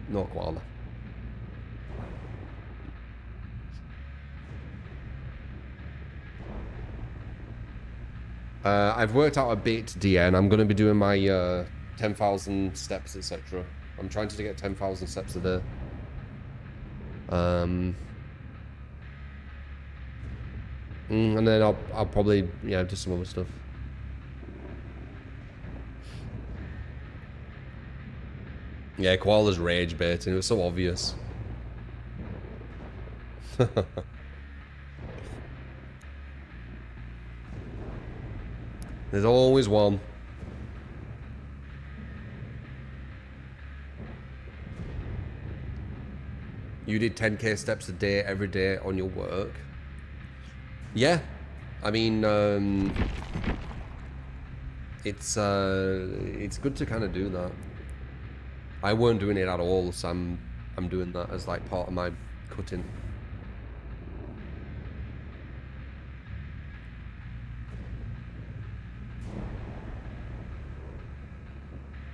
No koala. I've worked out a bit, DN. I'm going to be doing my 10,000 steps, etc. I'm trying to get 10,000 steps a day. And then I'll probably do some other stuff. Yeah, Koala's rage baiting. It was so obvious. There's always one. You did 10k steps a day every day on your work. Yeah, I mean, it's good to kind of do that. I weren't doing it at all, so I'm doing that as like part of my cutting.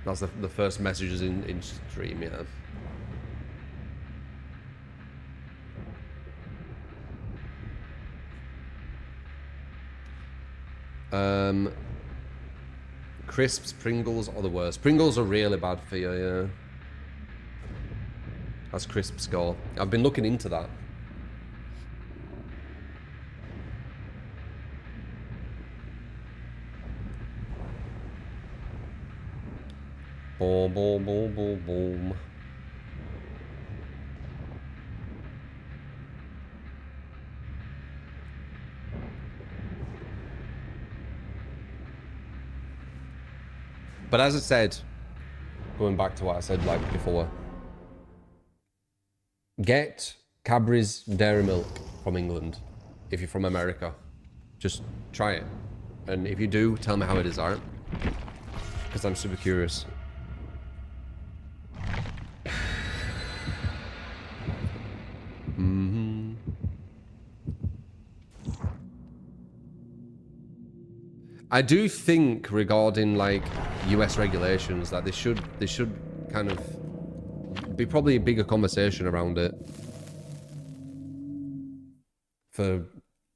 That's the first messages in stream, yeah. Crisps, Pringles are the worst. Pringles are really bad for you, yeah. That's crisp score. I've been looking into that. Boom, boom, boom, boom, boom. But as I said, going back to what I said like before, get Cadbury's dairy milk from England if you're from America. Just try it. And if you do, tell me how it is, alright? Because I'm super curious. I do think regarding like US regulations that they should kind of be probably a bigger conversation around it for,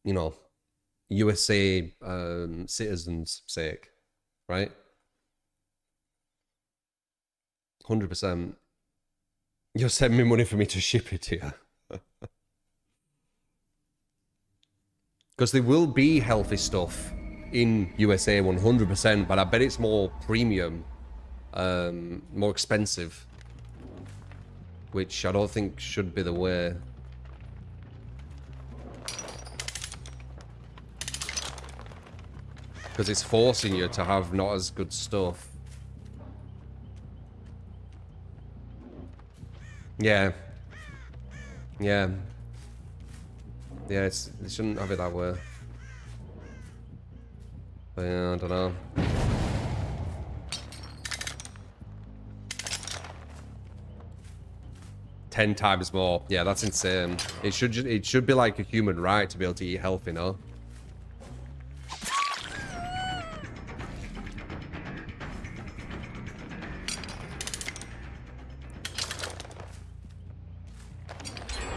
you know, USA citizens' sake, right? 100%. You'll send me money for me to ship it to you. Because there will be healthy stuff in USA 100%, but I bet it's more premium, more expensive, which I don't think should be the way. Because it's forcing you to have not as good stuff. Yeah. Yeah. Yeah, they shouldn't have it that way. But yeah, I don't know. Ten times more. Yeah, that's insane. It should be like a human right to be able to eat healthy, no?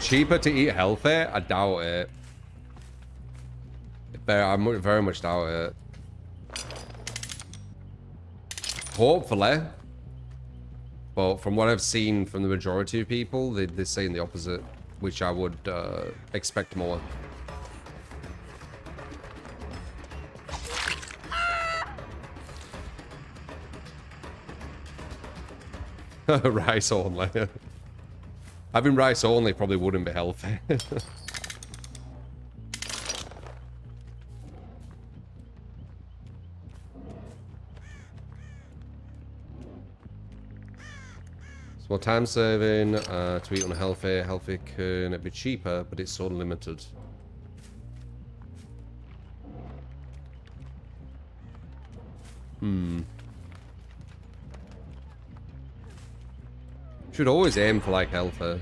Cheaper to eat healthy? I doubt it. I very much doubt it. Hopefully. But from what I've seen from the majority of people, they're saying the opposite, which I would expect more. Rice only. Having rice only probably wouldn't be healthy. So time saving to eat unhealthy. Healthy can be cheaper, but it's so limited. Should always aim for like healthy.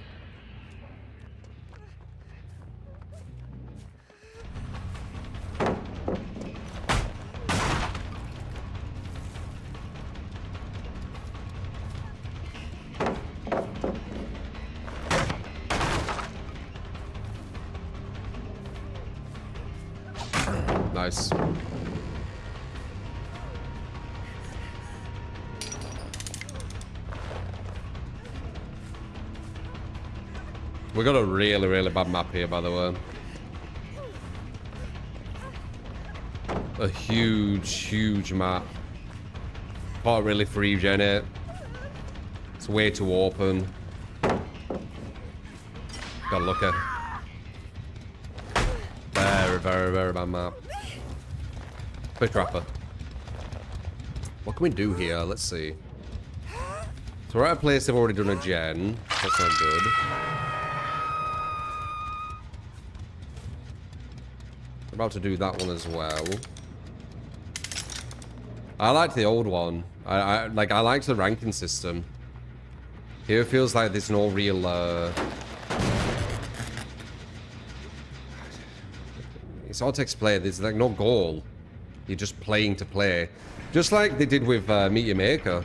Nice. We got a really, really bad map here, by the way. A huge, huge map. Can't really free gen it. It's way too open. Gotta look at. Very, very, very bad map. Fish trapper. What can we do here? Let's see. So we're at a place they've already done a gen. That's not good. I'm about to do that one as well. I liked the old one. I liked the ranking system. Here it feels like there's no real it's hard to explain. There's like no goal. You're just playing to play. Just like they did with Meet Your Maker.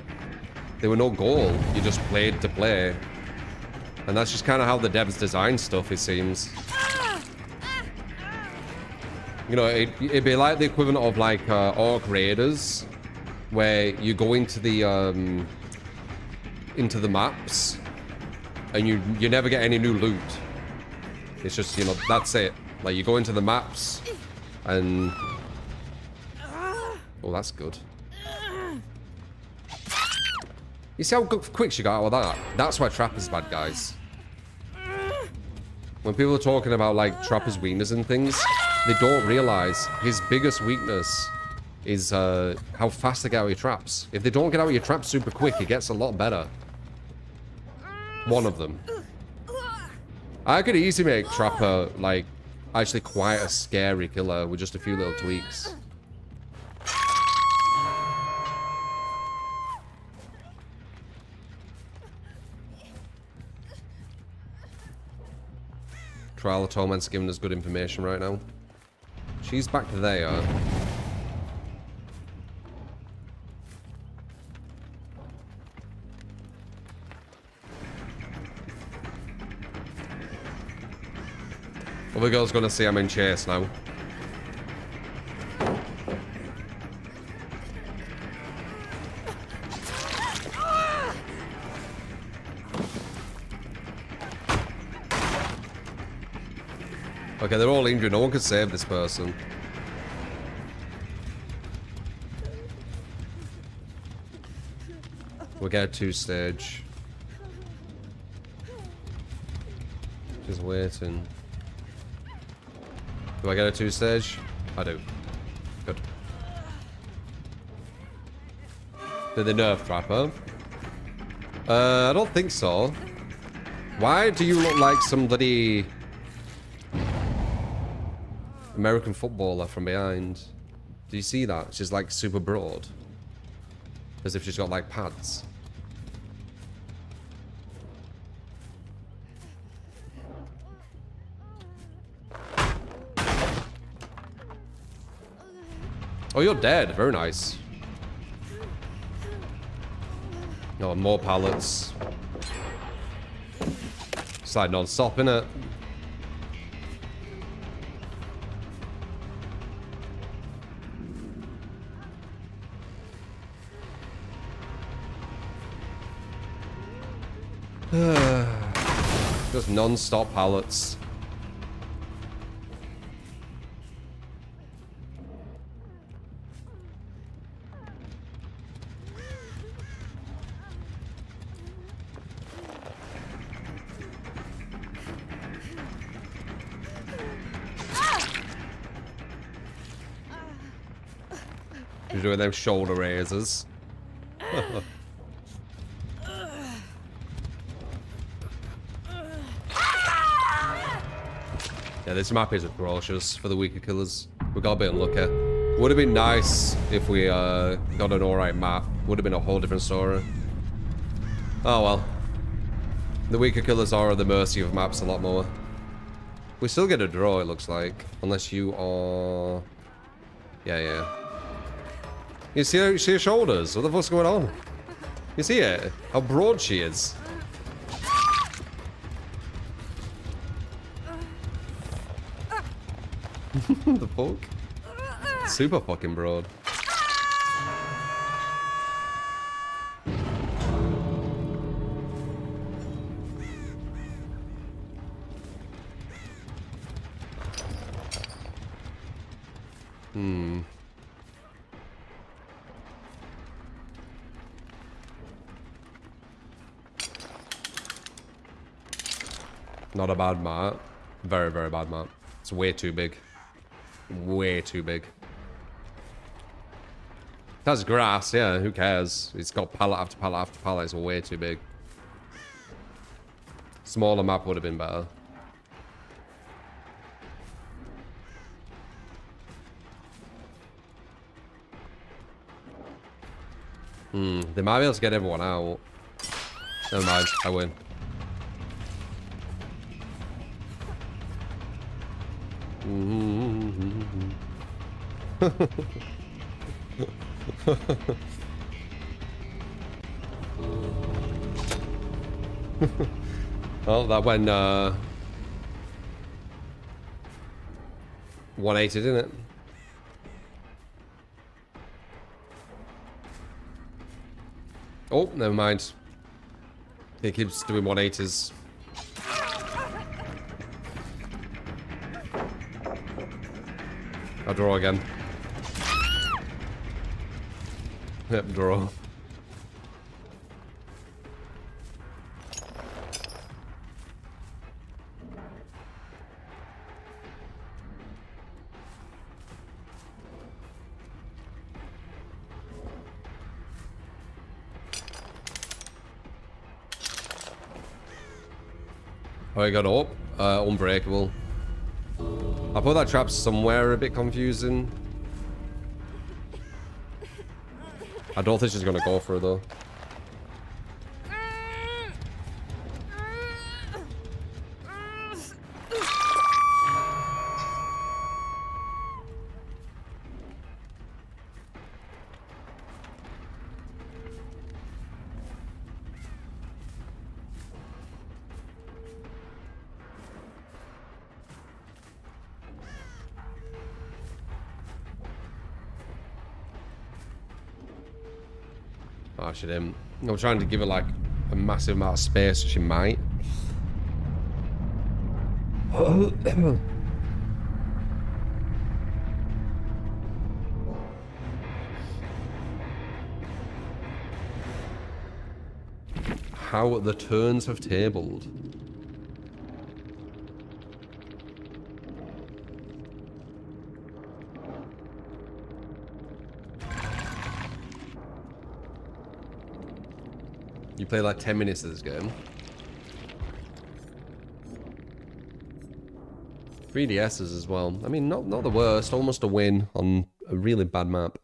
There were no goal. You just played to play. And that's just kind of how the devs design stuff, it seems. You know, it'd be like the equivalent of like Orc Raiders, where you go into the maps and you never get any new loot. It's just, you know, that's it. Like you go into the maps and oh, that's good. You see how quick she got out of that? That's why Trapper's bad, guys. When people are talking about like Trapper's weakness and things, they don't realize his biggest weakness is how fast they get out of your traps. If they don't get out of your traps super quick, it gets a lot better. One of them. I could easily make Trapper like actually quite a scary killer with just a few little tweaks. Trial of Torment's giving us good information right now. She's back there. Other girl's gonna see I'm in chase now. Okay, they're all injured. No one could save this person. We'll get a 2-stage. Just waiting. Do I get a 2-stage? I do. Good. Did they nerf Trapper? I don't think so. Why do you look like somebody... American footballer from behind? Do you see that? She's like super broad. As if she's got like pads. Oh, you're dead. Very nice. Oh, more pallets. It's like non-stop, innit? Just non-stop pallets. You're doing them shoulder raises. Yeah, this map is atrocious for the weaker killers. We got a bit unlucky. Would have been nice if we got an alright map. Would have been a whole different story. Oh well. The weaker killers are at the mercy of maps a lot more. We still get a draw, it looks like. Unless you are... Yeah. You see her shoulders? What the fuck's going on? You see it? How broad she is. The fuck? Super fucking broad. Hmm. Not a bad map. Very, very bad map. It's way too big. Way too big. That's grass, yeah, who cares? It's got pallet after pallet after pallet. It's way too big. Smaller map would have been better. They might be able to get everyone out. Never mind, I win. Well, that went 180, didn't it? Oh, never mind. He keeps doing 180s. I'll draw again. Yep, draw. Oh, I got up. Unbreakable. I put that trap somewhere a bit confusing. I don't think she's gonna go for it though. Oh, she didn't. I'm trying to give her like a massive amount of space, so she might. How the turns have tabled. You play like 10 minutes of this game. 3DSs as well. I mean, not the worst. Almost a win on a really bad map.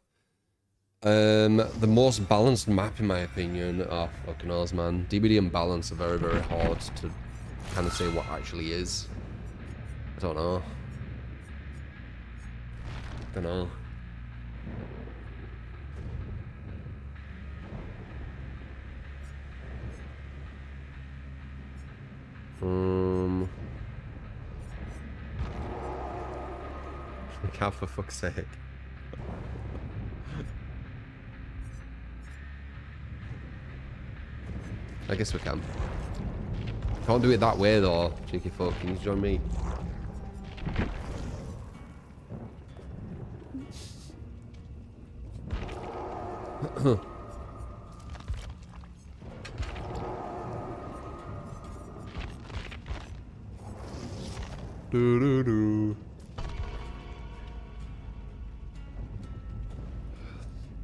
The most balanced map in my opinion. Oh, fucking knows, man. DBD and balance are very, very hard to kind of say what actually is. I don't know. I don't know. Cow, for fuck's sake. I guess we can. Can't do it that way though, cheeky fuck. Can you join me? Do do do.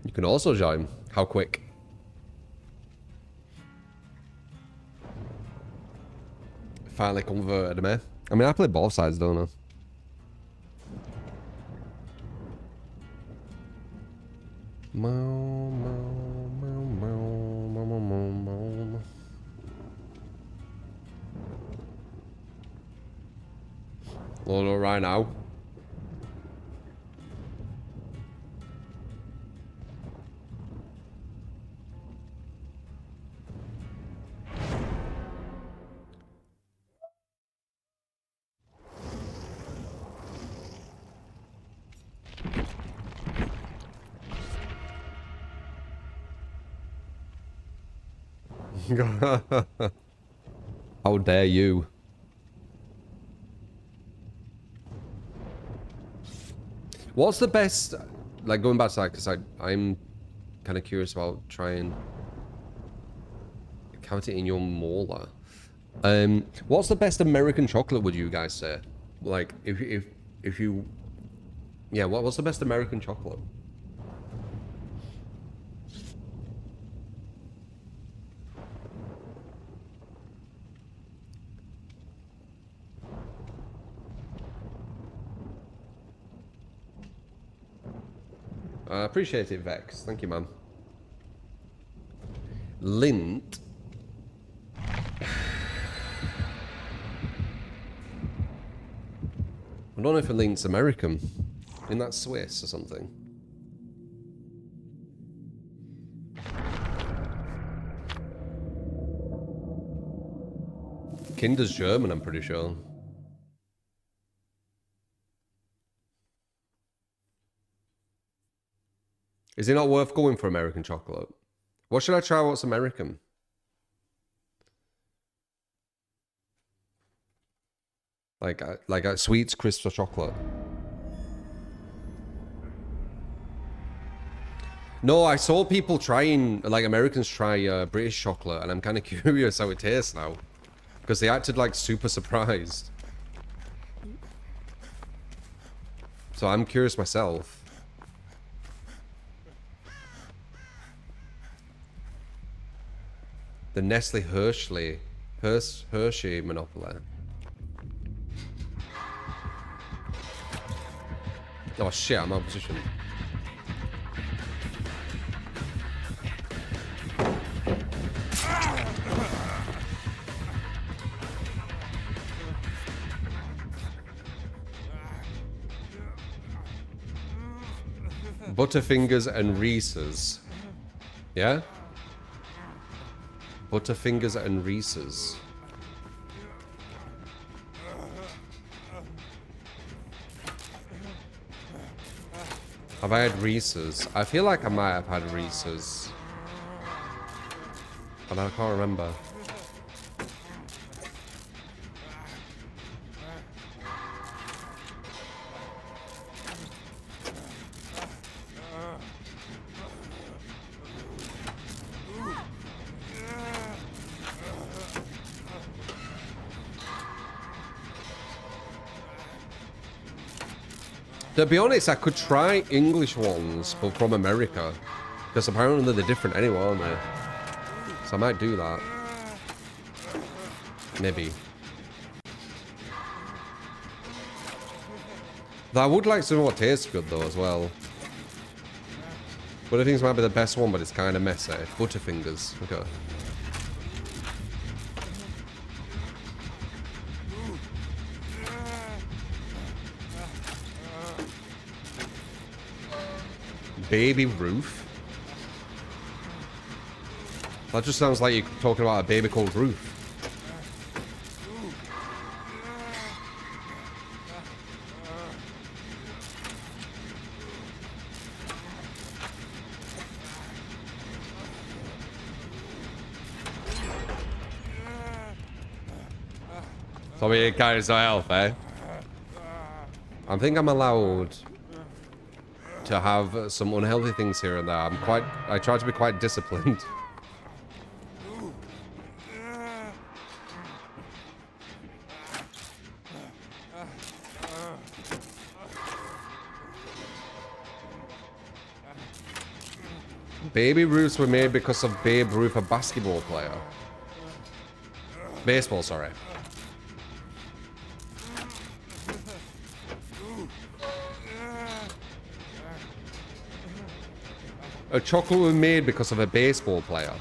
You can also join. How quick? Finally converted me. I mean, I play both sides, don't I? Load up right now. How dare you? What's the best, like going back to that, because I'm kind of curious about trying cavity in your molar. What's the best American chocolate, would you guys say? Like, if you, yeah, what's the best American chocolate? I appreciate it, Vex. Thank you, man. Lint. I don't know if a Lint's American. Isn't that Swiss or something? Kinder's German, I'm pretty sure. Is it not worth going for American chocolate? What should I try? What's American? Like sweets, crisps, or chocolate? No, I saw people trying, like Americans try British chocolate, and I'm kind of curious how it tastes now. Because they acted like super surprised. So I'm curious myself. The Nestle Hershey monopoly. Oh shit, I'm out of position. Butterfingers and Reese's. Yeah? Butterfingers and Reese's. Have I had Reese's? I feel like I might have had Reese's. But I can't remember. To be honest, I could try English ones, but from America. Because apparently they're different anyway, aren't they? So I might do that. Maybe. I would like some more tastes good though as well. But I think this might be the best one, but it's kind of messy. Butterfingers. Okay. Baby Ruth? That just sounds like you're talking about a baby called Ruth. So we carries our health, eh? I think I'm allowed to have some unhealthy things here and there. I try to be quite disciplined. Baby Ruths were made because of Babe Ruth, a basketball player. Baseball, sorry. A chocolate was made because of a baseball player.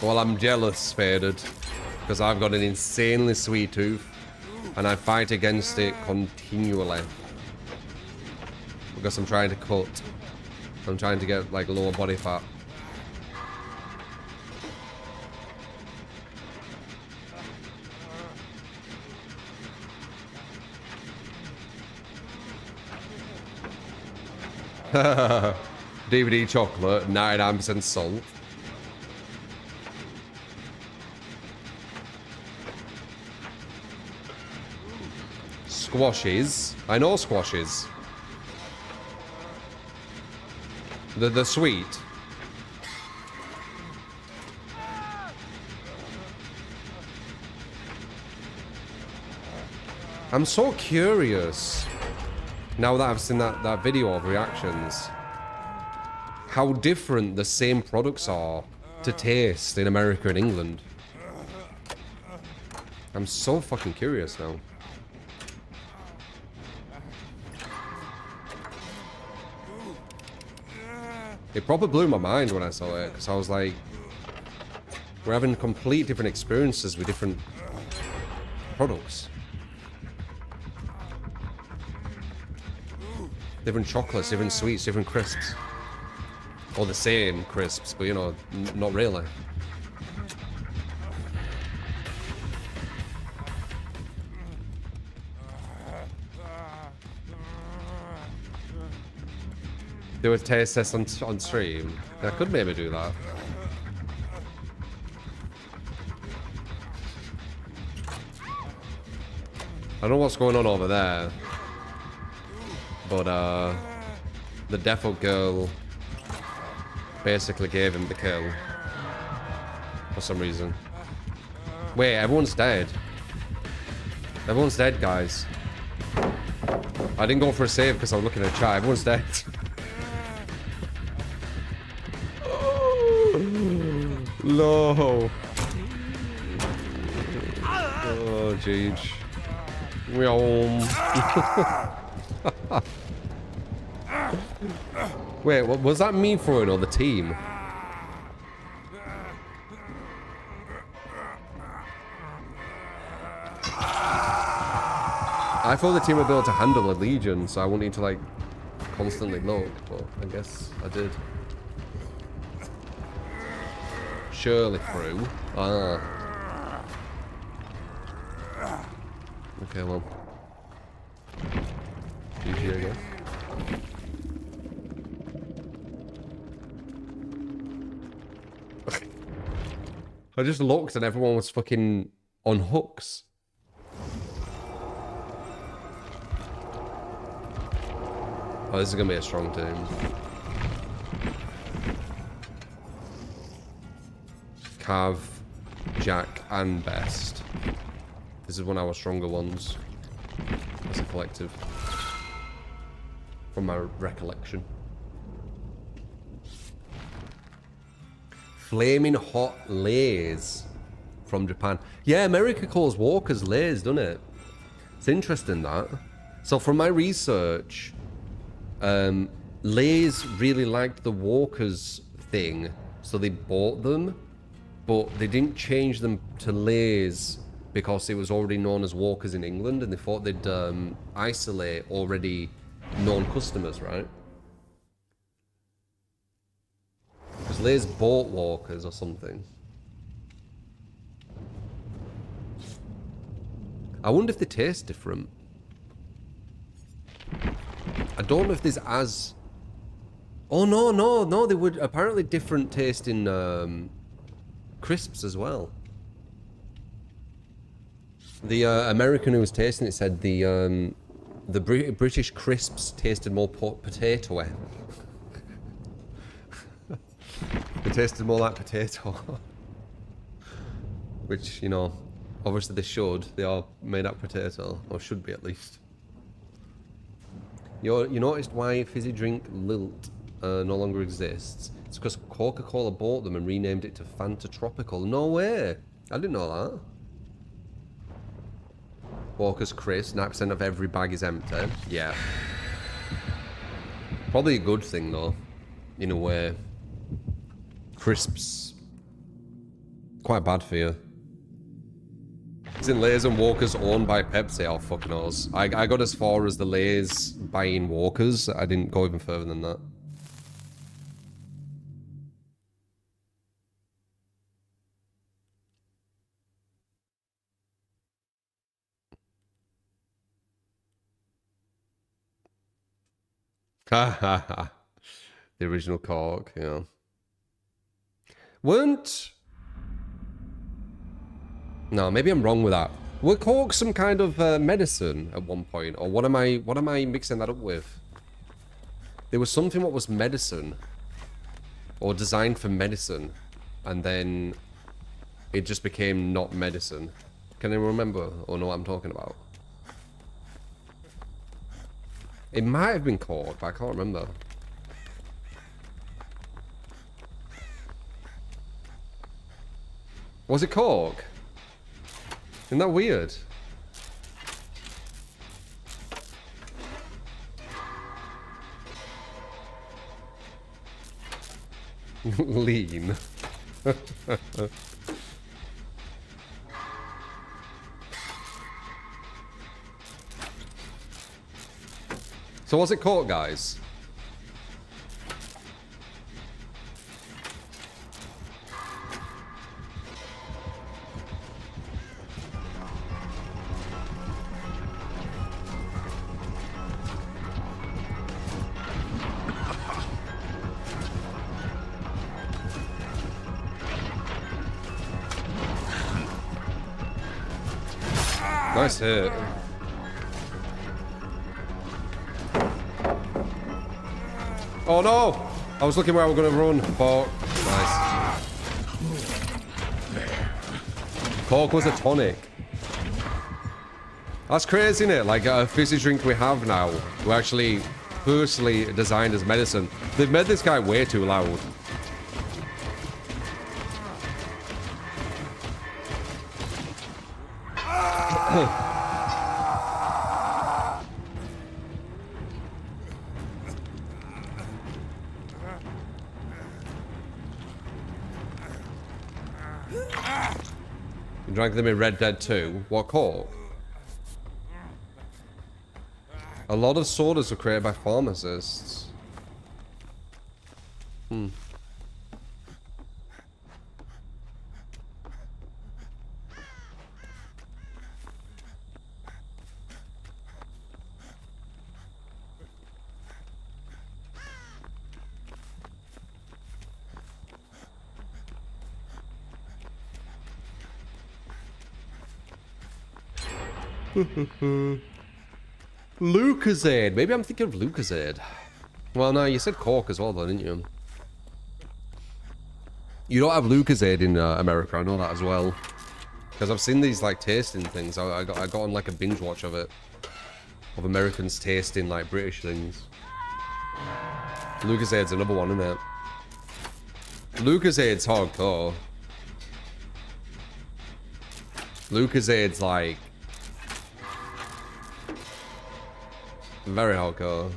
Well, I'm jealous, Faded, because I've got an insanely sweet tooth, and I fight against it continually. Because I'm trying to cut. I'm trying to get, like, lower body fat. DVD chocolate, 99% salt. Squashes. I know squashes. They're sweet. I'm so curious, now that I've seen that video of reactions, how different the same products are to taste in America and England. I'm so fucking curious now. It probably blew my mind when I saw it, because I was like, we're having complete different experiences with different products. Different chocolates, different sweets, different crisps. Or the same crisps, but you know, not really. Do a taste test on stream. I could maybe do that. I don't know what's going on over there, but the Defo girl basically gave him the kill for some reason. Wait, everyone's dead. Everyone's dead, guys. I didn't go for a save because I was looking at chat. Everyone's dead. No. Oh, jeez. Wait, what was that me throwing or the team? I thought the team would be able to handle a legion, so I wouldn't need to like constantly look, but I guess I did. Surely through. Ah. Okay, well. GG, I guess. I just looked and everyone was fucking on hooks. Oh, this is gonna be a strong team. Cav, Jack, and Best. This is one of our stronger ones as a collective, from my recollection. Flaming hot lays from Japan. Yeah, America calls walkers lays, doesn't it? It's interesting that. So from my research, lays really liked the walkers thing, so they bought them, but they didn't change them to lays because it was already known as walkers in England, and they thought they'd isolate already known customers, right? Because Lay's bought walkers or something. I wonder if they taste different. I don't know if there's as... Oh, no, they would apparently different taste in crisps as well. The American who was tasting it said the British crisps tasted more potato-y. They tasted more like potato. Which, you know, obviously they should. They are made out of potato, or should be at least. You noticed why fizzy drink Lilt no longer exists? It's because Coca-Cola bought them and renamed it to Fanta Tropical. No way! I didn't know that. Walker's Chris, 9% of every bag is empty. Yeah. Probably a good thing though, in a way. Crisps, quite bad for you. Isn't Lay's and Walkers owned by Pepsi? Oh, fuck knows. I got as far as the Lay's buying Walkers. I didn't go even further than that. Ha ha ha. The original Cork, yeah. Weren't... No, maybe I'm wrong with that. Were cork some kind of medicine at one point, or what am I mixing that up with? There was something what was medicine, or designed for medicine, and then it just became not medicine. Can anyone remember or know what I'm talking about? It might have been cork, but I can't remember. Was it cork? Isn't that weird? Lean. So was it cork, guys? Nice hit. Oh no! I was looking where I was going to run. Cork. Nice. Cork was a tonic. That's crazy, isn't it? Like a fizzy drink we have now, we're actually personally designed as medicine. They've made this guy way too loud. You drank them in Red Dead 2. What cork? A lot of sodas were created by pharmacists. Hmm. Lucozade. Maybe I'm thinking of Lucozade. Well, no, you said cork as well, though, didn't you? You don't have Lucozade in America. I know that as well, because I've seen these like tasting things. I got on like a binge watch of it, of Americans tasting like British things. Lucozade's another one, isn't it? Lucozade's hardcore. Lucozade's like very hardcore.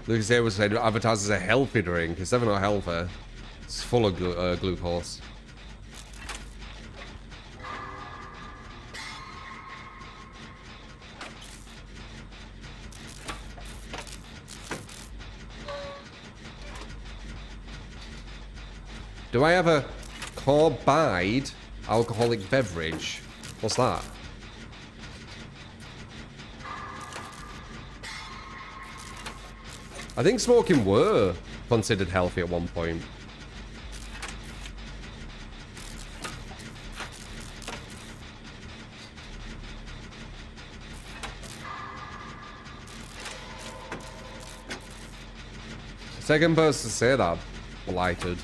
Lucozade was advertised as a healthy drink. It's definitely not healthy. It's full of glucose. Do I have a carbide alcoholic beverage? What's that? I think smoking were considered healthy at one point. Second person to say that, blighted.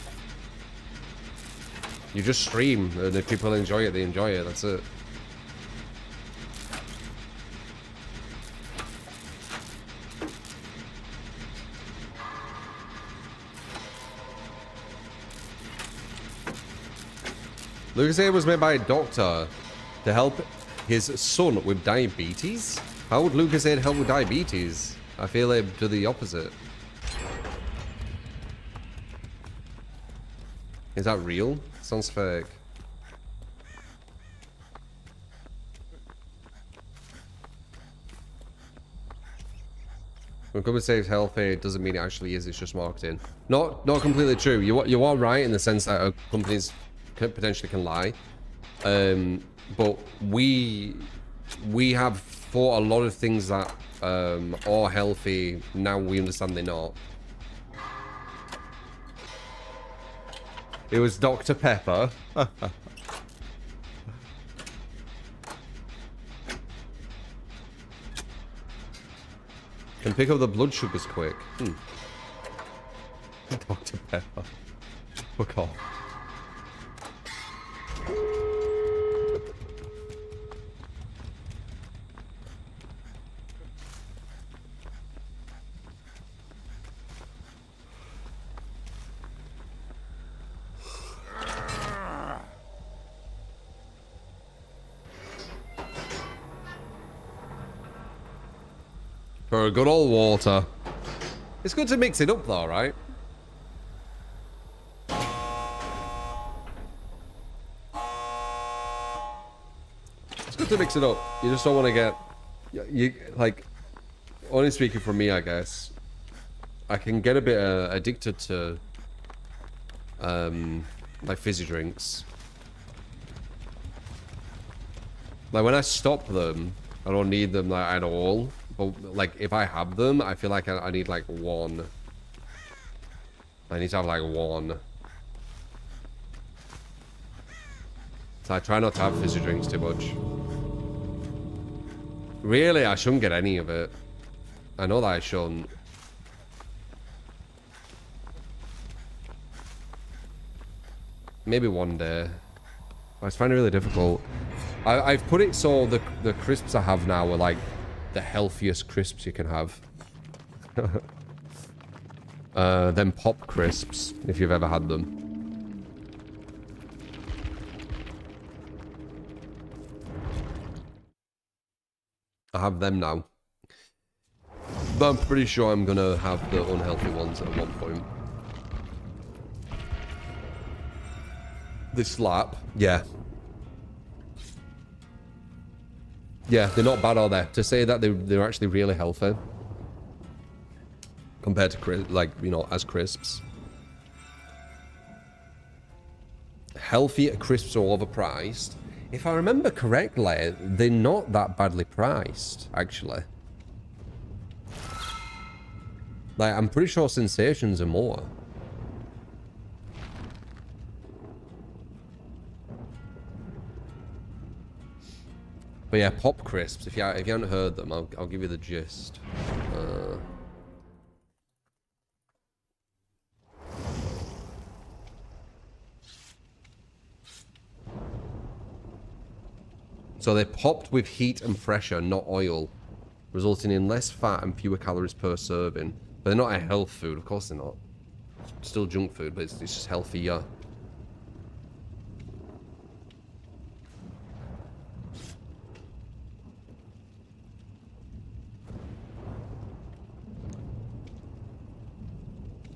You just stream, and if people enjoy it, they enjoy it. That's it. Lucozade was made by a doctor to help his son with diabetes. How would Lucozade help with diabetes? I feel they do the opposite. Is that real? Sounds fake. When company says healthy, it doesn't mean it actually is. It's just marketing. Not completely true. You are right in the sense that companies potentially can lie, but we have thought a lot of things that are healthy. Now we understand they're not. It was Dr. Pepper. Can pick up the blood sugars quick. Dr. Pepper. Fuck off. For a good old water. It's good to mix it up though, right? It's good to mix it up. You just don't want to get... You like... Only speaking from me, I guess. I can get a bit addicted to... like fizzy drinks. Like when I stop them, I don't need them like at all. But like if I have them, I feel like I need like one. I need to have like one. So I try not to have fizzy drinks too much. Really, I shouldn't get any of it. I know that I shouldn't. Maybe one day. I find it really difficult. I've put it so the crisps I have now are like the healthiest crisps you can have. Then pop crisps, if you've ever had them. I have them now. But I'm pretty sure I'm gonna have the unhealthy ones at one point. They slap. Yeah. Yeah, they're not bad, are they? To say that they're actually really healthy. Compared to, like, you know, as crisps. Healthy crisps are overpriced. If I remember correctly, they're not that badly priced, actually. Like, I'm pretty sure Sensations are more. But yeah, pop crisps. If you haven't heard them, I'll give you the gist. So they're popped with heat and pressure, not oil, resulting in less fat and fewer calories per serving. But they're not a health food, of course they're not. Still junk food, but it's just healthier.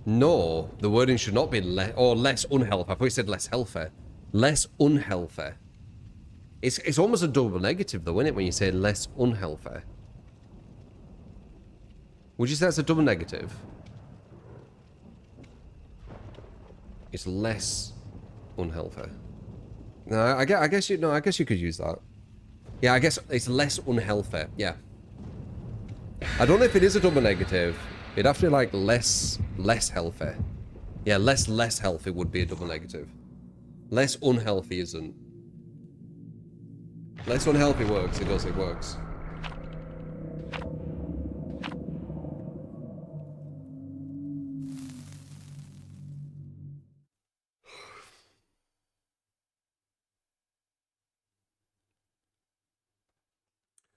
No, the wording should not be less unhealthy. I thought you said less healthy. Less unhealthy. It's almost a double negative though, isn't it, when you say less unhealthy? Would you say that's a double negative? It's less unhealthy. No, I guess you could use that. Yeah, I guess it's less unhealthy. Yeah. I don't know if it is a double negative. It'd have to be like less healthy. Yeah, less healthy would be a double negative. Less unhealthy isn't. Less unhealthy works, it works.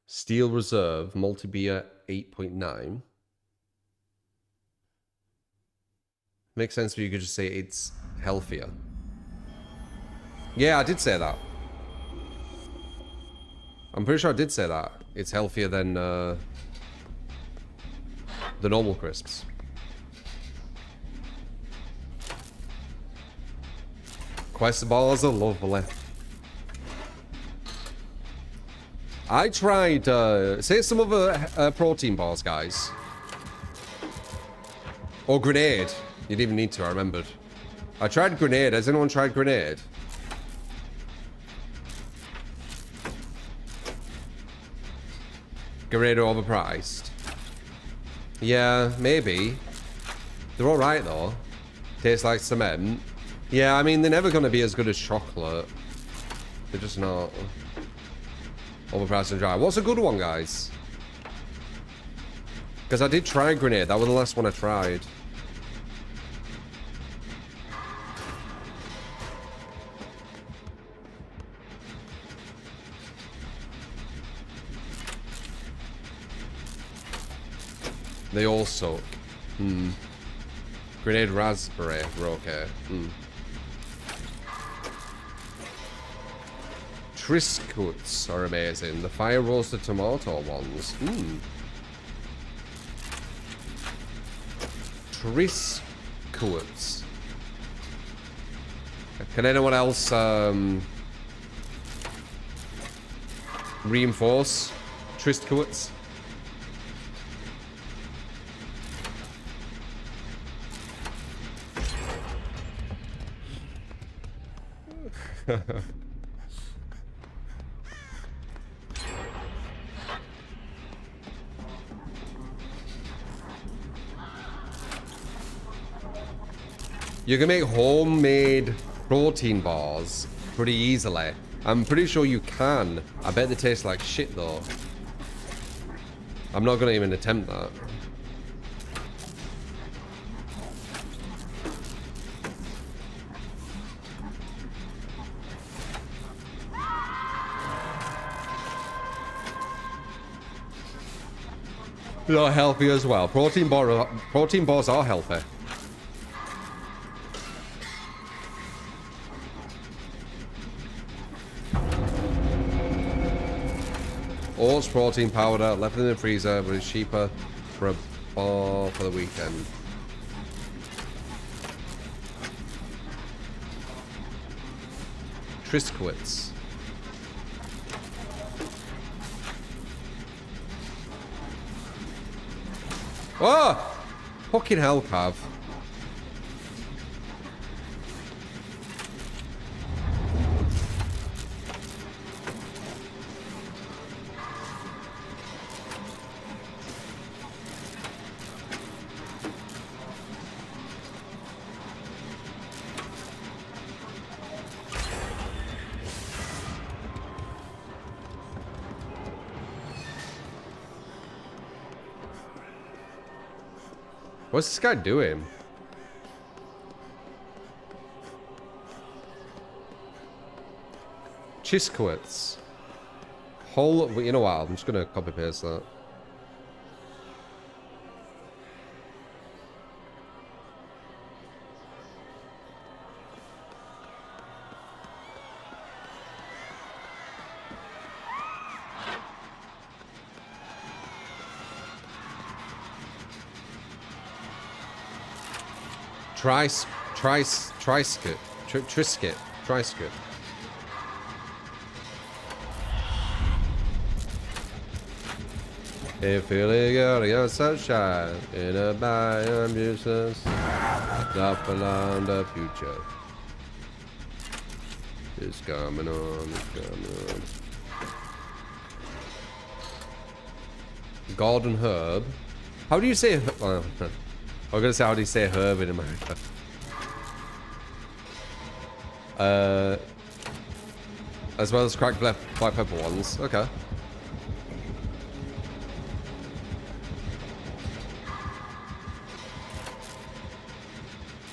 Steel Reserve, multi-beer 8.9. Makes sense for you could just say it's healthier. Yeah, I did say that. I'm pretty sure I did say that. It's healthier than the normal crisps. Quest bars are lovely. I tried, say some other protein bars, guys. Or grenade. You didn't even need to, I remembered. I tried grenade. Has anyone tried grenade? Grenade are overpriced. Yeah, maybe. They're alright though. Tastes like cement. Yeah, I mean, they're never going to be as good as chocolate. They're just not. Overpriced and dry. What's a good one, guys? Because I did try grenade. That was the last one I tried. They all suck. Grenade raspberry. We're okay. Triscuits are amazing. The fire roasted tomato ones. Triscuits. Can anyone else reinforce Triscuits? You can make homemade protein bars pretty easily. I'm pretty sure you can. I bet they taste like shit though. I'm not gonna even attempt that. They're healthy as well. Protein bars are healthy. Oats protein powder left in the freezer, but it's cheaper for a bar for the weekend. Triscuits. Oh! Fucking hell, Cav. What's this guy doing? Triscuits. Whole. You know what? I'm just gonna copy paste that. Triscuit. If feeling good, your sunshine in a biomuses, up along the future. It's coming on, it's coming on. Golden herb. How do you say? Well, I was gonna say, how do you say herb in America? As well as cracked black pepper ones. Okay.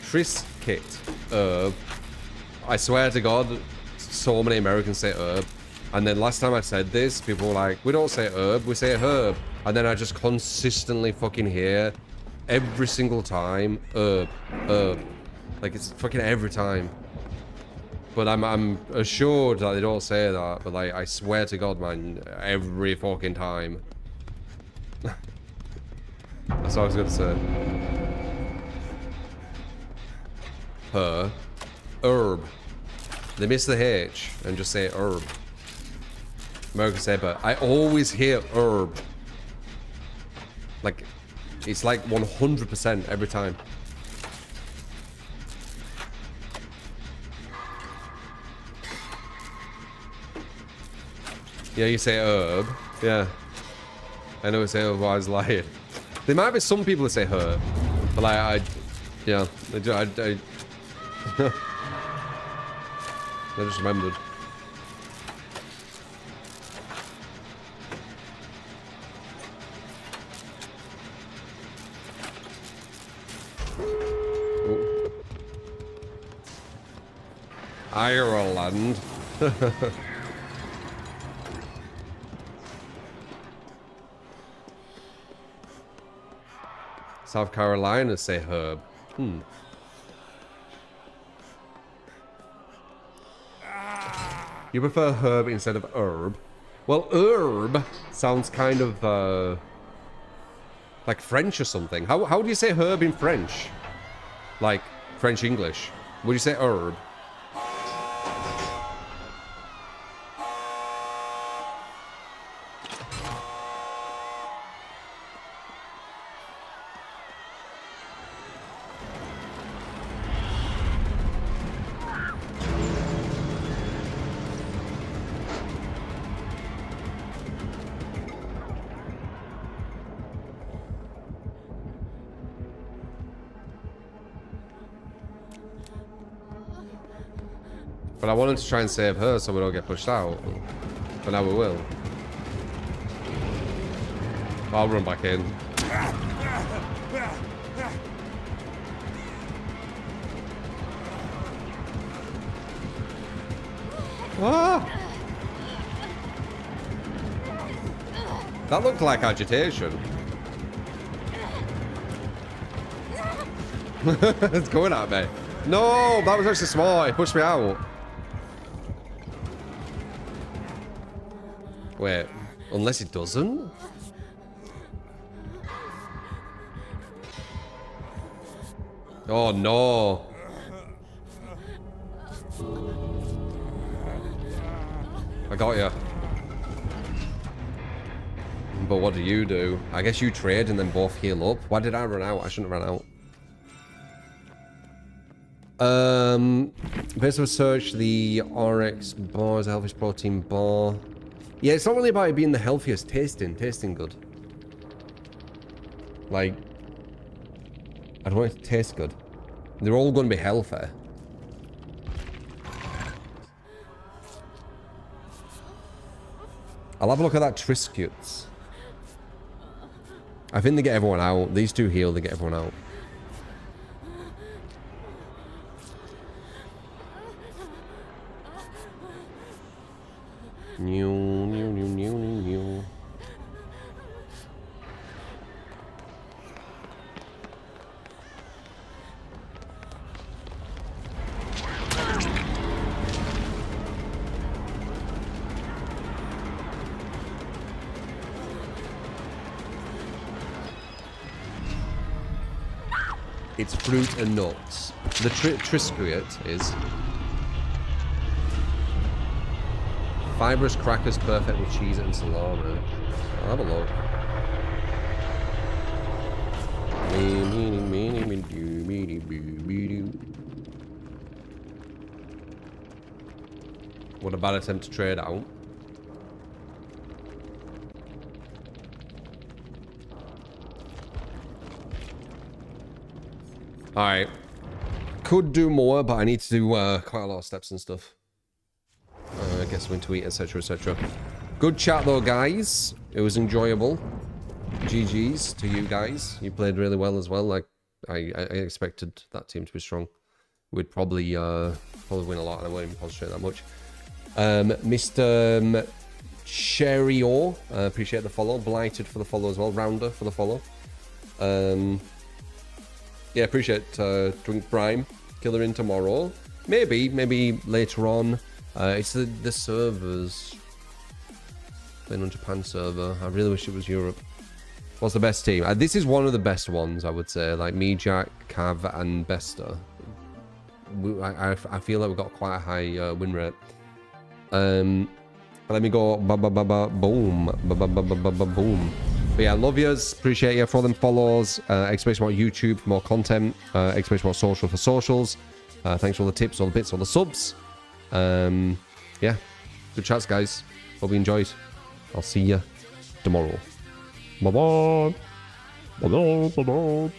Triscuit herb. I swear to God, so many Americans say herb. And then last time I said this, people were like, we don't say herb, we say herb. And then I just consistently fucking hear every single time herb. Like it's fucking every time. But I'm assured that they don't say that. But like, I swear to God, man, every fucking time. That's what I was gonna say. Herb. They miss the H and just say herb. Americans say, but I always hear herb. Like, it's like 100% every time. Yeah, you say herb. Yeah. I know it's herb, I was lying. There might be some people that say herb. But like, yeah. I just remembered. Ireland. South Carolina say herb. You prefer herb instead of herb? Well, herb sounds kind of like French or something. How do you say herb in French? Like French English. Would you say herb? But I wanted to try and save her so we don't get pushed out. But now we will. I'll run back in. Ah! That looked like agitation. It's going at me. No, that was actually smart. It pushed me out. Wait, unless it doesn't? Oh no. I got you. But what do you do? I guess you trade and then both heal up. Why did I run out? I shouldn't have run out. Based on research, the RX bar is a healthiest protein bar. Yeah, it's not really about it being the healthiest. Tasting good. Like, I don't want it to taste good. They're all going to be healthy. I'll have a look at that Triscuits. I think they get everyone out. These two heal, they get everyone out. New, new, new, new, new, new. It's fruit and nuts. The Triscuit is fibrous crackers perfect with cheese and salami. I'll have a look. What a bad attempt to trade out. Alright. Could do more, but I need to do quite a lot of steps and stuff. Get something to eat, etc, etc. Good chat though, guys. It was enjoyable. GG's to you guys. You played really well as well. Like I expected that team to be strong. We'd probably win a lot, and I won't even concentrate that much. Mr. Cherio, appreciate the follow. Blighted for the follow as well. Rounder for the follow. Yeah, appreciate Drink Prime. Killer in tomorrow. Maybe later on. It's the servers. Playing on Japan server. I really wish it was Europe. What's the best team? This is one of the best ones, I would say. Like me, Jack, Cav, and Besta. I feel like we've got quite a high win rate. Let me go boom. Boom. But yeah, love yous. Appreciate you for all them follows. Expect more YouTube for more content. Expect more social for socials. Thanks for all the tips, all the bits, all the subs. Yeah, good chats, guys. Hope you enjoyed. I'll see you tomorrow. Bye bye. Bye bye. Bye bye.